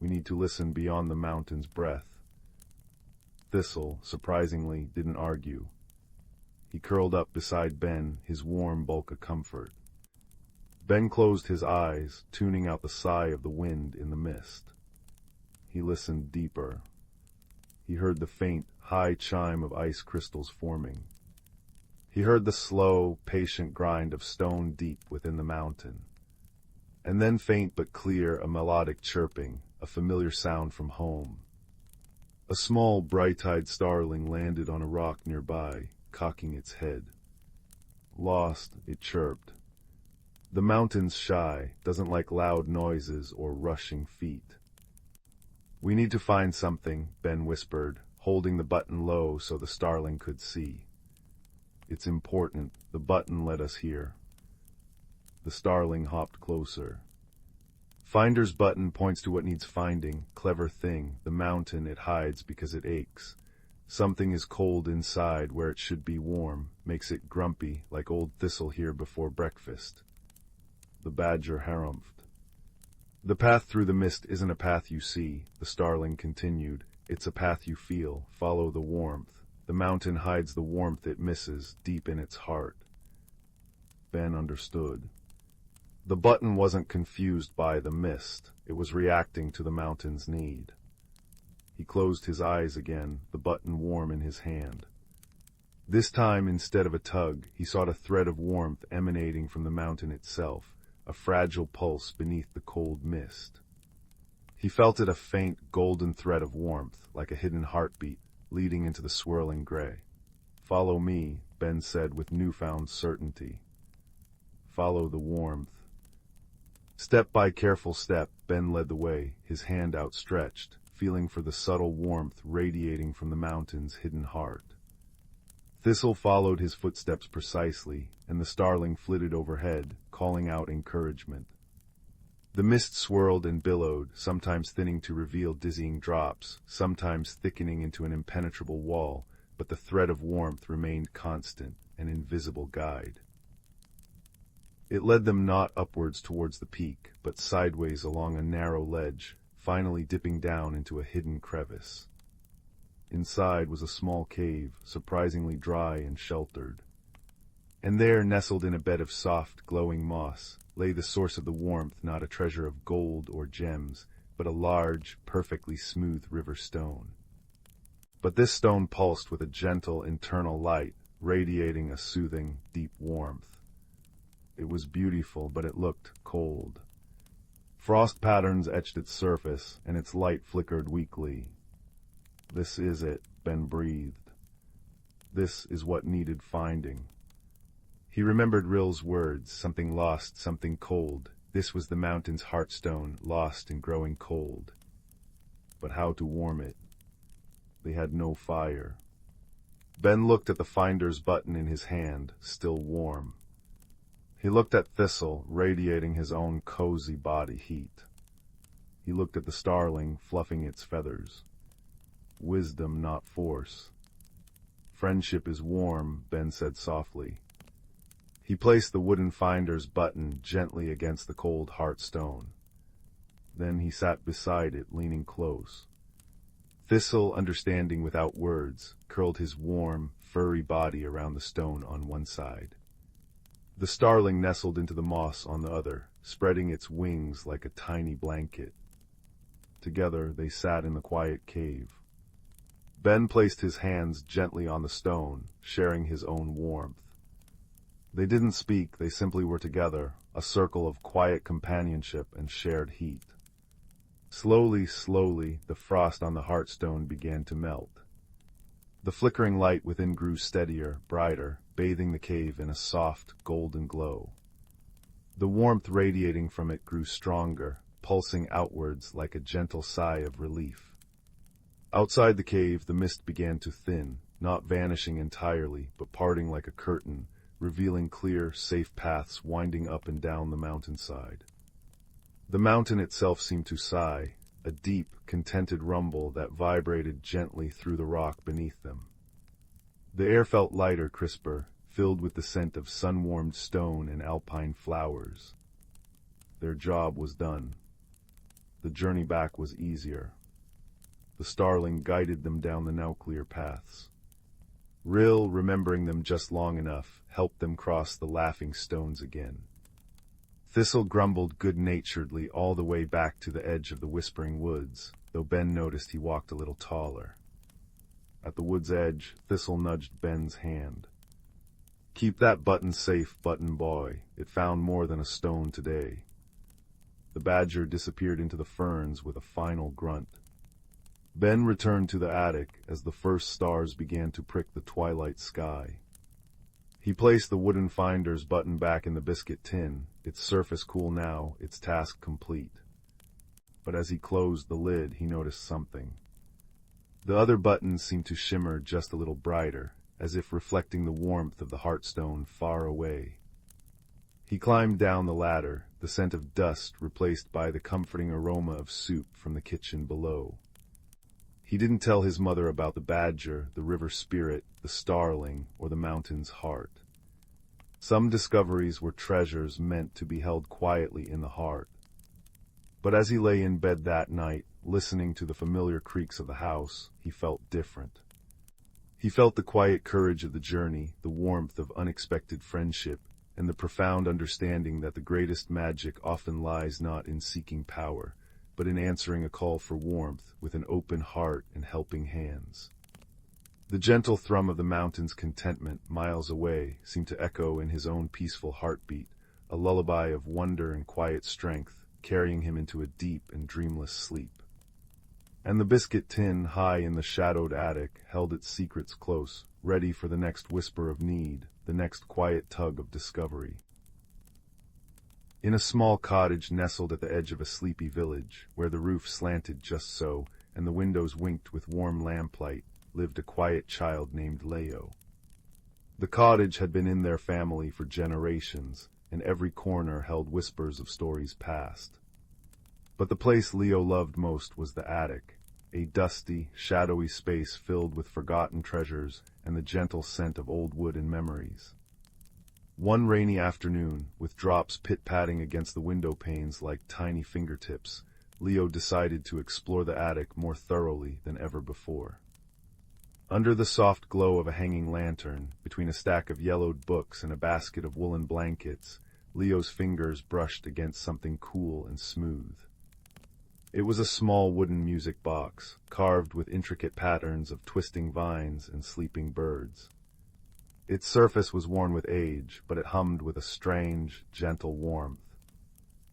"We need to listen beyond the mountain's breath." Thistle, surprisingly, didn't argue. He curled up beside Ben, his warm bulk a comfort. Ben closed his eyes, tuning out the sigh of the wind in the mist. He listened deeper. He heard the faint, high chime of ice crystals forming. He heard the slow, patient grind of stone deep within the mountain. And then faint but clear, a melodic chirping, a familiar sound from home. A small, bright-eyed starling landed on a rock nearby, cocking its head. Lost, it chirped. The mountain's shy, doesn't like loud noises or rushing feet. "We need to find something," Ben whispered, holding the button low so the starling could see. "It's important. The button led us here." The starling hopped closer. "Finder's button points to what needs finding. Clever thing. The mountain it hides because it aches. Something is cold inside where it should be warm, makes it grumpy, like old Thistle here before breakfast." The badger harumphed. "The path through the mist isn't a path you see," the starling continued. "It's a path you feel. Follow the warmth. The mountain hides the warmth it misses, deep in its heart." Ben understood. The button wasn't confused by the mist. It was reacting to the mountain's need. He closed his eyes again, the button warm in his hand. This time, instead of a tug, he sought a thread of warmth emanating from the mountain itself, a fragile pulse beneath the cold mist. He felt it, a faint, golden thread of warmth, like a hidden heartbeat, leading into the swirling gray. "Follow me," Ben said with newfound certainty. Follow the warmth. Step by careful step, Ben led the way, his hand outstretched, feeling for the subtle warmth radiating from the mountain's hidden heart. Thistle followed his footsteps precisely, and the starling flitted overhead, calling out encouragement. The mist swirled and billowed, sometimes thinning to reveal dizzying drops, sometimes thickening into an impenetrable wall, but the thread of warmth remained constant, an invisible guide. It led them not upwards towards the peak, but sideways along a narrow ledge, finally dipping down into a hidden crevice. Inside was a small cave, surprisingly dry and sheltered. And there, nestled in a bed of soft, glowing moss, lay the source of the warmth, not a treasure of gold or gems, but a large, perfectly smooth river stone. But this stone pulsed with a gentle internal light, radiating a soothing, deep warmth. It was beautiful, but it looked cold. Frost patterns etched its surface, and its light flickered weakly. "This is it," Ben breathed. "This is what needed finding." He remembered Rill's words, something lost, something cold. This was the mountain's heartstone, lost and growing cold. But how to warm it? They had no fire. Ben looked at the finder's button in his hand, still warm. He looked at Thistle, radiating his own cozy body heat. he looked at the starling, fluffing its feathers. Wisdom, not force. Friendship is warm, Ben said softly. He placed the wooden finder's button gently against the cold heart stone. Then he sat beside it, leaning close. Thistle, understanding without words, curled his warm, furry body around the stone on one side. The starling nestled into the moss on the other, spreading its wings like a tiny blanket. Together they sat in the quiet cave. Ben placed his hands gently on the stone, sharing his own warmth. They didn't speak, they simply were together, a circle of quiet companionship and shared heat. Slowly, slowly, the frost on the heartstone began to melt. The flickering light within grew steadier, brighter, bathing the cave in a soft, golden glow. The warmth radiating from it grew stronger, pulsing outwards like a gentle sigh of relief. Outside the cave, the mist began to thin, not vanishing entirely, but parting like a curtain, revealing clear, safe paths winding up and down the mountainside. The mountain itself seemed to sigh, a deep, contented rumble that vibrated gently through the rock beneath them. The air felt lighter, crisper, filled with the scent of sun-warmed stone and alpine flowers. Their job was done. The journey back was easier. The starling guided them down the now clear paths. Rill, remembering them just long enough, helped them cross the laughing stones again. Thistle grumbled good-naturedly all the way back to the edge of the whispering woods, though Ben noticed he walked a little taller. At the wood's edge, Thistle nudged Ben's hand. "Keep that button safe, button boy. It found more than a stone today." The badger disappeared into the ferns with a final grunt. Ben returned to the attic as the first stars began to prick the twilight sky. He placed the wooden finder's button back in the biscuit tin, its surface cool now, its task complete. But as he closed the lid, he noticed something. The other buttons seemed to shimmer just a little brighter, as if reflecting the warmth of the heartstone far away. He climbed down the ladder, the scent of dust replaced by the comforting aroma of soup from the kitchen below. He didn't tell his mother about the badger, the river spirit, the starling, or the mountain's heart. Some discoveries were treasures meant to be held quietly in the heart. But as he lay in bed that night, listening to the familiar creaks of the house, he felt different. He felt the quiet courage of the journey, the warmth of unexpected friendship, and the profound understanding that the greatest magic often lies not in seeking power, but in answering a call for warmth with an open heart and helping hands. The gentle thrum of the mountain's contentment, miles away, seemed to echo in his own peaceful heartbeat, a lullaby of wonder and quiet strength, carrying him into a deep and dreamless sleep. And the biscuit tin, high in the shadowed attic, held its secrets close, ready for the next whisper of need, the next quiet tug of discovery. In a small cottage nestled at the edge of a sleepy village, where the roof slanted just so, and the windows winked with warm lamplight, lived a quiet child named Leo. The cottage had been in their family for generations, and every corner held whispers of stories past. But the place Leo loved most was the attic, a dusty, shadowy space filled with forgotten treasures and the gentle scent of old wood and memories. One rainy afternoon, with drops pit-patting against the window panes like tiny fingertips, Leo decided to explore the attic more thoroughly than ever before. Under the soft glow of a hanging lantern, between a stack of yellowed books and a basket of woolen blankets, Leo's fingers brushed against something cool and smooth. It was a small wooden music box, carved with intricate patterns of twisting vines and sleeping birds. Its surface was worn with age, but it hummed with a strange, gentle warmth.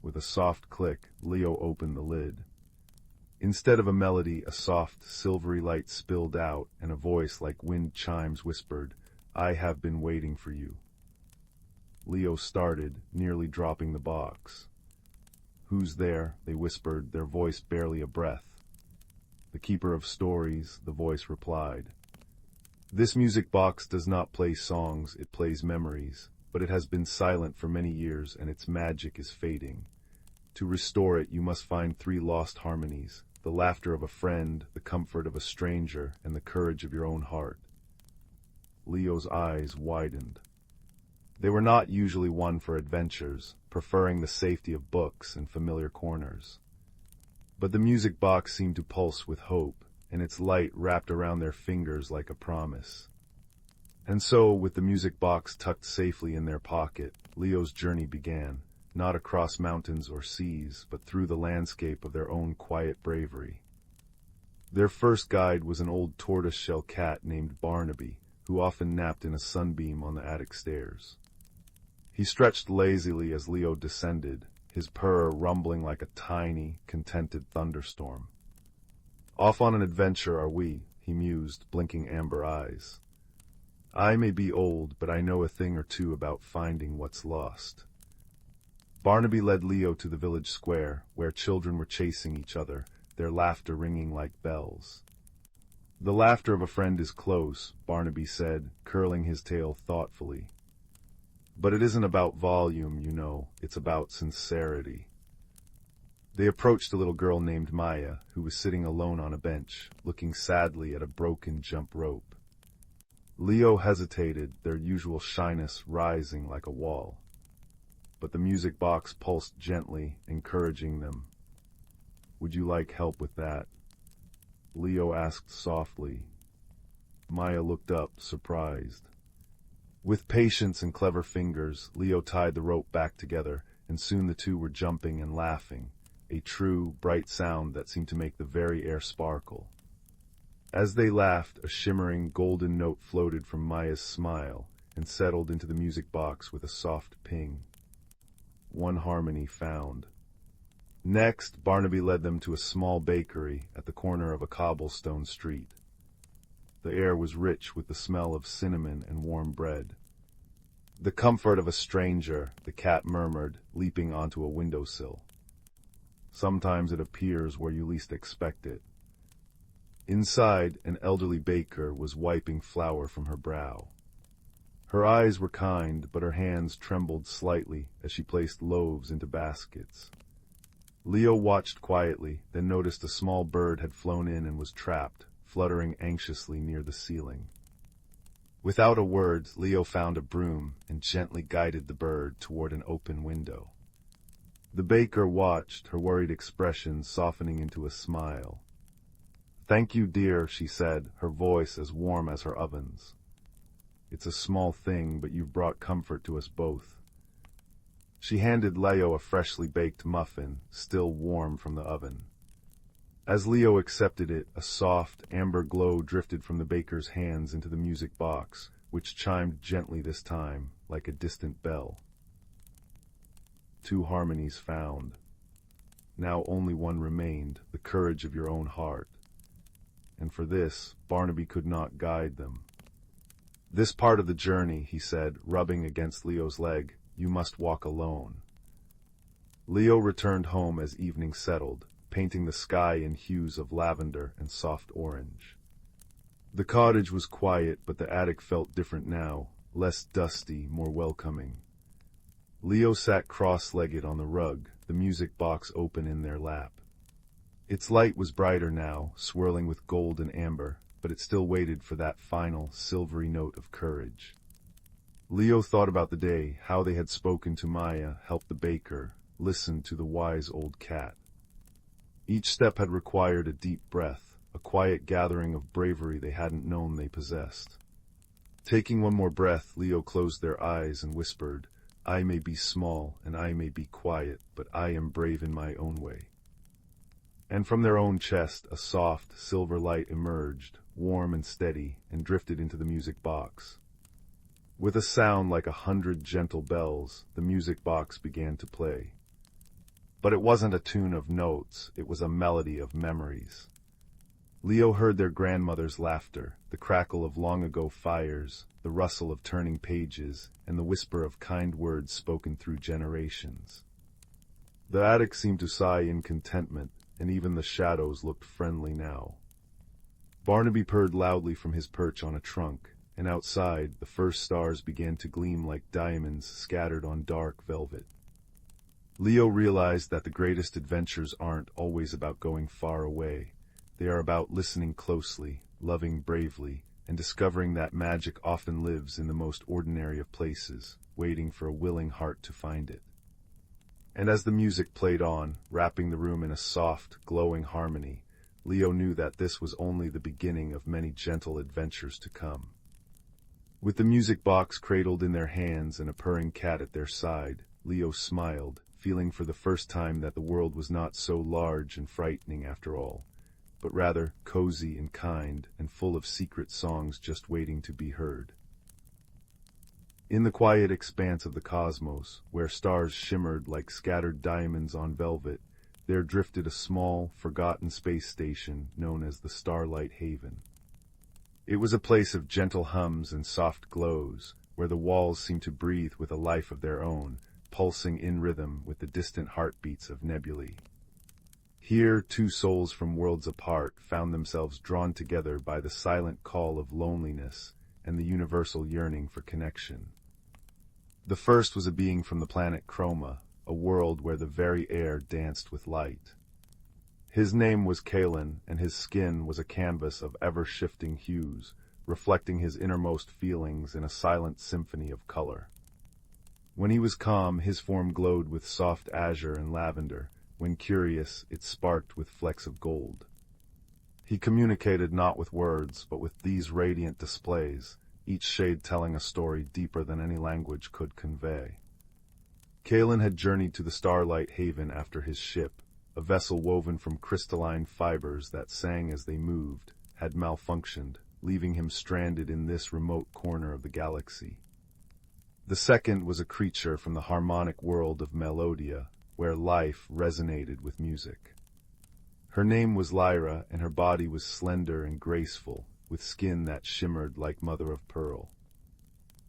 With a soft click, Leo opened the lid. Instead of a melody, a soft, silvery light spilled out, and a voice like wind chimes whispered, "I have been waiting for you." Leo started, nearly dropping the box. "Who's there?" they whispered, their voice barely a breath. "The keeper of stories," the voice replied. "This music box does not play songs, it plays memories, but it has been silent for many years and its magic is fading. To restore it, you must find 3 lost harmonies: the laughter of a friend, the comfort of a stranger, and the courage of your own heart. Leo's eyes widened. They were not usually one for adventures, preferring the safety of books and familiar corners. But the music box seemed to pulse with hope, and its light wrapped around their fingers like a promise. And so, with the music box tucked safely in their pocket, Leo's journey began, not across mountains or seas, but through the landscape of their own quiet bravery. Their first guide was an old tortoise-shell cat named Barnaby, who often napped in a sunbeam on the attic stairs. He stretched lazily as Leo descended, his purr rumbling like a tiny, contented thunderstorm. "Off on an adventure are we," he mused, blinking amber eyes. "I may be old, but I know a thing or two about finding what's lost." Barnaby led Leo to the village square, where children were chasing each other, their laughter ringing like bells. "The laughter of a friend is close," Barnaby said, curling his tail thoughtfully. "But it isn't about volume, you know, it's about sincerity." They approached a little girl named Maya, who was sitting alone on a bench, looking sadly at a broken jump rope. Leo hesitated, their usual shyness rising like a wall. But the music box pulsed gently, encouraging them. "Would you like help with that?" Leo asked softly. Maya looked up, surprised. With patience and clever fingers, Leo tied the rope back together, and soon the two were jumping and laughing, a true, bright sound that seemed to make the very air sparkle. As they laughed, a shimmering, golden note floated from Maya's smile and settled into the music box with a soft ping. 1 harmony found. Next, Barnaby led them to a small bakery at the corner of a cobblestone street. The air was rich with the smell of cinnamon and warm bread. "The comfort of a stranger," the cat murmured, leaping onto a windowsill. "Sometimes it appears where you least expect it." Inside, an elderly baker was wiping flour from her brow. Her eyes were kind, but her hands trembled slightly as she placed loaves into baskets. Leo watched quietly, then noticed a small bird had flown in and was trapped, fluttering anxiously near the ceiling. Without a word, Leo found a broom and gently guided the bird toward an open window. The baker watched, her worried expression softening into a smile. "Thank you, dear," she said, her voice as warm as her oven's. "It's a small thing, but you've brought comfort to us both." She handed Leo a freshly baked muffin, still warm from the oven. As Leo accepted it, a soft, amber glow drifted from the baker's hands into the music box, which chimed gently this time, like a distant bell. 2 harmonies found. Now only one remained, the courage of your own heart. And for this, Barnaby could not guide them. "This part of the journey," he said, rubbing against Leo's leg, "you must walk alone." Leo returned home as evening settled, painting the sky in hues of lavender and soft orange. The cottage was quiet, but the attic felt different now, less dusty, more welcoming. Leo sat cross-legged on the rug, the music box open in their lap. Its light was brighter now, swirling with gold and amber, but it still waited for that final, silvery note of courage. Leo thought about the day, how they had spoken to Maya, helped the baker, listened to the wise old cat. Each step had required a deep breath, a quiet gathering of bravery they hadn't known they possessed. Taking one more breath, Leo closed their eyes and whispered, "I may be small and I may be quiet, but I am brave in my own way." And from their own chest, a soft, silver light emerged, warm and steady, and drifted into the music box. With a sound like 100 gentle bells, the music box began to play. But it wasn't a tune of notes, it was a melody of memories. Leo heard their grandmother's laughter, the crackle of long-ago fires, the rustle of turning pages, and the whisper of kind words spoken through generations. The attic seemed to sigh in contentment, and even the shadows looked friendly now. Barnaby purred loudly from his perch on a trunk, and outside, the first stars began to gleam like diamonds scattered on dark velvet. Leo realized that the greatest adventures aren't always about going far away. They are about listening closely, loving bravely, and discovering that magic often lives in the most ordinary of places, waiting for a willing heart to find it. And as the music played on, wrapping the room in a soft, glowing harmony, Leo knew that this was only the beginning of many gentle adventures to come. With the music box cradled in their hands and a purring cat at their side, Leo smiled, feeling for the first time that the world was not so large and frightening after all, but rather cozy and kind and full of secret songs just waiting to be heard. In the quiet expanse of the cosmos, where stars shimmered like scattered diamonds on velvet, there drifted a small, forgotten space station known as the Starlight Haven. It was a place of gentle hums and soft glows, where the walls seemed to breathe with a life of their own, pulsing in rhythm with the distant heartbeats of nebulae. Here, two souls from worlds apart found themselves drawn together by the silent call of loneliness and the universal yearning for connection. The first was a being from the planet Chroma, a world where the very air danced with light. His name was Glen, and his skin was a canvas of ever-shifting hues, reflecting his innermost feelings in a silent symphony of color. When he was calm, his form glowed with soft azure and lavender. When curious, it sparked with flecks of gold. He communicated not with words, but with these radiant displays, each shade telling a story deeper than any language could convey. Glen had journeyed to the Starlight Haven after his ship, a vessel woven from crystalline fibers that sang as they moved, had malfunctioned, leaving him stranded in this remote corner of the galaxy. The second was a creature from the harmonic world of Melodia, where life resonated with music. Her name was Lyra, and her body was slender and graceful, with skin that shimmered like mother of pearl.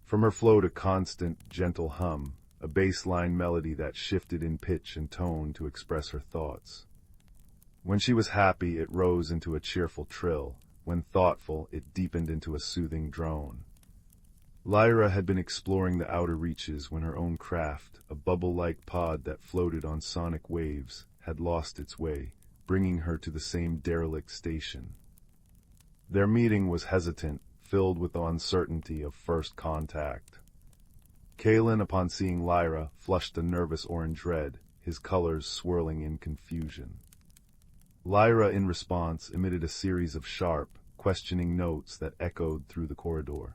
From her flowed a constant, gentle hum, a bass-line melody that shifted in pitch and tone to express her thoughts. When she was happy, it rose into a cheerful trill. When thoughtful, it deepened into a soothing drone. Lyra had been exploring the outer reaches when her own craft, a bubble-like pod that floated on sonic waves, had lost its way, bringing her to the same derelict station. Their meeting was hesitant, filled with the uncertainty of first contact. Glen, upon seeing Lyra, flushed a nervous orange red, his colors swirling in confusion. Lyra, in response, emitted a series of sharp, questioning notes that echoed through the corridor.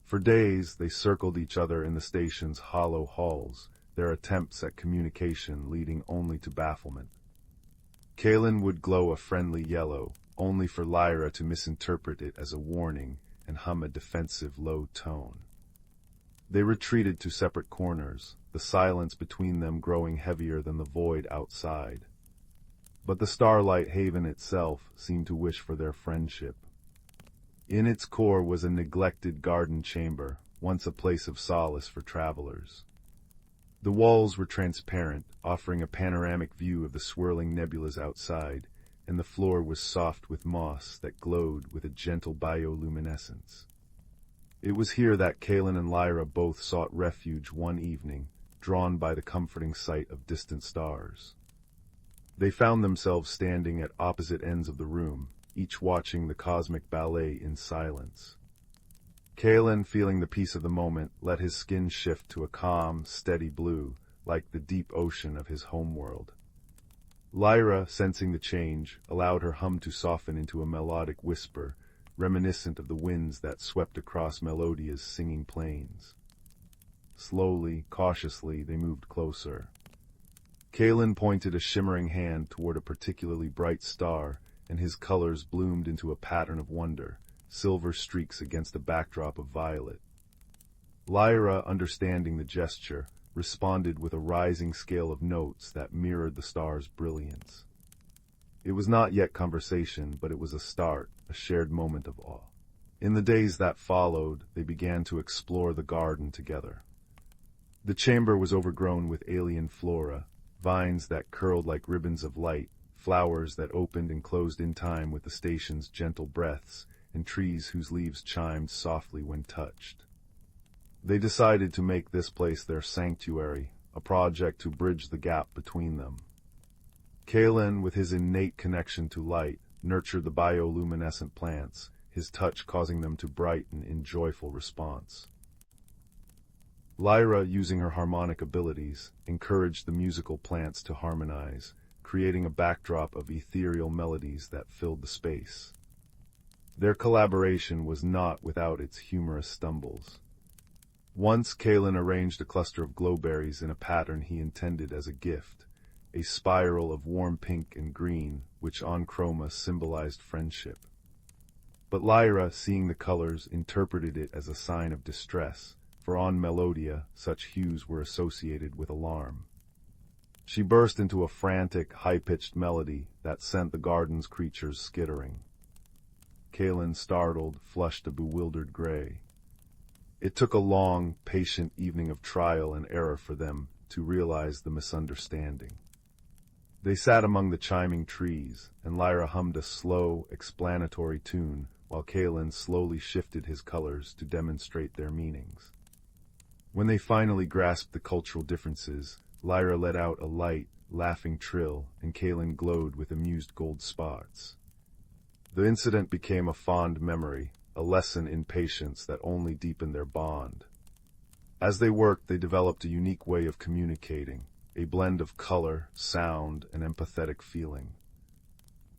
For days, they circled each other in the station's hollow halls, their attempts at communication leading only to bafflement. Glen would glow a friendly yellow, only for Lyra to misinterpret it as a warning and hum a defensive low tone. They retreated to separate corners, the silence between them growing heavier than the void outside. But the Starlight Haven itself seemed to wish for their friendship. In its core was a neglected garden chamber, once a place of solace for travelers. The walls were transparent, offering a panoramic view of the swirling nebulas outside, and the floor was soft with moss that glowed with a gentle bioluminescence. It was here that Glen and Lyra both sought refuge one evening, drawn by the comforting sight of distant stars. They found themselves standing at opposite ends of the room, each watching the cosmic ballet in silence. Glen, feeling the peace of the moment, let his skin shift to a calm, steady blue, like the deep ocean of his homeworld. Lyra, sensing the change, allowed her hum to soften into a melodic whisper, reminiscent of the winds that swept across Melodia's singing plains. Slowly, cautiously, they moved closer. Glen pointed a shimmering hand toward a particularly bright star, and his colors bloomed into a pattern of wonder, silver streaks against a backdrop of violet. Lyra, understanding the gesture, responded with a rising scale of notes that mirrored the star's brilliance. It was not yet conversation, but it was a start, a shared moment of awe. In the days that followed, they began to explore the garden together. The chamber was overgrown with alien flora, vines that curled like ribbons of light, flowers that opened and closed in time with the station's gentle breaths, and trees whose leaves chimed softly when touched. They decided to make this place their sanctuary, a project to bridge the gap between them. Glen, with his innate connection to light, nurtured the bioluminescent plants, his touch causing them to brighten in joyful response. Lyra, using her harmonic abilities, encouraged the musical plants to harmonize, creating a backdrop of ethereal melodies that filled the space. Their collaboration was not without its humorous stumbles. Once Glen arranged a cluster of glowberries in a pattern he intended as a gift, a spiral of warm pink and green, which on chroma symbolized friendship. But Lyra, seeing the colors, interpreted it as a sign of distress, for on Melodia such hues were associated with alarm. She burst into a frantic, high-pitched melody that sent the garden's creatures skittering. Glen, startled, flushed a bewildered gray. It took a long, patient evening of trial and error for them to realize the misunderstanding. They sat among the chiming trees, and Lyra hummed a slow, explanatory tune, while Glen slowly shifted his colors to demonstrate their meanings. When they finally grasped the cultural differences, Lyra let out a light, laughing trill, and Glen glowed with amused gold spots. The incident became a fond memory, a lesson in patience that only deepened their bond. As they worked, they developed a unique way of communicating, a blend of color, sound, and empathetic feeling.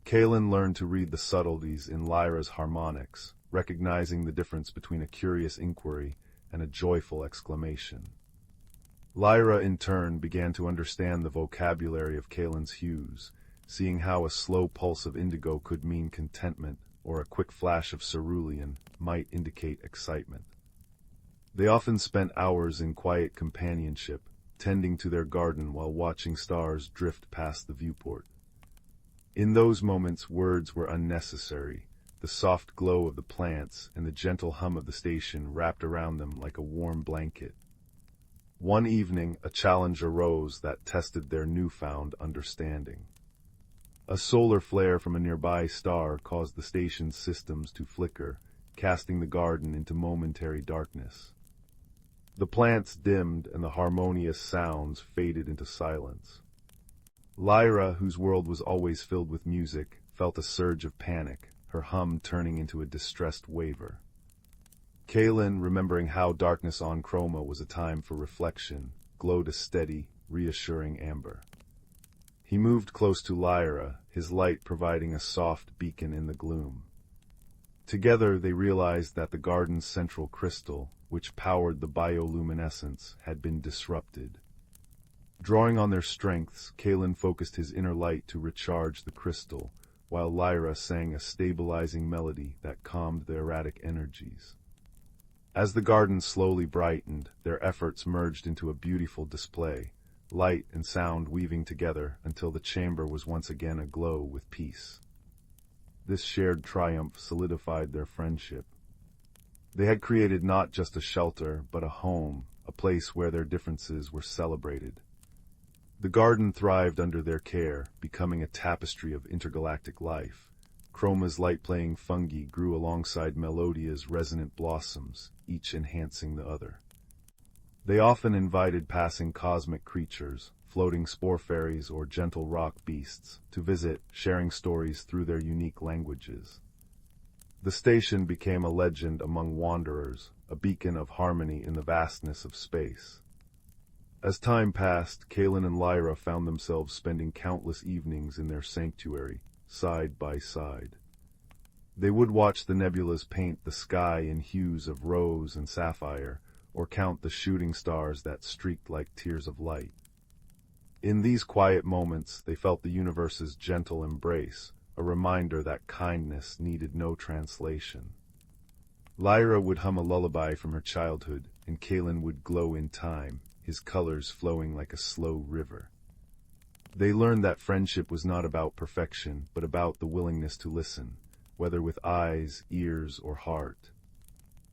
Glen learned to read the subtleties in Lyra's harmonics, recognizing the difference between a curious inquiry and a joyful exclamation. Lyra, in turn, began to understand the vocabulary of Glen's hues, seeing how a slow pulse of indigo could mean contentment, or a quick flash of cerulean might indicate excitement. They often spent hours in quiet companionship, tending to their garden while watching stars drift past the viewport. In those moments, words were unnecessary. The soft glow of the plants and the gentle hum of the station wrapped around them like a warm blanket. One evening, a challenge arose that tested their newfound understanding. A solar flare from a nearby star caused the station's systems to flicker, casting the garden into momentary darkness. The plants dimmed and the harmonious sounds faded into silence. Lyra, whose world was always filled with music, felt a surge of panic, her hum turning into a distressed waver. Glen, remembering how darkness on chroma was a time for reflection, glowed a steady, reassuring amber. He moved close to Lyra, his light providing a soft beacon in the gloom. Together they realized that the garden's central crystal, which powered the bioluminescence, had been disrupted. Drawing on their strengths, Glen focused his inner light to recharge the crystal, while Lyra sang a stabilizing melody that calmed the erratic energies. As the garden slowly brightened, their efforts merged into a beautiful display, light and sound weaving together until the chamber was once again aglow with peace. This shared triumph solidified their friendship. They had created not just a shelter, but a home, a place where their differences were celebrated. The garden thrived under their care, becoming a tapestry of intergalactic life. Chroma's light-playing fungi grew alongside Melodia's resonant blossoms, each enhancing the other. They often invited passing cosmic creatures, floating spore fairies or gentle rock beasts, to visit, sharing stories through their unique languages. The station became a legend among wanderers, a beacon of harmony in the vastness of space. As time passed, Glen and Lyra found themselves spending countless evenings in their sanctuary, side by side. They would watch the nebulas paint the sky in hues of rose and sapphire, or count the shooting stars that streaked like tears of light. In these quiet moments, they felt the universe's gentle embrace, a reminder that kindness needed no translation. Lyra would hum a lullaby from her childhood, and Glen would glow in time, his colors flowing like a slow river. They learned that friendship was not about perfection, but about the willingness to listen, whether with eyes, ears, or heart.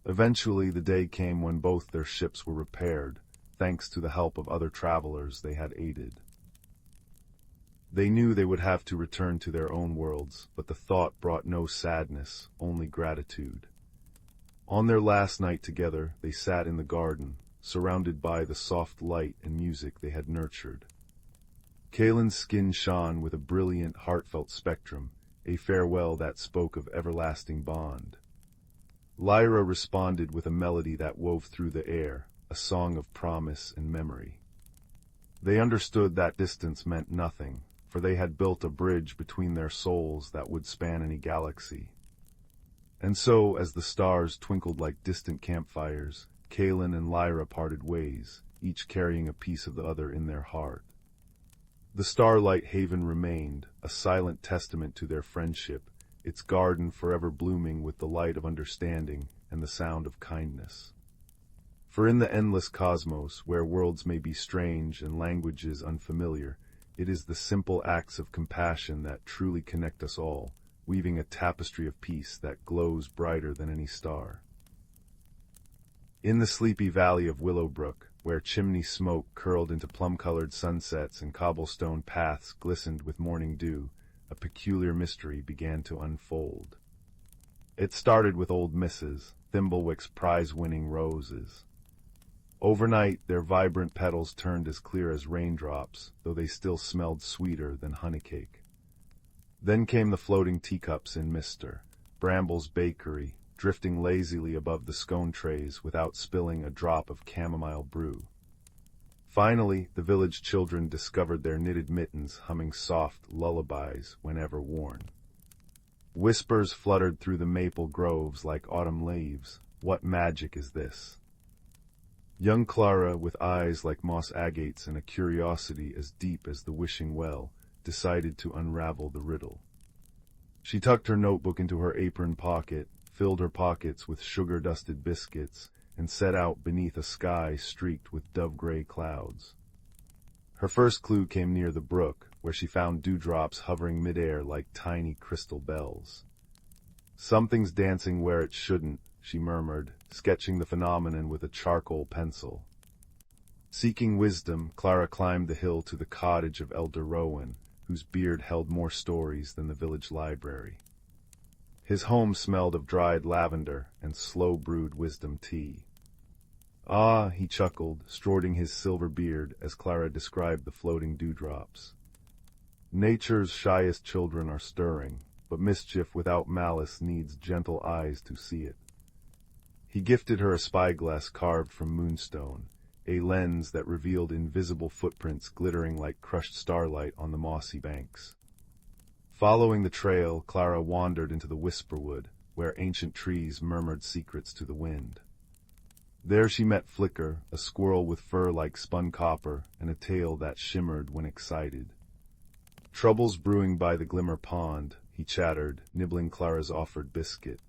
Eventually, the day came when both their ships were repaired, thanks to the help of other travelers they had aided. They knew they would have to return to their own worlds, but the thought brought no sadness, only gratitude. On their last night together, they sat in the garden, surrounded by the soft light and music they had nurtured. Kalen's skin shone with a brilliant, heartfelt spectrum, a farewell that spoke of everlasting bond. Lyra responded with a melody that wove through the air, a song of promise and memory. They understood that distance meant nothing, for they had built a bridge between their souls that would span any galaxy. And so, as the stars twinkled like distant campfires, Kalen and Lyra parted ways, each carrying a piece of the other in their heart. The starlight haven remained, a silent testament to their friendship, its garden forever blooming with the light of understanding and the sound of kindness. For in the endless cosmos, where worlds may be strange and languages unfamiliar, it is the simple acts of compassion that truly connect us all, weaving a tapestry of peace that glows brighter than any star. In the sleepy valley of Willowbrook, where chimney smoke curled into plum-colored sunsets and cobblestone paths glistened with morning dew, a peculiar mystery began to unfold. It started with old Mrs. Thimblewick's prize-winning roses. Overnight, their vibrant petals turned as clear as raindrops, though they still smelled sweeter than honeycake. Then came the floating teacups in Mr. Bramble's bakery, drifting lazily above the scone trays without spilling a drop of chamomile brew. Finally, the village children discovered their knitted mittens humming soft lullabies whenever worn. Whispers fluttered through the maple groves like autumn leaves. What magic is this? Young Clara, with eyes like moss agates and a curiosity as deep as the wishing well, decided to unravel the riddle. She tucked her notebook into her apron pocket, filled her pockets with sugar-dusted biscuits, and set out beneath a sky streaked with dove-gray clouds. Her first clue came near the brook, where she found dewdrops hovering midair like tiny crystal bells. "Something's dancing where it shouldn't," she murmured, sketching the phenomenon with a charcoal pencil. Seeking wisdom, Clara climbed the hill to the cottage of Elder Rowan, whose beard held more stories than the village library. His home smelled of dried lavender and slow-brewed wisdom tea. "Ah," he chuckled, strorting his silver beard as Clara described the floating dewdrops. "Nature's shyest children are stirring, but mischief without malice needs gentle eyes to see it." He gifted her a spyglass carved from moonstone, a lens that revealed invisible footprints glittering like crushed starlight on the mossy banks. Following the trail, Clara wandered into the whisperwood, where ancient trees murmured secrets to the wind. There she met Flicker, a squirrel with fur like spun copper and a tail that shimmered when excited. "Troubles brewing by the Glimmer Pond," he chattered, nibbling Clara's offered biscuit.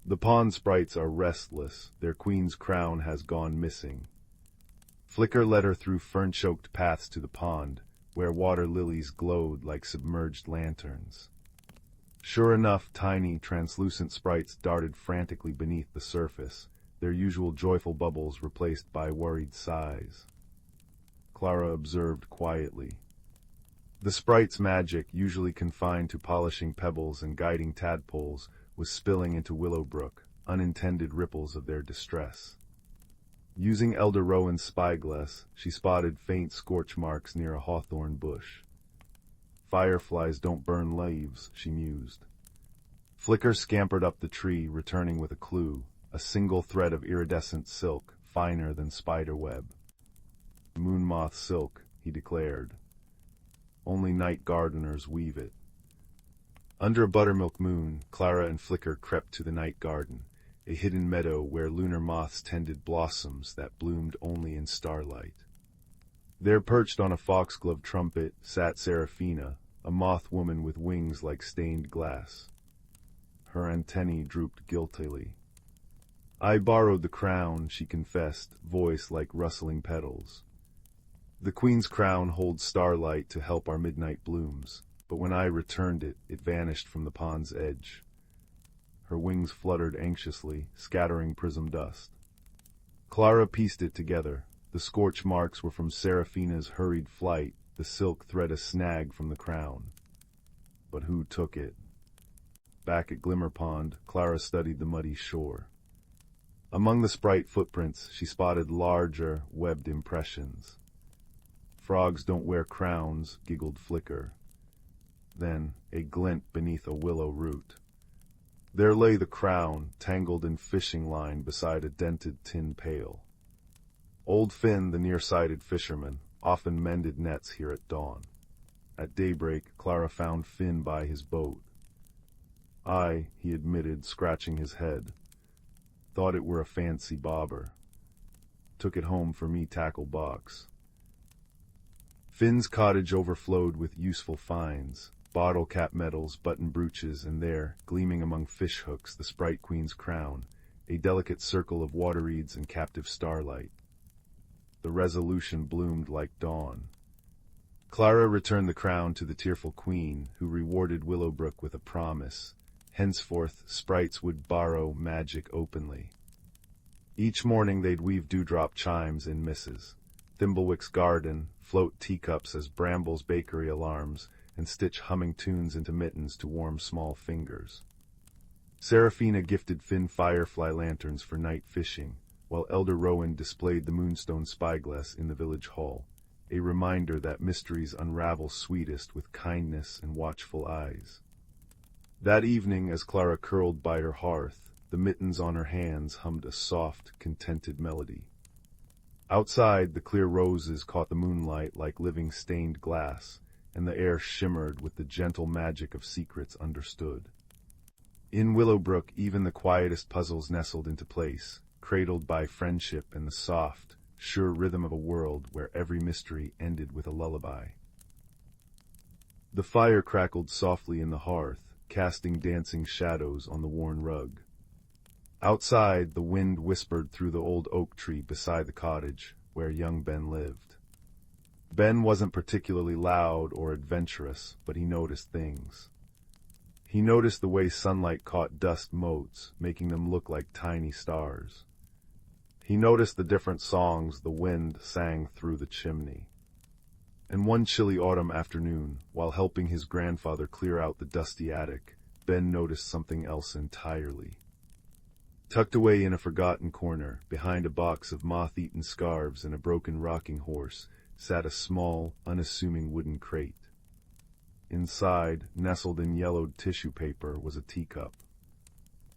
"The pond sprites are restless, their queen's crown has gone missing." Flicker led her through fern-choked paths to the pond, where water lilies glowed like submerged lanterns. Sure enough, tiny, translucent sprites darted frantically beneath the surface, their usual joyful bubbles replaced by worried sighs. Clara observed quietly. The sprite's magic, usually confined to polishing pebbles and guiding tadpoles, was spilling into Willowbrook, unintended ripples of their distress. Using Elder Rowan's spyglass, she spotted faint scorch marks near a hawthorn bush. "Fireflies don't burn leaves," she mused. Flicker scampered up the tree, returning with a clue, a single thread of iridescent silk, finer than spider web. "Moon moth silk," he declared. "Only night gardeners weave it." Under a buttermilk moon, Clara and Flicker crept to the night garden, a hidden meadow where lunar moths tended blossoms that bloomed only in starlight. There, perched on a foxglove trumpet, sat Seraphina, a moth woman with wings like stained glass. Her antennae drooped guiltily. "I borrowed the crown," she confessed, voice like rustling petals. "The queen's crown holds starlight to help our midnight blooms, but when I returned it, it vanished from the pond's edge." Her wings fluttered anxiously, scattering prism dust. Clara pieced it together. The scorch marks were from Seraphina's hurried flight, the silk thread a snag from the crown. But who took it? Back at Glimmer Pond, Clara studied the muddy shore. Among the sprite footprints, she spotted larger, webbed impressions. Frogs don't wear crowns, giggled Flicker. Then, a glint beneath a willow root. There lay the crown, tangled in fishing line beside a dented tin pail. Old Finn, the near-sighted fisherman, often mended nets here at dawn. At daybreak, Clara found Finn by his boat. He admitted, scratching his head. Thought it were a fancy bobber. Took it home for me tackle box. Finn's cottage overflowed with useful finds, bottle cap medals, button brooches, and there, gleaming among fish hooks, the Sprite Queen's crown, a delicate circle of water reeds and captive starlight. The resolution bloomed like dawn. Clara returned the crown to the tearful queen, who rewarded Willowbrook with a promise. Henceforth, sprites would borrow magic openly. Each morning they'd weave dewdrop chimes in Mrs. Thimblewick's garden, float teacups as Bramble's bakery alarms, and stitch humming tunes into mittens to warm small fingers. Seraphina gifted Finn firefly lanterns for night fishing, while Elder Rowan displayed the moonstone spyglass in the village hall, a reminder that mysteries unravel sweetest with kindness and watchful eyes. That evening, as Clara curled by her hearth, the mittens on her hands hummed a soft, contented melody. Outside, the clear roses caught the moonlight like living stained glass, and the air shimmered with the gentle magic of secrets understood. In Willowbrook, even the quietest puzzles nestled into place, cradled by friendship and the soft, sure rhythm of a world where every mystery ended with a lullaby. The fire crackled softly in the hearth, casting dancing shadows on the worn rug. Outside, the wind whispered through the old oak tree beside the cottage, where young Ben lived. Ben wasn't particularly loud or adventurous, but he noticed things. He noticed the way sunlight caught dust motes, making them look like tiny stars. He noticed the different songs the wind sang through the chimney. And one chilly autumn afternoon, while helping his grandfather clear out the dusty attic, Ben noticed something else entirely. Tucked away in a forgotten corner, behind a box of moth-eaten scarves and a broken rocking horse, sat a small, unassuming wooden crate. Inside, nestled in yellowed tissue paper, was a teacup.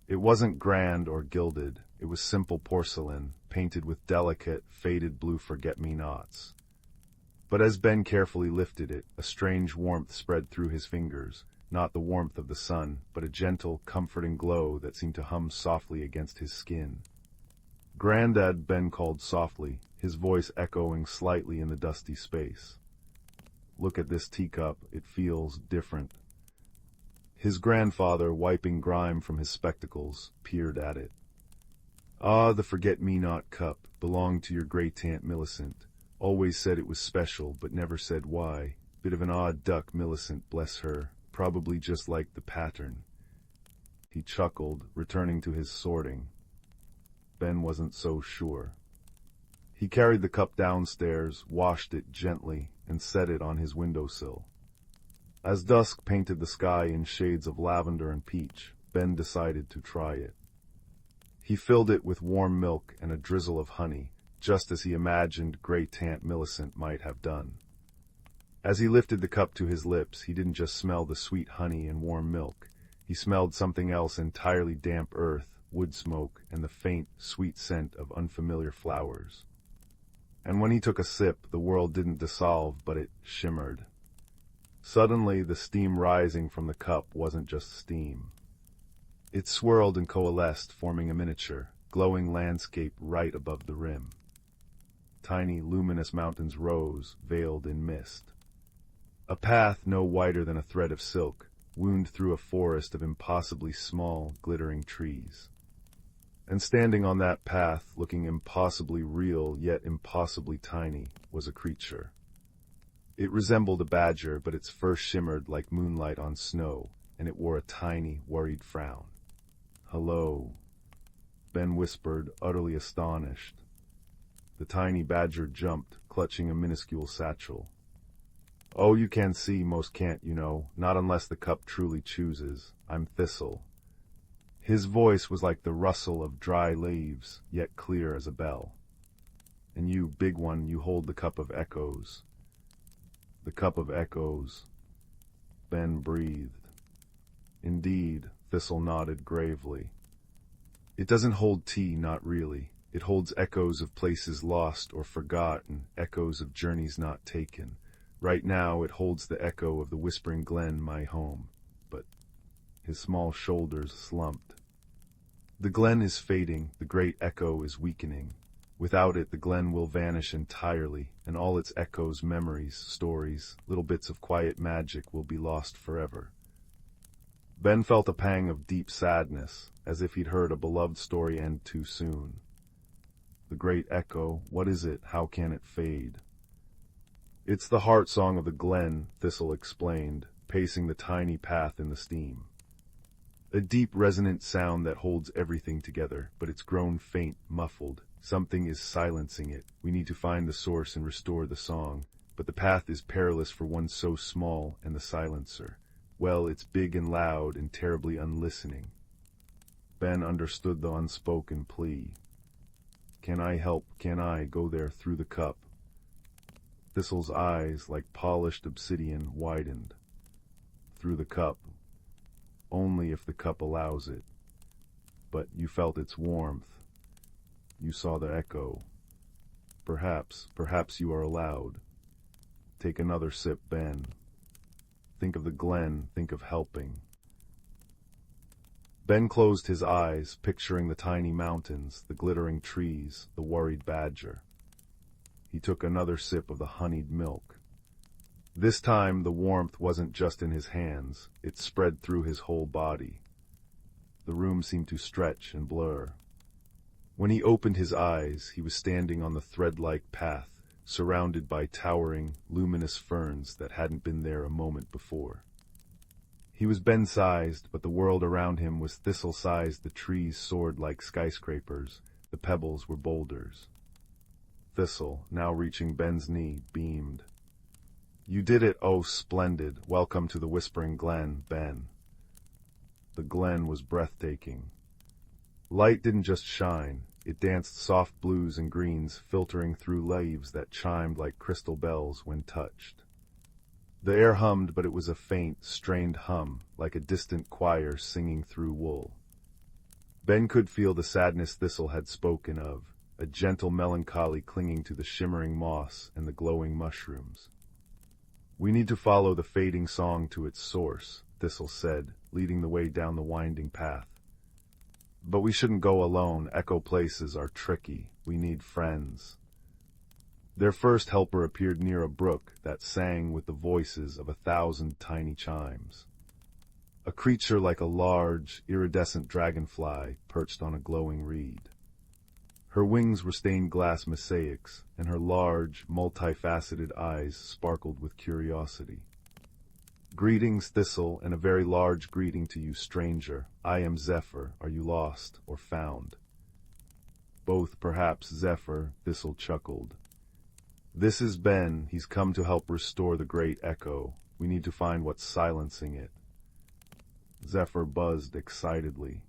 It wasn't grand or gilded. It was simple porcelain, painted with delicate, faded blue forget-me-nots. But as Ben carefully lifted it, a strange warmth spread through his fingers, not the warmth of the sun, but a gentle, comforting glow that seemed to hum softly against his skin. "Granddad," Ben called softly, his voice echoing slightly in the dusty space. "Look at this teacup, it feels different." His grandfather, wiping grime from his spectacles, peered at it. "The forget-me-not cup belonged to your great-aunt Millicent. Always said it was special, but never said why. Bit of an odd duck, Millicent, bless her. Probably just like the pattern." He chuckled, returning to his sorting. Ben wasn't so sure. He carried the cup downstairs, washed it gently, and set it on his windowsill. As dusk painted the sky in shades of lavender and peach, Ben decided to try it. He filled it with warm milk and a drizzle of honey, just as he imagined great-aunt Millicent might have done. As he lifted the cup to his lips, he didn't just smell the sweet honey and warm milk. He smelled something else entirely: damp earth, wood smoke, and the faint, sweet scent of unfamiliar flowers. And when he took a sip, the world didn't dissolve, but it shimmered. Suddenly, the steam rising from the cup wasn't just steam. It swirled and coalesced, forming a miniature, glowing landscape right above the rim. Tiny, luminous mountains rose, veiled in mist. A path no wider than a thread of silk wound through a forest of impossibly small, glittering trees. And standing on that path, looking impossibly real yet impossibly tiny, was a creature. It resembled a badger, but its fur shimmered like moonlight on snow, and it wore a tiny, worried frown. "Hello," Ben whispered, utterly astonished. The tiny badger jumped, clutching a minuscule satchel. "Oh, you can see, most can't, you know, not unless the cup truly chooses. I'm Thistle." His voice was like the rustle of dry leaves, yet clear as a bell. And you, big one, you hold the cup of echoes. The cup of echoes. Ben breathed. Indeed, Thistle nodded gravely. It doesn't hold tea, not really. It holds echoes of places lost or forgotten, echoes of journeys not taken. Right now it holds the echo of the whispering Glen, my home. But his small shoulders slumped. The Glen is fading, the great echo is weakening. Without it, the Glen will vanish entirely, and all its echoes, memories, stories, little bits of quiet magic will be lost forever. Ben felt a pang of deep sadness, as if he'd heard a beloved story end too soon. The great echo, what is it? How can it fade? It's the heart song of the Glen, Thistle explained, pacing the tiny path in the steam. A deep, resonant sound that holds everything together, but it's grown faint, muffled. Something is silencing it. We need to find the source and restore the song. But the path is perilous for one so small, and the silencer. Well, it's big and loud and terribly unlistening. Ben understood the unspoken plea. Can I help? Can I go there through the cup? Thistle's eyes, like polished obsidian, widened. Through the cup. Only if the cup allows it. But you felt its warmth. You saw the echo. Perhaps you are allowed. Take another sip, Ben. Think of the Glen, think of helping. Ben closed his eyes, picturing the tiny mountains, the glittering trees, the worried badger. He took another sip of the honeyed milk. This time the warmth wasn't just in his hands, it spread through his whole body. The room seemed to stretch and blur. When he opened his eyes, he was standing on the thread-like path, surrounded by towering, luminous ferns that hadn't been there a moment before. He was Ben-sized, but the world around him was Thistle-sized. The trees soared like skyscrapers, the pebbles were boulders. Thistle, now reaching Ben's knee, beamed. You did it, oh splendid. Welcome to the Whispering Glen, Ben. The Glen was breathtaking. Light didn't just shine, it danced soft blues and greens, filtering through leaves that chimed like crystal bells when touched. The air hummed, but it was a faint, strained hum, like a distant choir singing through wool. Ben could feel the sadness Thistle had spoken of, a gentle melancholy clinging to the shimmering moss and the glowing mushrooms. We need to follow the fading song to its source, Thistle said, leading the way down the winding path. But we shouldn't go alone. Echo places are tricky. We need friends. Their first helper appeared near a brook that sang with the voices of 1,000 tiny chimes. A creature like a large, iridescent dragonfly perched on a glowing reed. Her wings were stained glass mosaics, and her large, multifaceted eyes sparkled with curiosity. Greetings, Thistle, and a very large greeting to you, stranger. I am Zephyr. Are you lost or found? Both, perhaps, Zephyr, Thistle chuckled. This is Ben. He's come to help restore the great echo. We need to find what's silencing it. Zephyr buzzed excitedly.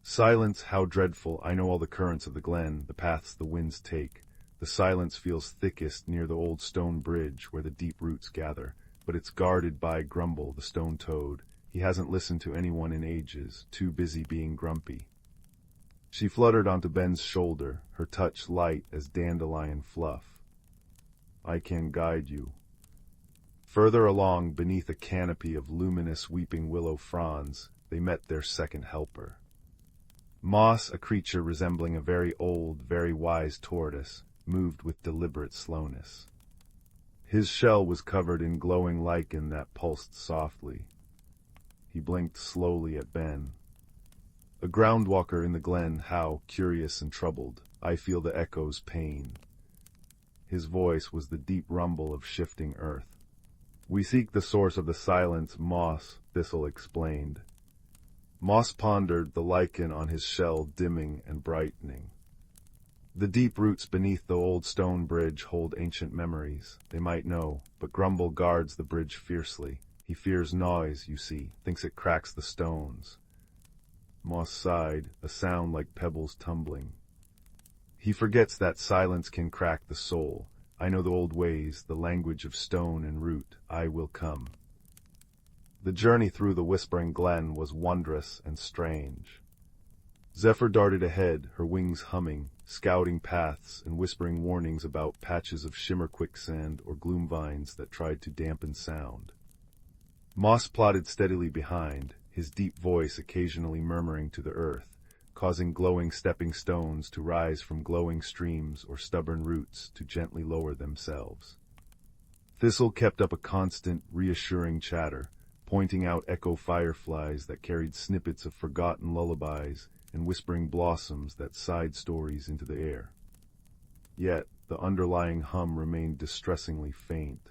Silence, how dreadful. I know all the currents of the Glen, the paths the winds take. The silence feels thickest near the old stone bridge where the deep roots gather. But it's guarded by Grumble, the stone toad. He hasn't listened to anyone in ages, too busy being grumpy. She fluttered onto Ben's shoulder, her touch light as dandelion fluff. I can guide you. Further along, beneath a canopy of luminous weeping willow fronds, they met their second helper. Moss, a creature resembling a very old, very wise tortoise, moved with deliberate slowness. His shell was covered in glowing lichen that pulsed softly. He blinked slowly at Ben. A groundwalker in the Glen, how curious and troubled. I feel the echo's pain. His voice was the deep rumble of shifting earth. We seek the source of the silence, Moss, Thistle explained. Moss pondered, the lichen on his shell dimming and brightening. The deep roots beneath the old stone bridge hold ancient memories. They might know, but Grumble guards the bridge fiercely. He fears noise, you see, thinks it cracks the stones. Moss sighed, a sound like pebbles tumbling. He forgets that silence can crack the soul. I know the old ways, the language of stone and root. I will come. The journey through the whispering glen was wondrous and strange. Zephyr darted ahead, her wings humming, scouting paths and whispering warnings about patches of shimmer quicksand or gloom vines that tried to dampen sound. Moss plodded steadily behind, his deep voice occasionally murmuring to the earth, causing glowing stepping stones to rise from glowing streams or stubborn roots to gently lower themselves. Thistle kept up a constant, reassuring chatter, pointing out echo fireflies that carried snippets of forgotten lullabies and whispering blossoms that sighed stories into the air. Yet, the underlying hum remained distressingly faint.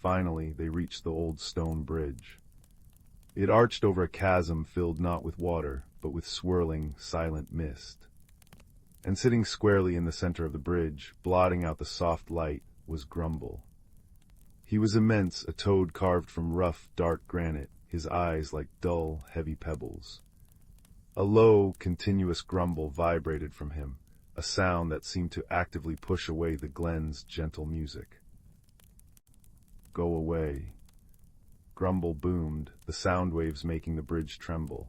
Finally, they reached the old stone bridge. It arched over a chasm filled not with water, but with swirling, silent mist. And sitting squarely in the center of the bridge, blotting out the soft light, was Grumble. He was immense, a toad carved from rough, dark granite, his eyes like dull, heavy pebbles. A low, continuous grumble vibrated from him, a sound that seemed to actively push away the glen's gentle music. Go away. Grumble boomed, the sound waves making the bridge tremble.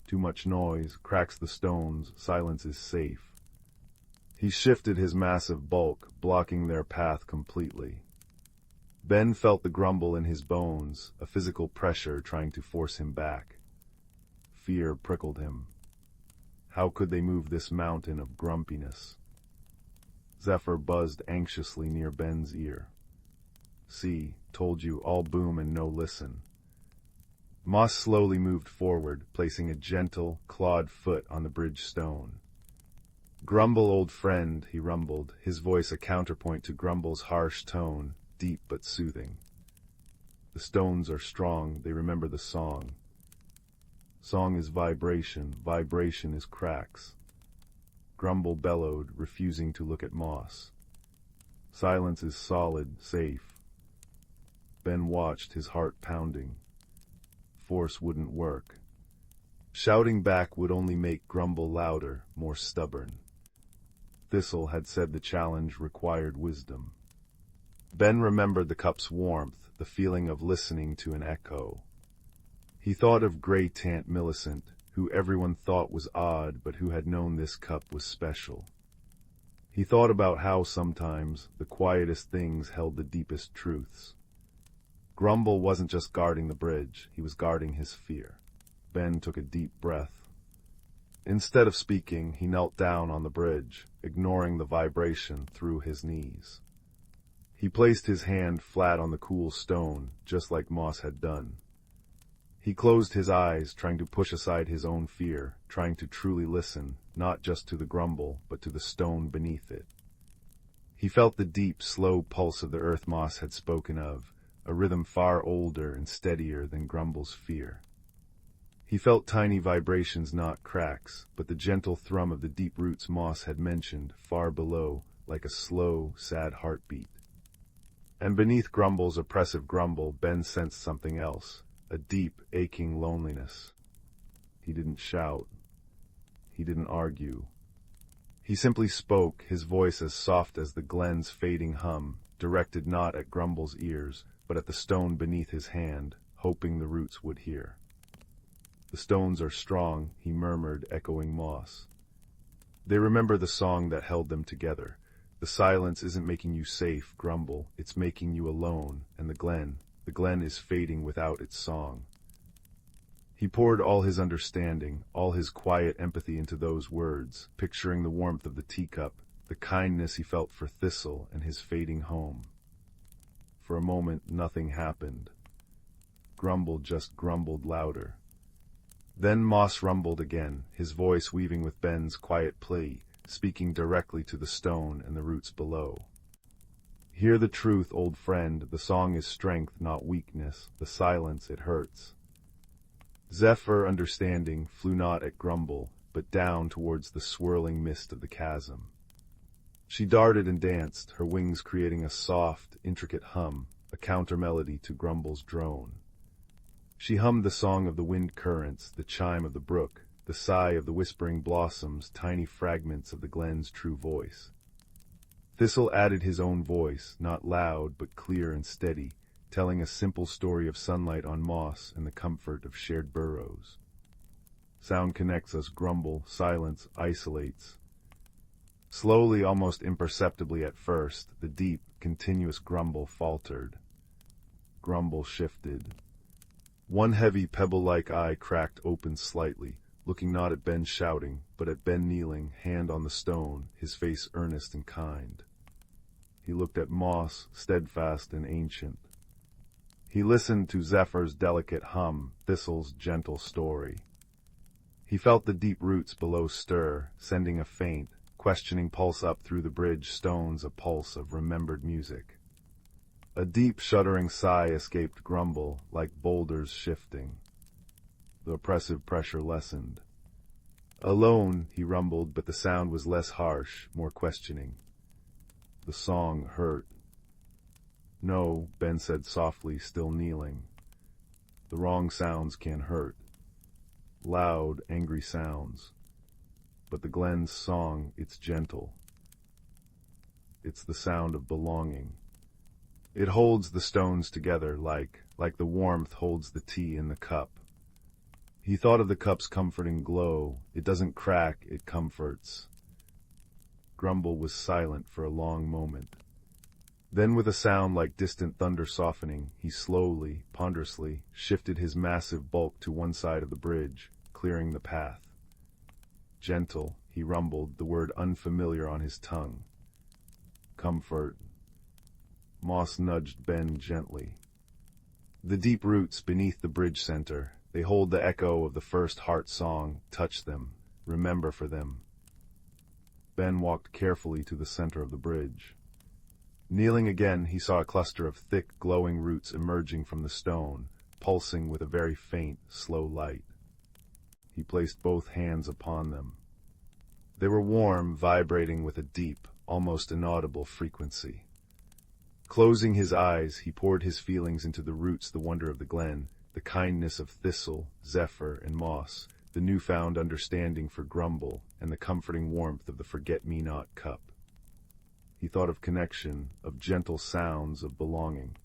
Too much noise, cracks the stones, silence is safe. He shifted his massive bulk, blocking their path completely. Ben felt the grumble in his bones, a physical pressure trying to force him back. Fear prickled him. How could they move this mountain of grumpiness? Zephyr buzzed anxiously near Ben's ear. See, told you, all boom and no listen. Moss slowly moved forward, placing a gentle, clawed foot on the bridge stone. Grumble, old friend, he rumbled, his voice a counterpoint to Grumble's harsh tone, deep but soothing. The stones are strong, they remember the song. Song is vibration, vibration is cracks. Grumble bellowed, refusing to look at Moss. Silence is solid, safe. Ben watched, his heart pounding. Force wouldn't work. Shouting back would only make Grumble louder, more stubborn. Thistle had said the challenge required wisdom. Ben remembered the cup's warmth, the feeling of listening to an echo. He thought of Grey Tant Millicent, who everyone thought was odd but who had known this cup was special. He thought about how sometimes the quietest things held the deepest truths. Grumble wasn't just guarding the bridge, he was guarding his fear. Ben took a deep breath. Instead of speaking, he knelt down on the bridge, ignoring the vibration through his knees. He placed his hand flat on the cool stone, just like Moss had done. He closed his eyes, trying to push aside his own fear, trying to truly listen, not just to the grumble, but to the stone beneath it. He felt the deep, slow pulse of the earth Moss had spoken of, a rhythm far older and steadier than Grumble's fear. He felt tiny vibrations, not cracks, but the gentle thrum of the deep roots Moss had mentioned, far below, like a slow, sad heartbeat. And beneath Grumble's oppressive grumble, Ben sensed something else, a deep, aching loneliness. He didn't shout. He didn't argue. He simply spoke, his voice as soft as the glen's fading hum, directed not at Grumble's ears, but at the stone beneath his hand, hoping the roots would hear. The stones are strong, he murmured, echoing Moss. They remember the song that held them together. The silence isn't making you safe, Grumble, it's making you alone, and the Glen is fading without its song. He poured all his understanding, all his quiet empathy into those words, picturing the warmth of the teacup, the kindness he felt for Thistle and his fading home. For a moment, nothing happened. Grumble just grumbled louder. Then Moss rumbled again, his voice weaving with Ben's quiet plea, speaking directly to the stone and the roots below. Hear the truth, old friend, the song is strength, not weakness, the silence, it hurts. Zephyr, understanding, flew not at Grumble, but down towards the swirling mist of the chasm. She darted and danced, her wings creating a soft, intricate hum, a counter-melody to Grumble's drone. She hummed the song of the wind currents, the chime of the brook, the sigh of the whispering blossoms, tiny fragments of the Glen's true voice. Thistle added his own voice, not loud but clear and steady, telling a simple story of sunlight on moss and the comfort of shared burrows. Sound connects us, grumble, silence, isolates. Slowly, almost imperceptibly at first, the deep, continuous grumble faltered. Grumble shifted. One heavy pebble-like eye cracked open slightly, looking not at Ben shouting, but at Ben kneeling, hand on the stone, his face earnest and kind. He looked at moss, steadfast and ancient. He listened to Zephyr's delicate hum, Thistle's gentle story. He felt the deep roots below stir, sending a faint, questioning pulse up through the bridge stones, a pulse of remembered music. A deep, shuddering sigh escaped grumble, like boulders shifting. The oppressive pressure lessened. Alone, he rumbled, but the sound was less harsh, more questioning. The song hurt. No, Ben said softly, still kneeling. The wrong sounds can hurt. Loud, angry sounds. But the Glen's song, it's gentle. It's the sound of belonging. It holds the stones together like the warmth holds the tea in the cup. He thought of the cup's comforting glow. It doesn't crack, it comforts. Grumble was silent for a long moment. Then with a sound like distant thunder softening, he slowly, ponderously, shifted his massive bulk to one side of the bridge, clearing the path. Gentle, he rumbled, the word unfamiliar on his tongue. Comfort. Moss nudged Ben gently. The deep roots beneath the bridge center, they hold the echo of the first heart song, touch them, remember for them. Ben walked carefully to the center of the bridge. Kneeling again, he saw a cluster of thick, glowing roots emerging from the stone, pulsing with a very faint, slow light. He placed both hands upon them. They were warm, vibrating with a deep, almost inaudible frequency. Closing his eyes, he poured his feelings into the roots, the wonder of the Glen, the kindness of Thistle, Zephyr, and Moss, the newfound understanding for Grumble, and the comforting warmth of the forget-me-not cup. He thought of connection, of gentle sounds, of belonging.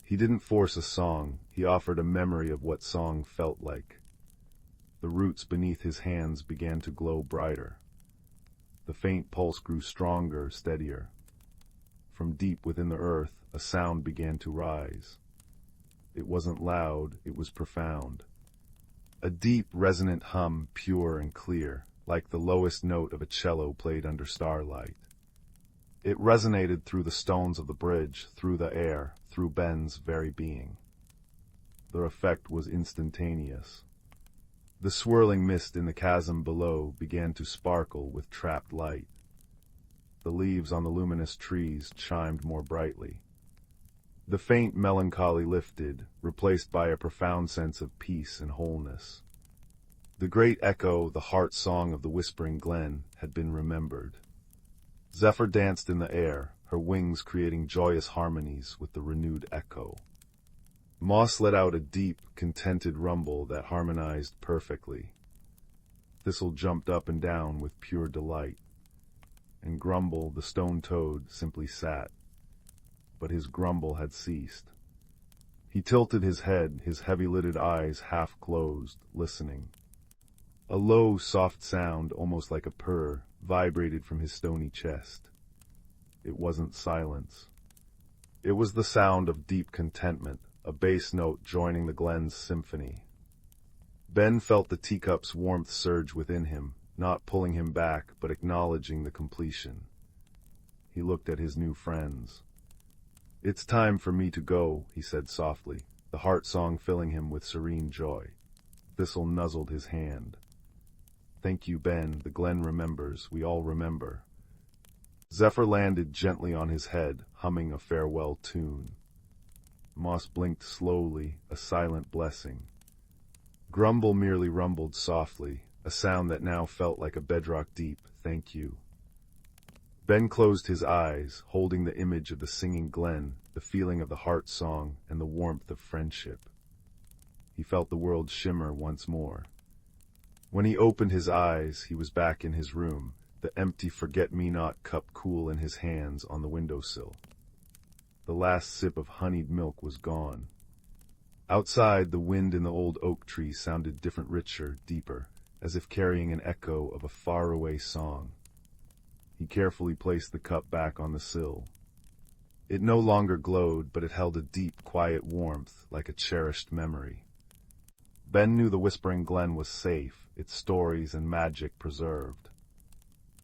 He didn't force a song, he offered a memory of what song felt like. The roots beneath his hands began to glow brighter. The faint pulse grew stronger, steadier. From deep within the earth, a sound began to rise. It wasn't loud, it was profound. A deep, resonant hum, pure and clear, like the lowest note of a cello played under starlight. It resonated through the stones of the bridge, through the air, through Ben's very being. The effect was instantaneous. The swirling mist in the chasm below began to sparkle with trapped light. The leaves on the luminous trees chimed more brightly. The faint melancholy lifted, replaced by a profound sense of peace and wholeness. The great echo, the heart song of the whispering Glen, had been remembered. Zephyr danced in the air, her wings creating joyous harmonies with the renewed echo. Moss let out a deep, contented rumble that harmonized perfectly. Thistle jumped up and down with pure delight. And Grumble, the stone toad, simply sat. But his grumble had ceased. He tilted his head, his heavy-lidded eyes half closed, listening. A low, soft sound, almost like a purr, vibrated from his stony chest. It wasn't silence. It was the sound of deep contentment, a bass note joining the Glen's symphony. Ben felt the teacup's warmth surge within him, not pulling him back, but acknowledging the completion. He looked at his new friends. "It's time for me to go," he said softly, the heart song filling him with serene joy. Thistle nuzzled his hand. "Thank you, Ben. The Glen remembers. We all remember." Zephyr landed gently on his head, humming a farewell tune. Moss blinked slowly, a silent blessing. Grumble merely rumbled softly, a sound that now felt like a bedrock deep "thank you." Ben closed his eyes, holding the image of the singing Glen, the feeling of the heart song, and the warmth of friendship. he felt the world shimmer once more. When he opened his eyes, he was back in his room, the empty forget-me-not cup cool in his hands on the windowsill. The last sip of honeyed milk was gone. Outside, the wind in the old oak tree sounded different, richer, deeper, as if carrying an echo of a faraway song. He carefully placed the cup back on the sill. It no longer glowed, but it held a deep, quiet warmth, like a cherished memory. Ben knew the Whispering Glen was safe, its stories and magic preserved.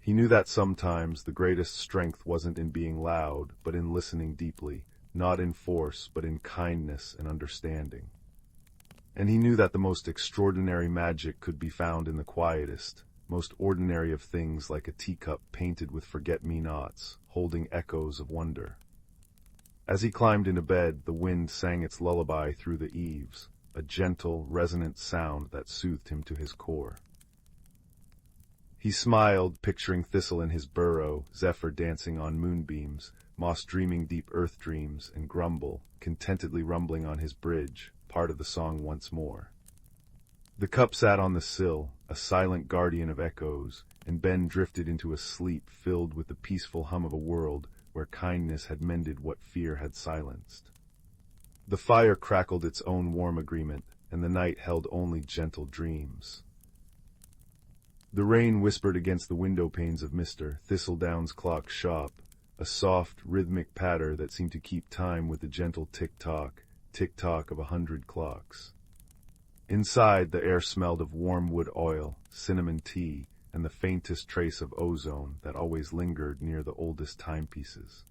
He knew that sometimes the greatest strength wasn't in being loud, but in listening deeply, not in force, but in kindness and understanding. And he knew that the most extraordinary magic could be found in the quietest, most ordinary of things, like a teacup painted with forget-me-nots, holding echoes of wonder. As he climbed into bed, the wind sang its lullaby through the eaves, a gentle, resonant sound that soothed him to his core. He smiled, picturing Thistle in his burrow, Zephyr dancing on moonbeams, Moss dreaming deep earth dreams, and Grumble, contentedly rumbling on his bridge, part of the song once more. The cup sat on the sill, a silent guardian of echoes, and Ben drifted into a sleep filled with the peaceful hum of a world where kindness had mended what fear had silenced. The fire crackled its own warm agreement, and the night held only gentle dreams. The rain whispered against the window panes of Mr. Thistledown's clock shop, a soft, rhythmic patter that seemed to keep time with the gentle tick-tock of 100 clocks. Inside, the air smelled of warm wood oil, cinnamon tea, and the faintest trace of ozone that always lingered near the oldest timepieces.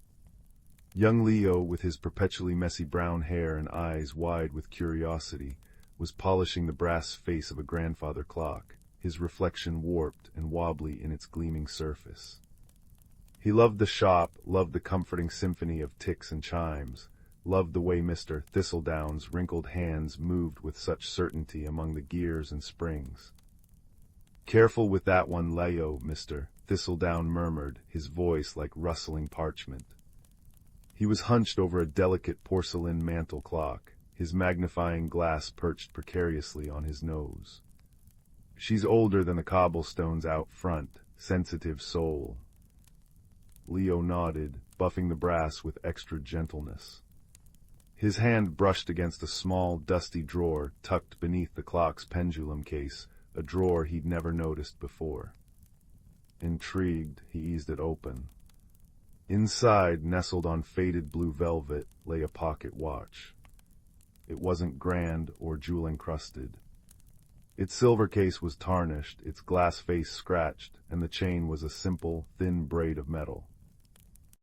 Young Leo, with his perpetually messy brown hair and eyes wide with curiosity, was polishing the brass face of a grandfather clock, his reflection warped and wobbly in its gleaming surface. He loved the shop, loved the comforting symphony of ticks and chimes, loved the way Mr. Thistledown's wrinkled hands moved with such certainty among the gears and springs. "Careful with that one, Leo," Mr. Thistledown murmured, his voice like rustling parchment. He was hunched over a delicate porcelain mantel clock, his magnifying glass perched precariously on his nose. "She's older than the cobblestones out front, sensitive soul." Leo nodded, buffing the brass with extra gentleness. His hand brushed against a small, dusty drawer tucked beneath the clock's pendulum case, a drawer he'd never noticed before. Intrigued, he eased it open. Inside, nestled on faded blue velvet, lay a pocket watch. It wasn't grand or jewel-encrusted. Its silver case was tarnished, its glass face scratched, and the chain was a simple, thin braid of metal.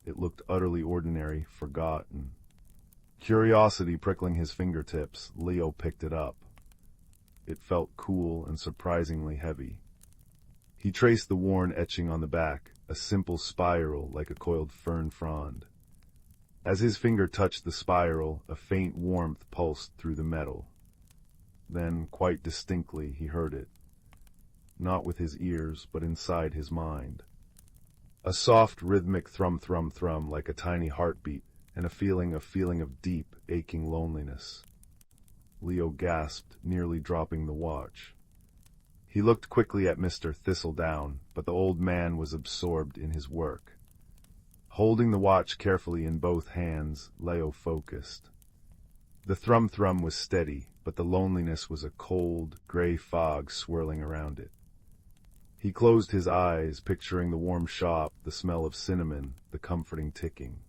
It looked utterly ordinary, forgotten. Curiosity prickling his fingertips, Leo picked it up. It felt cool and surprisingly heavy. He traced the worn etching on the back, a simple spiral like a coiled fern frond. As his finger touched the spiral, a faint warmth pulsed through the metal. Then, quite distinctly, he heard it. Not with his ears, but inside his mind. A soft, rhythmic thrum-thrum-thrum like a tiny heartbeat, and a feeling of deep, aching loneliness. Leo gasped, nearly dropping the watch. He looked quickly at Mr. Thistledown, but the old man was absorbed in his work. Holding the watch carefully in both hands, Leo focused. The thrum-thrum was steady, but the loneliness was a cold, gray fog swirling around it. He closed his eyes, picturing the warm shop, the smell of cinnamon, the comforting ticking.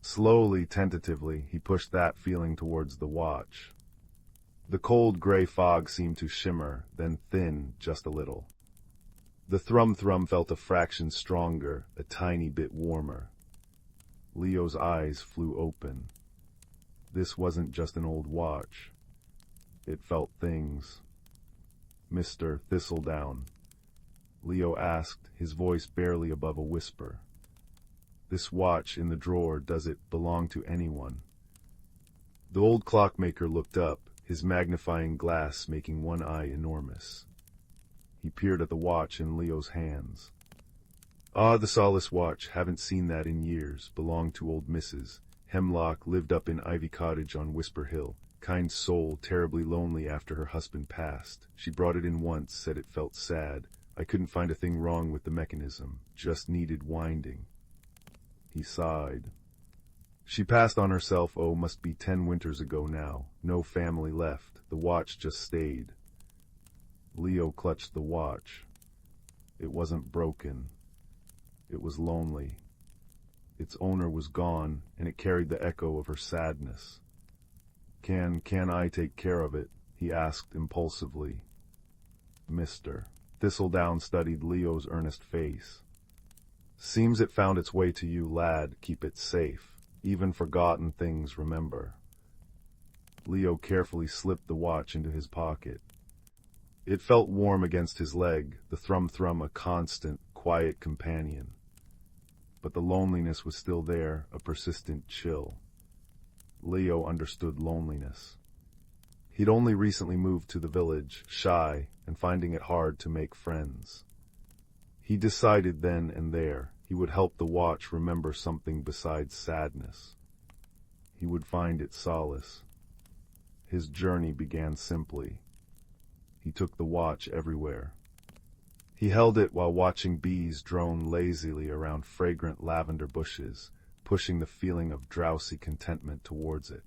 Slowly, tentatively, he pushed that feeling towards the watch. The cold gray fog seemed to shimmer, then thin just a little. The thrum-thrum felt a fraction stronger, a tiny bit warmer. Leo's eyes flew open. This wasn't just an old watch. It felt things. "Mr. Thistledown," Leo asked, his voice barely above a whisper. "This watch in the drawer, does it belong to anyone?" The old clockmaker looked up, his magnifying glass making one eye enormous. He peered at the watch in Leo's hands. "Ah, the Solace watch, haven't seen that in years, belonged to old Mrs. Hemlock, lived up in Ivy Cottage on Whisper Hill, kind soul, terribly lonely after her husband passed. She brought it in once, said it felt sad. I couldn't find a thing wrong with the mechanism, just needed winding. He sighed. She passed on herself, oh, must be 10 winters ago now. No family left, the watch just stayed. Leo clutched the watch. It wasn't broken. It was lonely. Its owner was gone, and it carried the echo of her sadness. Can I take care of it? He asked impulsively. Mister. Thistledown studied Leo's earnest face. Seems it found its way to you, lad. Keep it safe. Even forgotten things remember. Leo carefully slipped the watch into his pocket. It felt warm against his leg, the thrum-thrum a constant, quiet companion. But the loneliness was still there, a persistent chill. Leo understood loneliness. He'd only recently moved to the village, shy, and finding it hard to make friends. He decided then and there he would help the watch remember something besides sadness. He would find it solace. His journey began simply. He took the watch everywhere. He held it while watching bees drone lazily around fragrant lavender bushes, pushing the feeling of drowsy contentment towards it.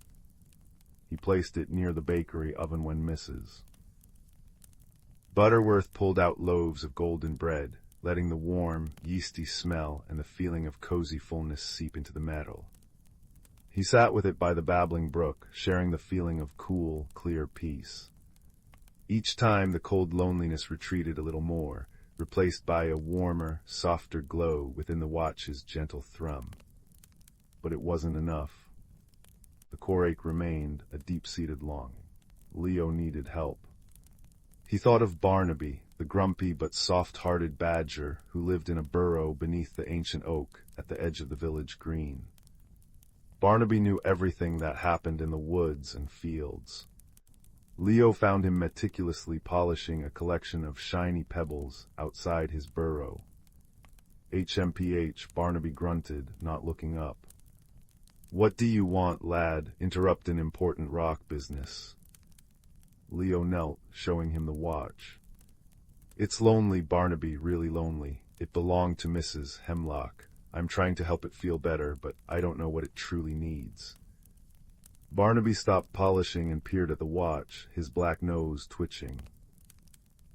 He placed it near the bakery oven when Mrs. Butterworth pulled out loaves of golden bread, letting the warm, yeasty smell and the feeling of cozy fullness seep into the metal. He sat with it by the babbling brook, sharing the feeling of cool, clear peace. Each time the cold loneliness retreated a little more, replaced by a warmer, softer glow within the watch's gentle thrum. But it wasn't enough. The core ache remained, a deep-seated longing. Leo needed help. He thought of Barnaby, the grumpy but soft-hearted badger who lived in a burrow beneath the ancient oak at the edge of the village green. Barnaby knew everything that happened in the woods and fields. Leo found him meticulously polishing a collection of shiny pebbles outside his burrow. HMPH, Barnaby grunted, not looking up. What do you want, lad? Interrupt an important rock business. Leo knelt, showing him the watch. It's lonely, Barnaby, really lonely. It belonged to Mrs. Hemlock. I'm trying to help it feel better, but I don't know what it truly needs. Barnaby stopped polishing and peered at the watch, his black nose twitching.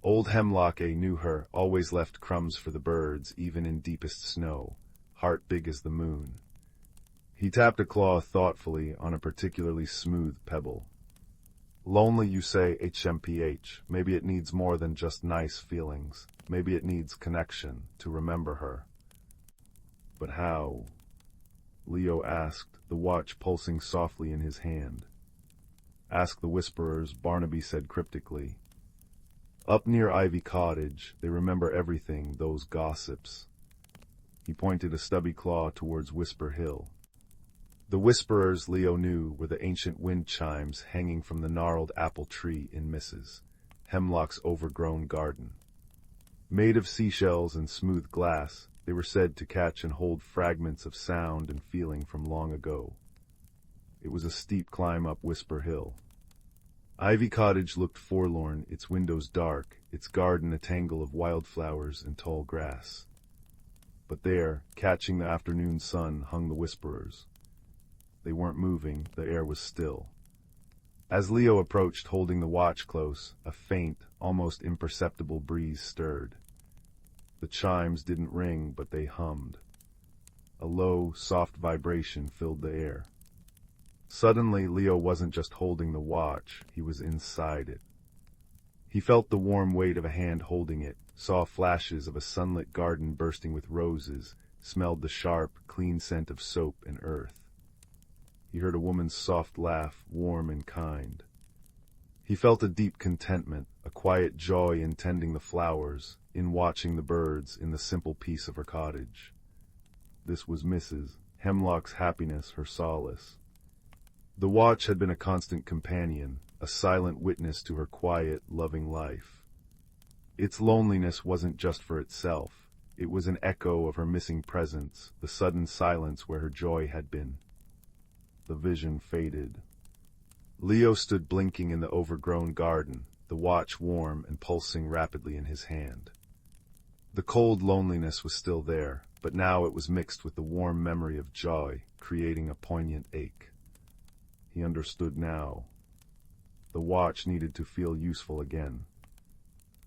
Old Hemlock knew her, always left crumbs for the birds, even in deepest snow, heart big as the moon. He tapped a claw thoughtfully on a particularly smooth pebble. Lonely, you say, HMPH. Maybe it needs more than just nice feelings. Maybe it needs connection, to remember her. But how? Leo asked, the watch pulsing softly in his hand. Ask the whisperers, Barnaby said cryptically. Up near Ivy Cottage, they remember everything, those gossips. He pointed a stubby claw towards Whisper Hill. The whisperers, Leo knew, were the ancient wind chimes hanging from the gnarled apple tree in Mrs. Hemlock's overgrown garden. Made of seashells and smooth glass, they were said to catch and hold fragments of sound and feeling from long ago. It was a steep climb up Whisper Hill. Ivy Cottage looked forlorn, its windows dark, its garden a tangle of wildflowers and tall grass. But there, catching the afternoon sun, hung the whisperers. They weren't moving, the air was still. As Leo approached, holding the watch close, a faint, almost imperceptible breeze stirred. The chimes didn't ring, but they hummed. A low, soft vibration filled the air. Suddenly, Leo wasn't just holding the watch, he was inside it. He felt the warm weight of a hand holding it, saw flashes of a sunlit garden bursting with roses, smelled the sharp, clean scent of soap and earth. He heard a woman's soft laugh, warm and kind. He felt a deep contentment, a quiet joy in tending the flowers, in watching the birds, in the simple peace of her cottage. This was Mrs. Hemlock's happiness, her solace. The watch had been a constant companion, a silent witness to her quiet, loving life. Its loneliness wasn't just for itself. It was an echo of her missing presence, the sudden silence where her joy had been. The vision faded. Leo stood blinking in the overgrown garden, the watch warm and pulsing rapidly in his hand. The cold loneliness was still there, but now it was mixed with the warm memory of joy, creating a poignant ache. He understood now. The watch needed to feel useful again.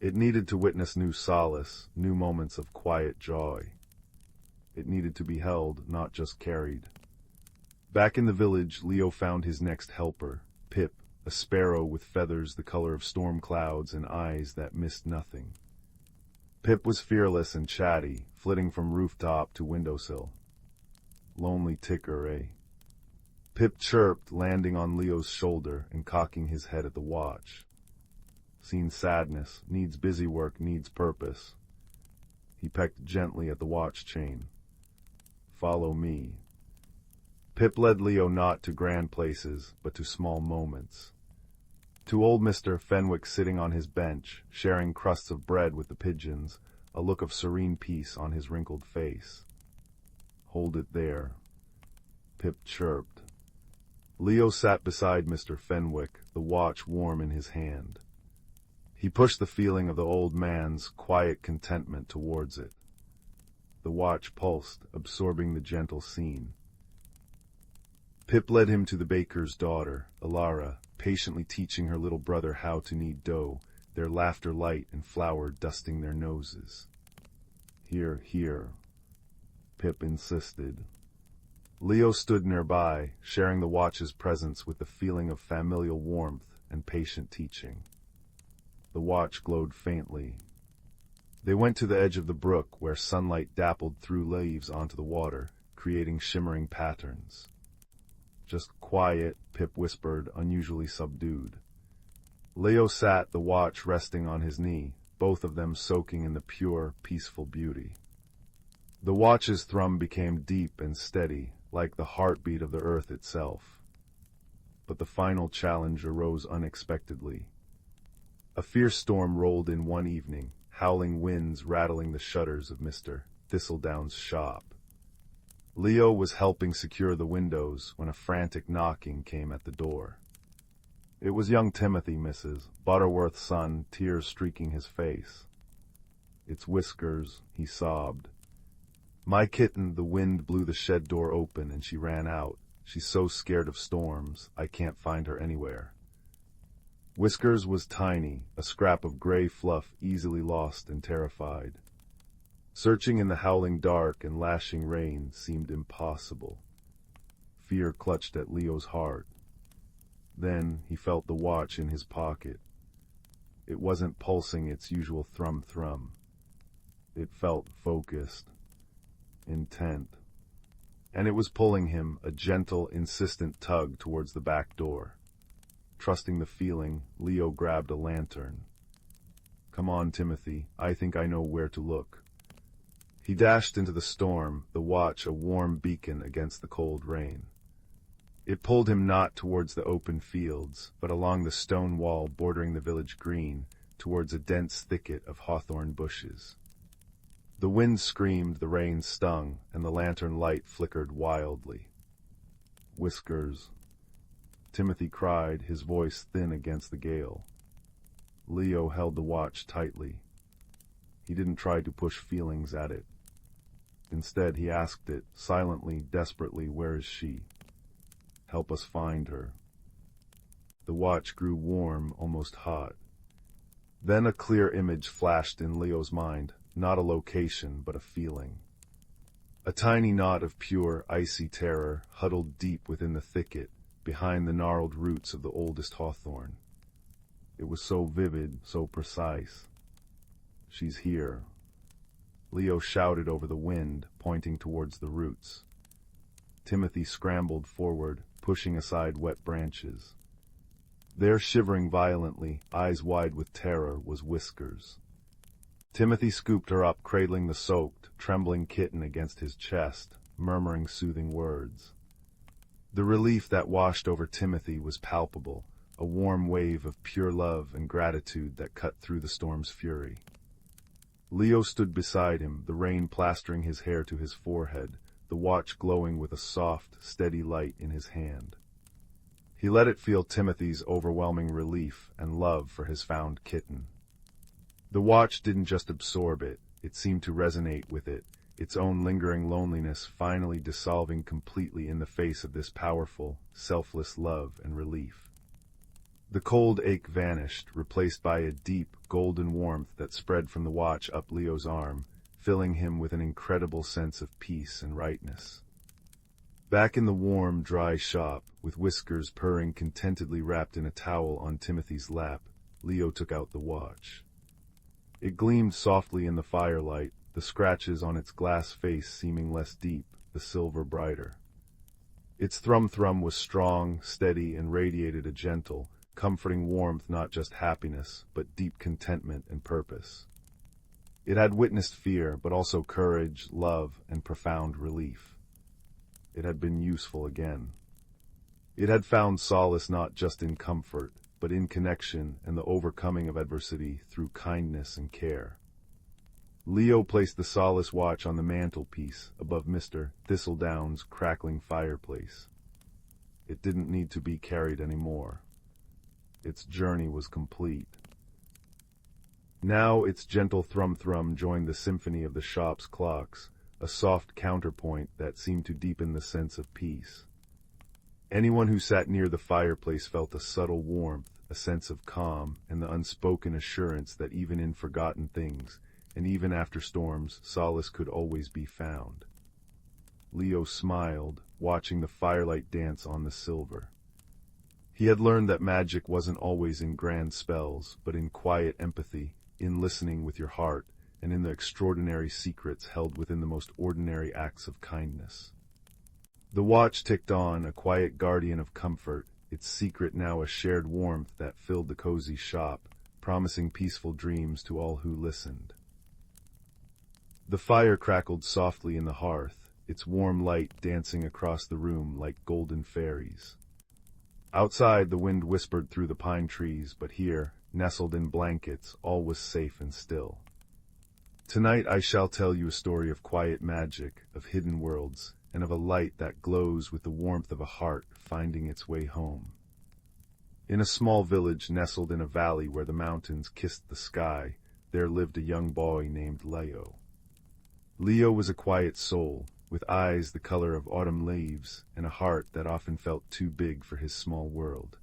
It needed to witness new solace, new moments of quiet joy. It needed to be held, not just carried. Back in the village, Leo found his next helper, Pip, a sparrow with feathers the color of storm clouds and eyes that missed nothing. Pip was fearless and chatty, flitting from rooftop to windowsill. Lonely ticker, eh? Pip chirped, landing on Leo's shoulder and cocking his head at the watch. Seen sadness, needs busy work, needs purpose. He pecked gently at the watch chain. Follow me. Pip led Leo not to grand places, but to small moments. To old Mr. Fenwick sitting on his bench, sharing crusts of bread with the pigeons, a look of serene peace on his wrinkled face. Hold it there. Pip chirped. Leo sat beside Mr. Fenwick, the watch warm in his hand. He pushed the feeling of the old man's quiet contentment towards it. The watch pulsed, absorbing the gentle scene. Pip led him to the baker's daughter, Alara, patiently teaching her little brother how to knead dough, their laughter light and flour dusting their noses. Here, here, Pip insisted. Leo stood nearby, sharing the watch's presence with the feeling of familial warmth and patient teaching. The watch glowed faintly. They went to the edge of the brook where sunlight dappled through leaves onto the water, creating shimmering patterns. Just quiet, Pip whispered, unusually subdued. Leo sat, the watch resting on his knee, both of them soaking in the pure, peaceful beauty. The watch's thrum became deep and steady, like the heartbeat of the earth itself. But the final challenge arose unexpectedly. A fierce storm rolled in one evening, howling winds rattling the shutters of Mr. Thistledown's shop. Leo was helping secure the windows when a frantic knocking came at the door. It was young Timothy, Mrs. Butterworth's son, tears streaking his face. It's Whiskers, he sobbed. My kitten, the wind blew the shed door open and she ran out. She's so scared of storms, I can't find her anywhere. Whiskers was tiny, a scrap of gray fluff easily lost and terrified. Searching in the howling dark and lashing rain seemed impossible. Fear clutched at Leo's heart. Then he felt the watch in his pocket. It wasn't pulsing its usual thrum-thrum. It felt focused, intent. And it was pulling him, a gentle, insistent tug towards the back door. Trusting the feeling, Leo grabbed a lantern. Come on, Timothy, I think I know where to look. He dashed into the storm, the watch a warm beacon against the cold rain. It pulled him not towards the open fields, but along the stone wall bordering the village green, towards a dense thicket of hawthorn bushes. The wind screamed, the rain stung, and the lantern light flickered wildly. Whiskers. Timothy cried, his voice thin against the gale. Leo held the watch tightly. He didn't try to push feelings at it. Instead, he asked it, silently, desperately, where is she? Help us find her. The watch grew warm, almost hot. Then a clear image flashed in Leo's mind, not a location, but a feeling. A tiny knot of pure, icy terror huddled deep within the thicket, behind the gnarled roots of the oldest hawthorn. It was so vivid, so precise. She's here. Leo shouted over the wind, pointing towards the roots. Timothy scrambled forward, pushing aside wet branches. There, shivering violently, eyes wide with terror, was Whiskers. Timothy scooped her up, cradling the soaked, trembling kitten against his chest, murmuring soothing words. The relief that washed over Timothy was palpable, a warm wave of pure love and gratitude that cut through the storm's fury. Leo stood beside him, the rain plastering his hair to his forehead, the watch glowing with a soft, steady light in his hand. He let it feel Timothy's overwhelming relief and love for his found kitten. The watch didn't just absorb it, it seemed to resonate with it, its own lingering loneliness finally dissolving completely in the face of this powerful, selfless love and relief. The cold ache vanished, replaced by a deep, golden warmth that spread from the watch up Leo's arm, filling him with an incredible sense of peace and rightness. Back in the warm, dry shop, with Whiskers purring contentedly wrapped in a towel on Timothy's lap, Leo took out the watch. It gleamed softly in the firelight, the scratches on its glass face seeming less deep, the silver brighter. Its thrum-thrum was strong, steady, and radiated a gentle, comforting warmth, not just happiness, but deep contentment and purpose. It had witnessed fear, but also courage, love, and profound relief. It had been useful again. It had found solace not just in comfort, but in connection and the overcoming of adversity through kindness and care. Leo placed the solace watch on the mantelpiece above Mr. Thistledown's crackling fireplace. It didn't need to be carried anymore. Its journey was complete. Now its gentle thrum-thrum joined the symphony of the shop's clocks, a soft counterpoint that seemed to deepen the sense of peace. Anyone who sat near the fireplace felt a subtle warmth, a sense of calm, and the unspoken assurance that even in forgotten things, and even after storms, solace could always be found. Leo smiled, watching the firelight dance on the silver. He had learned that magic wasn't always in grand spells, but in quiet empathy, in listening with your heart, and in the extraordinary secrets held within the most ordinary acts of kindness. The watch ticked on, a quiet guardian of comfort, its secret now a shared warmth that filled the cozy shop, promising peaceful dreams to all who listened. The fire crackled softly in the hearth, its warm light dancing across the room like golden fairies. Outside, the wind whispered through the pine trees, but here, nestled in blankets, all was safe and still. Tonight I shall tell you a story of quiet magic, of hidden worlds, and of a light that glows with the warmth of a heart finding its way home. In a small village nestled in a valley where the mountains kissed the sky, there lived a young boy named Leo. Leo was a quiet soul, with eyes the color of autumn leaves, and a heart that often felt too big for his small world.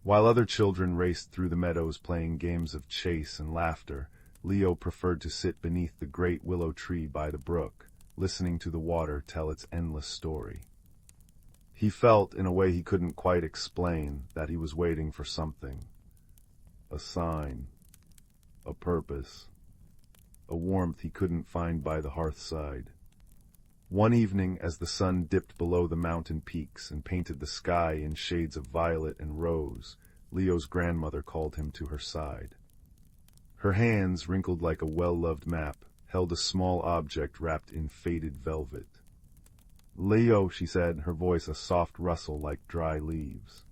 While other children raced through the meadows playing games of chase and laughter, Leo preferred to sit beneath the great willow tree by the brook, listening to the water tell its endless story. He felt, in a way he couldn't quite explain, that he was waiting for something. A sign. A purpose. A warmth he couldn't find by the hearthside. One evening, as the sun dipped below the mountain peaks and painted the sky in shades of violet and rose, Leo's grandmother called him to her side. Her hands, wrinkled like a well-loved map, held a small object wrapped in faded velvet. "Leo," she said, her voice a soft rustle like dry leaves.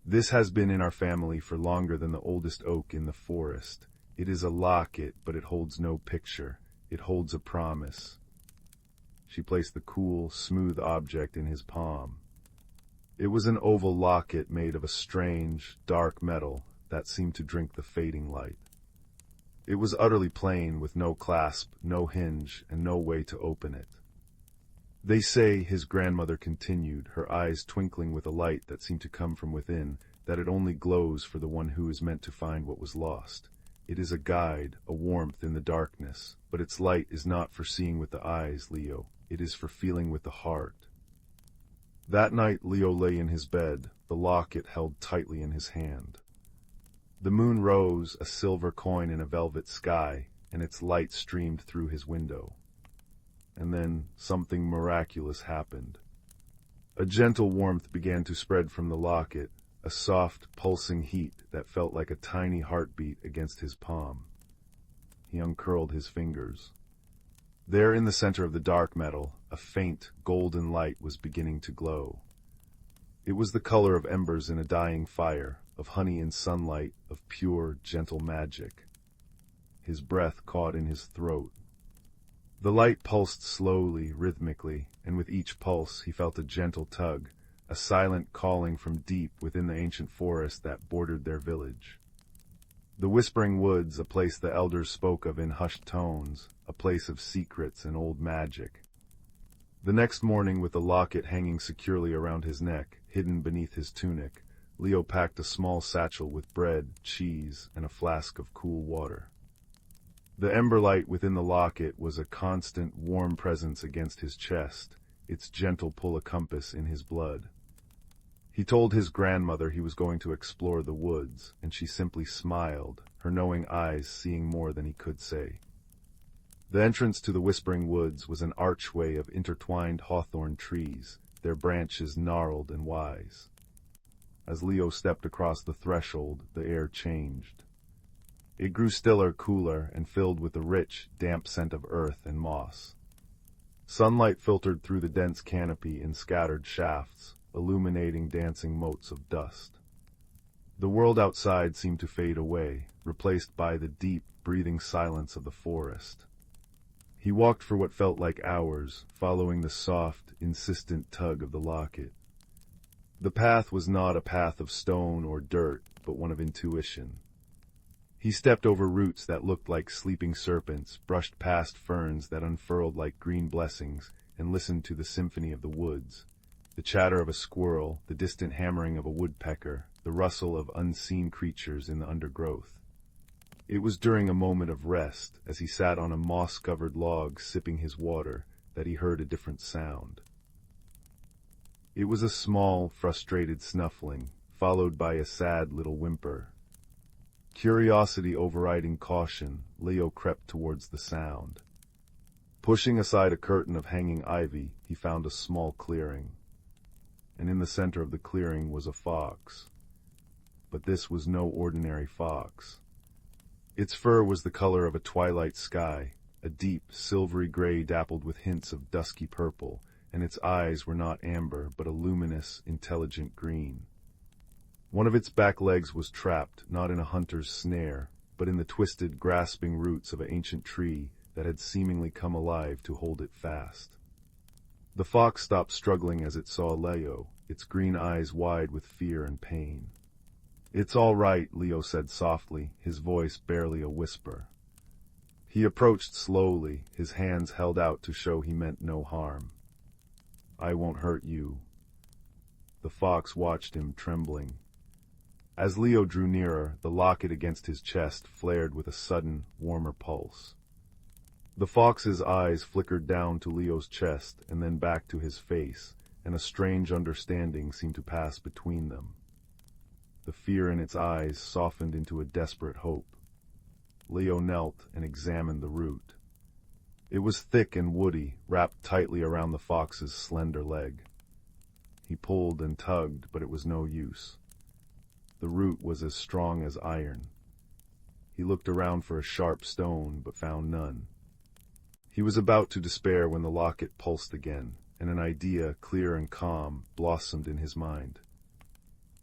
"This has been in our family for longer than the oldest oak in the forest. It is a locket, but it holds no picture. It holds a promise." She placed the cool, smooth object in his palm. It was an oval locket made of a strange, dark metal that seemed to drink the fading light. It was utterly plain, with no clasp, no hinge, and no way to open it. "They say," his grandmother continued, her eyes twinkling with a light that seemed to come from within, "that it only glows for the one who is meant to find what was lost. It is a guide, a warmth in the darkness, but its light is not for seeing with the eyes, Leo. It is for feeling with the heart." That night Leo lay in his bed, the locket held tightly in his hand. The moon rose, a silver coin in a velvet sky, and its light streamed through his window. And then something miraculous happened. A gentle warmth began to spread from the locket, a soft, pulsing heat that felt like a tiny heartbeat against his palm. He uncurled his fingers. There in the center of the dark metal, a faint, golden light was beginning to glow. It was the color of embers in a dying fire, of honey in sunlight, of pure, gentle magic. His breath caught in his throat. The light pulsed slowly, rhythmically, and with each pulse he felt a gentle tug, a silent calling from deep within the ancient forest that bordered their village. The Whispering Woods, a place the elders spoke of in hushed tones, a place of secrets and old magic. The next morning, with the locket hanging securely around his neck, hidden beneath his tunic, Leo packed a small satchel with bread, cheese, and a flask of cool water. The ember light within the locket was a constant, warm presence against his chest, its gentle pull a compass in his blood. He told his grandmother he was going to explore the woods, and she simply smiled, her knowing eyes seeing more than he could say. The entrance to the Whispering Woods was an archway of intertwined hawthorn trees, their branches gnarled and wise. As Leo stepped across the threshold, the air changed. It grew stiller, cooler, and filled with the rich, damp scent of earth and moss. Sunlight filtered through the dense canopy in scattered shafts, illuminating dancing motes of dust. The world outside seemed to fade away, replaced by the deep, breathing silence of the forest. He walked for what felt like hours, following the soft, insistent tug of the locket. The path was not a path of stone or dirt, but one of intuition. He stepped over roots that looked like sleeping serpents, brushed past ferns that unfurled like green blessings, and listened to the symphony of the woods. The chatter of a squirrel, the distant hammering of a woodpecker, the rustle of unseen creatures in the undergrowth. It was during a moment of rest, as he sat on a moss-covered log sipping his water, that he heard a different sound. It was a small, frustrated snuffling, followed by a sad little whimper. Curiosity overriding caution, Leo crept towards the sound. Pushing aside a curtain of hanging ivy, he found a small clearing. And in the center of the clearing was a fox. But this was no ordinary fox. Its fur was the color of a twilight sky, a deep, silvery gray dappled with hints of dusky purple, and its eyes were not amber but a luminous, intelligent green. One of its back legs was trapped, not in a hunter's snare, but in the twisted, grasping roots of an ancient tree that had seemingly come alive to hold it fast. The fox stopped struggling as it saw Leo, its green eyes wide with fear and pain. "It's all right," Leo said softly, his voice barely a whisper. He approached slowly, his hands held out to show he meant no harm. "I won't hurt you." The fox watched him, trembling. As Leo drew nearer, the locket against his chest flared with a sudden, warmer pulse. The fox's eyes flickered down to Leo's chest and then back to his face, and a strange understanding seemed to pass between them. The fear in its eyes softened into a desperate hope. Leo knelt and examined the root. It was thick and woody, wrapped tightly around the fox's slender leg. He pulled and tugged, but it was no use. The root was as strong as iron. He looked around for a sharp stone, but found none. He was about to despair when the locket pulsed again, and an idea, clear and calm, blossomed in his mind.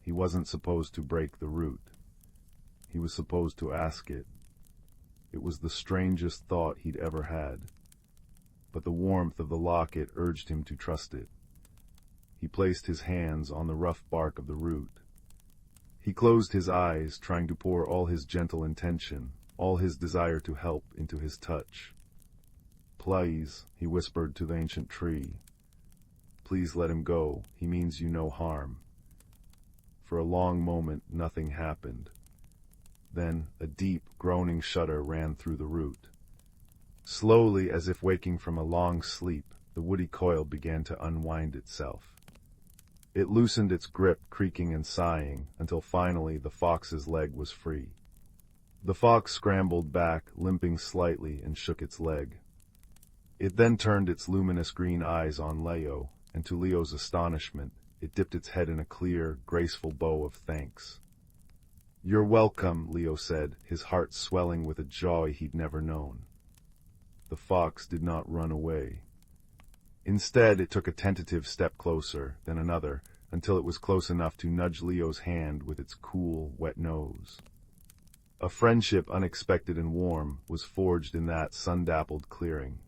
He wasn't supposed to break the root. He was supposed to ask it. It was the strangest thought he'd ever had. But the warmth of the locket urged him to trust it. He placed his hands on the rough bark of the root. He closed his eyes, trying to pour all his gentle intention, all his desire to help, into his touch. "Please," he whispered to the ancient tree. "Please let him go. He means you no harm." For a long moment, nothing happened. Then a deep, groaning shudder ran through the root. Slowly, as if waking from a long sleep, the woody coil began to unwind itself. It loosened its grip, creaking and sighing, until finally the fox's leg was free. The fox scrambled back, limping slightly, and shook its leg. It then turned its luminous green eyes on Leo, and to Leo's astonishment, it dipped its head in a clear, graceful bow of thanks. "You're welcome," Leo said, his heart swelling with a joy he'd never known. The fox did not run away. Instead, it took a tentative step closer, then another, until it was close enough to nudge Leo's hand with its cool, wet nose. A friendship unexpected and warm was forged in that sun-dappled clearing.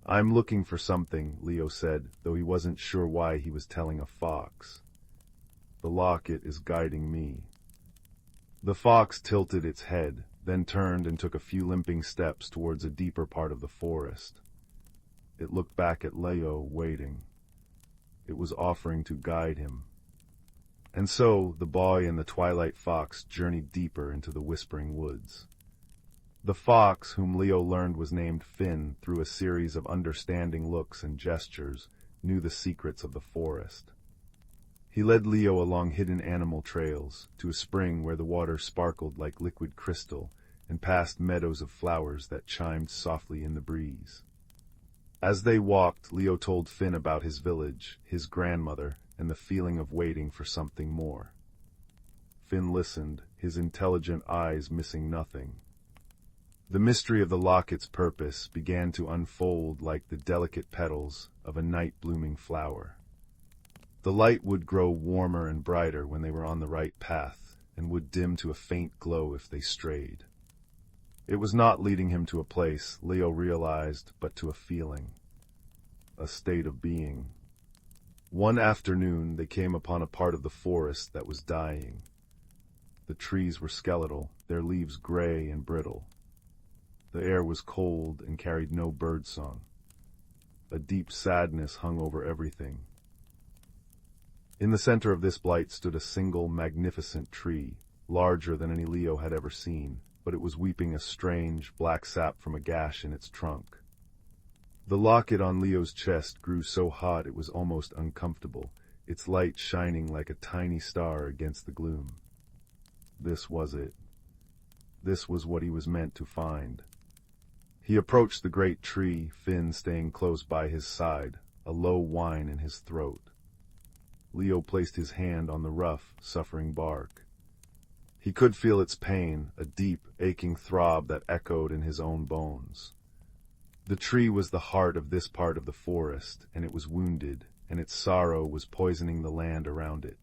I'm looking for something, Leo said, though he wasn't sure why he was telling a fox. The locket is guiding me. The fox tilted its head, then turned and took a few limping steps towards a deeper part of the forest. It looked back at Leo, waiting. It was offering to guide him. And so, the boy and the twilight fox journeyed deeper into the whispering woods. The fox, whom Leo learned was named Finn, through a series of understanding looks and gestures, knew the secrets of the forest. He led Leo along hidden animal trails, to a spring where the water sparkled like liquid crystal, and past meadows of flowers that chimed softly in the breeze. As they walked, Leo told Finn about his village, his grandmother, and the feeling of waiting for something more. Finn listened, his intelligent eyes missing nothing. The mystery of the locket's purpose began to unfold like the delicate petals of a night-blooming flower. The light would grow warmer and brighter when they were on the right path, and would dim to a faint glow if they strayed. It was not leading him to a place, Leo realized, but to a feeling, a state of being. One afternoon they came upon a part of the forest that was dying. The trees were skeletal, their leaves gray and brittle. The air was cold and carried no birdsong. A deep sadness hung over everything. In the center of this blight stood a single, magnificent tree, larger than any Leo had ever seen, but it was weeping a strange, black sap from a gash in its trunk. The locket on Leo's chest grew so hot it was almost uncomfortable, its light shining like a tiny star against the gloom. This was it. This was what he was meant to find. He approached the great tree, Finn staying close by his side, a low whine in his throat. Leo placed his hand on the rough, suffering bark. He could feel its pain, a deep, aching throb that echoed in his own bones. The tree was the heart of this part of the forest, and it was wounded, and its sorrow was poisoning the land around it.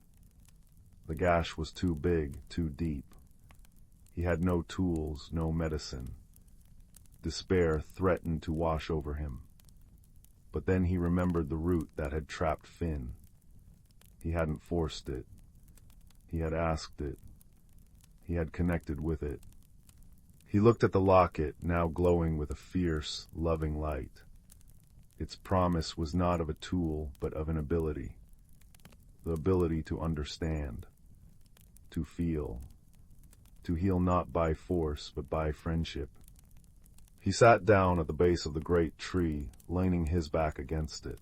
The gash was too big, too deep. He had no tools, no medicine. Despair threatened to wash over him. But then he remembered the root that had trapped Finn. He hadn't forced it. He had asked it. He had connected with it. He looked at the locket, now glowing with a fierce, loving light. Its promise was not of a tool, but of an ability. The ability to understand, to feel, to heal not by force, but by friendship. He sat down at the base of the great tree, leaning his back against it.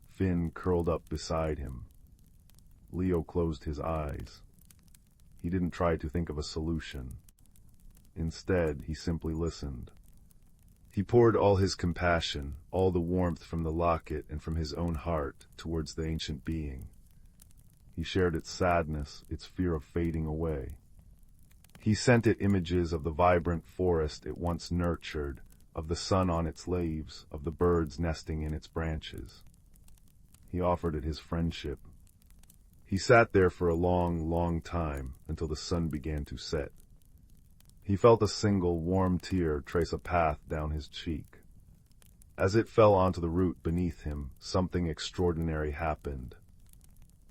Finn curled up beside him. Leo closed his eyes. He didn't try to think of a solution. Instead, he simply listened. He poured all his compassion, all the warmth from the locket and from his own heart, towards the ancient being. He shared its sadness, its fear of fading away. He sent it images of the vibrant forest it once nurtured, of the sun on its leaves, of the birds nesting in its branches. He offered it his friendship. He sat there for a long, long time, until the sun began to set. He felt a single, warm tear trace a path down his cheek. As it fell onto the root beneath him, something extraordinary happened.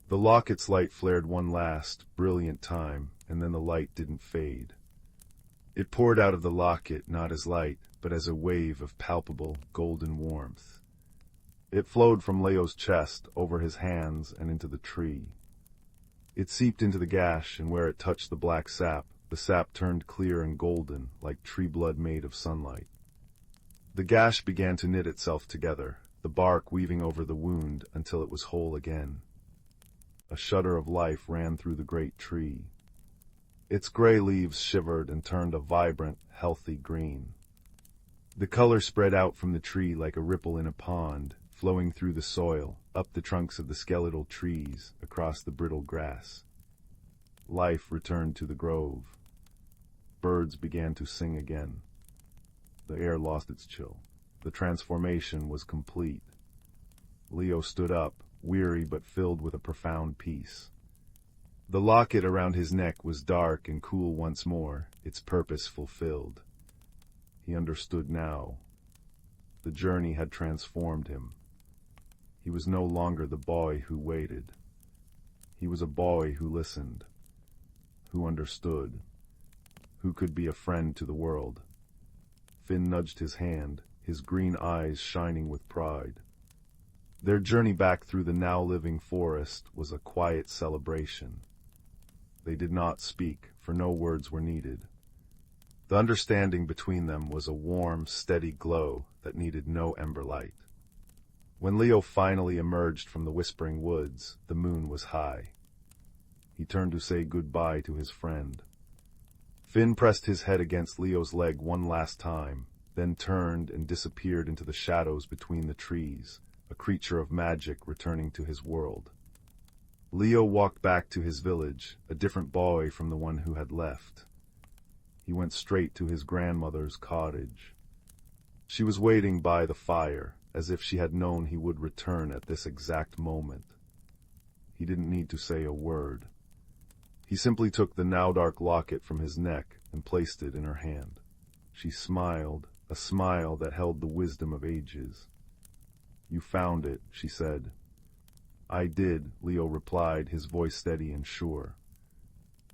The locket's light flared one last, brilliant time, and then the light didn't fade. It poured out of the locket not as light, but as a wave of palpable, golden warmth. It flowed from Leo's chest, over his hands, and into the tree. It seeped into the gash, and where it touched the black sap, the sap turned clear and golden, like tree blood made of sunlight. The gash began to knit itself together, the bark weaving over the wound until it was whole again. A shudder of life ran through the great tree. Its gray leaves shivered and turned a vibrant, healthy green. The color spread out from the tree like a ripple in a pond, flowing through the soil, up the trunks of the skeletal trees, across the brittle grass. Life returned to the grove. Birds began to sing again. The air lost its chill. The transformation was complete. Leo stood up, weary but filled with a profound peace. The locket around his neck was dark and cool once more, its purpose fulfilled. He understood now. The journey had transformed him. He was no longer the boy who waited. He was a boy who listened, who understood, who could be a friend to the world. Finn nudged his hand, his green eyes shining with pride. Their journey back through the now-living forest was a quiet celebration. They did not speak, for no words were needed. The understanding between them was a warm, steady glow that needed no ember light. When Leo finally emerged from the whispering woods, the moon was high. He turned to say goodbye to his friend. Finn pressed his head against Leo's leg one last time, then turned and disappeared into the shadows between the trees, a creature of magic returning to his world. Leo walked back to his village, a different boy from the one who had left. He went straight to his grandmother's cottage. She was waiting by the fire, as if she had known he would return at this exact moment. He didn't need to say a word. He simply took the now-dark locket from his neck and placed it in her hand. She smiled, a smile that held the wisdom of ages. "You found it," she said. "I did," Leo replied, his voice steady and sure.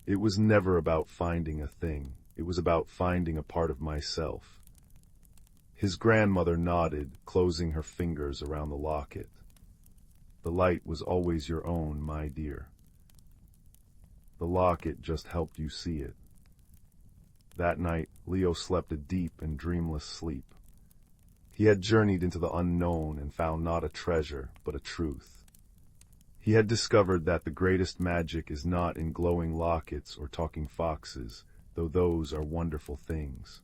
"It was never about finding a thing. It was about finding a part of myself." His grandmother nodded, closing her fingers around the locket. "The light was always your own, my dear. The locket just helped you see it." That night, Leo slept a deep and dreamless sleep. He had journeyed into the unknown and found not a treasure, but a truth. He had discovered that the greatest magic is not in glowing lockets or talking foxes, though those are wonderful things.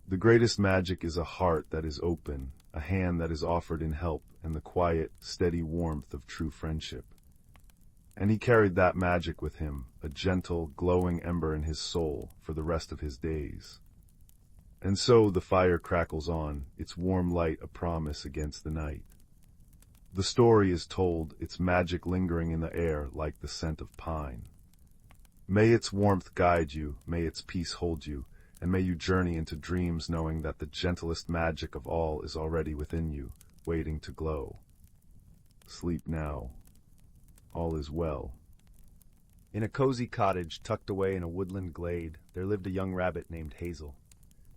The greatest magic is a heart that is open, a hand that is offered in help, and the quiet, steady warmth of true friendship. And he carried that magic with him, a gentle, glowing ember in his soul, for the rest of his days. And so the fire crackles on, its warm light a promise against the night. The story is told, its magic lingering in the air like the scent of pine. May its warmth guide you, may its peace hold you, and may you journey into dreams knowing that the gentlest magic of all is already within you, waiting to glow. Sleep now. All is well. In a cozy cottage tucked away in a woodland glade, there lived a young rabbit named Hazel.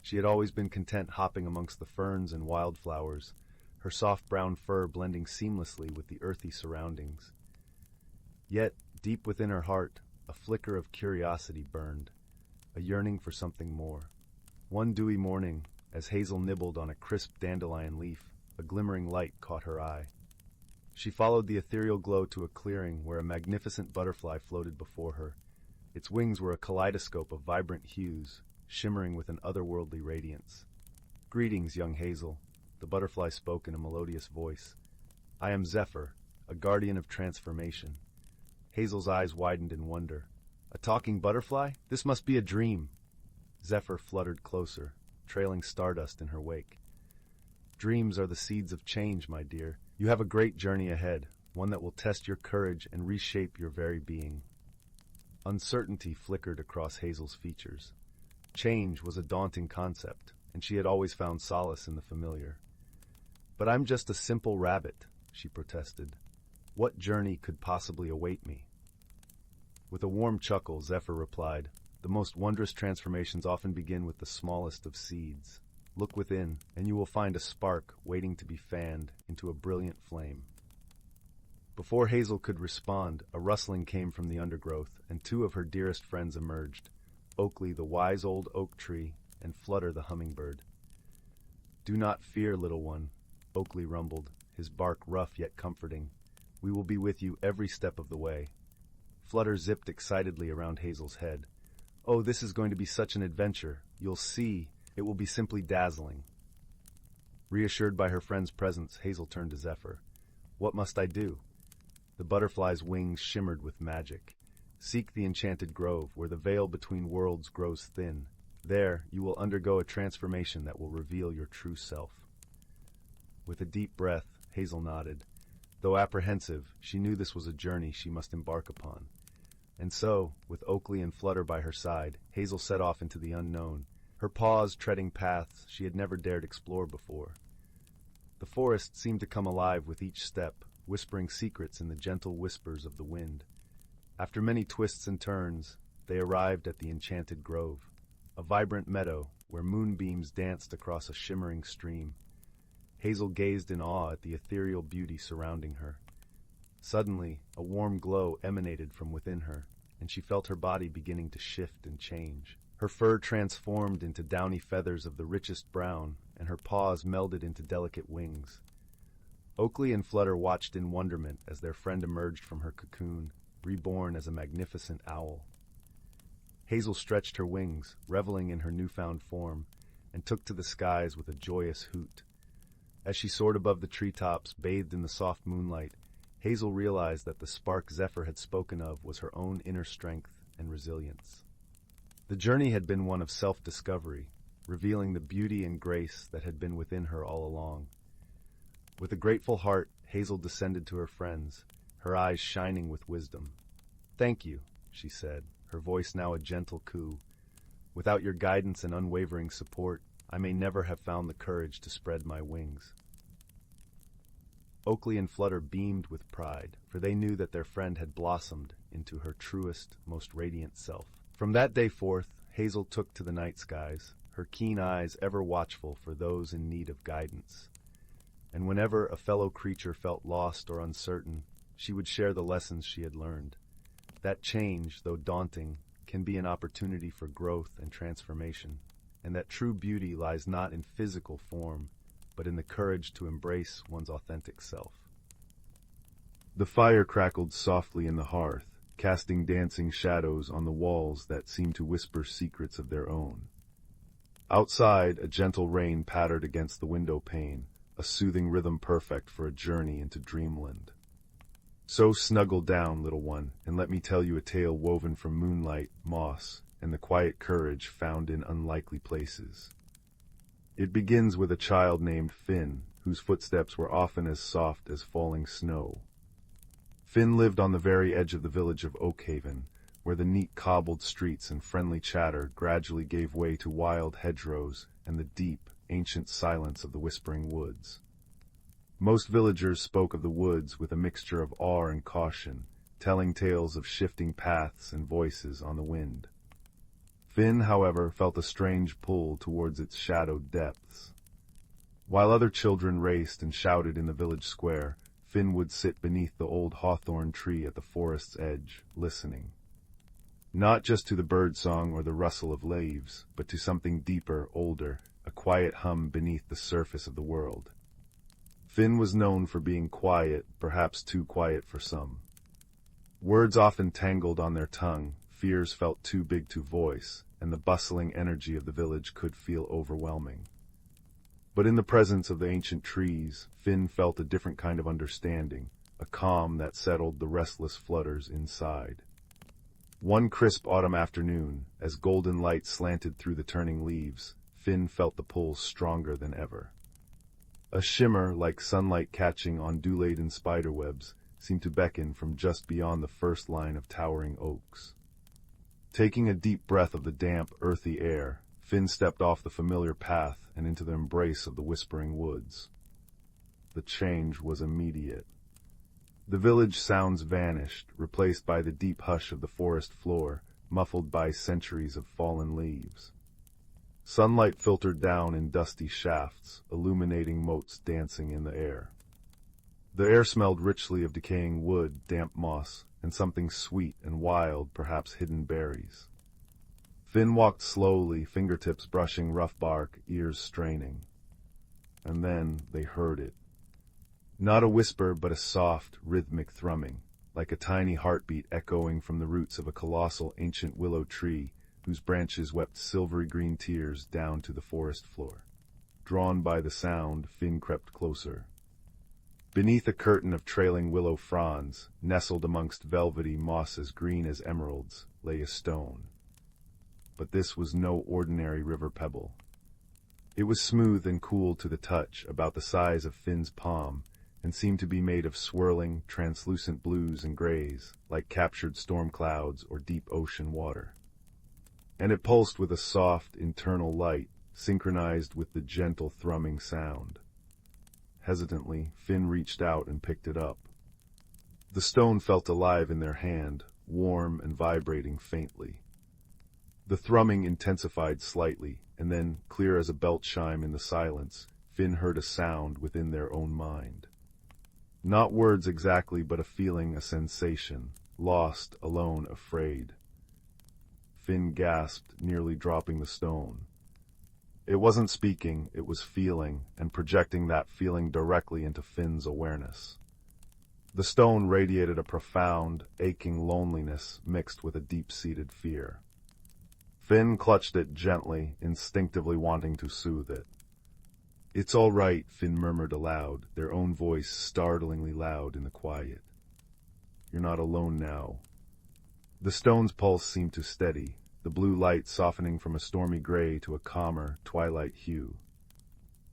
She had always been content hopping amongst the ferns and wildflowers, her soft brown fur blending seamlessly with the earthy surroundings. Yet, deep within her heart, a flicker of curiosity burned, a yearning for something more. One dewy morning, as Hazel nibbled on a crisp dandelion leaf, a glimmering light caught her eye. She followed the ethereal glow to a clearing where a magnificent butterfly floated before her. Its wings were a kaleidoscope of vibrant hues, shimmering with an otherworldly radiance. "Greetings, young Hazel," the butterfly spoke in a melodious voice. "I am Zephyr, a guardian of transformation." Hazel's eyes widened in wonder. "A talking butterfly? This must be a dream." Zephyr fluttered closer, trailing stardust in her wake. "Dreams are the seeds of change, my dear. You have a great journey ahead, one that will test your courage and reshape your very being." Uncertainty flickered across Hazel's features. Change was a daunting concept, and she had always found solace in the familiar. "But I'm just a simple rabbit," she protested. "What journey could possibly await me?" With a warm chuckle, Zephyr replied, "The most wondrous transformations often begin with the smallest of seeds. Look within, and you will find a spark waiting to be fanned into a brilliant flame." Before Hazel could respond, a rustling came from the undergrowth, and two of her dearest friends emerged, Oakley the wise old oak tree, and Flutter the hummingbird. "Do not fear, little one," Oakley rumbled, his bark rough yet comforting. "We will be with you every step of the way." Flutter zipped excitedly around Hazel's head. "Oh, this is going to be such an adventure. You'll see. It will be simply dazzling." Reassured by her friend's presence, Hazel turned to Zephyr. "What must I do?" The butterfly's wings shimmered with magic. "Seek the enchanted grove, where the veil between worlds grows thin. There, you will undergo a transformation that will reveal your true self." With a deep breath, Hazel nodded. Though apprehensive, she knew this was a journey she must embark upon. And so, with Oakley and Flutter by her side, Hazel set off into the unknown, her paws treading paths she had never dared explore before. The forest seemed to come alive with each step, whispering secrets in the gentle whispers of the wind. After many twists and turns, they arrived at the Enchanted Grove, a vibrant meadow where moonbeams danced across a shimmering stream. Hazel gazed in awe at the ethereal beauty surrounding her. Suddenly, a warm glow emanated from within her, and she felt her body beginning to shift and change. Her fur transformed into downy feathers of the richest brown, and her paws melded into delicate wings. Oakley and Flutter watched in wonderment as their friend emerged from her cocoon, reborn as a magnificent owl. Hazel stretched her wings, reveling in her newfound form, and took to the skies with a joyous hoot. As she soared above the treetops, bathed in the soft moonlight, Hazel realized that the spark Zephyr had spoken of was her own inner strength and resilience. The journey had been one of self-discovery, revealing the beauty and grace that had been within her all along. With a grateful heart, Hazel descended to her friends, her eyes shining with wisdom. "Thank you," she said, her voice now a gentle coo. "Without your guidance and unwavering support, I may never have found the courage to spread my wings." Oakley and Flutter beamed with pride, for they knew that their friend had blossomed into her truest, most radiant self. From that day forth, Hazel took to the night skies, her keen eyes ever watchful for those in need of guidance. And whenever a fellow creature felt lost or uncertain, she would share the lessons she had learned. That change, though daunting, can be an opportunity for growth and transformation, and that true beauty lies not in physical form, but in the courage to embrace one's authentic self. The fire crackled softly in the hearth, casting dancing shadows on the walls that seemed to whisper secrets of their own. Outside, a gentle rain pattered against the window pane, a soothing rhythm perfect for a journey into dreamland. So snuggle down, little one, and let me tell you a tale woven from moonlight, moss, and the quiet courage found in unlikely places. It begins with a child named Finn, whose footsteps were often as soft as falling snow. Finn lived on the very edge of the village of Oakhaven, where the neat cobbled streets and friendly chatter gradually gave way to wild hedgerows and the deep, ancient silence of the whispering woods. Most villagers spoke of the woods with a mixture of awe and caution, telling tales of shifting paths and voices on the wind. Finn, however, felt a strange pull towards its shadowed depths. While other children raced and shouted in the village square, Finn would sit beneath the old hawthorn tree at the forest's edge, listening. Not just to the birdsong or the rustle of leaves, but to something deeper, older, a quiet hum beneath the surface of the world. Finn was known for being quiet, perhaps too quiet for some. Words often tangled on their tongue, fears felt too big to voice, and the bustling energy of the village could feel overwhelming. But in the presence of the ancient trees, Finn felt a different kind of understanding, a calm that settled the restless flutters inside. One crisp autumn afternoon, as golden light slanted through the turning leaves, Finn felt the pull stronger than ever. A shimmer like sunlight catching on dew-laden spiderwebs seemed to beckon from just beyond the first line of towering oaks. Taking a deep breath of the damp, earthy air, Finn stepped off the familiar path and into the embrace of the whispering woods. The change was immediate. The village sounds vanished, replaced by the deep hush of the forest floor, muffled by centuries of fallen leaves. Sunlight filtered down in dusty shafts, illuminating motes dancing in the air. The air smelled richly of decaying wood, damp moss, and something sweet and wild, perhaps hidden berries. Finn walked slowly, fingertips brushing rough bark, ears straining. And then they heard it. Not a whisper, but a soft, rhythmic thrumming, like a tiny heartbeat echoing from the roots of a colossal ancient willow tree whose branches wept silvery green tears down to the forest floor. Drawn by the sound, Finn crept closer. Beneath a curtain of trailing willow fronds, nestled amongst velvety mosses green as emeralds, lay a stone. But this was no ordinary river pebble. It was smooth and cool to the touch, about the size of Finn's palm, and seemed to be made of swirling, translucent blues and grays, like captured storm clouds or deep ocean water. And it pulsed with a soft, internal light, synchronized with the gentle thrumming sound. Hesitantly, Finn reached out and picked it up. The stone felt alive in their hand, warm and vibrating faintly. The thrumming intensified slightly, and then, clear as a belt chime in the silence, Finn heard a sound within their own mind. Not words exactly, but a feeling, a sensation. Lost, alone, afraid. Finn gasped, nearly dropping the stone. It wasn't speaking, it was feeling, and projecting that feeling directly into Finn's awareness. The stone radiated a profound, aching loneliness mixed with a deep-seated fear. Finn clutched it gently, instinctively wanting to soothe it. "It's all right," Finn murmured aloud, their own voice startlingly loud in the quiet. "You're not alone now." The stone's pulse seemed to steady, the blue light softening from a stormy gray to a calmer, twilight hue.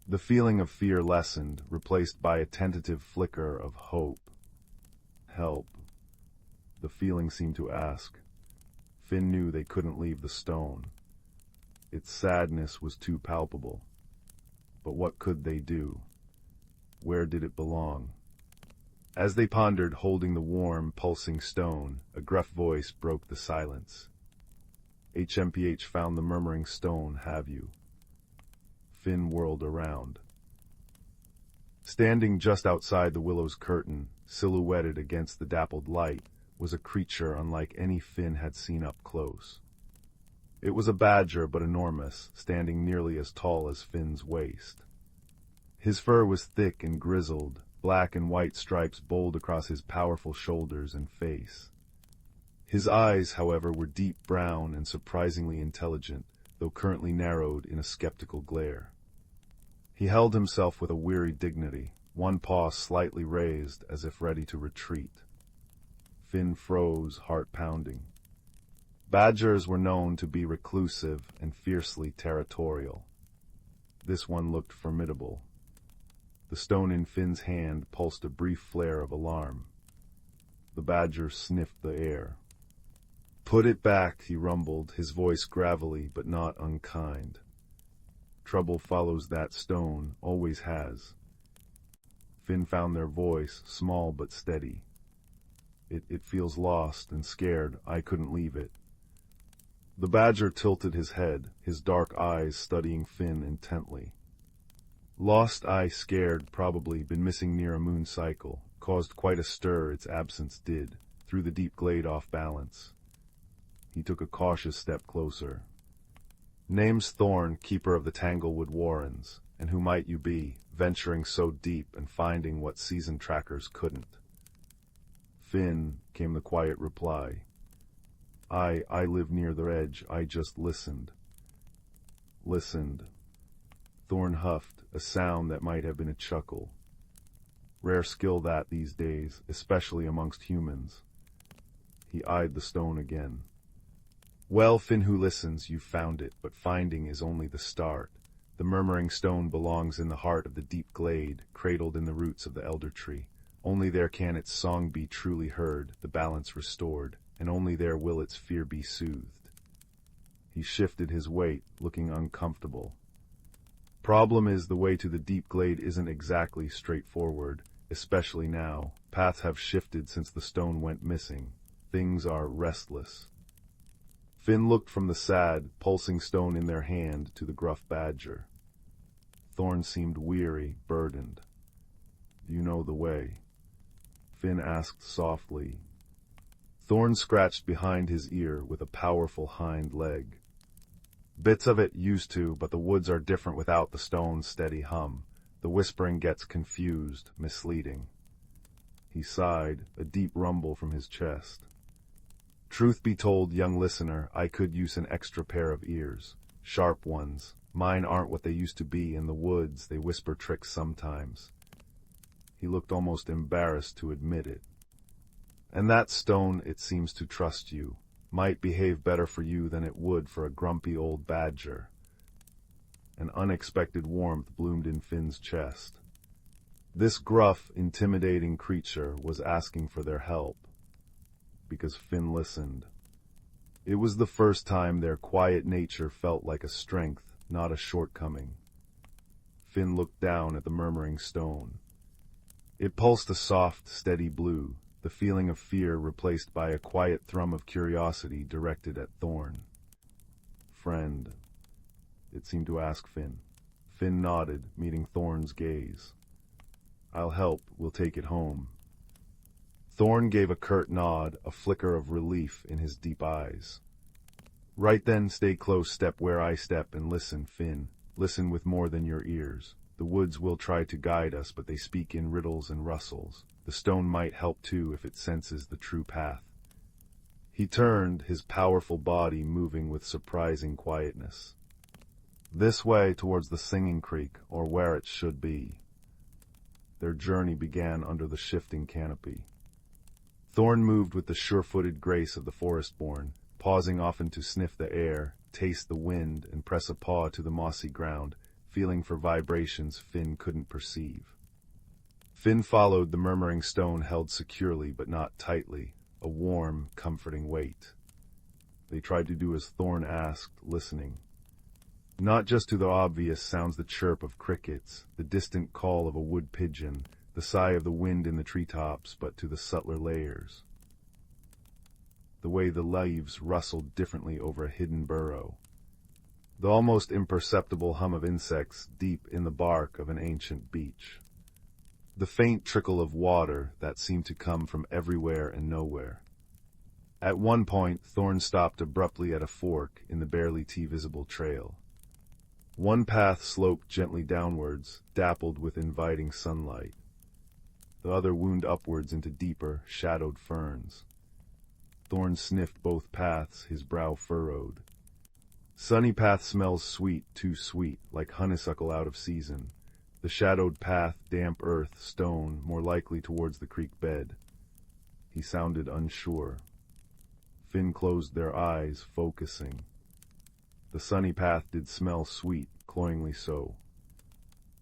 The feeling of fear lessened, replaced by a tentative flicker of hope. Help, the feeling seemed to ask. Finn knew they couldn't leave the stone. Its sadness was too palpable. But what could they do? Where did it belong? As they pondered, holding the warm, pulsing stone, a gruff voice broke the silence. "HMPH found the murmuring stone, have you?" Finn whirled around. Standing just outside the willow's curtain, silhouetted against the dappled light, was a creature unlike any Finn had seen up close. It was a badger, but enormous, standing nearly as tall as Finn's waist. His fur was thick and grizzled, black and white stripes bowled across his powerful shoulders and face. His eyes, however, were deep brown and surprisingly intelligent, though currently narrowed in a skeptical glare. He held himself with a weary dignity, one paw slightly raised as if ready to retreat. Finn froze, heart pounding. Badgers were known to be reclusive and fiercely territorial. This one looked formidable. The stone in Finn's hand pulsed a brief flare of alarm. The badger sniffed the air. "Put it back," he rumbled, his voice gravelly but not unkind. "Trouble follows that stone, always has." Finn found their voice, small but steady. It feels lost and scared. I couldn't leave it." The badger tilted his head, his dark eyes studying Finn intently. "Lost, scared, probably, been missing near a moon cycle. Caused quite a stir, its absence did. Threw the deep glade off balance." He took a cautious step closer. "Name's Thorn, keeper of the Tanglewood Warrens. And who might you be, venturing so deep and finding what season trackers couldn't?" "Finn," came the quiet reply. I live near the edge. I just listened." "Listened." Thorn huffed, a sound that might have been a chuckle. Rare skill that these days, especially amongst humans. He eyed the stone again. "Well, Finn who listens, you've found it, but finding is only the start. The murmuring stone belongs in the heart of the deep glade, cradled in the roots of the elder tree. Only there can its song be truly heard, the balance restored, and only there will its fear be soothed." He shifted his weight, looking uncomfortable. "Problem is, the way to the deep glade isn't exactly straightforward, especially now. Paths have shifted since the stone went missing. Things are restless." Finn looked from the sad, pulsing stone in their hand to the gruff badger. Thorn seemed weary, burdened. "Do you know the way?" Finn asked softly. Thorn scratched behind his ear with a powerful hind leg. "Bits of it used to, but the woods are different without the stone's steady hum. The whispering gets confused, misleading." He sighed, a deep rumble from his chest. "Truth be told, young listener, I could use an extra pair of ears. Sharp ones. Mine aren't what they used to be. In the woods, they whisper tricks sometimes." He looked almost embarrassed to admit it. "And that stone, it seems to trust you. Might behave better for you than it would for a grumpy old badger." An unexpected warmth bloomed in Finn's chest. This gruff, intimidating creature was asking for their help. Because Finn listened. It was the first time their quiet nature felt like a strength, not a shortcoming. Finn looked down at the murmuring stone. It pulsed a soft, steady blue, the feeling of fear replaced by a quiet thrum of curiosity directed at Thorn. "Friend," it seemed to ask Finn. Finn nodded, meeting Thorn's gaze. "I'll help, we'll take it home." Thorn gave a curt nod, a flicker of relief in his deep eyes. "Right then, stay close, step where I step, and listen, Finn. Listen with more than your ears. The woods will try to guide us, but they speak in riddles and rustles. The stone might help too if it senses the true path." He turned, his powerful body moving with surprising quietness. "This way, towards the Singing Creek, or where it should be." Their journey began under the shifting canopy. Thorn moved with the sure-footed grace of the forest-born, pausing often to sniff the air, taste the wind, and press a paw to the mossy ground, feeling for vibrations Finn couldn't perceive. Finn followed the murmuring stone held securely but not tightly, a warm, comforting weight. They tried to do as Thorn asked, listening. Not just to the obvious sounds, the chirp of crickets, the distant call of a wood pigeon, the sigh of the wind in the treetops, but to the subtler layers. The way the leaves rustled differently over a hidden burrow. The almost imperceptible hum of insects deep in the bark of an ancient beech. The faint trickle of water that seemed to come from everywhere and nowhere. At one point, Thorn stopped abruptly at a fork in the barely visible trail. One path sloped gently downwards, dappled with inviting sunlight. The other wound upwards into deeper, shadowed ferns. Thorn sniffed both paths, his brow furrowed. Sunny path smells sweet, too sweet, like honeysuckle out of season. The shadowed path, damp earth, stone, more likely towards the creek bed. He sounded unsure. Finn closed their eyes, focusing. The sunny path did smell sweet, cloyingly so.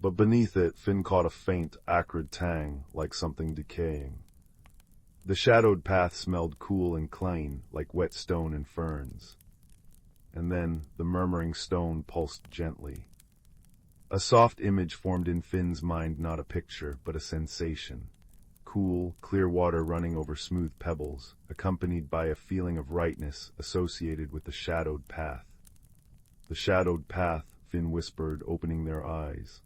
But beneath it, Finn caught a faint, acrid tang, like something decaying. The shadowed path smelled cool and clean, like wet stone and ferns. And then the murmuring stone pulsed gently. A soft image formed in Finn's mind, not a picture, but a sensation. Cool, clear water running over smooth pebbles, accompanied by a feeling of rightness associated with the shadowed path. "The shadowed path," Finn whispered, opening their eyes.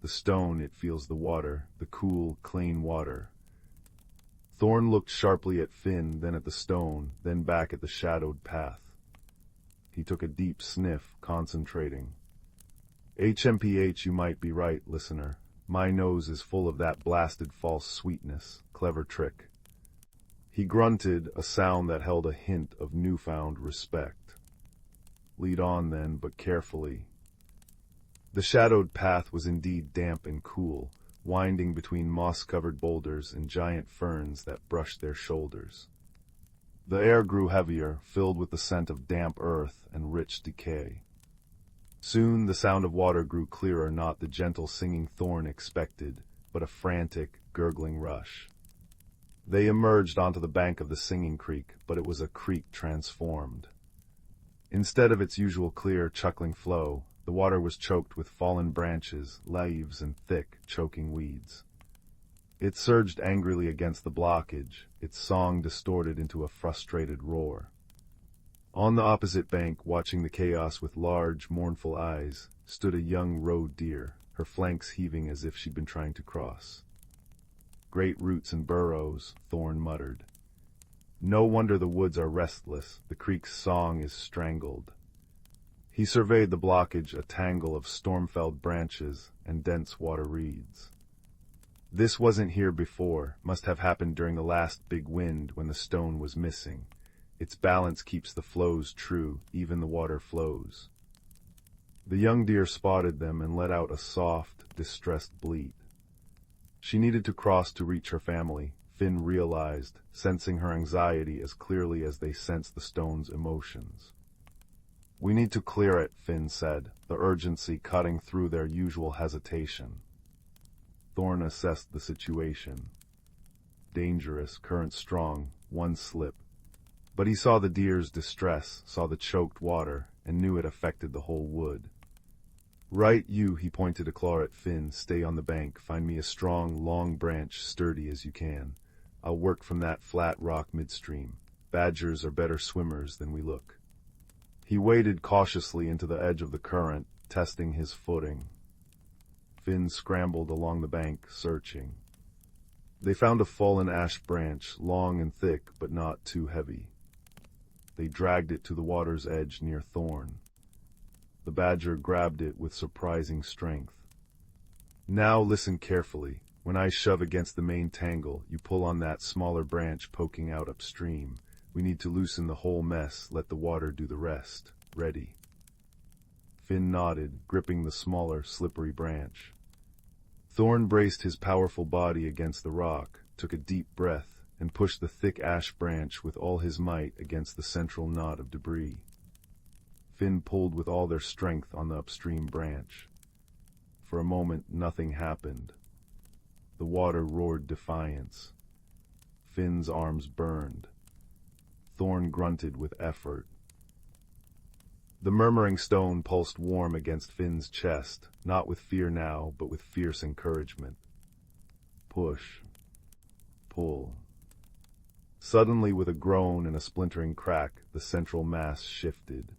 "The stone, it feels the water, the cool, clean water." Thorn looked sharply at Finn, then at the stone, then back at the shadowed path. He took a deep sniff, concentrating. "HMPH, you might be right, listener. My nose is full of that blasted false sweetness. Clever trick." He grunted, a sound that held a hint of newfound respect. "Lead on then, but carefully." The shadowed path was indeed damp and cool, winding between moss-covered boulders and giant ferns that brushed their shoulders. The air grew heavier, filled with the scent of damp earth and rich decay. Soon the sound of water grew clearer, not the gentle singing Thorn expected, but a frantic, gurgling rush. They emerged onto the bank of the Singing Creek, but it was a creek transformed. Instead of its usual clear, chuckling flow, the water was choked with fallen branches, leaves, and thick, choking weeds. It surged angrily against the blockage, its song distorted into a frustrated roar. On the opposite bank, watching the chaos with large, mournful eyes, stood a young roe deer, her flanks heaving as if she'd been trying to cross. "Great roots and burrows," Thorn muttered. "No wonder the woods are restless, the creek's song is strangled." He surveyed the blockage, a tangle of storm-felled branches and dense water reeds. This wasn't here before, must have happened during the last big wind when the stone was missing. Its balance keeps the flows true, even the water flows. The young deer spotted them and let out a soft, distressed bleat. She needed to cross to reach her family, Finn realized, sensing her anxiety as clearly as they sensed the stone's emotions. "We need to clear it," Finn said, the urgency cutting through their usual hesitation. Thorn assessed the situation. Dangerous, current strong, one slip. But he saw the deer's distress, saw the choked water, and knew it affected the whole wood. Right, you, he pointed a claw at Finn. Stay on the bank. Find me a strong, long branch, sturdy as you can. I'll work from that flat rock midstream. Badgers are better swimmers than we look. He waded cautiously into the edge of the current, testing his footing. Finn scrambled along the bank, searching. They found a fallen ash branch, long and thick, but not too heavy. They dragged it to the water's edge near Thorn. The badger grabbed it with surprising strength. Now listen carefully. When I shove against the main tangle, you pull on that smaller branch poking out upstream. We need to loosen the whole mess, let the water do the rest. Ready? Finn nodded, gripping the smaller, slippery branch. Thorn braced his powerful body against the rock, took a deep breath, and pushed the thick ash branch with all his might against the central knot of debris. Finn pulled with all their strength on the upstream branch. For a moment, nothing happened. The water roared defiance. Finn's arms burned. Thorn grunted with effort. The murmuring stone pulsed warm against Finn's chest, not with fear now, but with fierce encouragement. Push. Pull. Suddenly, with a groan and a splintering crack, the central mass shifted.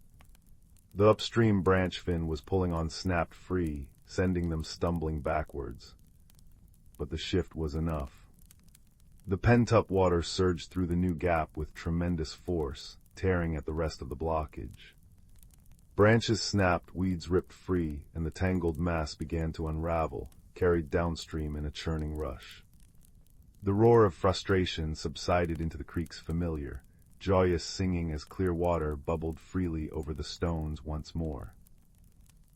The upstream branch Finn was pulling on snapped free, sending them stumbling backwards. But the shift was enough. The pent-up water surged through the new gap with tremendous force, tearing at the rest of the blockage. Branches snapped, weeds ripped free, and the tangled mass began to unravel, carried downstream in a churning rush. The roar of frustration subsided into the creek's familiar, joyous singing as clear water bubbled freely over the stones once more.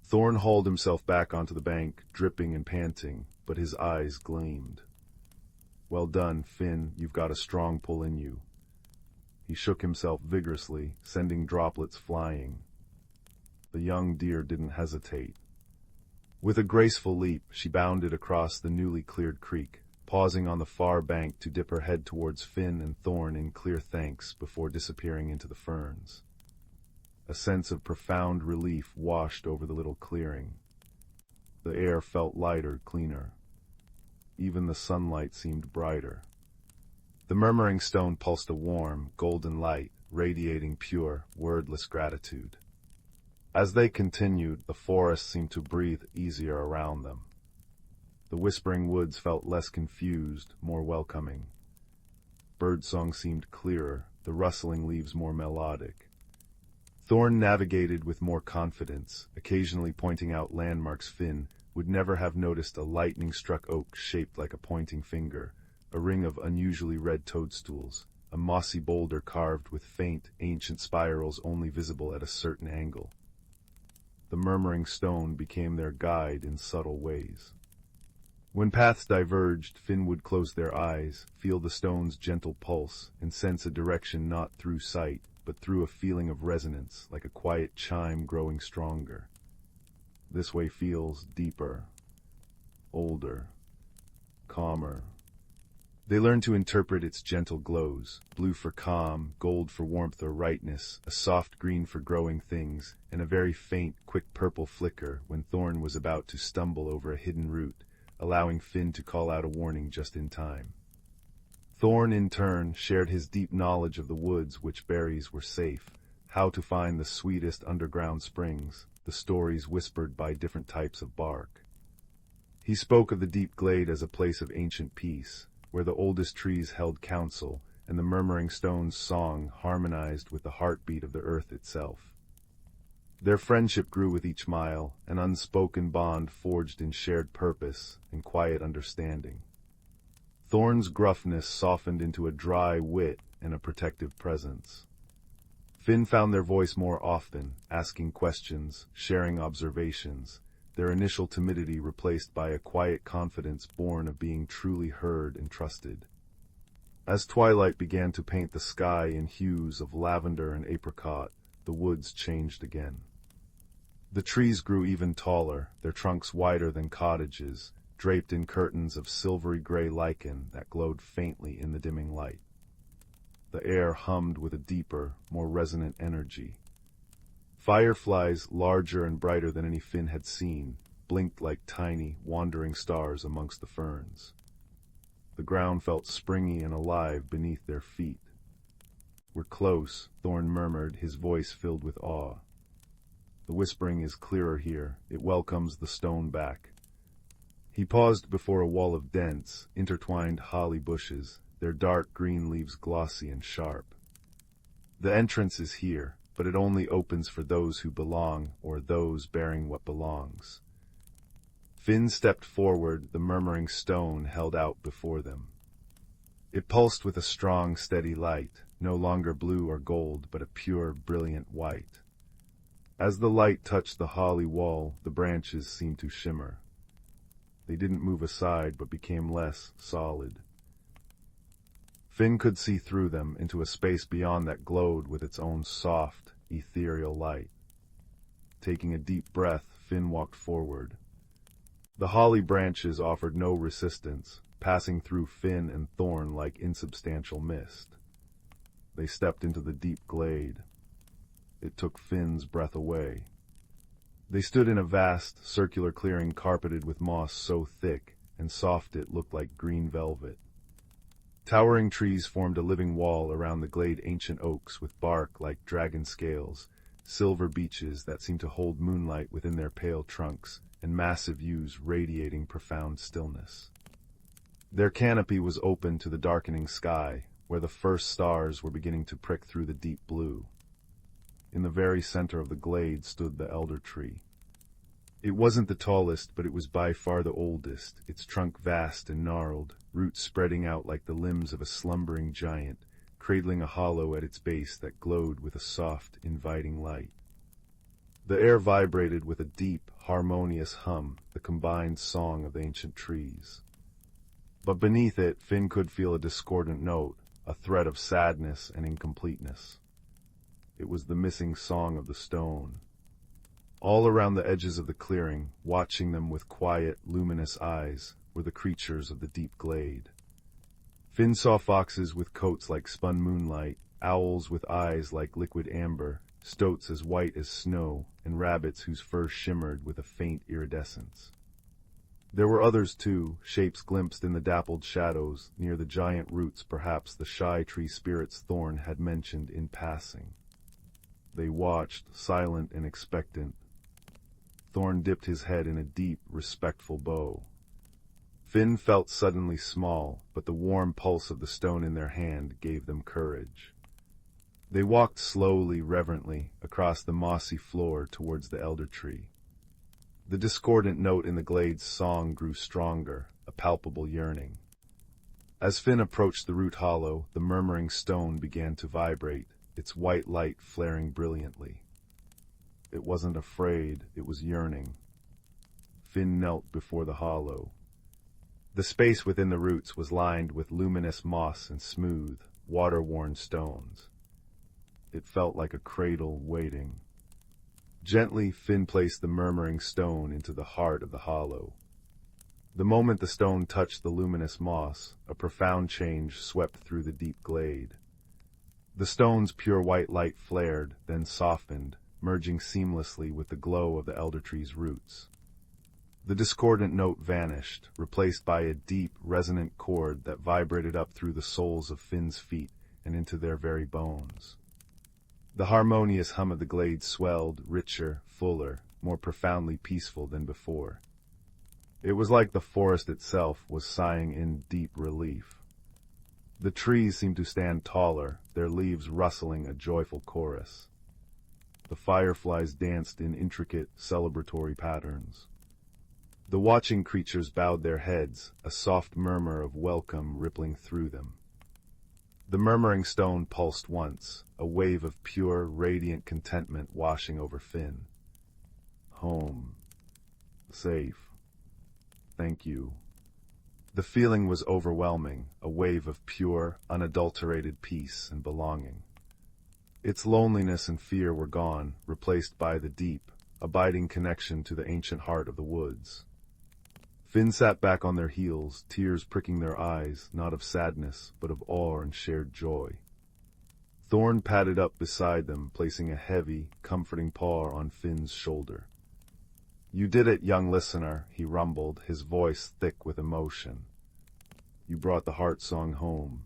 Thorn hauled himself back onto the bank, dripping and panting, but his eyes gleamed. Well done, Finn, you've got a strong pull in you. He shook himself vigorously, sending droplets flying. The young deer didn't hesitate. With a graceful leap, she bounded across the newly cleared creek, pausing on the far bank to dip her head towards Finn and Thorn in clear thanks before disappearing into the ferns. A sense of profound relief washed over the little clearing. The air felt lighter, cleaner. Even the sunlight seemed brighter. The murmuring stone pulsed a warm, golden light, radiating pure, wordless gratitude. As they continued, the forest seemed to breathe easier around them. The whispering woods felt less confused, more welcoming. Birdsong seemed clearer, the rustling leaves more melodic. Thorn navigated with more confidence, occasionally pointing out landmarks Finn would never have noticed: a lightning-struck oak shaped like a pointing finger, a ring of unusually red toadstools, a mossy boulder carved with faint, ancient spirals only visible at a certain angle. The murmuring stone became their guide in subtle ways. When paths diverged, Finn would close their eyes, feel the stone's gentle pulse, and sense a direction not through sight, but through a feeling of resonance, like a quiet chime growing stronger. This way feels deeper, older, calmer. They learned to interpret its gentle glows, blue for calm, gold for warmth or rightness, a soft green for growing things, and a very faint, quick purple flicker when Thorn was about to stumble over a hidden root, allowing Finn to call out a warning just in time. Thorn, in turn, shared his deep knowledge of the woods, which berries were safe, how to find the sweetest underground springs, the stories whispered by different types of bark. He spoke of the deep glade as a place of ancient peace, where the oldest trees held counsel, and the murmuring stone's song harmonized with the heartbeat of the earth itself. Their friendship grew with each mile, an unspoken bond forged in shared purpose and quiet understanding. Thorn's gruffness softened into a dry wit and a protective presence. Finn found their voice more often, asking questions, sharing observations, their initial timidity replaced by a quiet confidence born of being truly heard and trusted. As twilight began to paint the sky in hues of lavender and apricot, the woods changed again. The trees grew even taller, their trunks wider than cottages, draped in curtains of silvery gray lichen that glowed faintly in the dimming light. The air hummed with a deeper, more resonant energy. Fireflies, larger and brighter than any Finn had seen, blinked like tiny, wandering stars amongst the ferns. The ground felt springy and alive beneath their feet. "We're close," Thorn murmured, his voice filled with awe. "The whispering is clearer here. It welcomes the stone back." He paused before a wall of dense, intertwined holly bushes, their dark green leaves glossy and sharp. "The entrance is here, but it only opens for those who belong, or those bearing what belongs." Finn stepped forward, the murmuring stone held out before them. It pulsed with a strong, steady light, no longer blue or gold, but a pure, brilliant white. As the light touched the holly wall, the branches seemed to shimmer. They didn't move aside, but became less solid. Finn could see through them into a space beyond that glowed with its own soft, ethereal light. Taking a deep breath, Finn walked forward. The holly branches offered no resistance, passing through Finn and Thorn like insubstantial mist. They stepped into the deep glade. It took Finn's breath away. They stood in a vast, circular clearing carpeted with moss so thick and soft it looked like green velvet. Towering trees formed a living wall around the glade, ancient oaks with bark like dragon scales, silver beeches that seemed to hold moonlight within their pale trunks, and massive yews radiating profound stillness. Their canopy was open to the darkening sky, where the first stars were beginning to prick through the deep blue. In the very center of the glade stood the elder tree. It wasn't the tallest, but it was by far the oldest, its trunk vast and gnarled, roots spreading out like the limbs of a slumbering giant, cradling a hollow at its base that glowed with a soft, inviting light. The air vibrated with a deep, harmonious hum, the combined song of the ancient trees. But beneath it, Finn could feel a discordant note, a thread of sadness and incompleteness. It was the missing song of the stone. All around the edges of the clearing, watching them with quiet, luminous eyes, were the creatures of the deep glade. Finn saw foxes with coats like spun moonlight, owls with eyes like liquid amber, stoats as white as snow, and rabbits whose fur shimmered with a faint iridescence. There were others too, shapes glimpsed in the dappled shadows, near the giant roots, perhaps the shy tree spirits Thorn had mentioned in passing. They watched, silent and expectant. Thorn dipped his head in a deep, respectful bow. Finn felt suddenly small, but the warm pulse of the stone in their hand gave them courage. They walked slowly, reverently, across the mossy floor towards the elder tree. The discordant note in the glade's song grew stronger, a palpable yearning. As Finn approached the root hollow, the murmuring stone began to vibrate, its white light flaring brilliantly. It wasn't afraid, it was yearning. Finn knelt before the hollow. The space within the roots was lined with luminous moss and smooth, water-worn stones. It felt like a cradle waiting. Gently, Finn placed the murmuring stone into the heart of the hollow. The moment the stone touched the luminous moss, a profound change swept through the deep glade. The stone's pure white light flared, then softened, merging seamlessly with the glow of the elder tree's roots. The discordant note vanished, replaced by a deep, resonant chord that vibrated up through the soles of Finn's feet and into their very bones. The harmonious hum of the glade swelled, richer, fuller, more profoundly peaceful than before. It was like the forest itself was sighing in deep relief. The trees seemed to stand taller, their leaves rustling a joyful chorus. The fireflies danced in intricate, celebratory patterns. The watching creatures bowed their heads, a soft murmur of welcome rippling through them. The murmuring stone pulsed once, a wave of pure, radiant contentment washing over Finn. Home. Safe. Thank you. The feeling was overwhelming, a wave of pure, unadulterated peace and belonging. Its loneliness and fear were gone, replaced by the deep, abiding connection to the ancient heart of the woods. Finn sat back on their heels, tears pricking their eyes, not of sadness, but of awe and shared joy. Thorn padded up beside them, placing a heavy, comforting paw on Finn's shoulder. "You did it, young listener," he rumbled, his voice thick with emotion. "You brought the heart song home."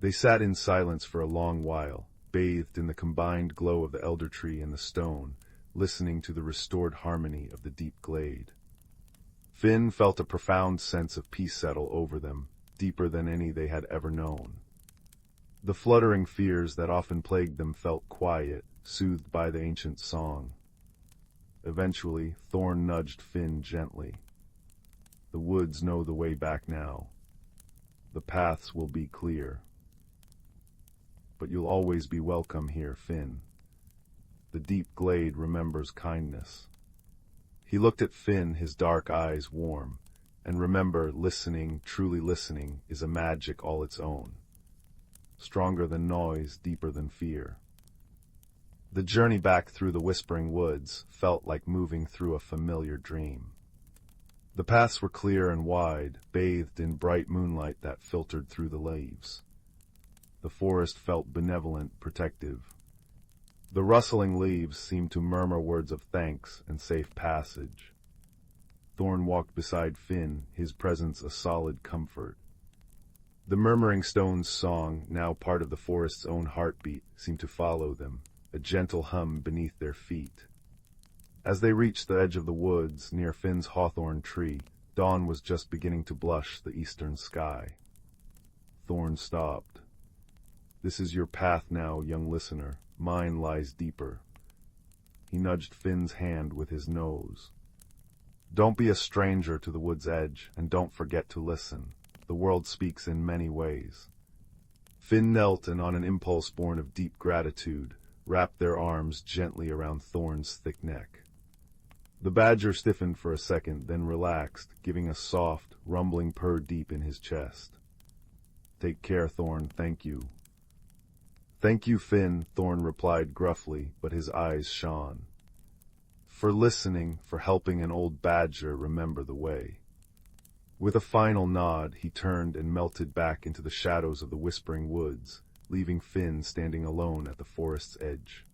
They sat in silence for a long while, bathed in the combined glow of the elder tree and the stone, listening to the restored harmony of the deep glade. Finn felt a profound sense of peace settle over them, deeper than any they had ever known. The fluttering fears that often plagued them felt quiet, soothed by the ancient song. Eventually, Thorn nudged Finn gently. "The woods know the way back now. The paths will be clear. But you'll always be welcome here, Finn. The deep glade remembers kindness." He looked at Finn, his dark eyes warm. And remember, listening, truly listening, is a magic all its own. Stronger than noise, deeper than fear. The journey back through the whispering woods felt like moving through a familiar dream. The paths were clear and wide, bathed in bright moonlight that filtered through the leaves. The forest felt benevolent, protective. The rustling leaves seemed to murmur words of thanks and safe passage. Thorn walked beside Finn, his presence a solid comfort. The murmuring stone's song, now part of the forest's own heartbeat, seemed to follow them, a gentle hum beneath their feet. As they reached the edge of the woods, near Finn's hawthorn tree, dawn was just beginning to blush the eastern sky. Thorn stopped. "This is your path now, young listener. Mine lies deeper." He nudged Finn's hand with his nose. "Don't be a stranger to the wood's edge, and don't forget to listen. The world speaks in many ways." Finn knelt and, on an impulse born of deep gratitude, wrapped their arms gently around Thorn's thick neck. The badger stiffened for a second, then relaxed, giving a soft, rumbling purr deep in his chest. "Take care, Thorn, thank you." "Thank you, Finn," Thorn replied gruffly, but his eyes shone. "For listening, for helping an old badger remember the way." With a final nod, he turned and melted back into the shadows of the whispering woods, leaving Finn standing alone at the forest's edge.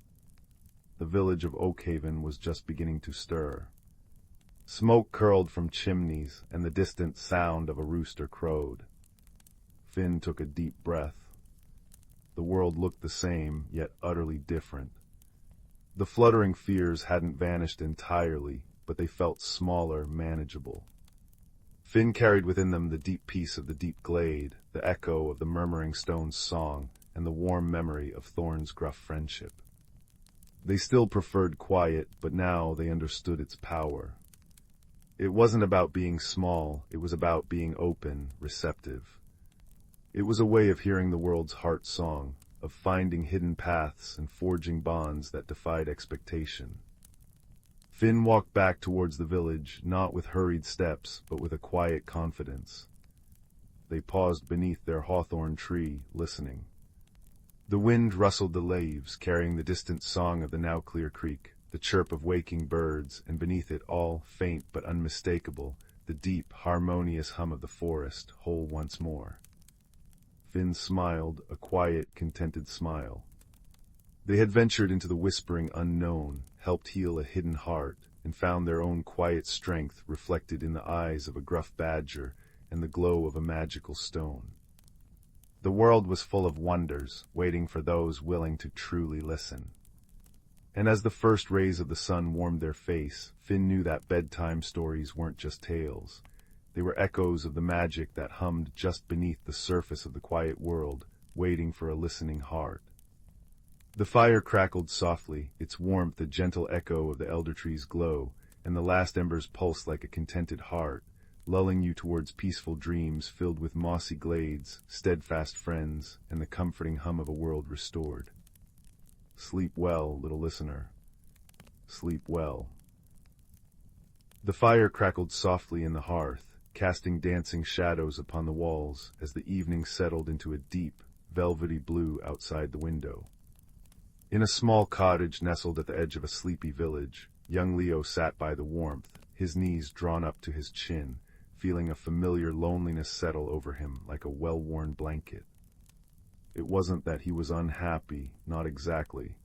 The village of Oakhaven was just beginning to stir. Smoke curled from chimneys, and the distant sound of a rooster crowed. Finn took a deep breath. The world looked the same, yet utterly different. The fluttering fears hadn't vanished entirely, but they felt smaller, manageable. Finn carried within them the deep peace of the deep glade, the echo of the murmuring stone's song, and the warm memory of Thorn's gruff friendship. They still preferred quiet, but now they understood its power. It wasn't about being small, it was about being open, receptive. It was a way of hearing the world's heart song, of finding hidden paths and forging bonds that defied expectation. Finn walked back towards the village, not with hurried steps, but with a quiet confidence. They paused beneath their hawthorn tree, listening. The wind rustled the leaves, carrying the distant song of the now clear creek, the chirp of waking birds, and beneath it all, faint but unmistakable, the deep, harmonious hum of the forest, whole once more. Finn smiled, a quiet, contented smile. They had ventured into the whispering unknown, helped heal a hidden heart, and found their own quiet strength reflected in the eyes of a gruff badger and the glow of a magical stone. The world was full of wonders, waiting for those willing to truly listen. And as the first rays of the sun warmed their face, Finn knew that bedtime stories weren't just tales. They were echoes of the magic that hummed just beneath the surface of the quiet world, waiting for a listening heart. The fire crackled softly, its warmth a gentle echo of the elder tree's glow, and the last embers pulsed like a contented heart, lulling you towards peaceful dreams filled with mossy glades, steadfast friends, and the comforting hum of a world restored. Sleep well, little listener. Sleep well. The fire crackled softly in the hearth, casting dancing shadows upon the walls as the evening settled into a deep, velvety blue outside the window. In a small cottage nestled at the edge of a sleepy village, young Leo sat by the warmth, his knees drawn up to his chin, feeling a familiar loneliness settle over him like a well-worn blanket. It wasn't that he was unhappy, not exactly.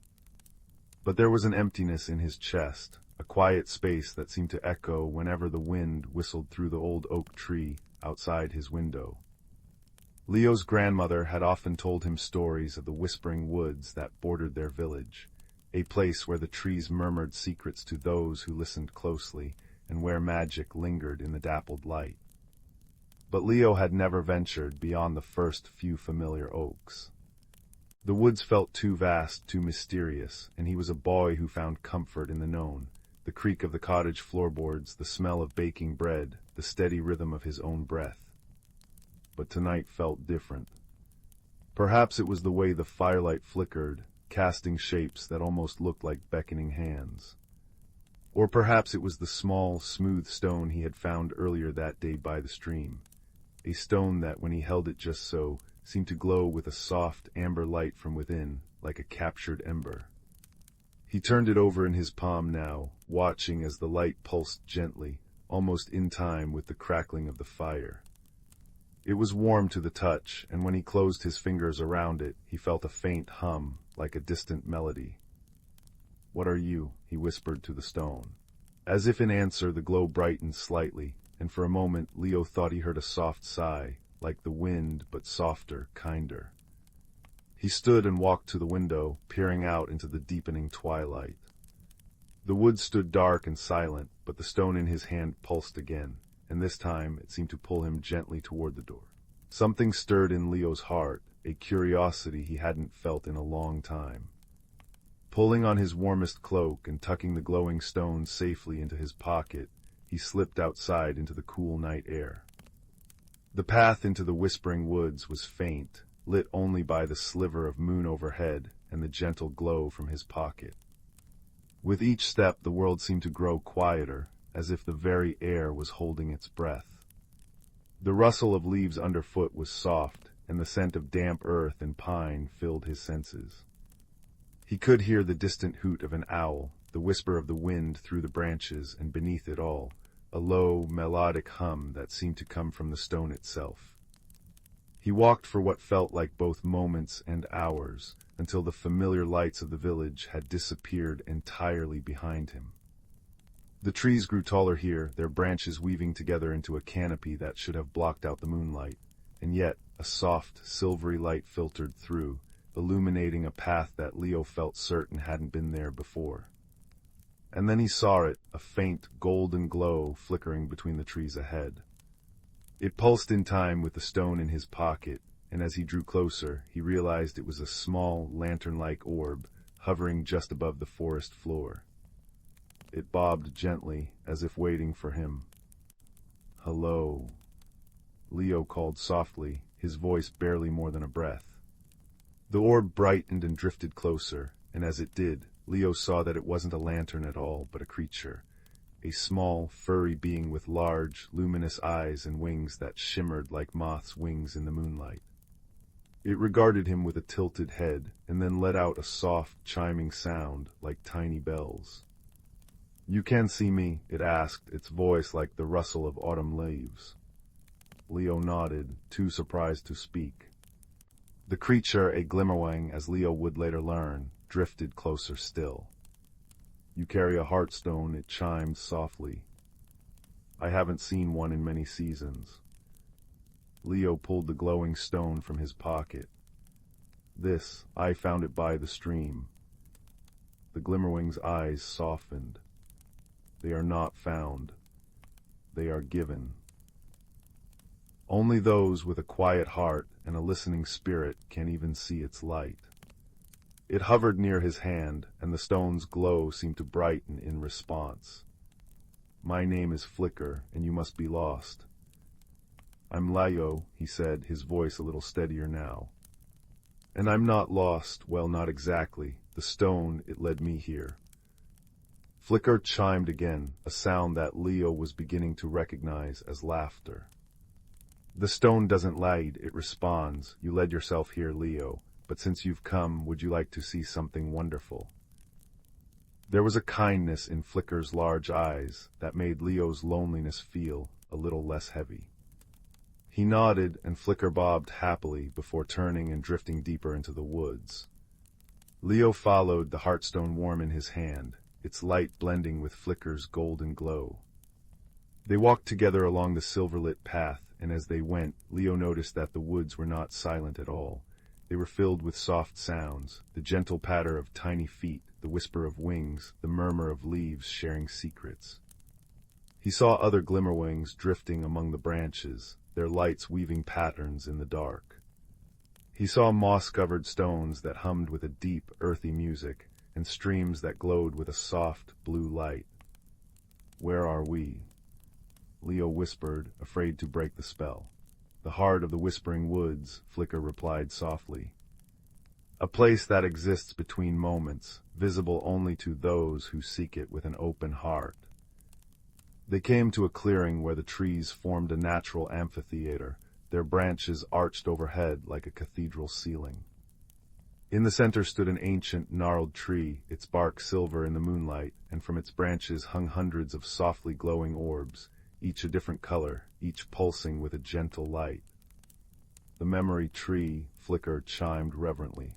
But there was an emptiness in his chest, a quiet space that seemed to echo whenever the wind whistled through the old oak tree outside his window. Leo's grandmother had often told him stories of the whispering woods that bordered their village, a place where the trees murmured secrets to those who listened closely, and where magic lingered in the dappled light. But Leo had never ventured beyond the first few familiar oaks. The woods felt too vast, too mysterious, and he was a boy who found comfort in the known, the creak of the cottage floorboards, the smell of baking bread, the steady rhythm of his own breath. But tonight felt different. Perhaps it was the way the firelight flickered, casting shapes that almost looked like beckoning hands. Or perhaps it was the small, smooth stone he had found earlier that day by the stream, a stone that, when he held it just so, seemed to glow with a soft, amber light from within, like a captured ember. He turned it over in his palm now, watching as the light pulsed gently, almost in time with the crackling of the fire. It was warm to the touch, and when he closed his fingers around it, he felt a faint hum, like a distant melody. "What are you?" he whispered to the stone. As if in answer, the glow brightened slightly, and for a moment Leo thought he heard a soft sigh, like the wind, but softer, kinder. He stood and walked to the window, peering out into the deepening twilight. The woods stood dark and silent, but the stone in his hand pulsed again, and this time it seemed to pull him gently toward the door. Something stirred in Leo's heart, a curiosity he hadn't felt in a long time. Pulling on his warmest cloak and tucking the glowing stone safely into his pocket, he slipped outside into the cool night air. The path into the whispering woods was faint, lit only by the sliver of moon overhead and the gentle glow from his pocket. With each step the world seemed to grow quieter, as if the very air was holding its breath. The rustle of leaves underfoot was soft, and the scent of damp earth and pine filled his senses. He could hear the distant hoot of an owl, the whisper of the wind through the branches, and beneath it all, a low, melodic hum that seemed to come from the stone itself. He walked for what felt like both moments and hours, until the familiar lights of the village had disappeared entirely behind him. The trees grew taller here, their branches weaving together into a canopy that should have blocked out the moonlight, and yet a soft, silvery light filtered through, illuminating a path that Leo felt certain hadn't been there before. And then he saw it, a faint, golden glow flickering between the trees ahead. It pulsed in time with the stone in his pocket, and as he drew closer, he realized it was a small, lantern-like orb, hovering just above the forest floor. It bobbed gently, as if waiting for him. "Hello," Leo called softly, his voice barely more than a breath. The orb brightened and drifted closer, and as it did, Leo saw that it wasn't a lantern at all, but a creature, a small, furry being with large, luminous eyes and wings that shimmered like moths' wings in the moonlight. It regarded him with a tilted head, and then let out a soft, chiming sound like tiny bells. "You can see me?" it asked, its voice like the rustle of autumn leaves. Leo nodded, too surprised to speak. The creature, a glimmerwing as Leo would later learn, drifted closer still. "You carry a heartstone," it chimed softly. "I haven't seen one in many seasons." Leo pulled the glowing stone from his pocket. I found it by the stream." The glimmerwing's eyes softened. "They are not found. They are given. Only those with a quiet heart and a listening spirit can even see its light." It hovered near his hand, and the stone's glow seemed to brighten in response. "My name is Flicker, and you must be lost." "I'm Leo," he said, his voice a little steadier now. "And I'm not lost, well, not exactly. The stone, it led me here." Flicker chimed again, a sound that Leo was beginning to recognize as laughter. "The stone doesn't lied, it responds. You led yourself here, Leo, but since you've come, would you like to see something wonderful?" There was a kindness in Flicker's large eyes that made Leo's loneliness feel a little less heavy. He nodded, and Flicker bobbed happily before turning and drifting deeper into the woods. Leo followed, the heartstone warm in his hand, its light blending with Flicker's golden glow. They walked together along the silver-lit path, and as they went, Leo noticed that the woods were not silent at all. They were filled with soft sounds, the gentle patter of tiny feet, the whisper of wings, the murmur of leaves sharing secrets. He saw other glimmerwings drifting among the branches, their lights weaving patterns in the dark. He saw moss-covered stones that hummed with a deep, earthy music, and streams that glowed with a soft, blue light. "Where are we?" Leo whispered, afraid to break the spell. "The heart of the whispering woods," Flicker replied softly. "A place that exists between moments, visible only to those who seek it with an open heart." They came to a clearing where the trees formed a natural amphitheater, their branches arched overhead like a cathedral ceiling. In the center stood an ancient, gnarled tree, its bark silver in the moonlight, and from its branches hung hundreds of softly glowing orbs, each a different color, each pulsing with a gentle light. "The memory tree," Flicker chimed reverently.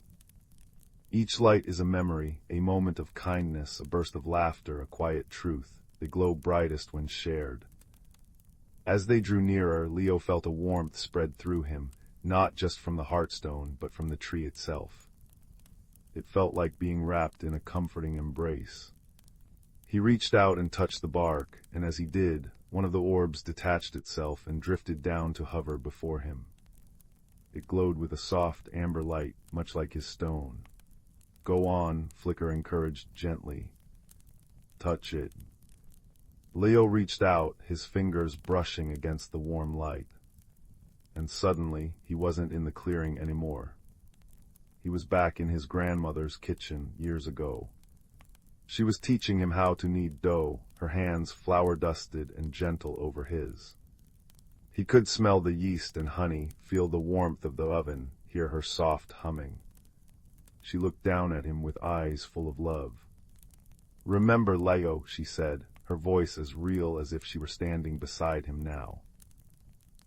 "Each light is a memory, a moment of kindness, a burst of laughter, a quiet truth. They glow brightest when shared." As they drew nearer, Leo felt a warmth spread through him, not just from the heartstone, but from the tree itself. It felt like being wrapped in a comforting embrace. He reached out and touched the bark, and as he did, one of the orbs detached itself and drifted down to hover before him. It glowed with a soft amber light, much like his stone. "Go on," Flicker encouraged gently. "Touch it." Leo reached out, his fingers brushing against the warm light. And suddenly, he wasn't in the clearing anymore. He was back in his grandmother's kitchen years ago. She was teaching him how to knead dough, her hands flour-dusted and gentle over his. He could smell the yeast and honey, feel the warmth of the oven, hear her soft humming. She looked down at him with eyes full of love. "Remember, Leo," she said, her voice as real as if she were standing beside him now.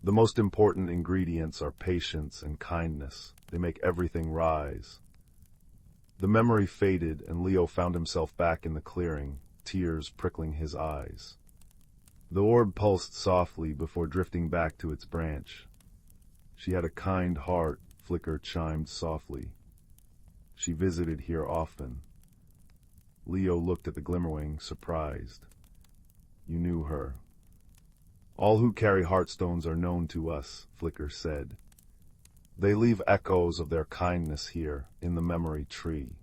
"The most important ingredients are patience and kindness. They make everything rise." The memory faded, and Leo found himself back in the clearing, tears prickling his eyes. The orb pulsed softly before drifting back to its branch. "She had a kind heart," Flicker chimed softly. "She visited here often." Leo looked at the glimmerwing, surprised. "You knew her." "All who carry heartstones are known to us," Flicker said. "They leave echoes of their kindness here, in the memory tree."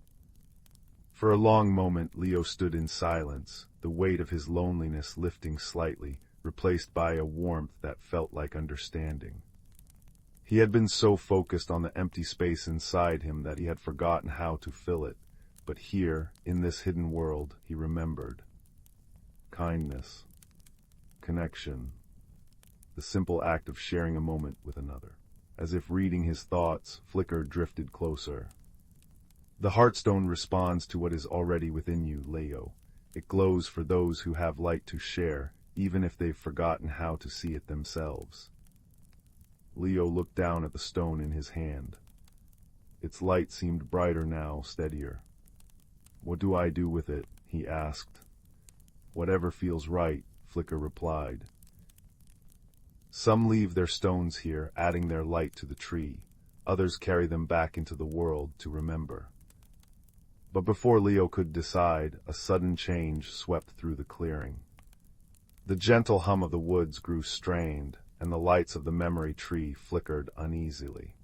For a long moment Leo stood in silence, the weight of his loneliness lifting slightly, replaced by a warmth that felt like understanding. He had been so focused on the empty space inside him that he had forgotten how to fill it, but here, in this hidden world, he remembered. Kindness. Connection. The simple act of sharing a moment with another. As if reading his thoughts, Flicker drifted closer. "The heartstone responds to what is already within you, Leo. It glows for those who have light to share, even if they've forgotten how to see it themselves." Leo looked down at the stone in his hand. Its light seemed brighter now, steadier. "What do I do with it?" he asked. "Whatever feels right," Flicker replied. "Some leave their stones here, adding their light to the tree. Others carry them back into the world to remember." But before Leo could decide, a sudden change swept through the clearing. The gentle hum of the woods grew strained, and the lights of the memory tree flickered uneasily.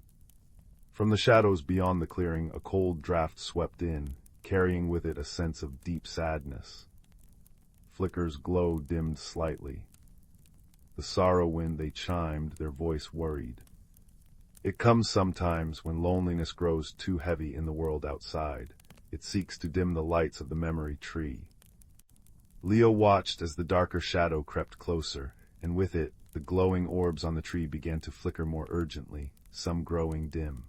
From the shadows beyond the clearing, a cold draft swept in, carrying with it a sense of deep sadness. Flicker's glow dimmed slightly. The sorrow wind they chimed, their voice worried. "It comes sometimes when loneliness grows too heavy in the world outside. It seeks to dim the lights of the memory tree." Leo watched as the darker shadow crept closer, and with it, the glowing orbs on the tree began to flicker more urgently, some growing dim.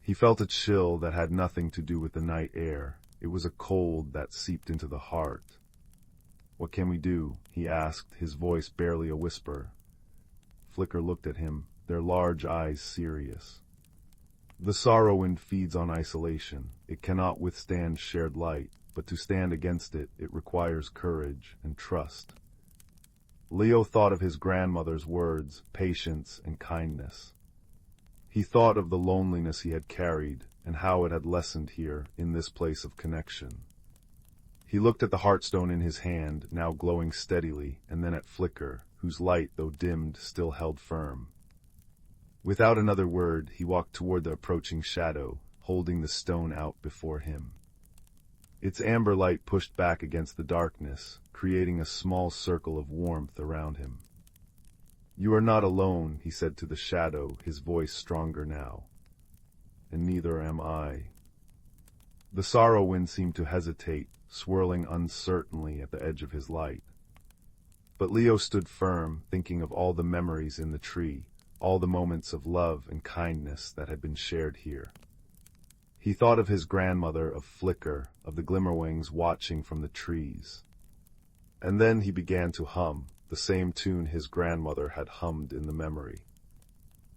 He felt a chill that had nothing to do with the night air. It was a cold that seeped into the heart. "What can we do?" he asked, his voice barely a whisper. Flicker looked at him, their large eyes serious. The sorrow wind feeds on isolation. It cannot withstand shared light, but to stand against it, it requires courage and trust. Leo thought of his grandmother's words, patience and kindness. He thought of the loneliness he had carried and how it had lessened here in this place of connection. He looked at the heartstone in his hand, now glowing steadily, and then at Flicker, whose light, though dimmed, still held firm. Without another word, he walked toward the approaching shadow, holding the stone out before him. Its amber light pushed back against the darkness, creating a small circle of warmth around him. "You are not alone," he said to the shadow, his voice stronger now. "And neither am I." The sorrow wind seemed to hesitate, swirling uncertainly at the edge of his light. But Leo stood firm, thinking of all the memories in the tree, all the moments of love and kindness that had been shared here. He thought of his grandmother, of Flicker, of the glimmerwings watching from the trees. And then he began to hum, the same tune his grandmother had hummed in the memory.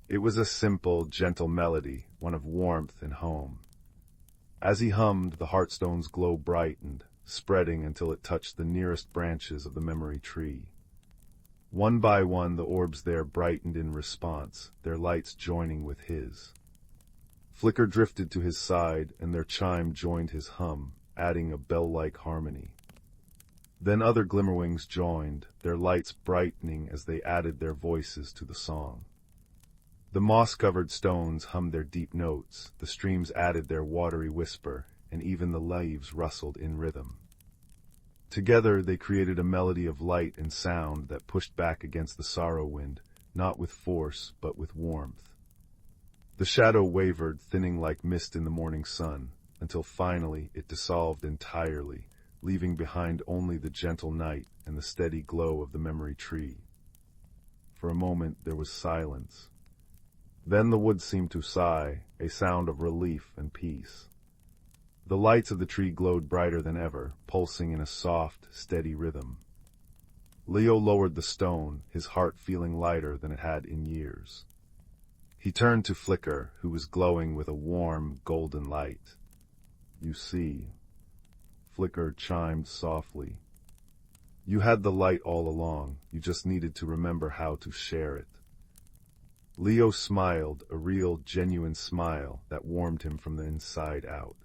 It was a simple, gentle melody, one of warmth and home. As he hummed, the heartstone's glow brightened, spreading until it touched the nearest branches of the memory tree. One by one, the orbs there brightened in response, their lights joining with his. Flicker drifted to his side, and their chime joined his hum, adding a bell-like harmony. Then other glimmerwings joined, their lights brightening as they added their voices to the song. The moss-covered stones hummed their deep notes, the streams added their watery whisper, and even the leaves rustled in rhythm. Together they created a melody of light and sound that pushed back against the sorrow wind, not with force, but with warmth. The shadow wavered, thinning like mist in the morning sun, until finally it dissolved entirely, leaving behind only the gentle night and the steady glow of the memory tree. For a moment there was silence. Then the woods seemed to sigh, a sound of relief and peace. The lights of the tree glowed brighter than ever, pulsing in a soft, steady rhythm. Leo lowered the stone, his heart feeling lighter than it had in years. He turned to Flicker, who was glowing with a warm, golden light. "You see," Flicker chimed softly. "You had the light all along, you just needed to remember how to share it." Leo smiled, a real, genuine smile that warmed him from the inside out.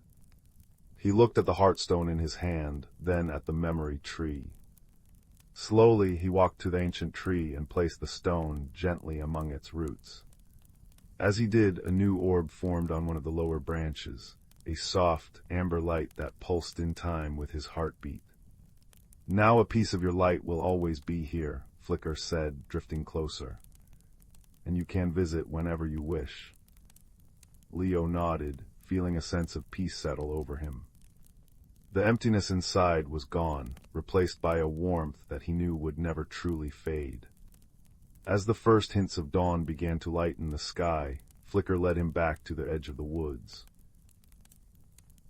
He looked at the heartstone in his hand, then at the memory tree. Slowly he walked to the ancient tree and placed the stone gently among its roots. As he did, a new orb formed on one of the lower branches, a soft, amber light that pulsed in time with his heartbeat. "Now a piece of your light will always be here," Flicker said, drifting closer. "And you can visit whenever you wish." Leo nodded, feeling a sense of peace settle over him. The emptiness inside was gone, replaced by a warmth that he knew would never truly fade. As the first hints of dawn began to lighten the sky, Flicker led him back to the edge of the woods.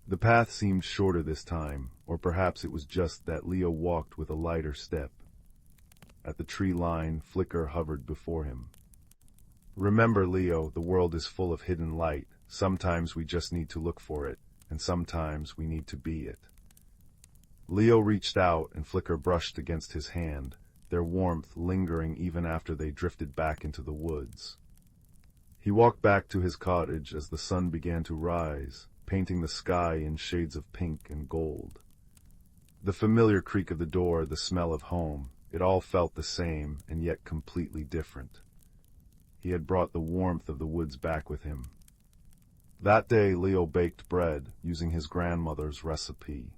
The path seemed shorter this time, or perhaps it was just that Leo walked with a lighter step. At the tree line, Flicker hovered before him. "Remember, Leo, the world is full of hidden light. Sometimes we just need to look for it, and sometimes we need to be it." Leo reached out, and Flicker brushed against his hand, their warmth lingering even after they drifted back into the woods. He walked back to his cottage as the sun began to rise, painting the sky in shades of pink and gold. The familiar creak of the door, the smell of home, it all felt the same and yet completely different. He had brought the warmth of the woods back with him. That day Leo baked bread, using his grandmother's recipe.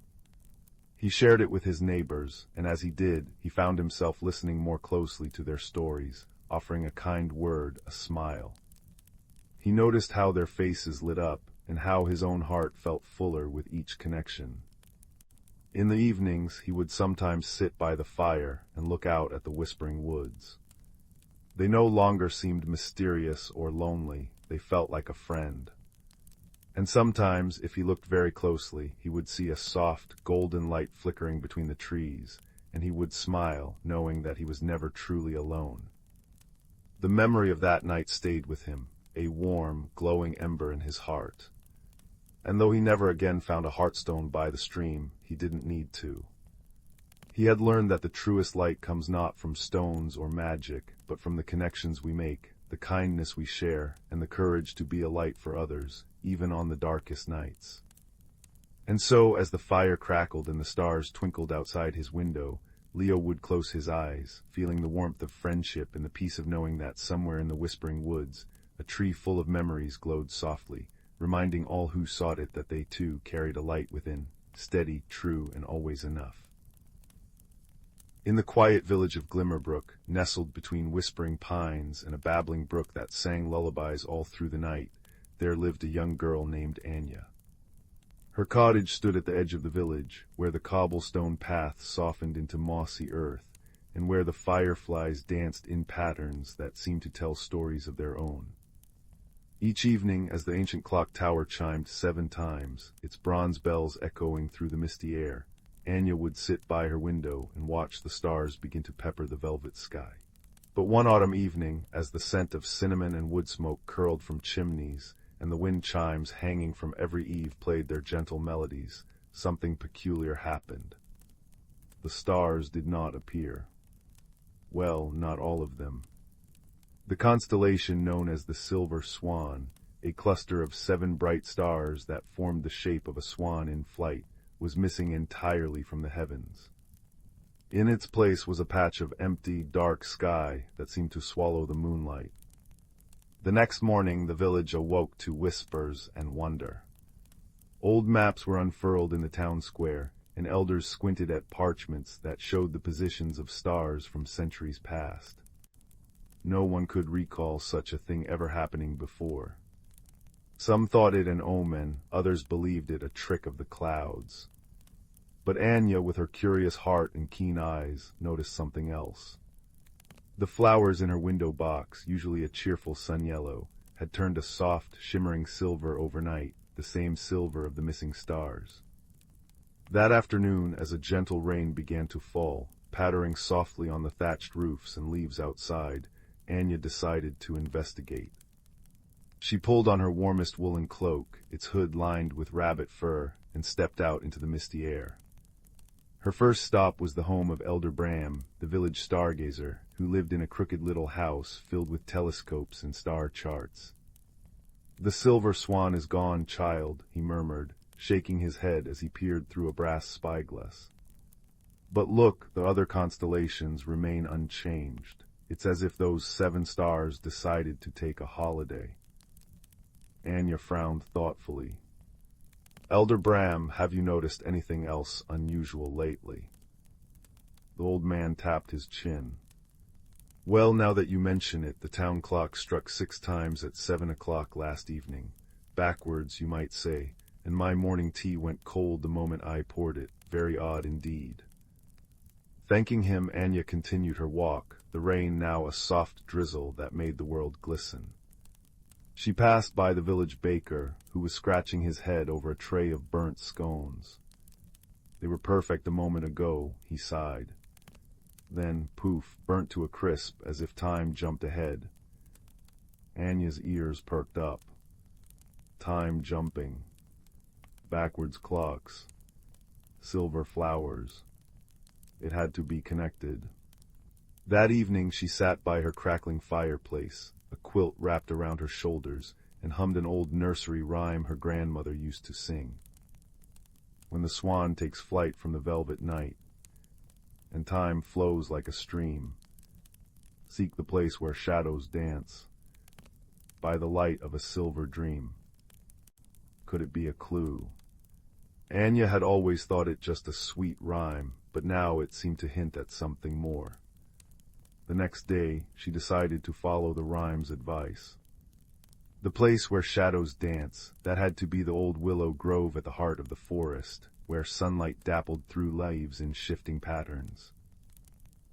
He shared it with his neighbors, and as he did, he found himself listening more closely to their stories, offering a kind word, a smile. He noticed how their faces lit up, and how his own heart felt fuller with each connection. In the evenings, he would sometimes sit by the fire and look out at the whispering woods. They no longer seemed mysterious or lonely, they felt like a friend. And sometimes, if he looked very closely, he would see a soft, golden light flickering between the trees, and he would smile, knowing that he was never truly alone. The memory of that night stayed with him, a warm, glowing ember in his heart. And though he never again found a heartstone by the stream, he didn't need to. He had learned that the truest light comes not from stones or magic, but from the connections we make, the kindness we share, and the courage to be a light for others, even on the darkest nights. And so, as the fire crackled and the stars twinkled outside his window, Leo would close his eyes, feeling the warmth of friendship and the peace of knowing that somewhere in the whispering woods, a tree full of memories glowed softly, reminding all who sought it that they too carried a light within, steady, true, and always enough. In the quiet village of Glimmerbrook, nestled between whispering pines and a babbling brook that sang lullabies all through the night, there lived a young girl named Anya. Her cottage stood at the edge of the village, where the cobblestone path softened into mossy earth, and where the fireflies danced in patterns that seemed to tell stories of their own. Each evening, as the ancient clock tower chimed 7 times, its bronze bells echoing through the misty air, Anya would sit by her window and watch the stars begin to pepper the velvet sky. But one autumn evening, as the scent of cinnamon and wood smoke curled from chimneys, and the wind chimes hanging from every eave played their gentle melodies, something peculiar happened. The stars did not appear. Well, not all of them. The constellation known as the Silver Swan, a cluster of 7 bright stars that formed the shape of a swan in flight, was missing entirely from the heavens. In its place was a patch of empty, dark sky that seemed to swallow the moonlight. The next morning the village awoke to whispers and wonder. Old maps were unfurled in the town square, and elders squinted at parchments that showed the positions of stars from centuries past. No one could recall such a thing ever happening before. Some thought it an omen, others believed it a trick of the clouds. But Anya, with her curious heart and keen eyes, noticed something else. The flowers in her window box, usually a cheerful sun yellow, had turned a soft, shimmering silver overnight, the same silver of the missing stars. That afternoon, as a gentle rain began to fall, pattering softly on the thatched roofs and leaves outside, Anya decided to investigate. She pulled on her warmest woolen cloak, its hood lined with rabbit fur, and stepped out into the misty air. Her first stop was the home of Elder Bram, the village stargazer, who lived in a crooked little house filled with telescopes and star charts. "The silver swan is gone, child," he murmured, shaking his head as he peered through a brass spyglass. "But look, the other constellations remain unchanged. It's as if those 7 stars decided to take a holiday." Anya frowned thoughtfully. "Elder Bram, have you noticed anything else unusual lately?" The old man tapped his chin. "Well, now that you mention it, the town clock struck 6 times at 7 o'clock last evening. Backwards, you might say, and my morning tea went cold the moment I poured it. Very odd indeed." Thanking him, Anya continued her walk, the rain now a soft drizzle that made the world glisten. She passed by the village baker, who was scratching his head over a tray of burnt scones. "They were perfect a moment ago," he sighed. Then, poof, burnt to a crisp, as if time jumped ahead. Anya's ears perked up. Time jumping. Backwards clocks. Silver flowers. It had to be connected. That evening she sat by her crackling fireplace, a quilt wrapped around her shoulders, and hummed an old nursery rhyme her grandmother used to sing. "When the swan takes flight from the velvet night, and time flows like a stream, seek the place where shadows dance, by the light of a silver dream." Could it be a clue? Anya had always thought it just a sweet rhyme, but now it seemed to hint at something more. The next day, she decided to follow the rhyme's advice. The place where shadows dance, that had to be the old willow grove at the heart of the forest, where sunlight dappled through leaves in shifting patterns.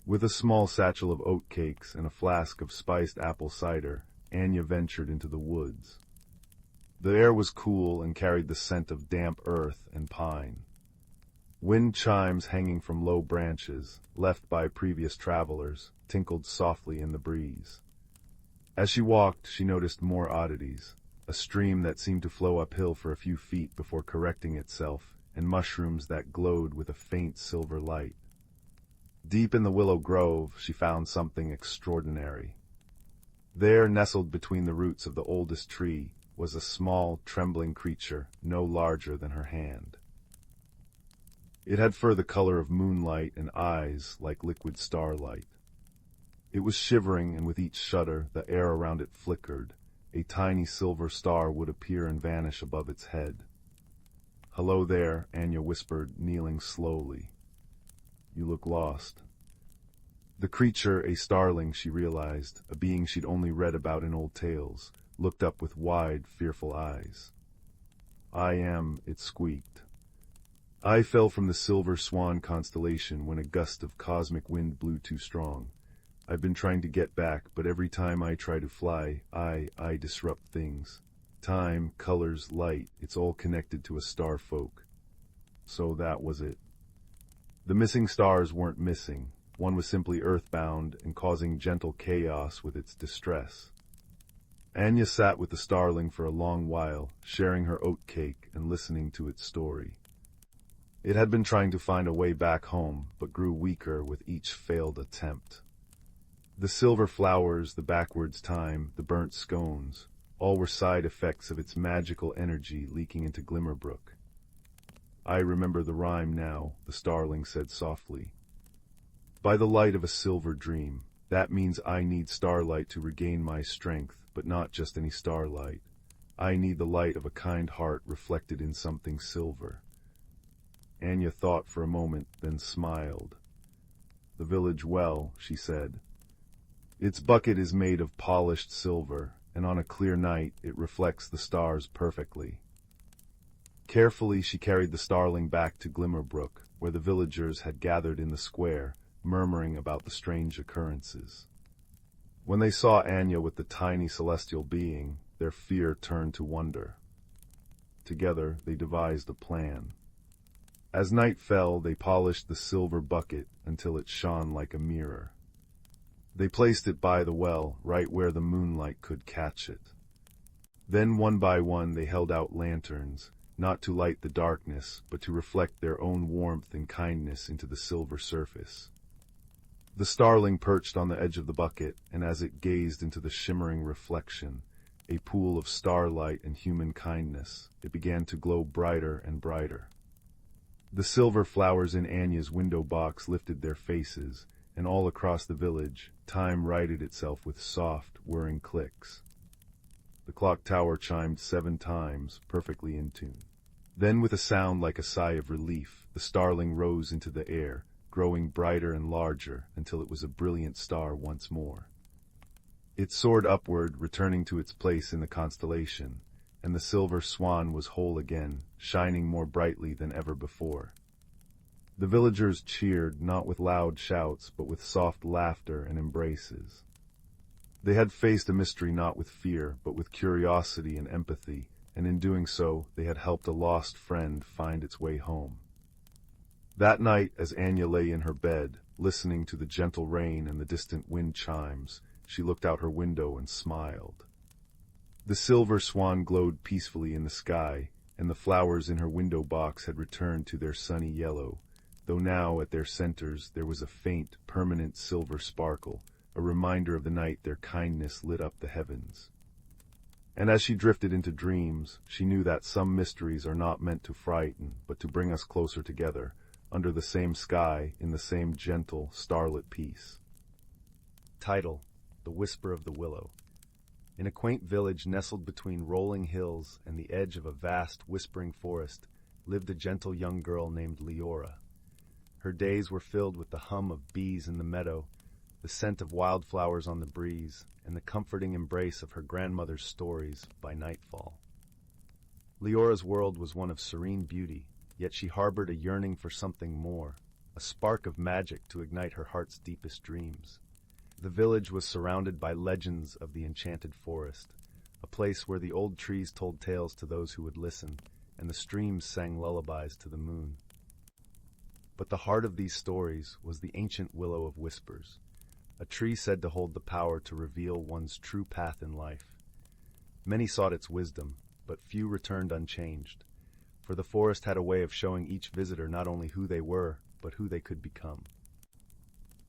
With a small satchel of oatcakes and a flask of spiced apple cider, Anya ventured into the woods. The air was cool and carried the scent of damp earth and pine. Wind chimes hanging from low branches, left by previous travelers, tinkled softly in the breeze. As she walked, she noticed more oddities. A stream that seemed to flow uphill for a few feet before correcting itself, and mushrooms that glowed with a faint silver light. Deep in the willow grove, she found something extraordinary. There, nestled between the roots of the oldest tree, was a small, trembling creature no larger than her hand. It had fur the color of moonlight and eyes like liquid starlight. It was shivering, and with each shudder, the air around it flickered. A tiny silver star would appear and vanish above its head. "Hello there," Anya whispered, kneeling slowly. "You look lost." The creature, a starling, she realized, a being she'd only read about in old tales, looked up with wide, fearful eyes. "I am," it squeaked. "I fell from the silver swan constellation when a gust of cosmic wind blew too strong. I've been trying to get back, but every time I try to fly, I disrupt things. Time, colors, light, it's all connected to a star folk." So that was it. The missing stars weren't missing. One was simply earthbound and causing gentle chaos with its distress. Anya sat with the starling for a long while, sharing her oat cake and listening to its story. It had been trying to find a way back home, but grew weaker with each failed attempt. The silver flowers, the backwards time, the burnt scones, all were side effects of its magical energy leaking into Glimmerbrook. "I remember the rhyme now," the starling said softly. "By the light of a silver dream. That means I need starlight to regain my strength, but not just any starlight. I need the light of a kind heart reflected in something silver." Anya thought for a moment, then smiled. "The village well," she said. "Its bucket is made of polished silver, and on a clear night it reflects the stars perfectly." Carefully she carried the starling back to Glimmerbrook, where the villagers had gathered in the square, murmuring about the strange occurrences. When they saw Anya with the tiny celestial being, their fear turned to wonder. Together they devised a plan. As night fell, they polished the silver bucket until it shone like a mirror. They placed it by the well, right where the moonlight could catch it. Then one by one they held out lanterns, not to light the darkness, but to reflect their own warmth and kindness into the silver surface. The starling perched on the edge of the bucket, and as it gazed into the shimmering reflection, a pool of starlight and human kindness, it began to glow brighter and brighter. The silver flowers in Anya's window box lifted their faces, and all across the village, time righted itself with soft, whirring clicks. The clock tower chimed 7 times, perfectly in tune. Then, with a sound like a sigh of relief, the starling rose into the air, growing brighter and larger until it was a brilliant star once more. It soared upward, returning to its place in the constellation, and the silver swan was whole again, shining more brightly than ever before. The villagers cheered, not with loud shouts, but with soft laughter and embraces. They had faced a mystery not with fear, but with curiosity and empathy, and in doing so, they had helped a lost friend find its way home. That night, as Anya lay in her bed, listening to the gentle rain and the distant wind chimes, she looked out her window and smiled. The silver swan glowed peacefully in the sky, and the flowers in her window box had returned to their sunny yellow, though now at their centers there was a faint, permanent silver sparkle, a reminder of the night their kindness lit up the heavens. And as she drifted into dreams, she knew that some mysteries are not meant to frighten, but to bring us closer together, under the same sky, in the same gentle, starlit peace. Title: The Whisper of the Willow. In a quaint village nestled between rolling hills and the edge of a vast, whispering forest, lived a gentle young girl named Leora. Her days were filled with the hum of bees in the meadow, the scent of wildflowers on the breeze, and the comforting embrace of her grandmother's stories by nightfall. Leora's world was one of serene beauty, yet she harbored a yearning for something more, a spark of magic to ignite her heart's deepest dreams. The village was surrounded by legends of the enchanted forest, a place where the old trees told tales to those who would listen, and the streams sang lullabies to the moon. But the heart of these stories was the ancient Willow of Whispers, a tree said to hold the power to reveal one's true path in life. Many sought its wisdom, but few returned unchanged, for the forest had a way of showing each visitor not only who they were, but who they could become.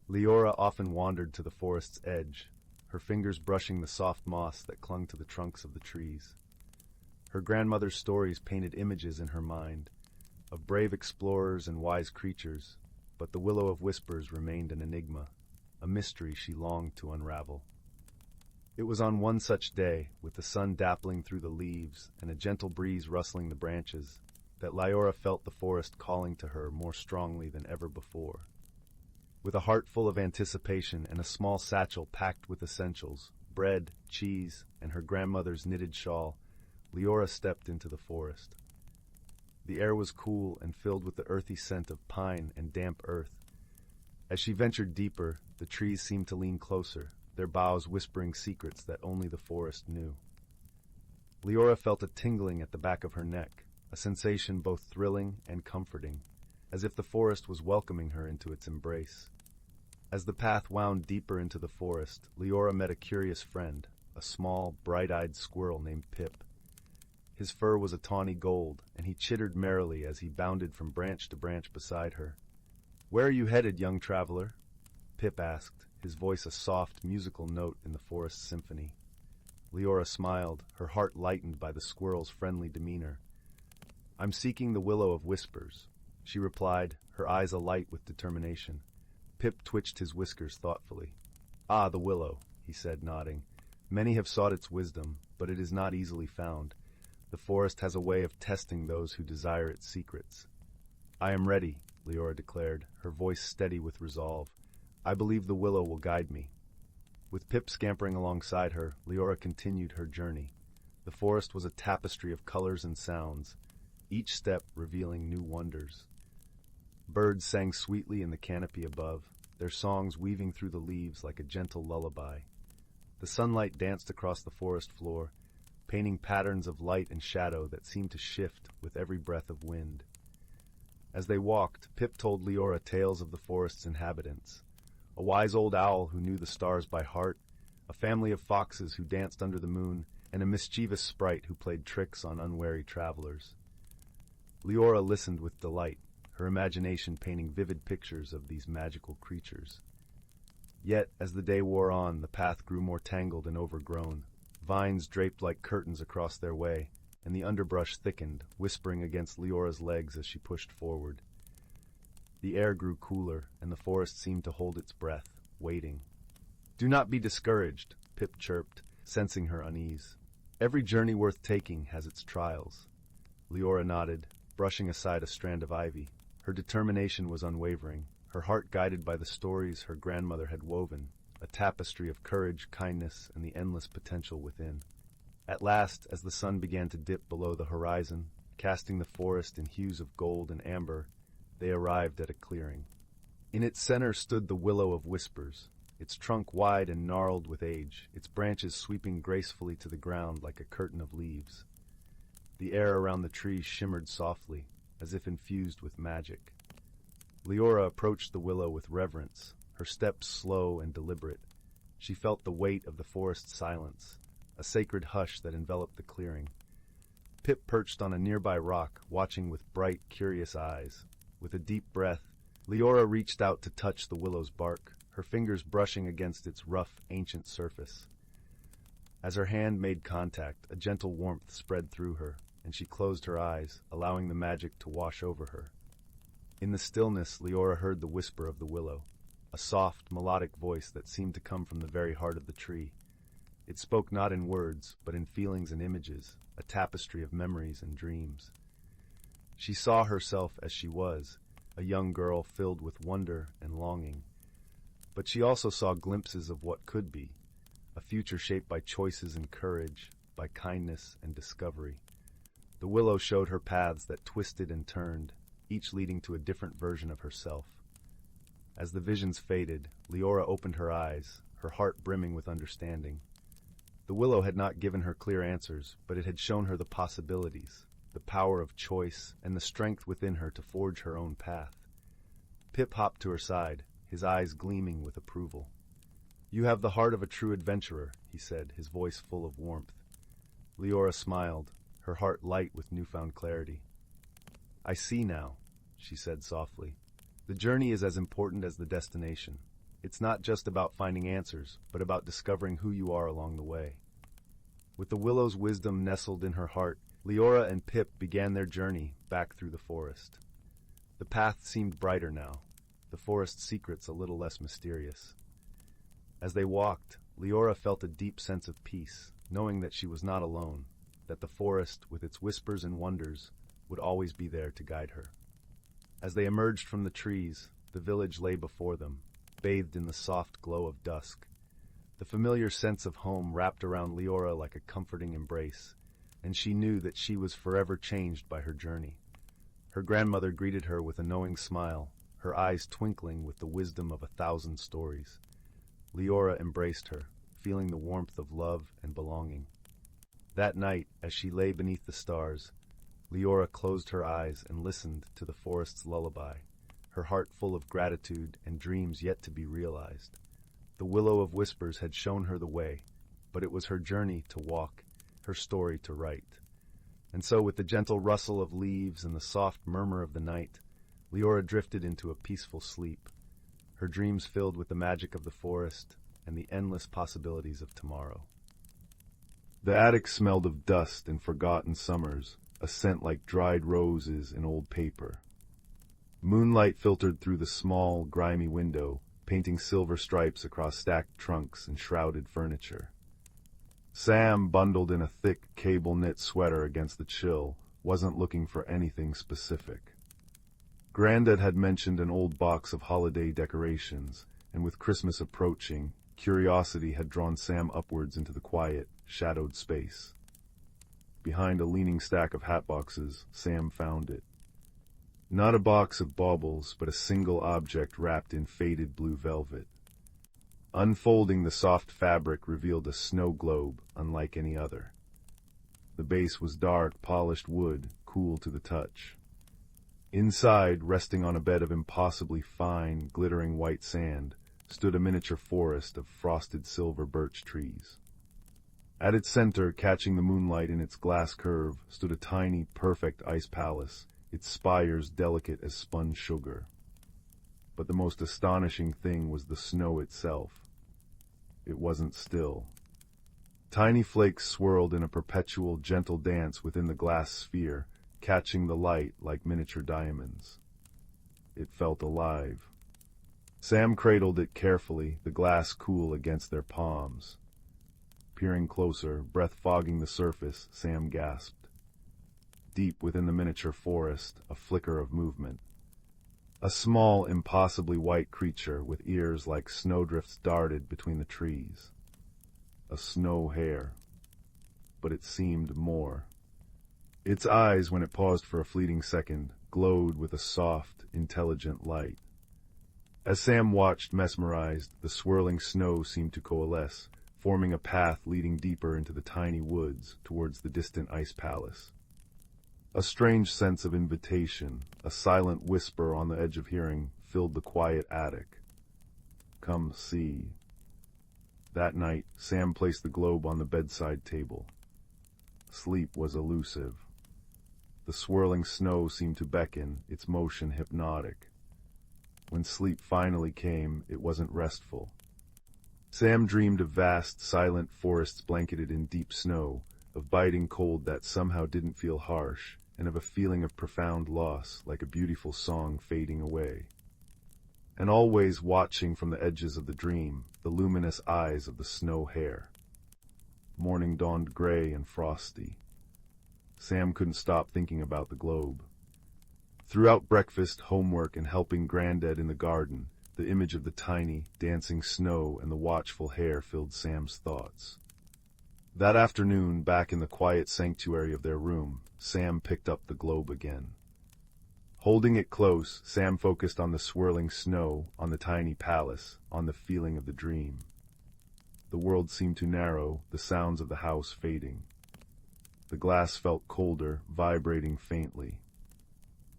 Leora often wandered to the forest's edge, her fingers brushing the soft moss that clung to the trunks of the trees. Her grandmother's stories painted images in her mind, of brave explorers and wise creatures, but the Willow of Whispers remained an enigma, a mystery she longed to unravel. It was on one such day, with the sun dappling through the leaves and a gentle breeze rustling the branches, that Leora felt the forest calling to her more strongly than ever before. With a heart full of anticipation and a small satchel packed with essentials, bread, cheese, and her grandmother's knitted shawl, Leora stepped into the forest. The air was cool and filled with the earthy scent of pine and damp earth. As she ventured deeper, the trees seemed to lean closer, their boughs whispering secrets that only the forest knew. Leora felt a tingling at the back of her neck, a sensation both thrilling and comforting, as if the forest was welcoming her into its embrace. As the path wound deeper into the forest, Leora met a curious friend, a small, bright-eyed squirrel named Pip. His fur was a tawny gold, and he chittered merrily as he bounded from branch to branch beside her. "Where are you headed, young traveler?" Pip asked, his voice a soft, musical note in the forest's symphony. Leora smiled, her heart lightened by the squirrel's friendly demeanor. "I'm seeking the Willow of Whispers," she replied, her eyes alight with determination. Pip twitched his whiskers thoughtfully. "Ah, the willow," he said, nodding. "Many have sought its wisdom, but it is not easily found. The forest has a way of testing those who desire its secrets." "I am ready," Leora declared, her voice steady with resolve. "I believe the willow will guide me." With Pip scampering alongside her, Leora continued her journey. The forest was a tapestry of colors and sounds, each step revealing new wonders. Birds sang sweetly in the canopy above, their songs weaving through the leaves like a gentle lullaby. The sunlight danced across the forest floor, painting patterns of light and shadow that seemed to shift with every breath of wind. As they walked, Pip told Leora tales of the forest's inhabitants. A wise old owl who knew the stars by heart, a family of foxes who danced under the moon, and a mischievous sprite who played tricks on unwary travelers. Leora listened with delight, her imagination painting vivid pictures of these magical creatures. Yet, as the day wore on, the path grew more tangled and overgrown. Vines draped like curtains across their way, and the underbrush thickened, whispering against Leora's legs as she pushed forward. The air grew cooler, and the forest seemed to hold its breath, waiting. "Do not be discouraged," Pip chirped, sensing her unease. "Every journey worth taking has its trials." Leora nodded, brushing aside a strand of ivy. Her determination was unwavering, her heart guided by the stories her grandmother had woven, a tapestry of courage, kindness, and the endless potential within. At last, as the sun began to dip below the horizon, casting the forest in hues of gold and amber, they arrived at a clearing. In its center stood the Willow of Whispers, its trunk wide and gnarled with age, its branches sweeping gracefully to the ground like a curtain of leaves. The air around the tree shimmered softly, as if infused with magic. Leora approached the willow with reverence, her steps slow and deliberate. She felt the weight of the forest's silence, a sacred hush that enveloped the clearing. Pip perched on a nearby rock, watching with bright, curious eyes. With a deep breath, Leora reached out to touch the willow's bark, her fingers brushing against its rough, ancient surface. As her hand made contact, a gentle warmth spread through her, and she closed her eyes, allowing the magic to wash over her. In the stillness, Leora heard the whisper of the willow, a soft, melodic voice that seemed to come from the very heart of the tree. It spoke not in words, but in feelings and images, a tapestry of memories and dreams. She saw herself as she was, a young girl filled with wonder and longing. But she also saw glimpses of what could be, a future shaped by choices and courage, by kindness and discovery. The willow showed her paths that twisted and turned, each leading to a different version of herself. As the visions faded, Leora opened her eyes, her heart brimming with understanding. The willow had not given her clear answers, but it had shown her the possibilities, the power of choice, and the strength within her to forge her own path. Pip hopped to her side, his eyes gleaming with approval. "You have the heart of a true adventurer," he said, his voice full of warmth. Leora smiled, her heart light with newfound clarity. "I see now," she said softly. "The journey is as important as the destination. It's not just about finding answers, but about discovering who you are along the way." With the willow's wisdom nestled in her heart, Leora and Pip began their journey back through the forest. The path seemed brighter now, the forest's secrets a little less mysterious. As they walked, Leora felt a deep sense of peace, knowing that she was not alone, that the forest, with its whispers and wonders, would always be there to guide her. As they emerged from the trees, the village lay before them, bathed in the soft glow of dusk. The familiar sense of home wrapped around Leora like a comforting embrace, and she knew that she was forever changed by her journey. Her grandmother greeted her with a knowing smile, her eyes twinkling with the wisdom of 1,000 stories. Leora embraced her, feeling the warmth of love and belonging. That night, as she lay beneath the stars, Leora closed her eyes and listened to the forest's lullaby, her heart full of gratitude and dreams yet to be realized. The willow of whispers had shown her the way, but it was her journey to walk, her story to write. And so, with the gentle rustle of leaves and the soft murmur of the night, Leora drifted into a peaceful sleep, her dreams filled with the magic of the forest and the endless possibilities of tomorrow. The attic smelled of dust and forgotten summers, a scent like dried roses and old paper. Moonlight filtered through the small, grimy window, painting silver stripes across stacked trunks and shrouded furniture. Sam, bundled in a thick, cable-knit sweater against the chill, wasn't looking for anything specific. Grandad had mentioned an old box of holiday decorations, and with Christmas approaching, curiosity had drawn Sam upwards into the quiet, shadowed space. Behind a leaning stack of hatboxes, Sam found it. Not a box of baubles, but a single object wrapped in faded blue velvet. Unfolding the soft fabric revealed a snow globe unlike any other. The base was dark, polished wood, cool to the touch. Inside, resting on a bed of impossibly fine, glittering white sand, stood a miniature forest of frosted silver birch trees. At its center, catching the moonlight in its glass curve, stood a tiny, perfect ice palace, its spires delicate as spun sugar. But the most astonishing thing was the snow itself. It wasn't still. Tiny flakes swirled in a perpetual, gentle dance within the glass sphere, catching the light like miniature diamonds. It felt alive. Sam cradled it carefully, the glass cool against their palms. Peering closer, breath fogging the surface, Sam gasped. Deep within the miniature forest, a flicker of movement. A small, impossibly white creature with ears like snowdrifts darted between the trees. A snow hare. But it seemed more. Its eyes, when it paused for a fleeting second, glowed with a soft, intelligent light. As Sam watched, mesmerized, the swirling snow seemed to coalesce, forming a path leading deeper into the tiny woods towards the distant ice palace. A strange sense of invitation, a silent whisper on the edge of hearing, filled the quiet attic. Come see. That night, Sam placed the globe on the bedside table. Sleep was elusive. The swirling snow seemed to beckon, its motion hypnotic. When sleep finally came, it wasn't restful. Sam dreamed of vast, silent forests blanketed in deep snow, of biting cold that somehow didn't feel harsh, and of a feeling of profound loss, like a beautiful song fading away. And always watching from the edges of the dream, the luminous eyes of the snow hare. Morning dawned gray and frosty. Sam couldn't stop thinking about the globe. Throughout breakfast, homework, and helping Granddad in the garden, the image of the tiny, dancing snow and the watchful hare filled Sam's thoughts. That afternoon, back in the quiet sanctuary of their room, Sam picked up the globe again. Holding it close, Sam focused on the swirling snow, on the tiny palace, on the feeling of the dream. The world seemed to narrow, the sounds of the house fading. The glass felt colder, vibrating faintly.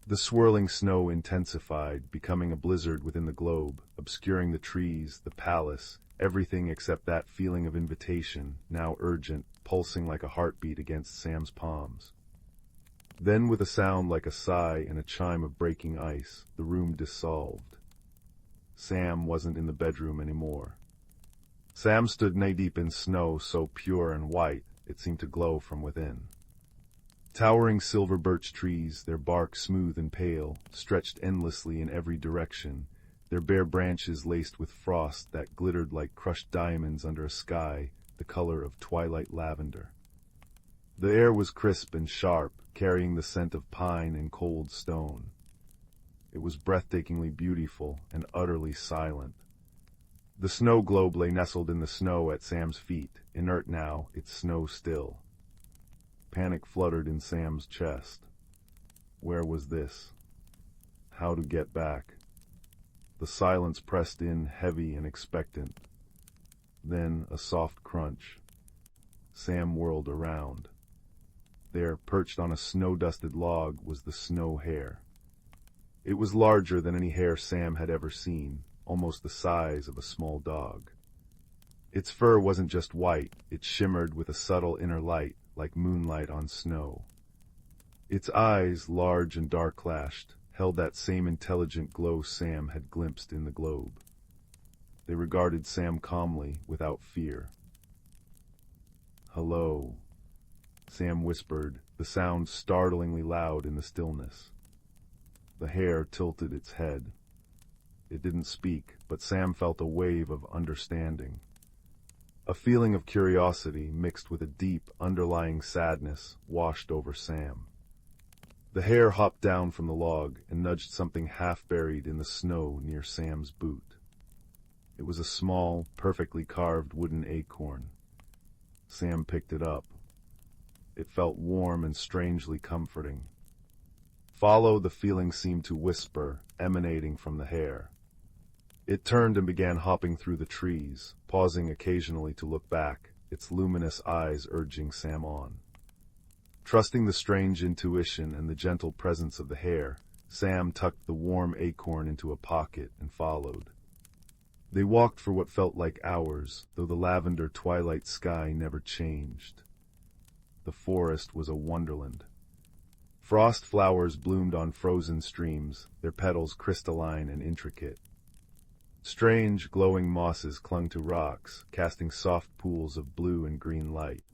The swirling snow intensified, becoming a blizzard within the globe, obscuring the trees, the palace, everything except that feeling of invitation, now urgent, pulsing like a heartbeat against Sam's palms. Then, with a sound like a sigh and a chime of breaking ice, the room dissolved. Sam wasn't in the bedroom anymore. Sam stood knee-deep in snow so pure and white it seemed to glow from within. Towering silver birch trees, their bark smooth and pale, stretched endlessly in every direction, their bare branches laced with frost that glittered like crushed diamonds under a sky the color of twilight lavender. The air was crisp and sharp, carrying the scent of pine and cold stone. It was breathtakingly beautiful and utterly silent. The snow globe lay nestled in the snow at Sam's feet, inert now, its snow still. Panic fluttered in Sam's chest. Where was this? How to get back? The silence pressed in, heavy and expectant. Then a soft crunch. Sam whirled around. There, perched on a snow-dusted log, was the snow hare. It was larger than any hare Sam had ever seen, almost the size of a small dog. Its fur wasn't just white, it shimmered with a subtle inner light, like moonlight on snow. Its eyes, large and dark-lashed, held that same intelligent glow Sam had glimpsed in the globe. They regarded Sam calmly, without fear. "Hello," Sam whispered, the sound startlingly loud in the stillness. The hare tilted its head. It didn't speak, but Sam felt a wave of understanding. A feeling of curiosity mixed with a deep, underlying sadness washed over Sam. The hare hopped down from the log and nudged something half buried in the snow near Sam's boot. It was a small, perfectly carved wooden acorn. Sam picked it up. It felt warm and strangely comforting. "Follow," the feeling seemed to whisper, emanating from the hare. It turned and began hopping through the trees, pausing occasionally to look back, its luminous eyes urging Sam on. Trusting the strange intuition and the gentle presence of the hare, Sam tucked the warm acorn into a pocket and followed. They walked for what felt like hours, though the lavender twilight sky never changed. The forest was a wonderland. Frost flowers bloomed on frozen streams, their petals crystalline and intricate. Strange, glowing mosses clung to rocks, casting soft pools of blue and green light.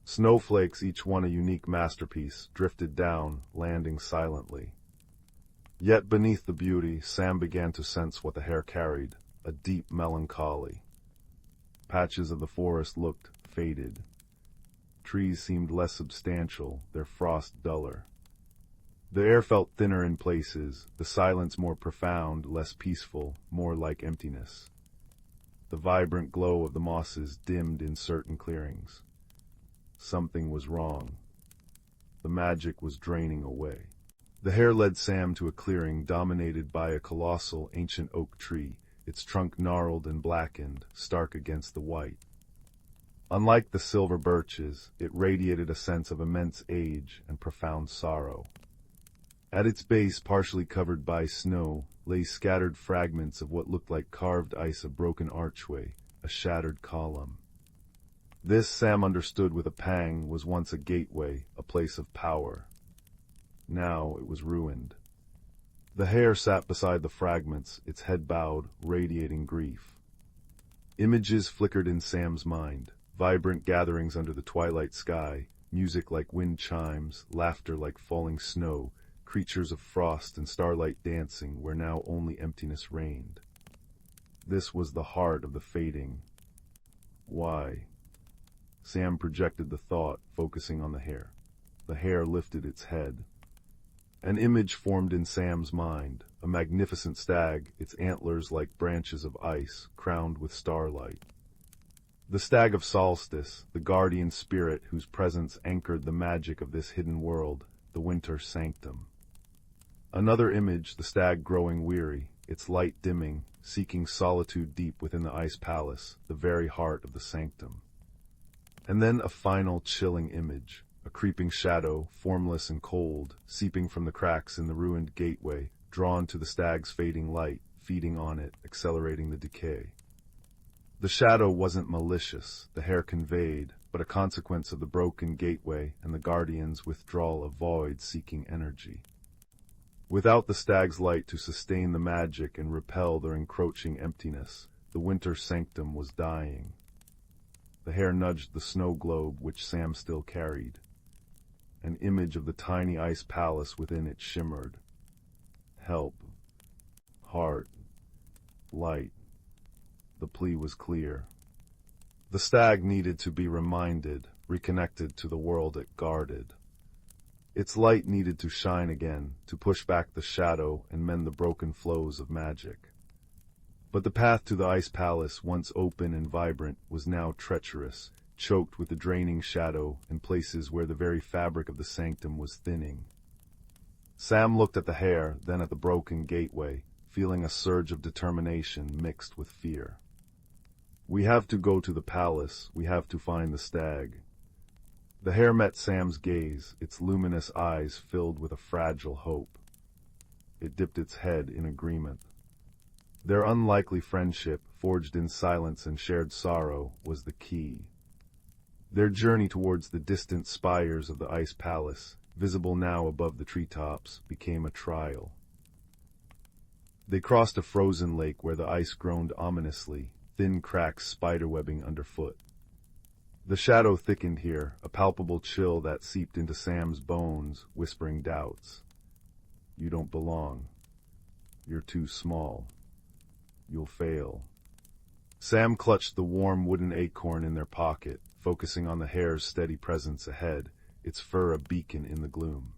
Snowflakes, each one a unique masterpiece, drifted down, landing silently. Yet beneath the beauty, Sam began to sense what the hare carried, a deep melancholy. Patches of the forest looked faded. Trees seemed less substantial, their frost duller. The air felt thinner in places, the silence more profound, less peaceful, more like emptiness. The vibrant glow of the mosses dimmed in certain clearings. Something was wrong. The magic was draining away. The hare led Sam to a clearing dominated by a colossal, ancient oak tree, its trunk gnarled and blackened, stark against the white. Unlike the silver birches, it radiated a sense of immense age and profound sorrow. At its base, partially covered by snow, lay scattered fragments of what looked like carved ice, a broken archway, a shattered column. This, Sam understood with a pang, was once a gateway, a place of power. Now it was ruined. The hare sat beside the fragments, its head bowed, radiating grief. Images flickered in Sam's mind, vibrant gatherings under the twilight sky, music like wind chimes, laughter like falling snow, creatures of frost and starlight dancing where now only emptiness reigned. This was the heart of the fading. Why? Sam projected the thought, focusing on the hare. The hare lifted its head. An image formed in Sam's mind, a magnificent stag, its antlers like branches of ice, crowned with starlight. The stag of solstice, the guardian spirit whose presence anchored the magic of this hidden world, the winter sanctum. Another image, the stag growing weary, its light dimming, seeking solitude deep within the ice palace, the very heart of the sanctum. And then a final chilling image, a creeping shadow, formless and cold, seeping from the cracks in the ruined gateway, drawn to the stag's fading light, feeding on it, accelerating the decay. The shadow wasn't malicious, the hare conveyed, but a consequence of the broken gateway and the guardian's withdrawal of void-seeking energy. Without the stag's light to sustain the magic and repel their encroaching emptiness, the winter sanctum was dying. The hare nudged the snow globe which Sam still carried. An image of the tiny ice palace within it shimmered. Help. Heart. Light. The plea was clear. The stag needed to be reminded, reconnected to the world it guarded. Its light needed to shine again, to push back the shadow and mend the broken flows of magic. But the path to the ice palace, once open and vibrant, was now treacherous, choked with the draining shadow in places where the very fabric of the sanctum was thinning. Sam looked at the hare, then at the broken gateway, feeling a surge of determination mixed with fear. We have to go to the palace, we have to find the stag. The hare met Sam's gaze, its luminous eyes filled with a fragile hope. It dipped its head in agreement. Their unlikely friendship, forged in silence and shared sorrow, was the key. Their journey towards the distant spires of the ice palace, visible now above the treetops, became a trial. They crossed a frozen lake where the ice groaned ominously, thin cracks spiderwebbing underfoot. The shadow thickened here, a palpable chill that seeped into Sam's bones, whispering doubts. You don't belong. You're too small. You'll fail. Sam clutched the warm wooden acorn in their pocket, focusing on the hare's steady presence ahead, its fur a beacon in the gloom.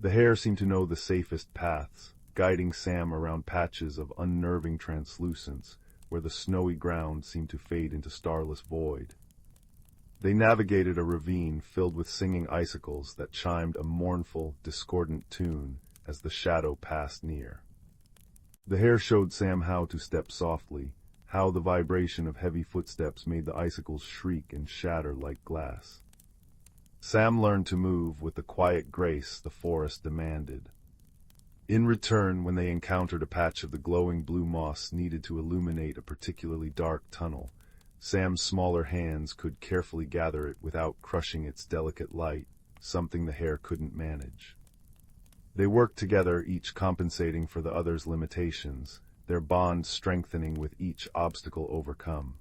The hare seemed to know the safest paths, guiding Sam around patches of unnerving translucence, where the snowy ground seemed to fade into starless void. They navigated a ravine filled with singing icicles that chimed a mournful, discordant tune as the shadow passed near. The hare showed Sam how to step softly, how the vibration of heavy footsteps made the icicles shriek and shatter like glass. Sam learned to move with the quiet grace the forest demanded. In return, when they encountered a patch of the glowing blue moss needed to illuminate a particularly dark tunnel, Sam's smaller hands could carefully gather it without crushing its delicate light, something the hare couldn't manage. They worked together, each compensating for the other's limitations, their bond strengthening with each obstacle overcome.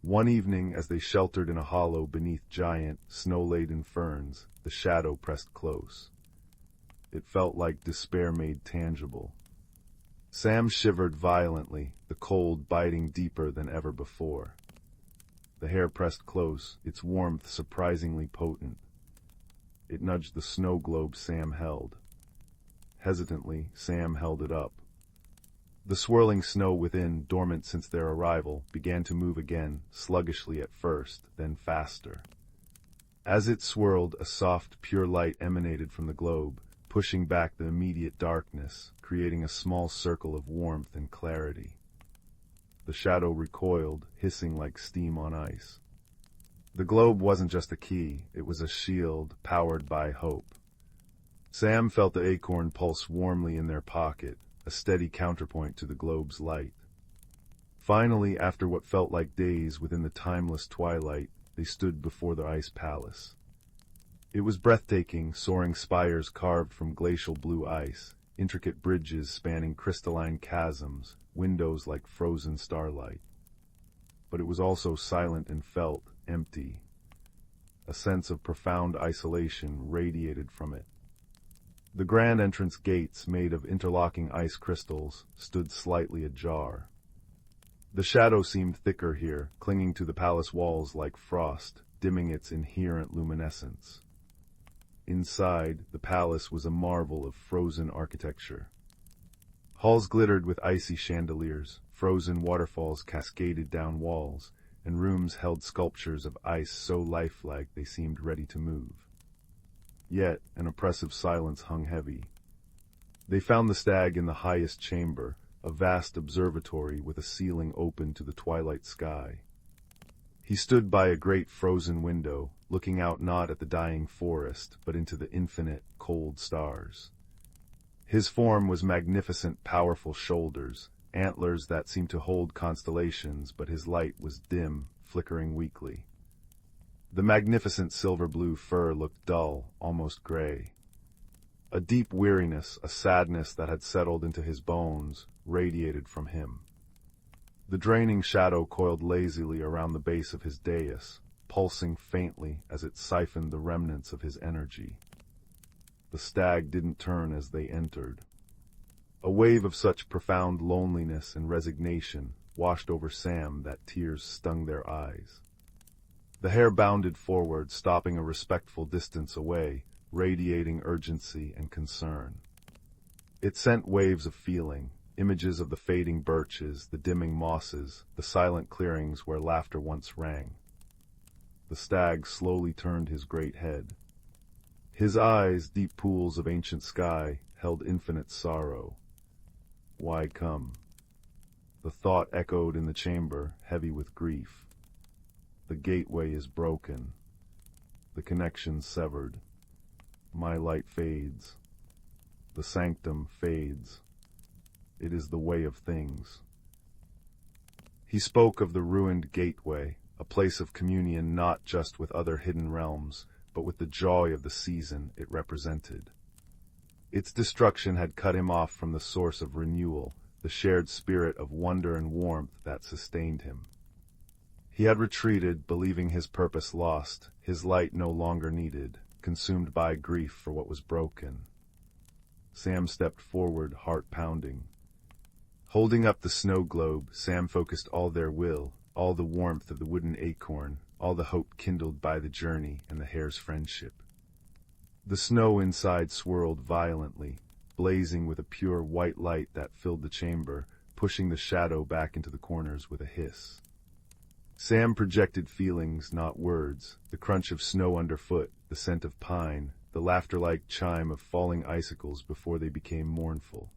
One evening, as they sheltered in a hollow beneath giant, snow-laden ferns, the shadow pressed close. It felt like despair made tangible. Sam shivered violently, the cold biting deeper than ever before. The hare pressed close, its warmth surprisingly potent. It nudged the snow globe Sam held. Hesitantly, Sam held it up. The swirling snow within, dormant since their arrival, began to move again, sluggishly at first, then faster. As it swirled, a soft, pure light emanated from the globe, pushing back the immediate darkness, creating a small circle of warmth and clarity. The shadow recoiled, hissing like steam on ice. The globe wasn't just a key, it was a shield, powered by hope. Sam felt the acorn pulse warmly in their pocket, a steady counterpoint to the globe's light. Finally, after what felt like days within the timeless twilight, they stood before the ice palace. It was breathtaking, soaring spires carved from glacial blue ice, intricate bridges spanning crystalline chasms, windows like frozen starlight. But it was also silent and felt empty. A sense of profound isolation radiated from it. The grand entrance gates, made of interlocking ice crystals, stood slightly ajar. The shadow seemed thicker here, clinging to the palace walls like frost, dimming its inherent luminescence. Inside, the palace was a marvel of frozen architecture. Halls glittered with icy chandeliers, frozen waterfalls cascaded down walls, and rooms held sculptures of ice so lifelike they seemed ready to move. Yet an oppressive silence hung heavy. They found the stag in the highest chamber, a vast observatory with a ceiling open to the twilight sky. He stood by a great frozen window, looking out not at the dying forest, but into the infinite, cold stars. His form was magnificent, powerful shoulders, antlers that seemed to hold constellations, but his light was dim, flickering weakly. The magnificent silver-blue fur looked dull, almost gray. A deep weariness, a sadness that had settled into his bones, radiated from him. The draining shadow coiled lazily around the base of his dais, pulsing faintly as it siphoned the remnants of his energy. The stag didn't turn as they entered. A wave of such profound loneliness and resignation washed over Sam that tears stung their eyes. The hare bounded forward, stopping a respectful distance away, radiating urgency and concern. It sent waves of feeling, images of the fading birches, the dimming mosses, the silent clearings where laughter once rang. The stag slowly turned his great head. His eyes, deep pools of ancient sky, held infinite sorrow. Why come? The thought echoed in the chamber, heavy with grief. The gateway is broken. The connection severed. My light fades. The sanctum fades. It is the way of things. He spoke of the ruined gateway, a place of communion not just with other hidden realms, but with the joy of the season it represented. Its destruction had cut him off from the source of renewal, the shared spirit of wonder and warmth that sustained him. He had retreated, believing his purpose lost, his light no longer needed, consumed by grief for what was broken. Sam stepped forward, heart pounding. Holding up the snow globe, Sam focused all their will, all the warmth of the wooden acorn, all the hope kindled by the journey and the hare's friendship. The snow inside swirled violently, blazing with a pure white light that filled the chamber, pushing the shadow back into the corners with a hiss. Sam projected feelings, not words, the crunch of snow underfoot, the scent of pine, the laughter-like chime of falling icicles before they became mournful.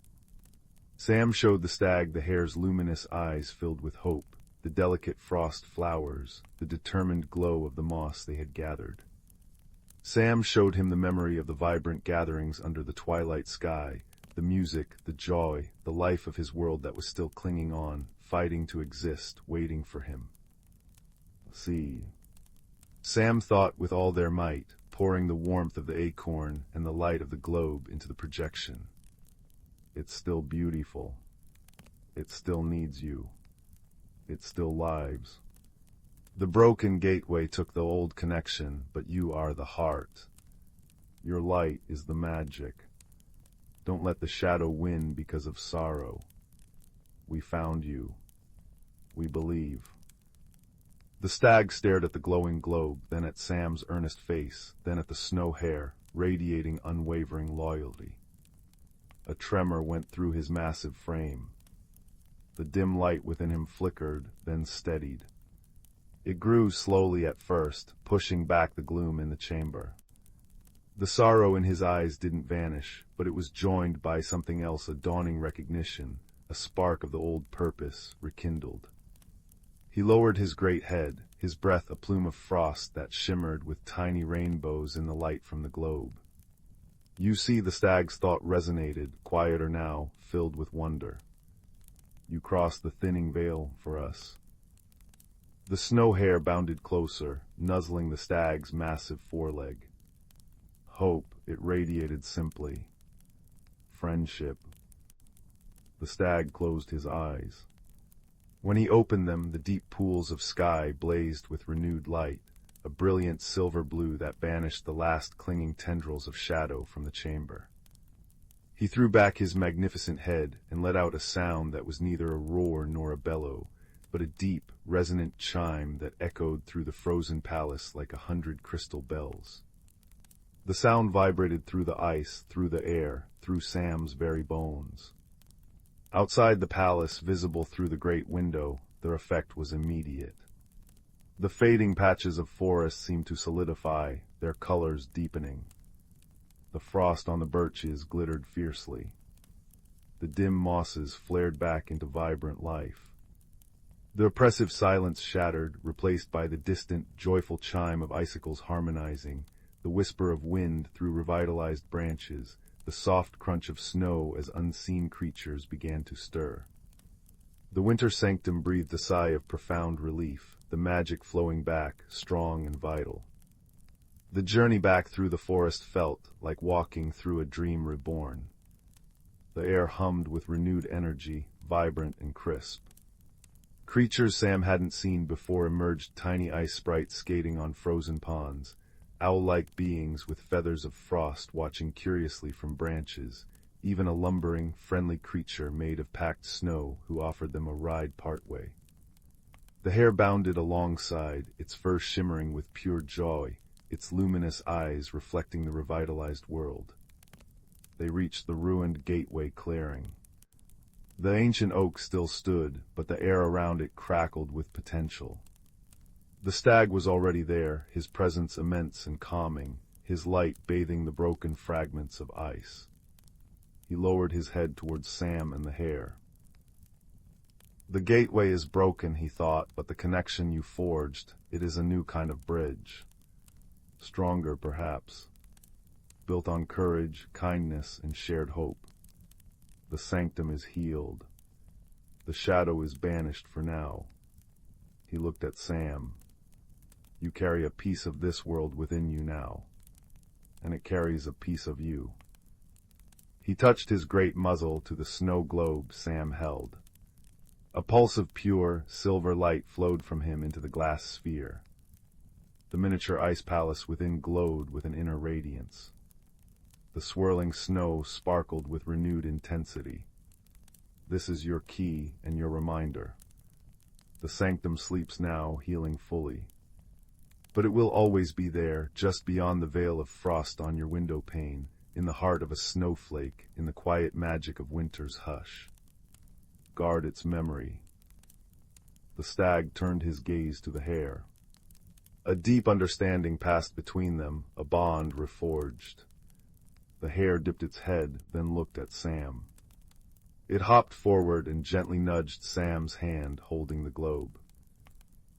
Sam showed the stag the hare's luminous eyes filled with hope, the delicate frost flowers, the determined glow of the moss they had gathered. Sam showed him the memory of the vibrant gatherings under the twilight sky, the music, the joy, the life of his world that was still clinging on, fighting to exist, waiting for him. See. Sam thought with all their might, pouring the warmth of the acorn and the light of the globe into the projection. It's still beautiful. It still needs you. It still lives. The broken gateway took the old connection, but you are the heart. Your light is the magic. Don't let the shadow win because of sorrow. We found you. We believe. The stag stared at the glowing globe, then at Sam's earnest face, then at the snow hare, radiating unwavering loyalty. A tremor went through his massive frame. The dim light within him flickered, then steadied. It grew slowly at first, pushing back the gloom in the chamber. The sorrow in his eyes didn't vanish, but it was joined by something else, a dawning recognition, a spark of the old purpose, rekindled. He lowered his great head, his breath a plume of frost that shimmered with tiny rainbows in the light from the globe. You see, the stag's thought resonated, quieter now, filled with wonder. You crossed the thinning veil for us. The snow hare bounded closer, nuzzling the stag's massive foreleg. Hope, it radiated simply. Friendship. The stag closed his eyes. When he opened them, the deep pools of sky blazed with renewed light, a brilliant silver blue that banished the last clinging tendrils of shadow from the chamber. He threw back his magnificent head and let out a sound that was neither a roar nor a bellow, but a deep, resonant chime that echoed through the frozen palace like 100 crystal bells. The sound vibrated through the ice, through the air, through Sam's very bones. Outside the palace, visible through the great window, their effect was immediate. The fading patches of forest seemed to solidify, their colors deepening. The frost on the birches glittered fiercely. The dim mosses flared back into vibrant life. The oppressive silence shattered, replaced by the distant, joyful chime of icicles harmonizing, the whisper of wind through revitalized branches, the soft crunch of snow as unseen creatures began to stir. The winter sanctum breathed a sigh of profound relief, the magic flowing back, strong and vital. The journey back through the forest felt like walking through a dream reborn. The air hummed with renewed energy, vibrant and crisp. Creatures Sam hadn't seen before emerged, tiny ice sprites skating on frozen ponds, owl-like beings with feathers of frost watching curiously from branches, even a lumbering, friendly creature made of packed snow who offered them a ride partway. The hare bounded alongside, its fur shimmering with pure joy, its luminous eyes reflecting the revitalized world. They reached the ruined gateway clearing. The ancient oak still stood, but the air around it crackled with potential. The stag was already there, his presence immense and calming, his light bathing the broken fragments of ice. He lowered his head towards Sam and the hare. The gateway is broken, he thought, but the connection you forged, it is a new kind of bridge. Stronger, perhaps. Built on courage, kindness, and shared hope. The sanctum is healed. The shadow is banished for now. He looked at Sam. You carry a piece of this world within you now, and it carries a piece of you. He touched his great muzzle to the snow globe Sam held. A pulse of pure, silver light flowed from him into the glass sphere. The miniature ice palace within glowed with an inner radiance. The swirling snow sparkled with renewed intensity. This is your key and your reminder. The sanctum sleeps now, healing fully. But it will always be there, just beyond the veil of frost on your window pane, in the heart of a snowflake, in the quiet magic of winter's hush. Guard its memory. The stag turned his gaze to the hare. A deep understanding passed between them, a bond reforged. The hare dipped its head, then looked at Sam. It hopped forward and gently nudged Sam's hand, holding the globe.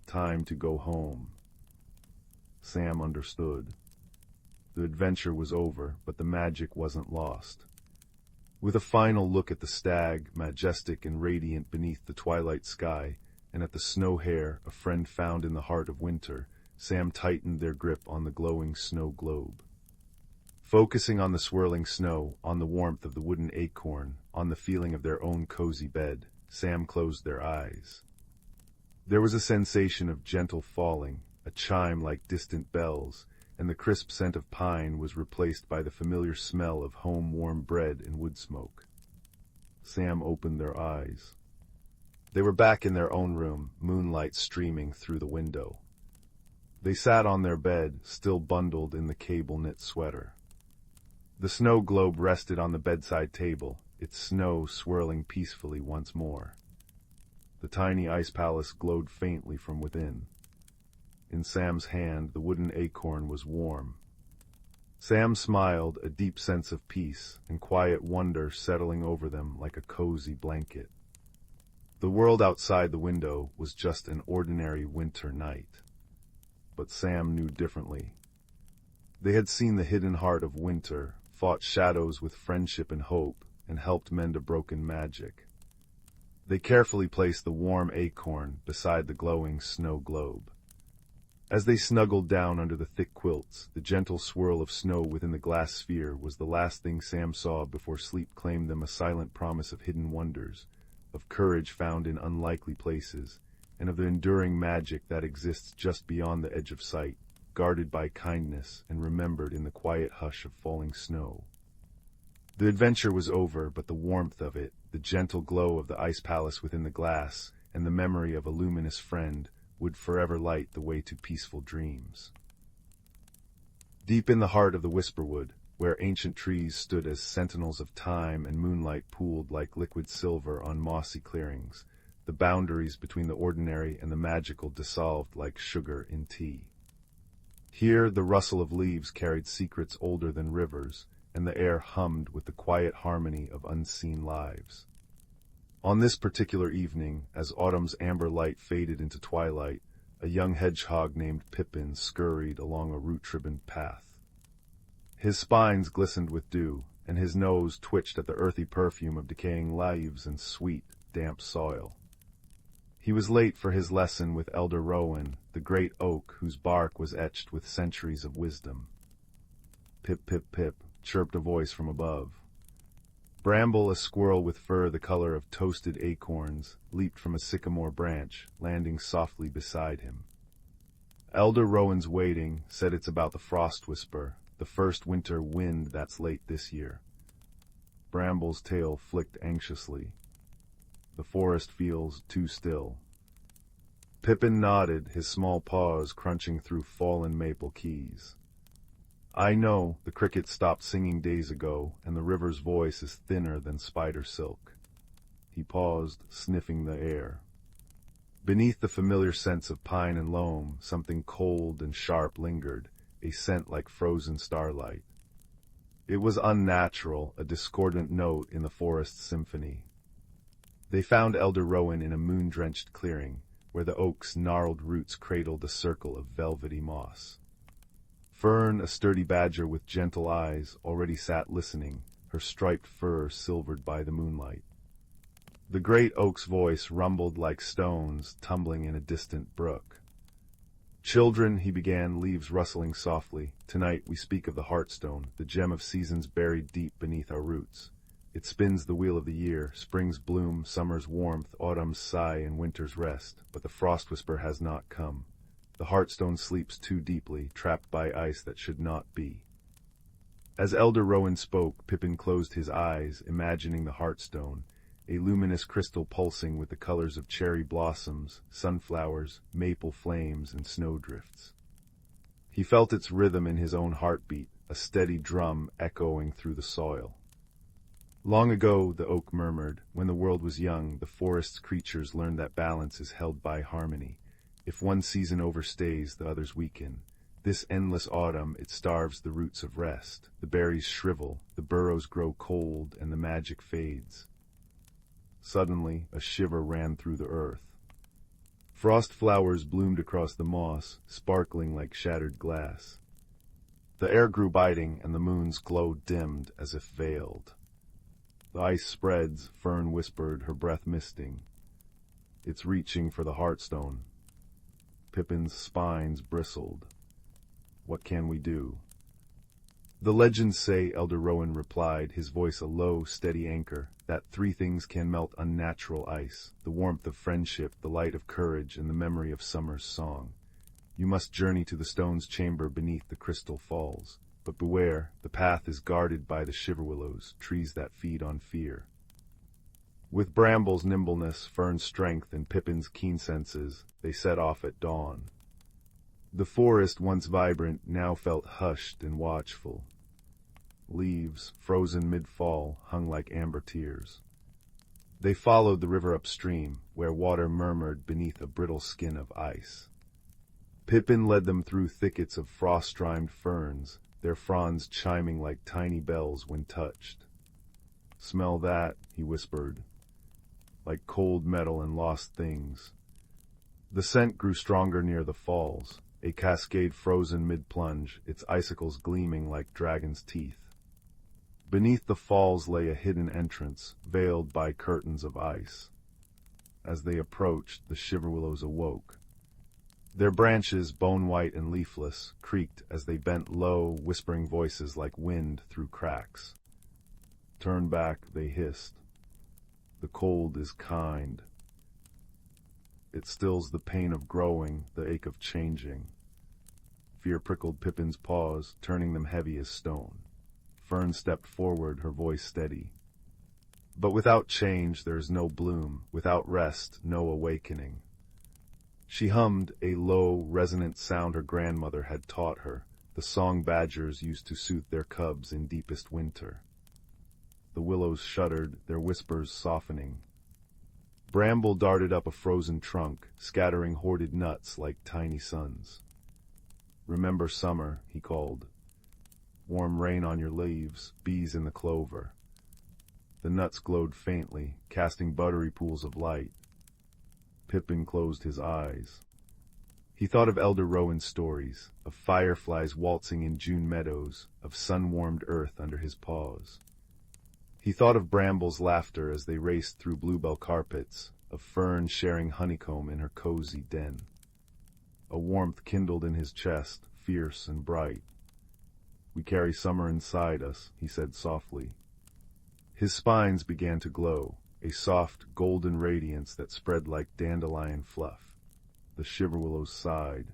Time to go home. Sam understood. The adventure was over, but the magic wasn't lost. With a final look at the stag, majestic and radiant beneath the twilight sky, and at the snow hare, a friend found in the heart of winter, Sam tightened their grip on the glowing snow globe. Focusing on the swirling snow, on the warmth of the wooden acorn, on the feeling of their own cozy bed, Sam closed their eyes. There was a sensation of gentle falling, a chime like distant bells, and the crisp scent of pine was replaced by the familiar smell of home-warm bread and wood smoke. Sam opened their eyes. They were back in their own room, moonlight streaming through the window. They sat on their bed, still bundled in the cable-knit sweater. The snow globe rested on the bedside table, its snow swirling peacefully once more. The tiny ice palace glowed faintly from within. In Sam's hand, the wooden acorn was warm. Sam smiled, a deep sense of peace and quiet wonder settling over them like a cozy blanket. The world outside the window was just an ordinary winter night. But Sam knew differently. They had seen the hidden heart of winter, fought shadows with friendship and hope, and helped mend a broken magic. They carefully placed the warm acorn beside the glowing snow globe. As they snuggled down under the thick quilts, the gentle swirl of snow within the glass sphere was the last thing Sam saw before sleep claimed them, a silent promise of hidden wonders, of courage found in unlikely places, and of the enduring magic that exists just beyond the edge of sight, guarded by kindness and remembered in the quiet hush of falling snow. The adventure was over, but the warmth of it, the gentle glow of the ice palace within the glass, and the memory of a luminous friend would forever light the way to peaceful dreams. Deep in the heart of the whisperwood, where ancient trees stood as sentinels of time and moonlight pooled like liquid silver on mossy clearings, the boundaries between the ordinary and the magical dissolved like sugar in tea. Here the rustle of leaves carried secrets older than rivers, and the air hummed with the quiet harmony of unseen lives. On this particular evening, as autumn's amber light faded into twilight, a young hedgehog named Pippin scurried along a root-ribboned path. His spines glistened with dew, and his nose twitched at the earthy perfume of decaying leaves and sweet, damp soil. He was late for his lesson with Elder Rowan, the great oak whose bark was etched with centuries of wisdom. Pip, pip, pip, chirped a voice from above. Bramble, a squirrel with fur the color of toasted acorns, leaped from a sycamore branch, landing softly beside him. Elder Rowan's waiting said it's about the frost whisper, the first winter wind that's late this year. Bramble's tail flicked anxiously. The forest feels too still. Pippin nodded, his small paws crunching through fallen maple keys. I know, the cricket stopped singing days ago, and the river's voice is thinner than spider silk. He paused, sniffing the air. Beneath the familiar scents of pine and loam, something cold and sharp lingered, a scent like frozen starlight. It was unnatural, a discordant note in the forest's symphony. They found Elder Rowan in a moon-drenched clearing, where the oak's gnarled roots cradled a circle of velvety moss. Fern, a sturdy badger with gentle eyes, already sat listening, her striped fur silvered by the moonlight. The great oak's voice rumbled like stones tumbling in a distant brook. Children, he began, leaves rustling softly, tonight we speak of the heartstone, the gem of seasons buried deep beneath our roots. It spins the wheel of the year, spring's bloom, summer's warmth, autumn's sigh, and winter's rest, but the frost whisper has not come. The heartstone sleeps too deeply, trapped by ice that should not be. As Elder Rowan spoke, Pippin closed his eyes, imagining the heartstone, a luminous crystal pulsing with the colors of cherry blossoms, sunflowers, maple flames, and snowdrifts. He felt its rhythm in his own heartbeat, a steady drum echoing through the soil. Long ago, the oak murmured, when the world was young, the forest's creatures learned that balance is held by harmony. If one season overstays, the others weaken. This endless autumn, it starves the roots of rest. The berries shrivel, the burrows grow cold, and the magic fades. Suddenly, a shiver ran through the earth. Frost flowers bloomed across the moss, sparkling like shattered glass. The air grew biting, and the moon's glow dimmed as if veiled. The ice spreads, Fern whispered, her breath misting. It's reaching for the heartstone. Pippin's spines bristled. What can we do? The legends say, Elder Rowan replied, his voice a low, steady anchor, that three things can melt unnatural ice, the warmth of friendship, the light of courage, and the memory of summer's song. You must journey to the stone's chamber beneath the crystal falls. But beware, the path is guarded by the shiverwillows, trees that feed on fear. With Bramble's nimbleness, Fern's strength, and Pippin's keen senses, they set off at dawn. The forest, once vibrant, now felt hushed and watchful. Leaves, frozen mid-fall, hung like amber tears. They followed the river upstream, where water murmured beneath a brittle skin of ice. Pippin led them through thickets of frost-rimed ferns, their fronds chiming like tiny bells when touched. Smell that, he whispered, like cold metal and lost things. The scent grew stronger near the falls, a cascade frozen mid-plunge, its icicles gleaming like dragon's teeth. Beneath the falls lay a hidden entrance, veiled by curtains of ice. As they approached, the shiverwillows awoke. Their branches, bone-white and leafless, creaked as they bent low, whispering voices like wind through cracks. Turn back, they hissed. The cold is kind. It stills the pain of growing, the ache of changing. Fear prickled Pippin's paws, turning them heavy as stone. Fern stepped forward, her voice steady. But without change there is no bloom, without rest, no awakening. She hummed a low, resonant sound her grandmother had taught her, the song badgers used to soothe their cubs in deepest winter. The willows shuddered, their whispers softening. Bramble darted up a frozen trunk, scattering hoarded nuts like tiny suns. Remember summer, he called. Warm rain on your leaves, bees in the clover. The nuts glowed faintly, casting buttery pools of light. Pippin closed his eyes. He thought of Elder Rowan's stories, of fireflies waltzing in June meadows, of sun-warmed earth under his paws. He thought of Bramble's laughter as they raced through bluebell carpets, of Fern sharing honeycomb in her cozy den. A warmth kindled in his chest, fierce and bright. "We carry summer inside us," he said softly. His spines began to glow, a soft, golden radiance that spread like dandelion fluff. The shiverwillows sighed.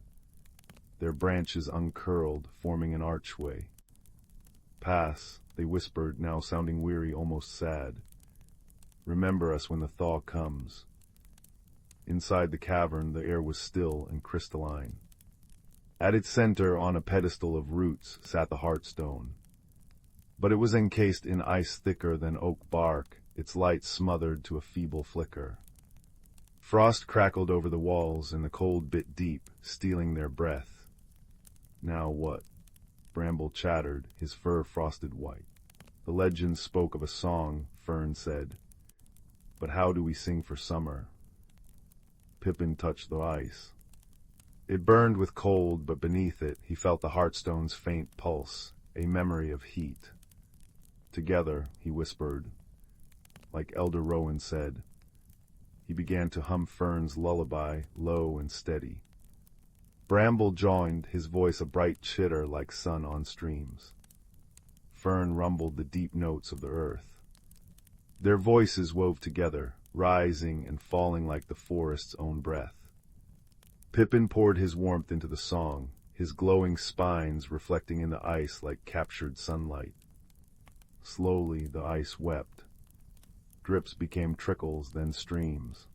Their branches uncurled, forming an archway. "Pass," they whispered, now sounding weary, almost sad. "Remember us when the thaw comes." Inside the cavern, the air was still and crystalline. At its center, on a pedestal of roots, sat the Heartstone. But it was encased in ice thicker than oak bark, its light smothered to a feeble flicker. Frost crackled over the walls, and the cold bit deep, stealing their breath. "Now what?" Bramble chattered, his fur frosted white. "The legends spoke of a song," Fern said. "But how do we sing for summer?" Pippin touched the ice. It burned with cold, but beneath it he felt the Heartstone's faint pulse, a memory of heat. "Together," he whispered, like Elder Rowan said. He began to hum Fern's lullaby, low and steady. Bramble joined, his voice a bright chitter like sun on streams. Fern rumbled the deep notes of the earth. Their voices wove together, rising and falling like the forest's own breath. Pippin poured his warmth into the song, his glowing spines reflecting in the ice like captured sunlight. Slowly the ice wept. Drips became trickles, then streams.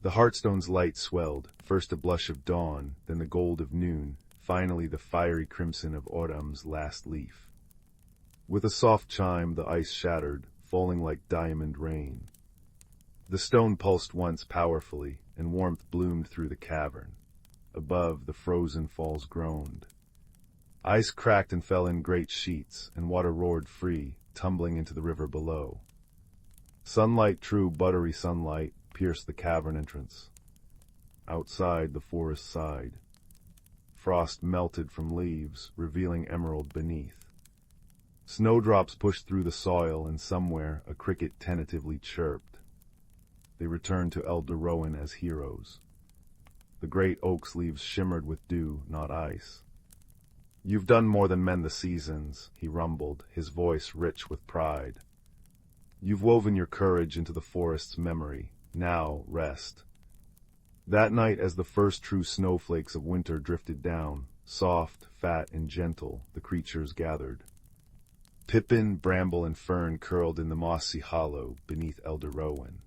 The Heartstone's light swelled, first a blush of dawn, then the gold of noon, finally the fiery crimson of autumn's last leaf. With a soft chime the ice shattered, falling like diamond rain. The stone pulsed once powerfully, and warmth bloomed through the cavern. Above, the frozen falls groaned. Ice cracked and fell in great sheets, and water roared free, tumbling into the river below. Sunlight, true buttery sunlight, pierced the cavern entrance. Outside, the forest sighed. Frost melted from leaves, revealing emerald beneath. Snowdrops pushed through the soil, and somewhere a cricket tentatively chirped. They returned to Elder Rowan as heroes. The great oak's leaves shimmered with dew, not ice. "You've done more than mend the seasons," he rumbled, his voice rich with pride. "You've woven your courage into the forest's memory. Now rest." That night, as the first true snowflakes of winter drifted down, soft, fat, and gentle, the creatures gathered. Pippin, Bramble, and Fern curled in the mossy hollow beneath Elder Rowan.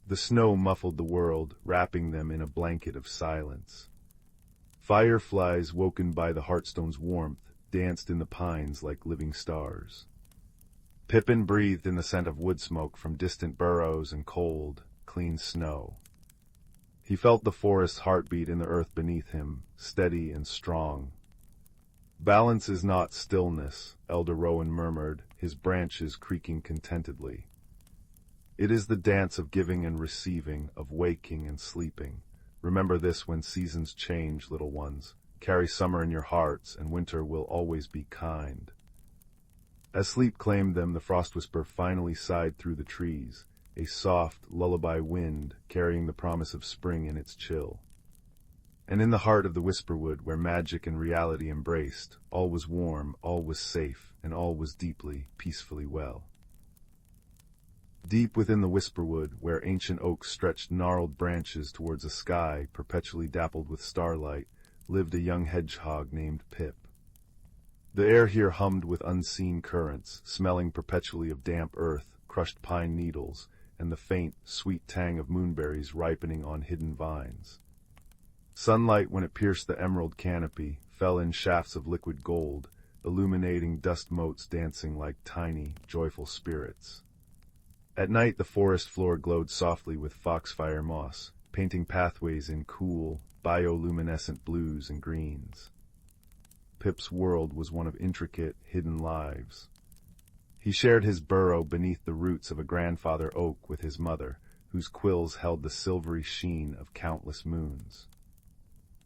The snow muffled the world, wrapping them in a blanket of silence. Fireflies, woken by the Heartstone's warmth, danced in the pines like living stars. Pippin breathed in the scent of wood smoke from distant burrows and cold, clean snow. He felt the forest's heartbeat in the earth beneath him, steady and strong. "Balance is not stillness," Elder Rowan murmured, his branches creaking contentedly. "It is the dance of giving and receiving, of waking and sleeping. Remember this when seasons change, little ones. Carry summer in your hearts, and winter will always be kind." As sleep claimed them, the frost whisper finally sighed through the trees, a soft, lullaby wind carrying the promise of spring in its chill. And in the heart of the whisperwood, where magic and reality embraced, all was warm, all was safe, and all was deeply, peacefully well. Deep within the whisperwood, where ancient oaks stretched gnarled branches towards a sky perpetually dappled with starlight, lived a young hedgehog named Pip. The air here hummed with unseen currents, smelling perpetually of damp earth, crushed pine needles, and the faint, sweet tang of moonberries ripening on hidden vines. Sunlight, when it pierced the emerald canopy, fell in shafts of liquid gold, illuminating dust motes dancing like tiny, joyful spirits. At night the forest floor glowed softly with foxfire moss, painting pathways in cool, bioluminescent blues and greens. Pip's world was one of intricate, hidden lives. He shared his burrow beneath the roots of a grandfather oak with his mother, whose quills held the silvery sheen of countless moons.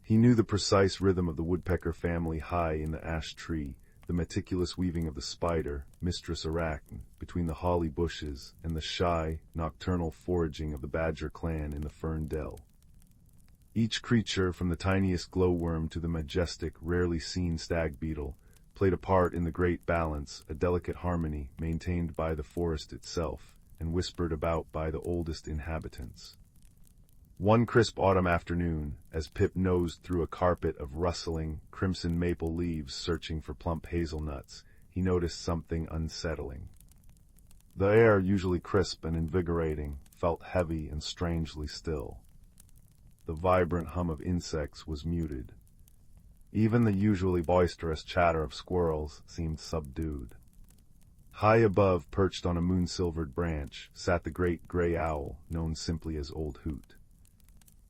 He knew the precise rhythm of the woodpecker family high in the ash tree, the meticulous weaving of the spider, mistress arachne, between the holly bushes, and the shy, nocturnal foraging of the badger clan in the fern dell. Each creature, from the tiniest glowworm to the majestic, rarely seen stag beetle, played a part in the great balance, a delicate harmony maintained by the forest itself, and whispered about by the oldest inhabitants. One crisp autumn afternoon, as Pip nosed through a carpet of rustling, crimson maple leaves searching for plump hazelnuts, he noticed something unsettling. The air, usually crisp and invigorating, felt heavy and strangely still. The vibrant hum of insects was muted. Even the usually boisterous chatter of squirrels seemed subdued. High above, perched on a moon-silvered branch, sat the great gray owl, known simply as Old Hoot.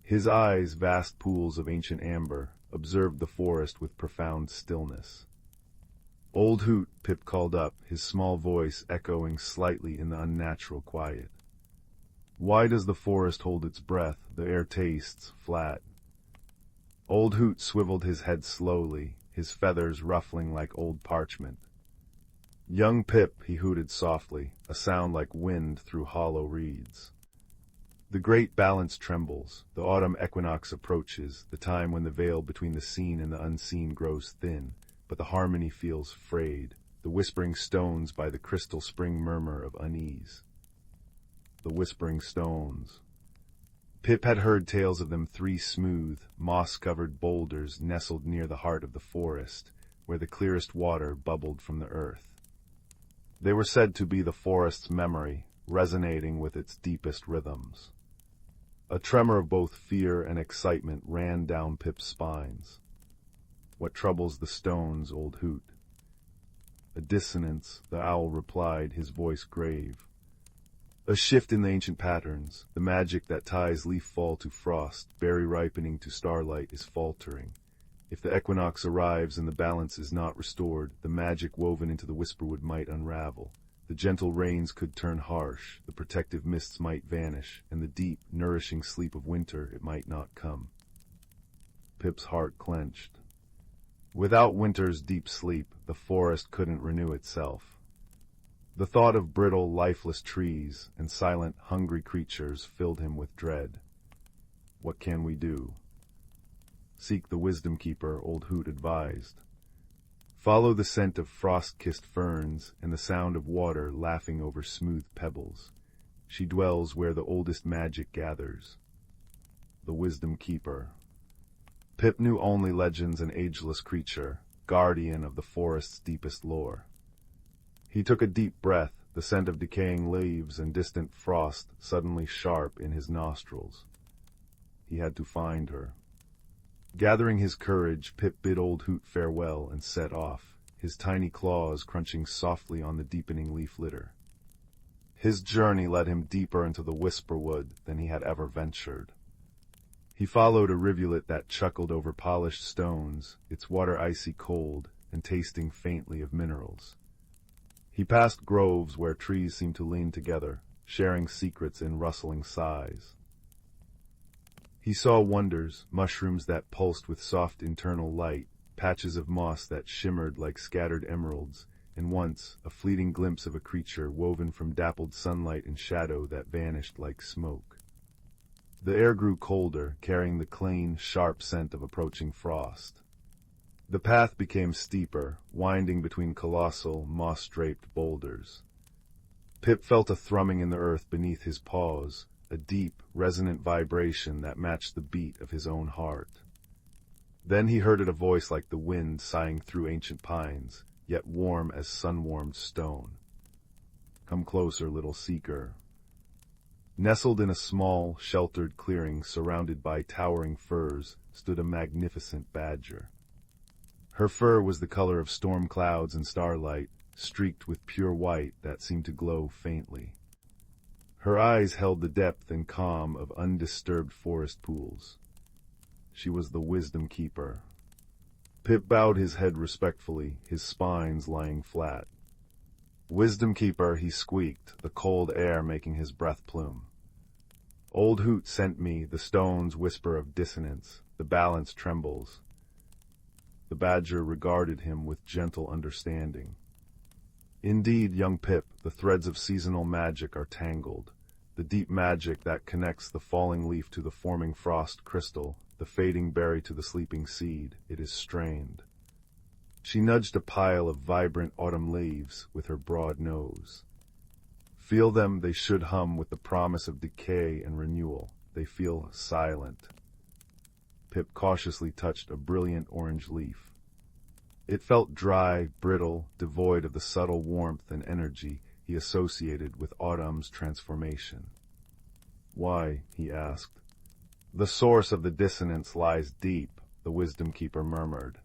His eyes, vast pools of ancient amber, observed the forest with profound stillness. "Old Hoot," Pip called up, his small voice echoing slightly in the unnatural quiet. "Why does the forest hold its breath? The air tastes flat." Old Hoot swiveled his head slowly, his feathers ruffling like old parchment. "Young Pip," he hooted softly, a sound like wind through hollow reeds. "The great balance trembles, the autumn equinox approaches, the time when the veil between the seen and the unseen grows thin, but the harmony feels frayed, the whispering stones by the crystal spring murmur of unease." The whispering stones. Pip had heard tales of them, three smooth, moss-covered boulders nestled near the heart of the forest, where the clearest water bubbled from the earth. They were said to be the forest's memory, resonating with its deepest rhythms. A tremor of both fear and excitement ran down Pip's spines. "What troubles the stones, Old Hoot?" "A dissonance," the owl replied, his voice grave. "A shift in the ancient patterns, the magic that ties leaf fall to frost, berry ripening to starlight is faltering. If the equinox arrives and the balance is not restored, the magic woven into the whisperwood might unravel. The gentle rains could turn harsh, the protective mists might vanish, and the deep, nourishing sleep of winter, it might not come." Pip's heart clenched. Without winter's deep sleep, the forest couldn't renew itself. The thought of brittle, lifeless trees and silent, hungry creatures filled him with dread. "What can we do?" "Seek the Wisdom Keeper," Old Hoot advised. "Follow the scent of frost-kissed ferns and the sound of water laughing over smooth pebbles. She dwells where the oldest magic gathers." The Wisdom Keeper. Pip knew only legends, an ageless creature, guardian of the forest's deepest lore. He took a deep breath, the scent of decaying leaves and distant frost suddenly sharp in his nostrils. He had to find her. Gathering his courage, Pip bid Old Hoot farewell and set off, his tiny claws crunching softly on the deepening leaf litter. His journey led him deeper into the whisperwood than he had ever ventured. He followed a rivulet that chuckled over polished stones, its water icy cold and tasting faintly of minerals. He passed groves where trees seemed to lean together, sharing secrets in rustling sighs. He saw wonders, mushrooms that pulsed with soft internal light, patches of moss that shimmered like scattered emeralds, and once a fleeting glimpse of a creature woven from dappled sunlight and shadow that vanished like smoke. The air grew colder, carrying the clean, sharp scent of approaching frost. The path became steeper, winding between colossal, moss-draped boulders. Pip felt a thrumming in the earth beneath his paws, a deep, resonant vibration that matched the beat of his own heart. Then he heard a voice like the wind sighing through ancient pines, yet warm as sun-warmed stone. "Come closer, little seeker." Nestled in a small, sheltered clearing surrounded by towering firs stood a magnificent badger. Her fur was the color of storm clouds and starlight, streaked with pure white that seemed to glow faintly. Her eyes held the depth and calm of undisturbed forest pools. She was the Wisdom Keeper. Pip bowed his head respectfully, his spines lying flat. "Wisdom Keeper," he squeaked, the cold air making his breath plume. "Old Hoot sent me, the stones whisper of dissonance, the balance trembles." The badger regarded him with gentle understanding. Indeed, young Pip, the threads of seasonal magic are tangled. The deep magic that connects the falling leaf to the forming frost crystal, the fading berry to the sleeping seed, it is strained. She nudged a pile of vibrant autumn leaves with her broad nose. Feel them, they should hum with the promise of decay and renewal. They feel silent. Pip cautiously touched a brilliant orange leaf. It felt dry, brittle, devoid of the subtle warmth and energy he associated with autumn's transformation. "Why?" he asked. "The source of the dissonance lies deep," the wisdom keeper murmured.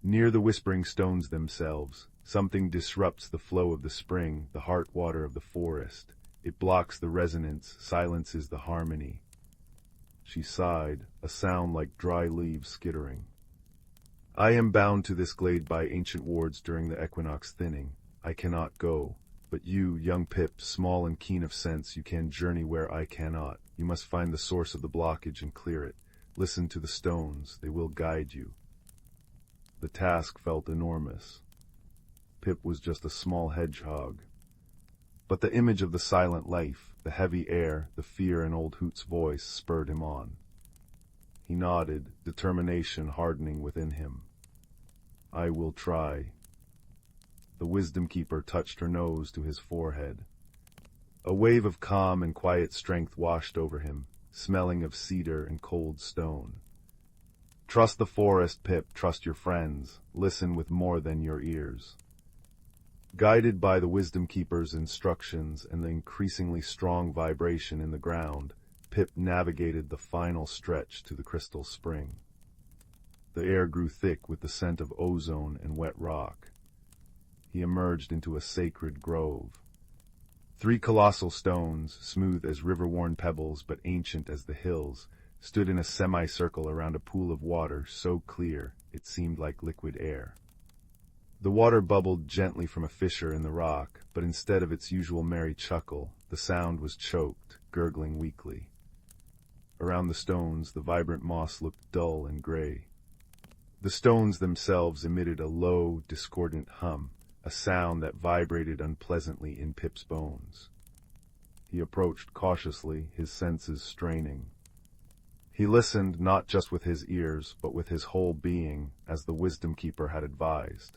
"Near the whispering stones themselves, something disrupts the flow of the spring, the heart water of the forest. It blocks the resonance, silences the harmony." She sighed, a sound like dry leaves skittering. "I am bound to this glade by ancient wards during the equinox thinning. I cannot go. But you, young Pip, small and keen of sense, you can journey where I cannot. You must find the source of the blockage and clear it. Listen to the stones, they will guide you." The task felt enormous. Pip was just a small hedgehog. But the image of the silent life, the heavy air, the fear in old Hoot's voice spurred him on. He nodded, determination hardening within him. "I will try." The wisdom keeper touched her nose to his forehead. A wave of calm and quiet strength washed over him, smelling of cedar and cold stone. "Trust the forest, Pip, trust your friends. Listen with more than your ears." Guided by the wisdom keeper's instructions and the increasingly strong vibration in the ground, Pip navigated the final stretch to the crystal spring. The air grew thick with the scent of ozone and wet rock. He emerged into a sacred grove. 3 colossal stones, smooth as river-worn pebbles but ancient as the hills, stood in a semicircle around a pool of water so clear it seemed like liquid air. The water bubbled gently from a fissure in the rock, but instead of its usual merry chuckle, the sound was choked, gurgling weakly. Around the stones, the vibrant moss looked dull and gray. The stones themselves emitted a low, discordant hum, a sound that vibrated unpleasantly in Pip's bones. He approached cautiously, his senses straining. He listened not just with his ears, but with his whole being, as the wisdom keeper had advised.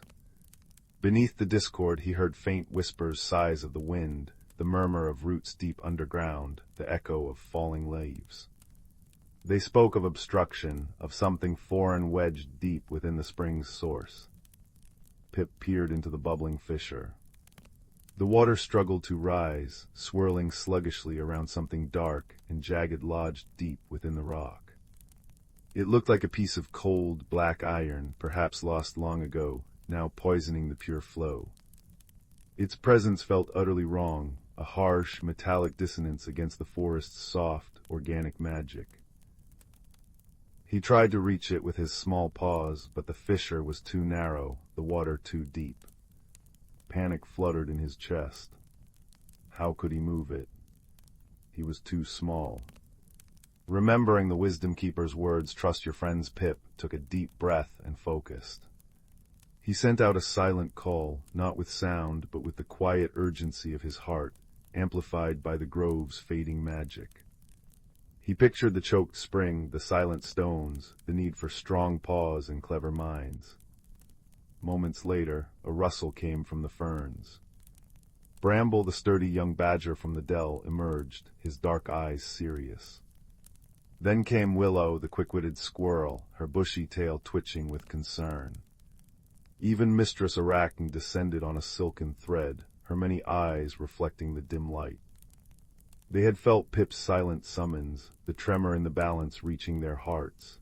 Beneath the discord he heard faint whispers, sighs of the wind, the murmur of roots deep underground, the echo of falling leaves. They spoke of obstruction, of something foreign wedged deep within the spring's source. Pip peered into the bubbling fissure. The water struggled to rise, swirling sluggishly around something dark and jagged lodged deep within the rock. It looked like a piece of cold, black iron, perhaps lost long ago, now poisoning the pure flow. Its presence felt utterly wrong, a harsh, metallic dissonance against the forest's soft, organic magic. He tried to reach it with his small paws, but the fissure was too narrow, the water too deep. Panic fluttered in his chest. How could he move it? He was too small. Remembering the wisdom keeper's words, "Trust your friends," Pip took a deep breath and focused. He sent out a silent call, not with sound, but with the quiet urgency of his heart, amplified by the grove's fading magic. He pictured the choked spring, the silent stones, the need for strong paws and clever minds. Moments later, a rustle came from the ferns. Bramble, the sturdy young badger from the dell, emerged, his dark eyes serious. Then came Willow, the quick-witted squirrel, her bushy tail twitching with concern. Even Mistress Arachne descended on a silken thread, her many eyes reflecting the dim light. They had felt Pip's silent summons, the tremor in the balance reaching their hearts.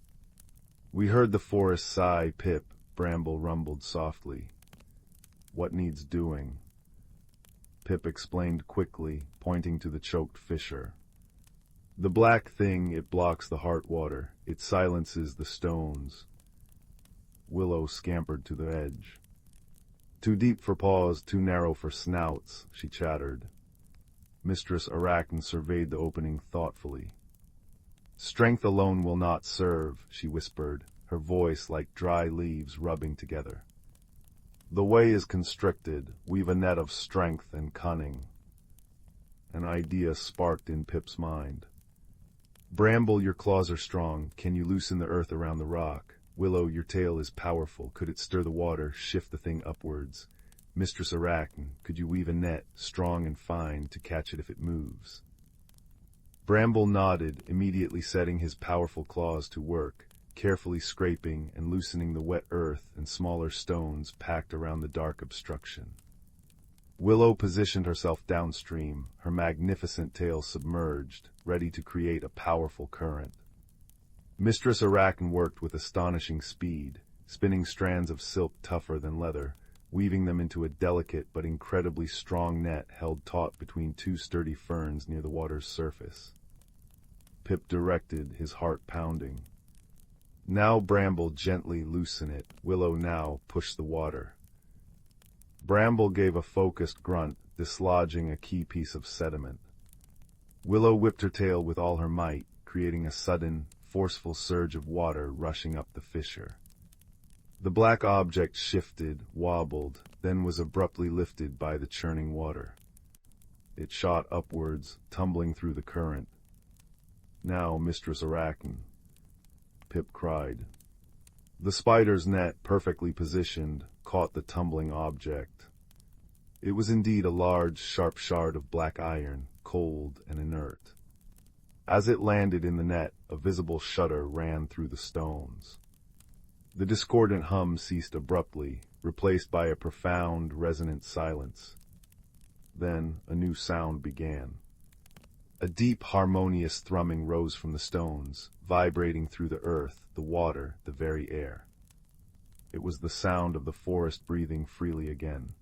"We heard the forest sigh, Pip," Bramble rumbled softly. "What needs doing?" Pip explained quickly, pointing to the choked fissure. "The black thing, it blocks the heart water. It silences the stones." Willow scampered to the edge. "Too deep for paws, too narrow for snouts," she chattered. Mistress Arachne surveyed the opening thoughtfully. "Strength alone will not serve," she whispered, her voice like dry leaves rubbing together. The way is constricted, weave a net of strength and cunning. An idea sparked in Pip's mind. Bramble, your claws are strong. Can you loosen the earth around the rock? Willow, your tail is powerful. Could it stir the water, shift the thing upwards? Mistress Arachne, could you weave a net, strong and fine, to catch it if it moves? Bramble nodded, immediately setting his powerful claws to work, carefully scraping and loosening the wet earth and smaller stones packed around the dark obstruction. Willow positioned herself downstream, her magnificent tail submerged, ready to create a powerful current. Mistress Arachne worked with astonishing speed, spinning strands of silk tougher than leather, weaving them into a delicate but incredibly strong net held taut between two sturdy ferns near the water's surface. Pip directed, his heart pounding. Now Bramble, gently loosen it. Willow, now push the water. Bramble gave a focused grunt, dislodging a key piece of sediment. Willow whipped her tail with all her might, creating a sudden, forceful surge of water rushing up the fissure. The black object shifted, wobbled, then was abruptly lifted by the churning water. It shot upwards, tumbling through the current. Now, Mistress Arachne, Pip cried. The spider's net, perfectly positioned, caught the tumbling object. It was indeed a large, sharp shard of black iron, cold and inert. As it landed in the net, a visible shudder ran through the stones. The discordant hum ceased abruptly, replaced by a profound, resonant silence. Then a new sound began. A deep, harmonious thrumming rose from the stones, vibrating through the earth, the water, the very air. It was the sound of the forest breathing freely again.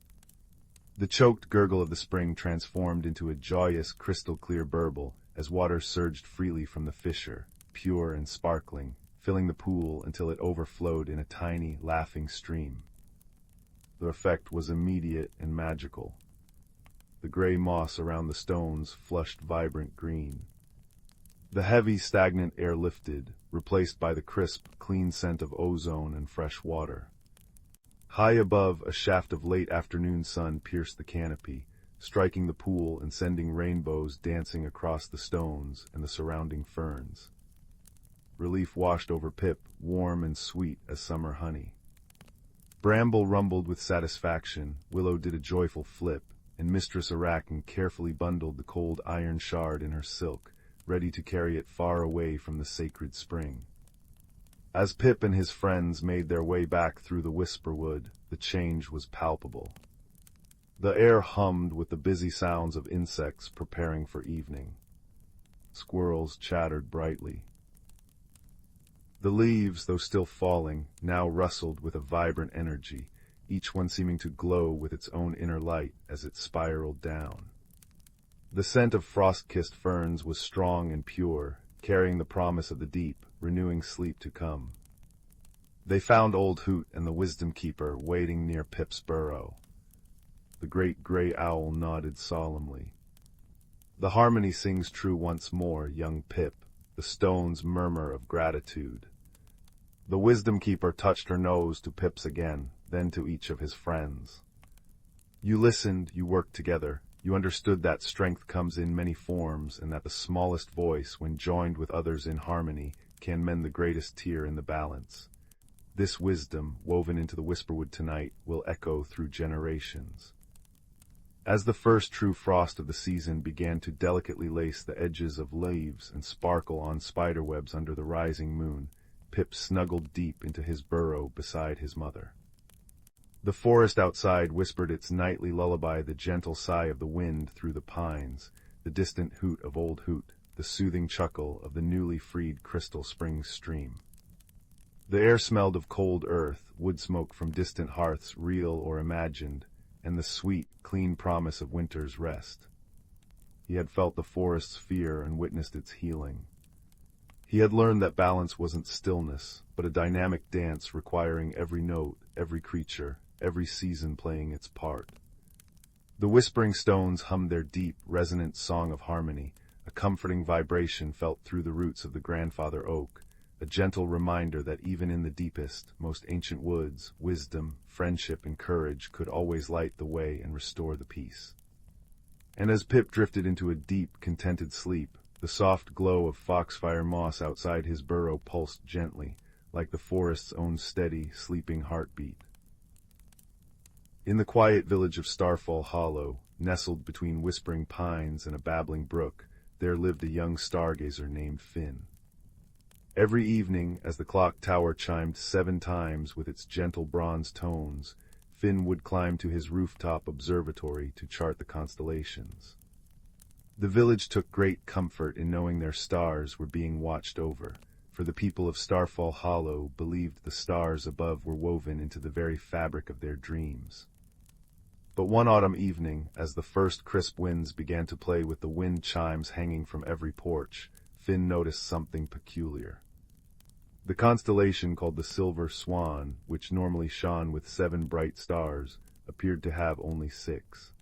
The choked gurgle of the spring transformed into a joyous, crystal-clear burble as water surged freely from the fissure, pure and sparkling, filling the pool until it overflowed in a tiny, laughing stream. The effect was immediate and magical. The gray moss around the stones flushed vibrant green. The heavy, stagnant air lifted, replaced by the crisp, clean scent of ozone and fresh water. High above, a shaft of late afternoon sun pierced the canopy, striking the pool and sending rainbows dancing across the stones and the surrounding ferns. Relief washed over Pip, warm and sweet as summer honey. Bramble rumbled with satisfaction, Willow did a joyful flip, and Mistress Arachne carefully bundled the cold iron shard in her silk, ready to carry it far away from the sacred spring. As Pip and his friends made their way back through the Whisperwood, the change was palpable. The air hummed with the busy sounds of insects preparing for evening. Squirrels chattered brightly. The leaves, though still falling, now rustled with a vibrant energy, each one seeming to glow with its own inner light as it spiraled down. The scent of frost-kissed ferns was strong and pure, carrying the promise of the deep, renewing sleep to come. They found Old Hoot and the Wisdom Keeper waiting near Pip's burrow. The great gray owl nodded solemnly. The harmony sings true once more, young Pip, the stones murmur of gratitude. The Wisdom Keeper touched her nose to Pip's again, then to each of his friends. You listened, you worked together, you understood that strength comes in many forms and that the smallest voice, when joined with others in harmony, can mend the greatest tear in the balance. This wisdom, woven into the Whisperwood tonight, will echo through generations. As the first true frost of the season began to delicately lace the edges of leaves and sparkle on spiderwebs under the rising moon, Pip snuggled deep into his burrow beside his mother. The forest outside whispered its nightly lullaby, the gentle sigh of the wind through the pines, the distant hoot of Old Hoot, the soothing chuckle of the newly freed Crystal Springs stream. The air smelled of cold earth, wood smoke from distant hearths, real or imagined, and the sweet, clean promise of winter's rest. He had felt the forest's fear and witnessed its healing. He had learned that balance wasn't stillness, but a dynamic dance requiring every note, every creature, every season playing its part. The whispering stones hummed their deep, resonant song of harmony, a comforting vibration felt through the roots of the grandfather oak, a gentle reminder that even in the deepest, most ancient woods, wisdom, friendship, and courage could always light the way and restore the peace. And as Pip drifted into a deep, contented sleep, the soft glow of foxfire moss outside his burrow pulsed gently, like the forest's own steady, sleeping heartbeat. In the quiet village of Starfall Hollow, nestled between whispering pines and a babbling brook, there lived a young stargazer named Finn. Every evening, as the clock tower chimed 7 times with its gentle bronze tones, Finn would climb to his rooftop observatory to chart the constellations. The village took great comfort in knowing their stars were being watched over, for the people of Starfall Hollow believed the stars above were woven into the very fabric of their dreams. But one autumn evening, as the first crisp winds began to play with the wind chimes hanging from every porch, Finn noticed something peculiar. The constellation called the Silver Swan, which normally shone with 7 bright stars, appeared to have only 6.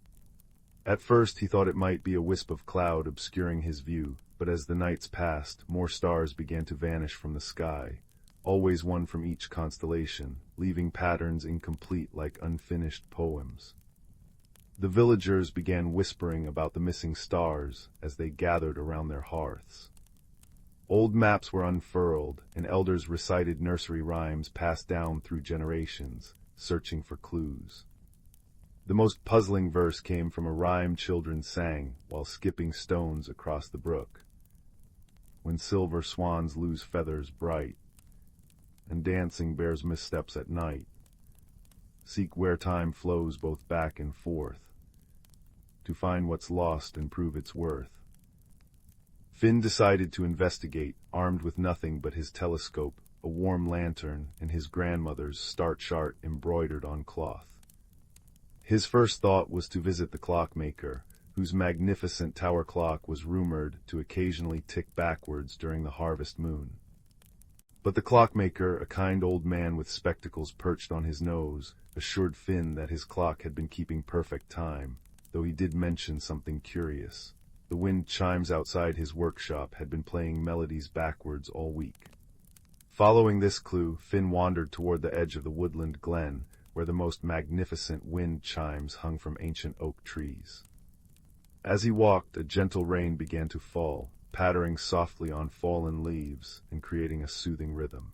At first he thought it might be a wisp of cloud obscuring his view, but as the nights passed, more stars began to vanish from the sky, always one from each constellation, leaving patterns incomplete like unfinished poems. The villagers began whispering about the missing stars as they gathered around their hearths. Old maps were unfurled, and elders recited nursery rhymes passed down through generations, searching for clues. The most puzzling verse came from a rhyme children sang while skipping stones across the brook. When silver swans lose feathers bright, and dancing bears missteps at night, seek where time flows both back and forth, to find what's lost and prove its worth. Finn decided to investigate, armed with nothing but his telescope, a warm lantern, and his grandmother's star chart embroidered on cloth. His first thought was to visit the clockmaker, whose magnificent tower clock was rumored to occasionally tick backwards during the harvest moon. But the clockmaker, a kind old man with spectacles perched on his nose, assured Finn that his clock had been keeping perfect time, though he did mention something curious. The wind chimes outside his workshop had been playing melodies backwards all week. Following this clue, Finn wandered toward the edge of the woodland glen, where the most magnificent wind chimes hung from ancient oak trees. As he walked, a gentle rain began to fall, pattering softly on fallen leaves and creating a soothing rhythm.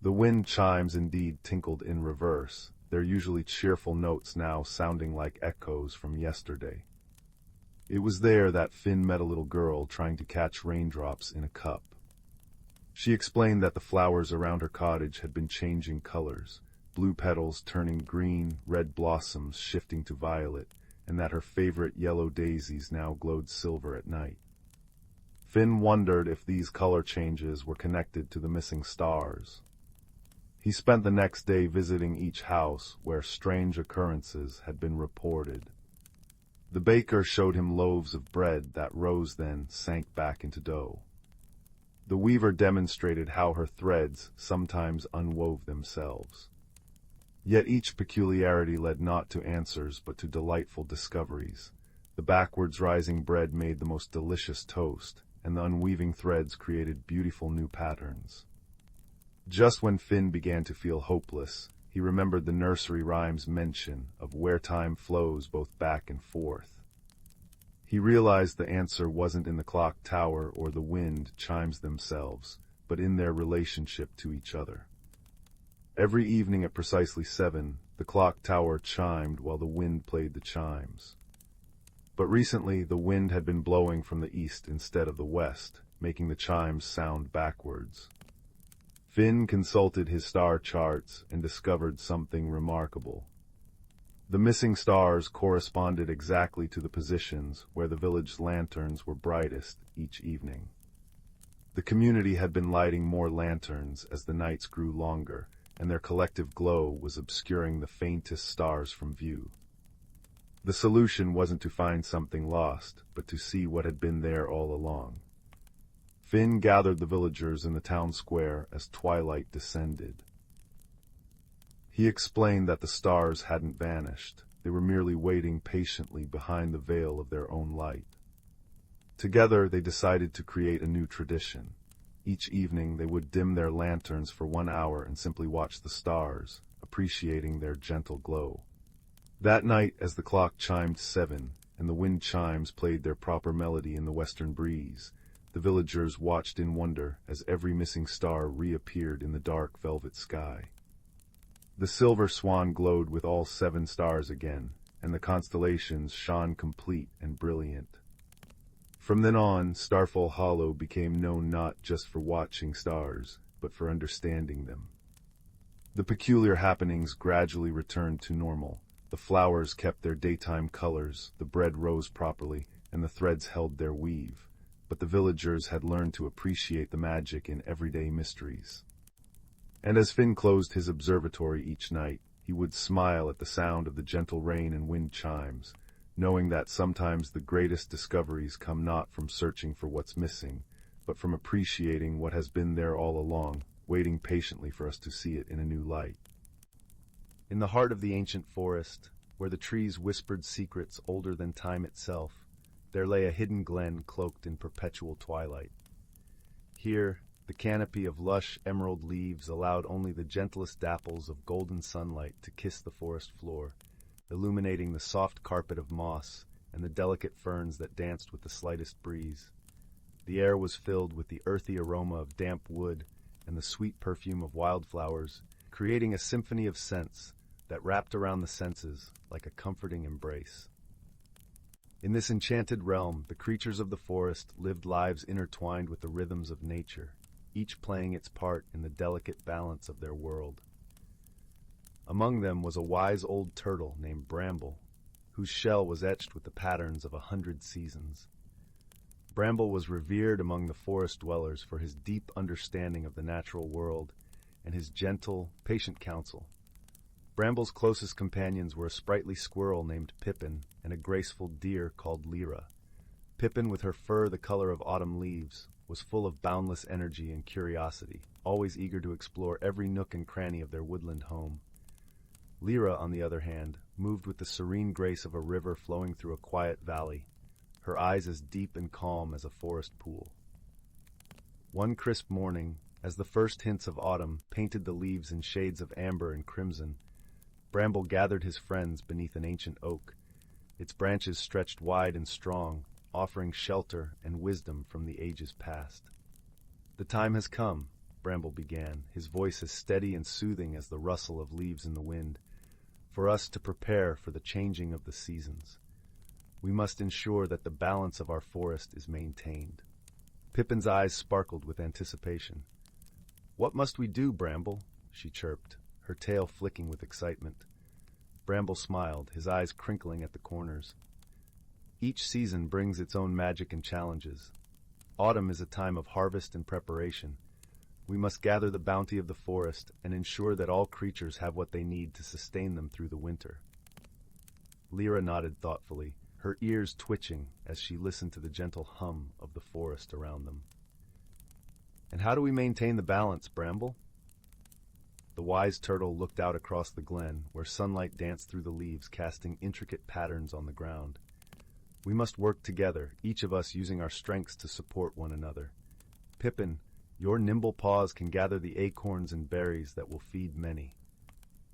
The wind chimes indeed tinkled in reverse, their usually cheerful notes now sounding like echoes from yesterday. It was there that Finn met a little girl trying to catch raindrops in a cup. She explained that the flowers around her cottage had been changing colors, blue petals turning green, red blossoms shifting to violet, and that her favorite yellow daisies now glowed silver at night. Finn wondered if these color changes were connected to the missing stars. He spent the next day visiting each house where strange occurrences had been reported. The baker showed him loaves of bread that rose then sank back into dough. The weaver demonstrated how her threads sometimes unwove themselves. Yet each peculiarity led not to answers but to delightful discoveries. The backwards rising bread made the most delicious toast, and the unweaving threads created beautiful new patterns. Just when Finn began to feel hopeless, he remembered the nursery rhyme's mention of where time flows both back and forth. He realized the answer wasn't in the clock tower or the wind chimes themselves, but in their relationship to each other. Every evening at precisely 7, the clock tower chimed while the wind played the chimes. But recently the wind had been blowing from the east instead of the west, making the chimes sound backwards. Finn consulted his star charts and discovered something remarkable. The missing stars corresponded exactly to the positions where the village lanterns were brightest each evening. The community had been lighting more lanterns as the nights grew longer, and their collective glow was obscuring the faintest stars from view. The solution wasn't to find something lost, but to see what had been there all along. Finn gathered the villagers in the town square as twilight descended. He explained that the stars hadn't vanished, they were merely waiting patiently behind the veil of their own light. Together they decided to create a new tradition. Each evening they would dim their lanterns for 1 hour and simply watch the stars, appreciating their gentle glow. That night, as the clock chimed 7, and the wind chimes played their proper melody in the western breeze, the villagers watched in wonder as every missing star reappeared in the dark velvet sky. The silver swan glowed with all 7 stars again, and the constellations shone complete and brilliant. From then on, Starfall Hollow became known not just for watching stars, but for understanding them. The peculiar happenings gradually returned to normal. The flowers kept their daytime colors, the bread rose properly, and the threads held their weave. But the villagers had learned to appreciate the magic in everyday mysteries. And as Finn closed his observatory each night, he would smile at the sound of the gentle rain and wind chimes, knowing that sometimes the greatest discoveries come not from searching for what's missing, but from appreciating what has been there all along, waiting patiently for us to see it in a new light. In the heart of the ancient forest, where the trees whispered secrets older than time itself, there lay a hidden glen cloaked in perpetual twilight. Here, the canopy of lush emerald leaves allowed only the gentlest dapples of golden sunlight to kiss the forest floor, illuminating the soft carpet of moss and the delicate ferns that danced with the slightest breeze. The air was filled with the earthy aroma of damp wood and the sweet perfume of wildflowers, creating a symphony of scents that wrapped around the senses like a comforting embrace. In this enchanted realm, the creatures of the forest lived lives intertwined with the rhythms of nature, each playing its part in the delicate balance of their world. Among them was a wise old turtle named Bramble, whose shell was etched with the patterns of 100 seasons. Bramble was revered among the forest dwellers for his deep understanding of the natural world and his gentle, patient counsel. Bramble's closest companions were a sprightly squirrel named Pippin and a graceful deer called Lyra. Pippin, with her fur the color of autumn leaves, was full of boundless energy and curiosity, always eager to explore every nook and cranny of their woodland home. Lyra, on the other hand, moved with the serene grace of a river flowing through a quiet valley, her eyes as deep and calm as a forest pool. One crisp morning, as the first hints of autumn painted the leaves in shades of amber and crimson, Bramble gathered his friends beneath an ancient oak. Its branches stretched wide and strong, offering shelter and wisdom from the ages past. "The time has come," Bramble began, his voice as steady and soothing as the rustle of leaves in the wind, "for us to prepare for the changing of the seasons. We must ensure that the balance of our forest is maintained." Pippin's eyes sparkled with anticipation. "What must we do, Bramble?" she chirped, her tail flicking with excitement. Bramble smiled, his eyes crinkling at the corners. "Each season brings its own magic and challenges. Autumn is a time of harvest and preparation. We must gather the bounty of the forest and ensure that all creatures have what they need to sustain them through the winter." Lyra nodded thoughtfully, her ears twitching as she listened to the gentle hum of the forest around them. "And how do we maintain the balance, Bramble?" The wise turtle looked out across the glen, where sunlight danced through the leaves, casting intricate patterns on the ground. "We must work together, each of us using our strengths to support one another. Pippin, your nimble paws can gather the acorns and berries that will feed many.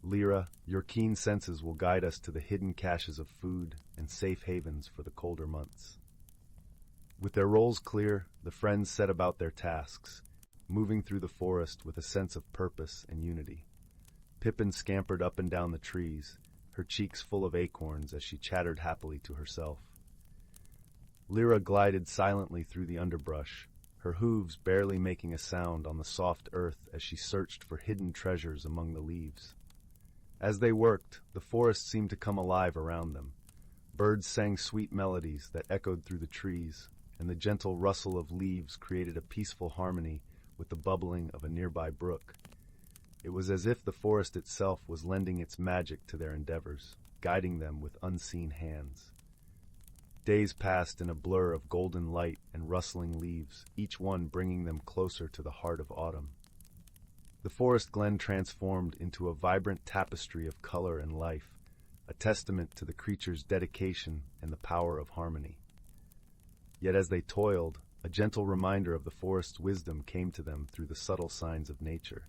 Lyra, your keen senses will guide us to the hidden caches of food and safe havens for the colder months." With their roles clear, the friends set about their tasks, moving through the forest with a sense of purpose and unity. Pippin scampered up and down the trees, her cheeks full of acorns as she chattered happily to herself. Lyra glided silently through the underbrush, her hooves barely making a sound on the soft earth as she searched for hidden treasures among the leaves. As they worked, the forest seemed to come alive around them. Birds sang sweet melodies that echoed through the trees, and the gentle rustle of leaves created a peaceful harmony with the bubbling of a nearby brook. It was as if the forest itself was lending its magic to their endeavors, guiding them with unseen hands. Days passed in a blur of golden light and rustling leaves, each one bringing them closer to the heart of autumn. The forest glen transformed into a vibrant tapestry of color and life, a testament to the creature's dedication and the power of harmony. Yet as they toiled, A gentle reminder of the forest's wisdom came to them through the subtle signs of nature.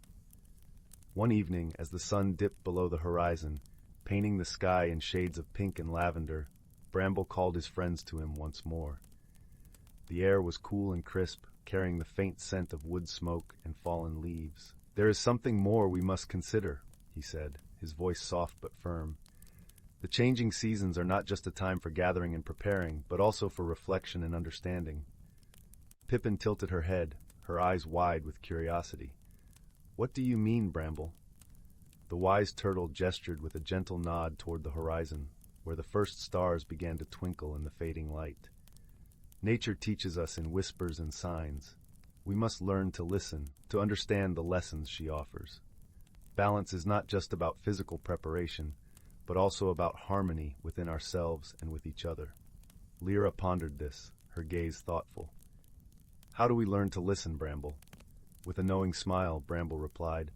One evening, as the sun dipped below the horizon, painting the sky in shades of pink and lavender, Bramble called his friends to him once more. The air was cool and crisp, carrying the faint scent of wood smoke and fallen leaves. "There is something more we must consider," he said, his voice soft but firm. "The changing seasons are not just a time for gathering and preparing, but also for reflection and understanding." Pippin tilted her head, her eyes wide with curiosity. "What do you mean, Bramble?" The wise turtle gestured with a gentle nod toward the horizon, where the first stars began to twinkle in the fading light. "Nature teaches us in whispers and signs. We must learn to listen, to understand the lessons she offers. Balance is not just about physical preparation, but also about harmony within ourselves and with each other." Lyra pondered this, her gaze thoughtful. "How do we learn to listen, Bramble?" With a knowing smile, Bramble replied,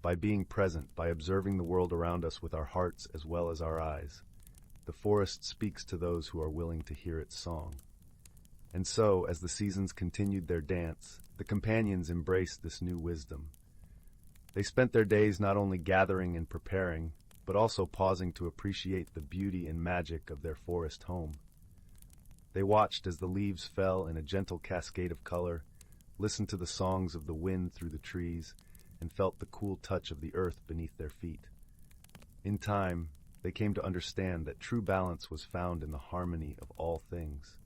"By being present, by observing the world around us with our hearts as well as our eyes. The forest speaks to those who are willing to hear its song." And so, as the seasons continued their dance, the companions embraced this new wisdom. They spent their days not only gathering and preparing, but also pausing to appreciate the beauty and magic of their forest home. They watched as the leaves fell in a gentle cascade of color, listened to the songs of the wind through the trees, and felt the cool touch of the earth beneath their feet. In time, they came to understand that true balance was found in the harmony of all things.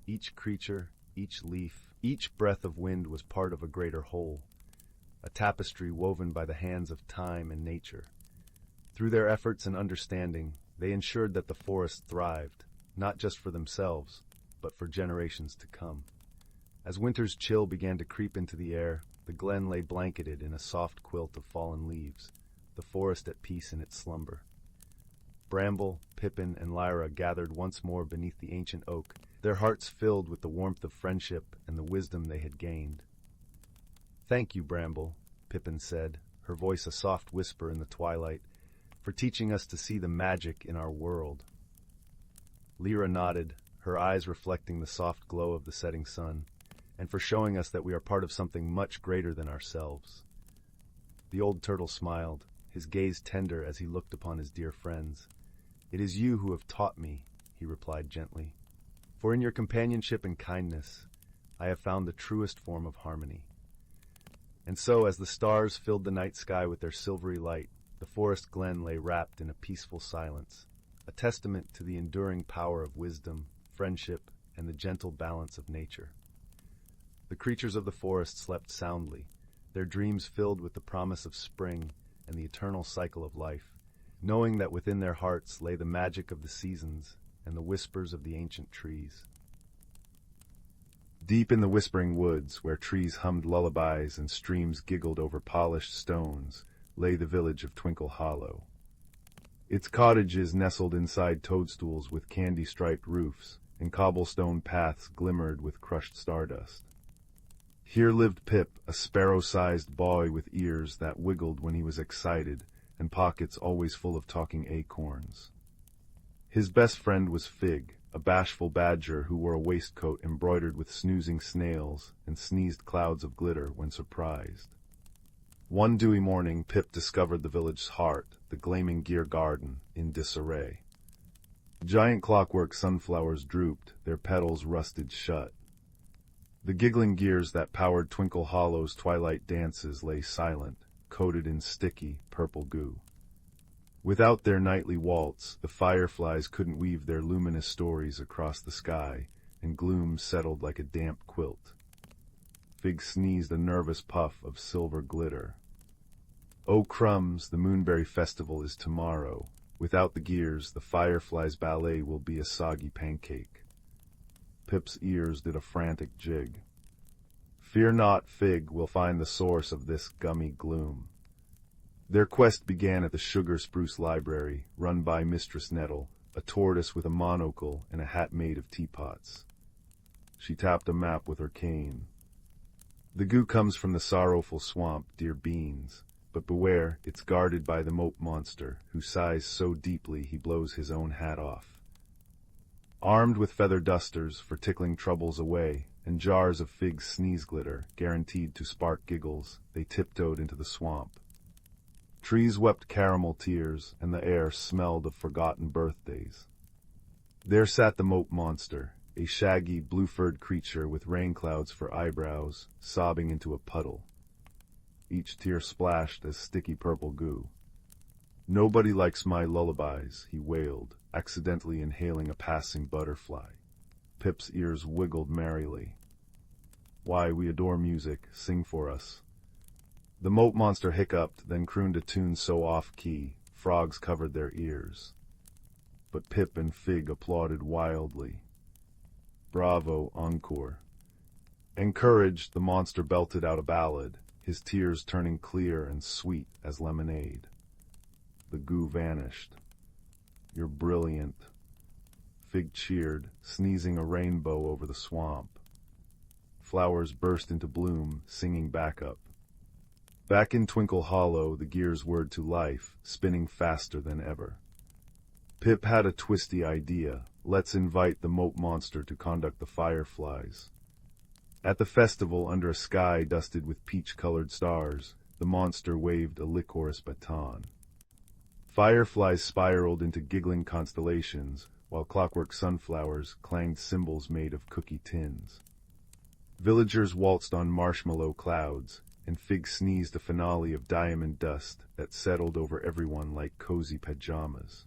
Each creature, each leaf, each breath of wind was part of a greater whole, a tapestry woven by the hands of time and nature. Through their efforts and understanding, they ensured that the forest thrived, not just for themselves, but for generations to come. As winter's chill began to creep into the air, the glen lay blanketed in a soft quilt of fallen leaves, the forest at peace in its slumber. Bramble, Pippin, and Lyra gathered once more beneath the ancient oak, their hearts filled with the warmth of friendship and the wisdom they had gained. "Thank you, Bramble," Pippin said, her voice a soft whisper in the twilight, "for teaching us to see the magic in our world." Lyra nodded, her eyes reflecting the soft glow of the setting sun, and for showing us that we are part of something much greater than ourselves. The old turtle smiled, his gaze tender as he looked upon his dear friends. "It is you who have taught me," he replied gently. "For in your companionship and kindness, I have found the truest form of harmony." And so, as the stars filled the night sky with their silvery light, the forest glen lay wrapped in a peaceful silence, a testament to the enduring power of wisdom, friendship, and the gentle balance of nature. The creatures of the forest slept soundly, their dreams filled with the promise of spring and the eternal cycle of life, knowing that within their hearts lay the magic of the seasons and the whispers of the ancient trees. Deep in the whispering woods, where trees hummed lullabies and streams giggled over polished stones, lay the village of Twinkle Hollow. Its cottages nestled inside toadstools with candy-striped roofs, and cobblestone paths glimmered with crushed stardust. Here lived Pip, a sparrow-sized boy with ears that wiggled when he was excited, and pockets always full of talking acorns. His best friend was Fig, a bashful badger who wore a waistcoat embroidered with snoozing snails and sneezed clouds of glitter when surprised. One dewy morning, Pip discovered the village's heart, the gleaming gear garden, in disarray. Giant clockwork sunflowers drooped, their petals rusted shut. The giggling gears that powered Twinkle Hollow's twilight dances lay silent, coated in sticky, purple goo. Without their nightly waltz, the fireflies couldn't weave their luminous stories across the sky, and gloom settled like a damp quilt. Fig sneezed a nervous puff of silver glitter. "Oh crumbs, the Moonberry Festival is tomorrow. Without the gears, the fireflies' ballet will be a soggy pancake." Pip's ears did a frantic jig. "Fear not, Fig will find the source of this gummy gloom." Their quest began at the Sugar Spruce Library, run by Mistress Nettle, a tortoise with a monocle and a hat made of teapots. She tapped a map with her cane. "The goo comes from the sorrowful swamp, dear beans, but beware, it's guarded by the moat monster, who sighs so deeply he blows his own hat off." Armed with feather dusters for tickling troubles away, and jars of fig sneeze glitter, guaranteed to spark giggles, they tiptoed into the swamp. Trees wept caramel tears, and the air smelled of forgotten birthdays. There sat the moat monster, a shaggy, blue-furred creature with rain clouds for eyebrows, sobbing into a puddle. Each tear splashed as sticky purple goo. "Nobody likes my lullabies," he wailed, accidentally inhaling a passing butterfly. Pip's ears wiggled merrily. "Why, we adore music. Sing for us." The moat monster hiccuped, then crooned a tune so off-key, frogs covered their ears. But Pip and Fig applauded wildly. "Bravo, encore." Encouraged, the monster belted out a ballad, his tears turning clear and sweet as lemonade. The goo vanished. "You're brilliant." Fig cheered, sneezing a rainbow over the swamp. Flowers burst into bloom, singing backup. Back in Twinkle Hollow, the gears whirred to life, spinning faster than ever. Pip had a twisty idea. Let's invite the moat monster to conduct the fireflies. At the festival, under a sky dusted with peach-colored stars, the monster waved a licorice baton. Fireflies spiraled into giggling constellations, while clockwork sunflowers clanged cymbals made of cookie tins. Villagers waltzed on marshmallow clouds, and Fig sneezed a finale of diamond dust that settled over everyone like cozy pajamas.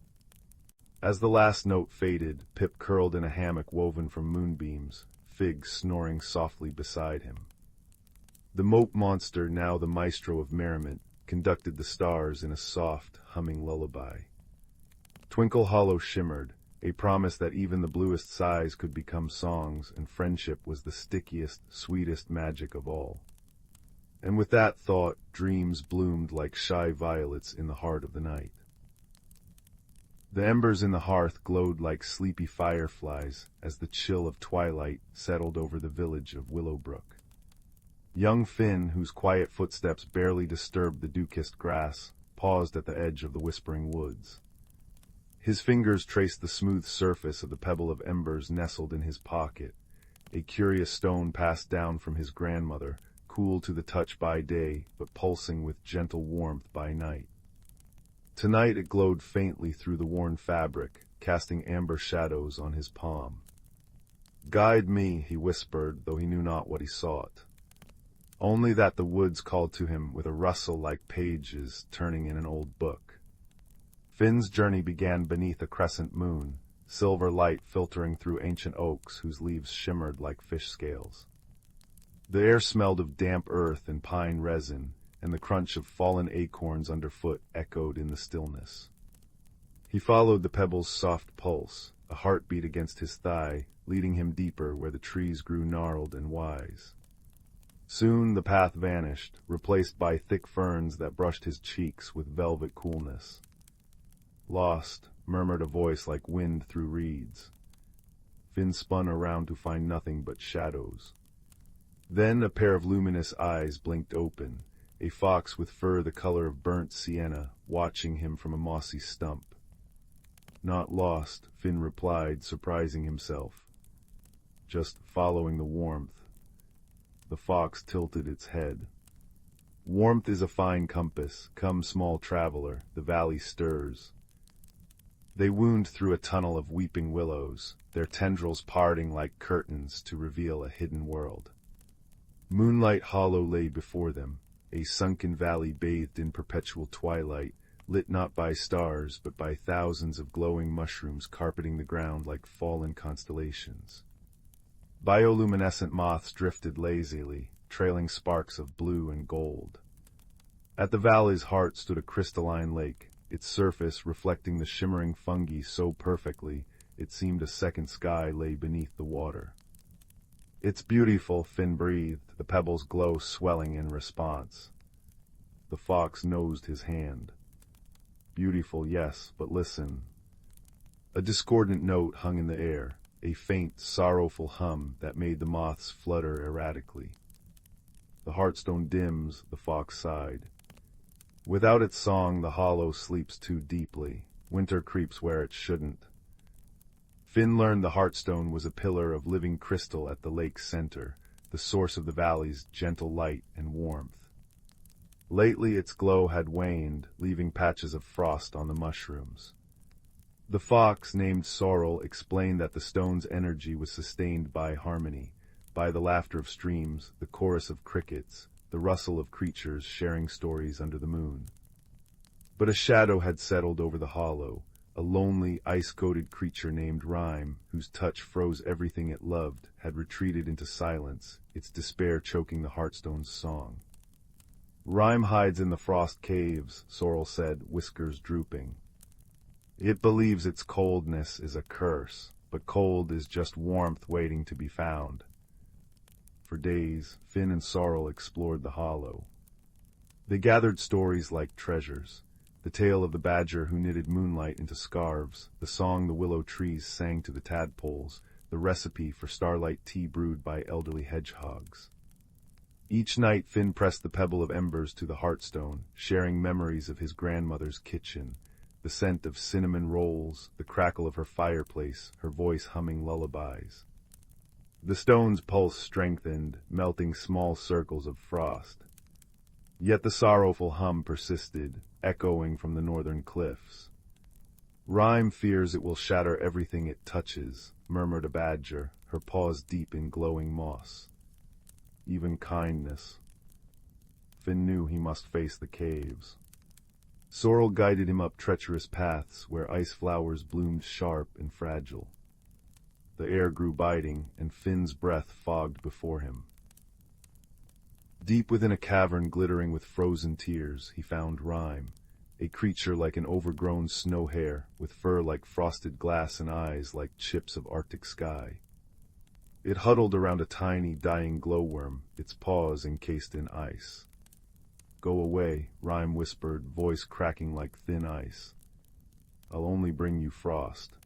As the last note faded, Pip curled in a hammock woven from moonbeams, Fig snoring softly beside him. The moat monster, now the maestro of merriment, conducted the stars in a soft, humming lullaby. Twinkle Hollow shimmered, a promise that even the bluest sighs could become songs, and friendship was the stickiest, sweetest magic of all. And with that thought, dreams bloomed like shy violets in the heart of the night. The embers in the hearth glowed like sleepy fireflies as the chill of twilight settled over the village of Willowbrook. Young Finn, whose quiet footsteps barely disturbed the dew-kissed grass, paused at the edge of the whispering woods. His fingers traced the smooth surface of the pebble of embers nestled in his pocket, a curious stone passed down from his grandmother, cool to the touch by day, but pulsing with gentle warmth by night. Tonight it glowed faintly through the worn fabric, casting amber shadows on his palm. "Guide me," he whispered, though he knew not what he sought. Only that the woods called to him with a rustle like pages turning in an old book. Finn's journey began beneath a crescent moon, silver light filtering through ancient oaks whose leaves shimmered like fish scales. The air smelled of damp earth and pine resin, and the crunch of fallen acorns underfoot echoed in the stillness. He followed the pebble's soft pulse, a heartbeat against his thigh, leading him deeper where the trees grew gnarled and wise. Soon the path vanished, replaced by thick ferns that brushed his cheeks with velvet coolness. "Lost," murmured a voice like wind through reeds. Finn spun around to find nothing but shadows. Then a pair of luminous eyes blinked open, a fox with fur the color of burnt sienna, watching him from a mossy stump. "Not lost," Finn replied, surprising himself. "Just following the warmth." The fox tilted its head. "Warmth is a fine compass. Come, small traveler, the valley stirs." They wound through a tunnel of weeping willows, their tendrils parting like curtains to reveal a hidden world. Moonlight Hollow lay before them, a sunken valley bathed in perpetual twilight, lit not by stars but by thousands of glowing mushrooms carpeting the ground like fallen constellations. Bioluminescent moths drifted lazily, trailing sparks of blue and gold. At the valley's heart stood a crystalline lake, its surface reflecting the shimmering fungi so perfectly it seemed a second sky lay beneath the water. "It's beautiful," Finn breathed, the pebble's glow swelling in response. The fox nosed his hand. "Beautiful, yes, but listen." A discordant note hung in the air, a faint, sorrowful hum that made the moths flutter erratically. "The heartstone dims," the fox sighed. "Without its song, the hollow sleeps too deeply. Winter creeps where it shouldn't." Finn learned the Heartstone was a pillar of living crystal at the lake's center, the source of the valley's gentle light and warmth. Lately its glow had waned, leaving patches of frost on the mushrooms. The fox, named Sorrel, explained that the stone's energy was sustained by harmony, by the laughter of streams, the chorus of crickets, the rustle of creatures sharing stories under the moon. But a shadow had settled over the hollow, a lonely, ice-coated creature named Rhyme, whose touch froze everything it loved, had retreated into silence, its despair choking the Heartstone's song. Rhyme hides in the frost caves, Sorrel said, whiskers drooping. It believes its coldness is a curse, but cold is just warmth waiting to be found. For days, Finn and Sorrel explored the hollow. They gathered stories like treasures. The tale of the badger who knitted moonlight into scarves, the song the willow trees sang to the tadpoles, the recipe for starlight tea brewed by elderly hedgehogs. Each night Finn pressed the pebble of embers to the Heartstone, sharing memories of his grandmother's kitchen, the scent of cinnamon rolls, the crackle of her fireplace, her voice humming lullabies. The stone's pulse strengthened, melting small circles of frost. Yet the sorrowful hum persisted, echoing from the northern cliffs. Rhyme fears it will shatter everything it touches, murmured a badger, her paws deep in glowing moss. Even kindness. Finn knew he must face the caves. Sorrel guided him up treacherous paths where ice flowers bloomed sharp and fragile. The air grew biting, and Finn's breath fogged before him. Deep within a cavern glittering with frozen tears, he found Rhyme, a creature like an overgrown snow hare, with fur like frosted glass and eyes like chips of Arctic sky. It huddled around a tiny, dying glowworm, its paws encased in ice. "Go away," Rhyme whispered, voice cracking like thin ice. "I'll only bring you frost."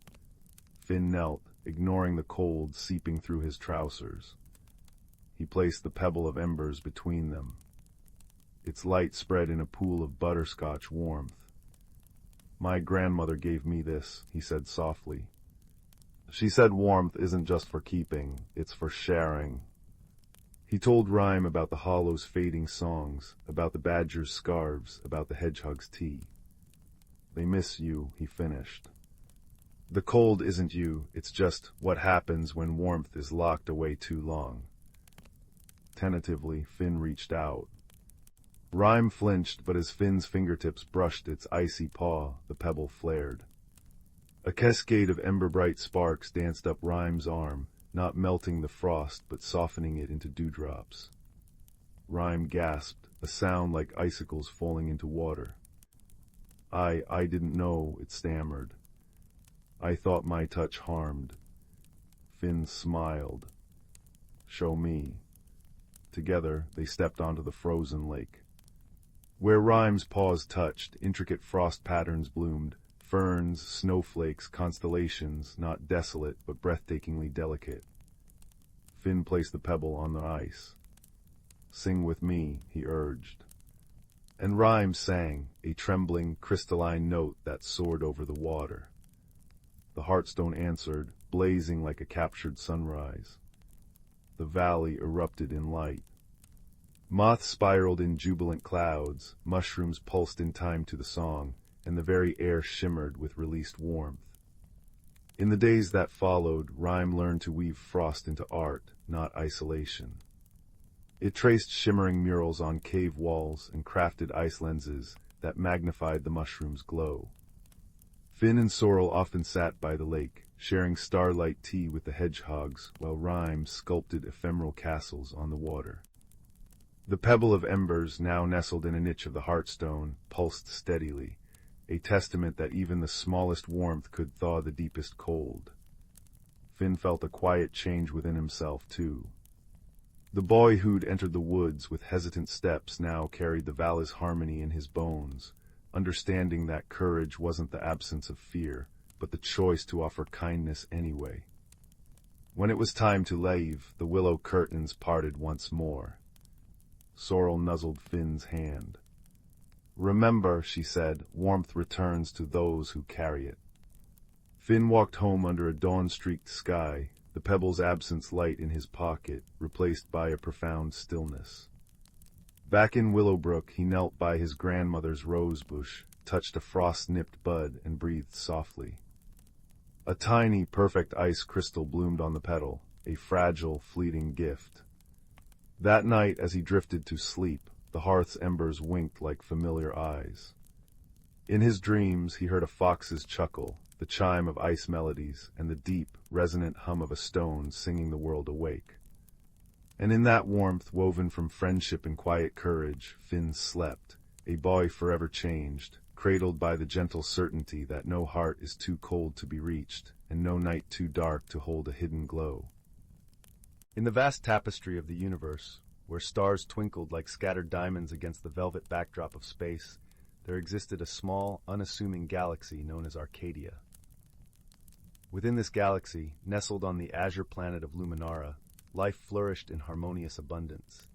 Finn knelt, ignoring the cold seeping through his trousers. He placed the pebble of embers between them. Its light spread in a pool of butterscotch warmth. "My grandmother gave me this," he said softly. "She said warmth isn't just for keeping, it's for sharing." He told Rhyme about the hollow's fading songs, about the badger's scarves, about the hedgehog's tea. "They miss you," he finished. "The cold isn't you, it's just what happens when warmth is locked away too long." Tentatively, Finn reached out. Rhyme flinched, but as Finn's fingertips brushed its icy paw, the pebble flared. A cascade of ember-bright sparks danced up Rhyme's arm, not melting the frost, but softening it into dewdrops. Rhyme gasped, a sound like icicles falling into water. I didn't know," it stammered. "I thought my touch harmed." Finn smiled. "Show me." Together, they stepped onto the frozen lake. Where Rhyme's paws touched, intricate frost patterns bloomed, ferns, snowflakes, constellations, not desolate but breathtakingly delicate. Finn placed the pebble on the ice. "Sing with me," he urged. And Rhyme sang, a trembling, crystalline note that soared over the water. The Heartstone answered, blazing like a captured sunrise. The valley erupted in light. Moths spiraled in jubilant clouds, mushrooms pulsed in time to the song, and the very air shimmered with released warmth. In the days that followed, Rhyme learned to weave frost into art, not isolation. It traced shimmering murals on cave walls and crafted ice lenses that magnified the mushroom's glow. Finn and Sorrel often sat by the lake, sharing starlight tea with the hedgehogs, while Rhyme sculpted ephemeral castles on the water. The pebble of embers, now nestled in a niche of the Heartstone, pulsed steadily, a testament that even the smallest warmth could thaw the deepest cold. Finn felt a quiet change within himself, too. The boy who'd entered the woods with hesitant steps now carried the valley's harmony in his bones, understanding that courage wasn't the absence of fear, but the choice to offer kindness anyway. When it was time to leave, the willow curtains parted once more. Sorrel nuzzled Finn's hand. "Remember," she said, "warmth returns to those who carry it." Finn walked home under a dawn-streaked sky, the pebble's absence light in his pocket, replaced by a profound stillness. Back in Willowbrook, he knelt by his grandmother's rose bush, touched a frost-nipped bud, and breathed softly. A tiny, perfect ice crystal bloomed on the petal, a fragile, fleeting gift. That night, as he drifted to sleep, the hearth's embers winked like familiar eyes. In his dreams, he heard a fox's chuckle, the chime of ice melodies, and the deep, resonant hum of a stone singing the world awake. And in that warmth, woven from friendship and quiet courage, Finn slept, a boy forever changed, cradled by the gentle certainty that no heart is too cold to be reached, and no night too dark to hold a hidden glow. In the vast tapestry of the universe, where stars twinkled like scattered diamonds against the velvet backdrop of space, there existed a small, unassuming galaxy known as Arcadia. Within this galaxy, nestled on the azure planet of Luminara, life flourished in harmonious abundance.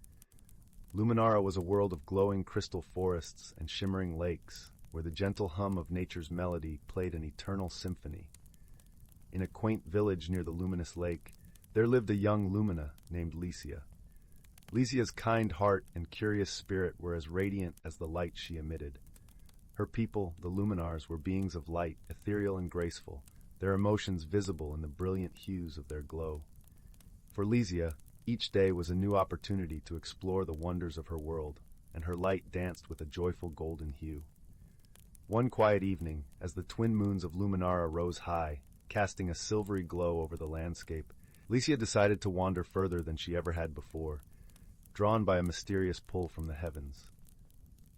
Luminara was a world of glowing crystal forests and shimmering lakes, where the gentle hum of nature's melody played an eternal symphony. In a quaint village near the luminous lake, there lived a young Lumina named Licia. Licia's kind heart and curious spirit were as radiant as the light she emitted. Her people, the Luminars, were beings of light, ethereal and graceful, their emotions visible in the brilliant hues of their glow. For Licia, each day was a new opportunity to explore the wonders of her world, and her light danced with a joyful golden hue. One quiet evening, as the twin moons of Luminara rose high, casting a silvery glow over the landscape, Licia decided to wander further than she ever had before, drawn by a mysterious pull from the heavens.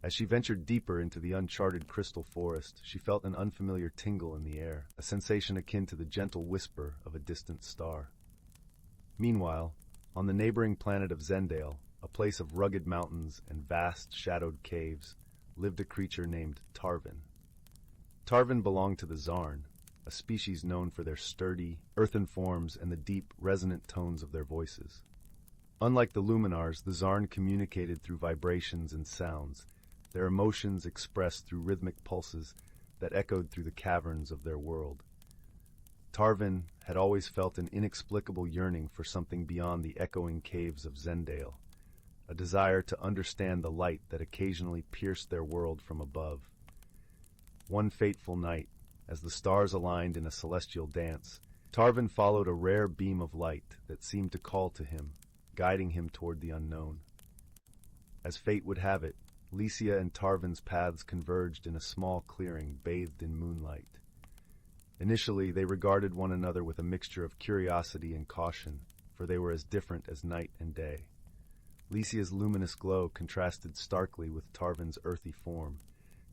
As she ventured deeper into the uncharted crystal forest, she felt an unfamiliar tingle in the air, a sensation akin to the gentle whisper of a distant star. Meanwhile, on the neighboring planet of Zendale, a place of rugged mountains and vast, shadowed caves, lived a creature named Tarvin. Tarvin belonged to the Zarn, a species known for their sturdy, earthen forms and the deep, resonant tones of their voices. Unlike the Luminars, the Zarn communicated through vibrations and sounds, their emotions expressed through rhythmic pulses that echoed through the caverns of their world. Tarvin had always felt an inexplicable yearning for something beyond the echoing caves of Zendale, a desire to understand the light that occasionally pierced their world from above. One fateful night, as the stars aligned in a celestial dance, Tarvin followed a rare beam of light that seemed to call to him, guiding him toward the unknown. As fate would have it, Licia and Tarvin's paths converged in a small clearing bathed in moonlight. Initially, they regarded one another with a mixture of curiosity and caution, for they were as different as night and day. Licia's luminous glow contrasted starkly with Tarvin's earthy form,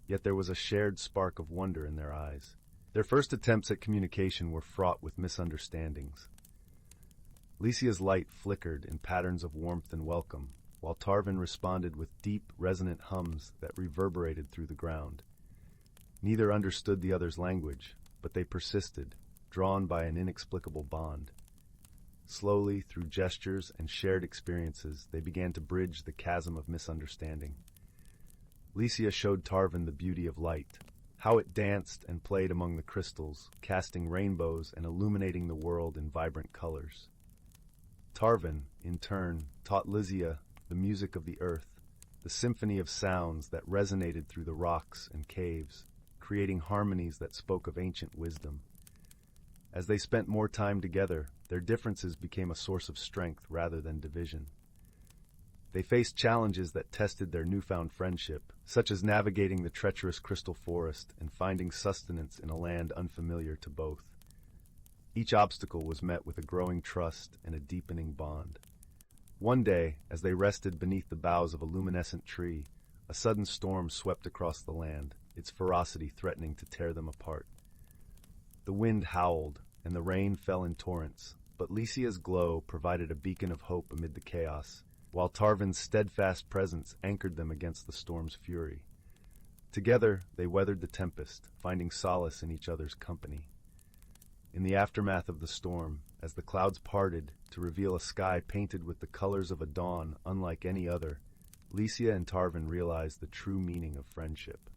yet there was a shared spark of wonder in their eyes. Their first attempts at communication were fraught with misunderstandings. Licia's light flickered in patterns of warmth and welcome, while Tarvin responded with deep, resonant hums that reverberated through the ground. Neither understood the other's language, but they persisted, drawn by an inexplicable bond. Slowly, through gestures and shared experiences, they began to bridge the chasm of misunderstanding. Licia showed Tarvin the beauty of light, how it danced and played among the crystals, casting rainbows and illuminating the world in vibrant colors. Tarvin, in turn, taught Licia the music of the earth, the symphony of sounds that resonated through the rocks and caves, creating harmonies that spoke of ancient wisdom. As they spent more time together, their differences became a source of strength rather than division. They faced challenges that tested their newfound friendship, such as navigating the treacherous crystal forest and finding sustenance in a land unfamiliar to both. Each obstacle was met with a growing trust and a deepening bond. One day, as they rested beneath the boughs of a luminescent tree, a sudden storm swept across the land, its ferocity threatening to tear them apart. The wind howled, and the rain fell in torrents, but Licia's glow provided a beacon of hope amid the chaos, while Tarvin's steadfast presence anchored them against the storm's fury. Together, they weathered the tempest, finding solace in each other's company. In the aftermath of the storm, as the clouds parted to reveal a sky painted with the colors of a dawn unlike any other, Licia and Tarvin realized the true meaning of friendship.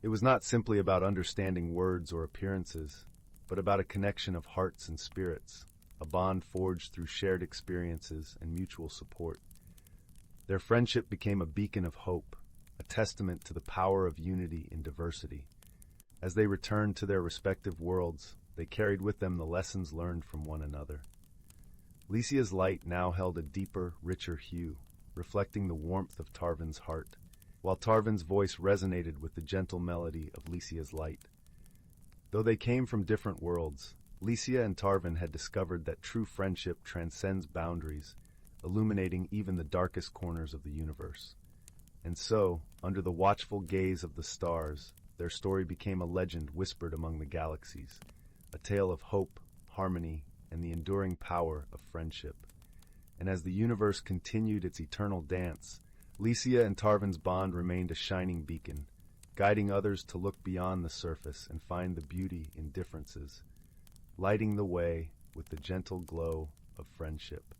It was not simply about understanding words or appearances. but about a connection of hearts and spirits, a bond forged through shared experiences and mutual support. Their friendship became a beacon of hope, a testament to the power of unity in diversity. As they returned to their respective worlds, they carried with them the lessons learned from one another. Lycia's light now held a deeper, richer hue, reflecting the warmth of Tarvan's heart, while Tarvan's voice resonated with the gentle melody of Lycia's light. Though they came from different worlds, Lycia and Tarvan had discovered that true friendship transcends boundaries, illuminating even the darkest corners of the universe. And so, under the watchful gaze of the stars, their story became a legend whispered among the galaxies, a tale of hope, harmony, and the enduring power of friendship. And as the universe continued its eternal dance, Lycia and Tarvan's bond remained a shining beacon, guiding others to look beyond the surface and find the beauty in differences, lighting the way with the gentle glow of friendship.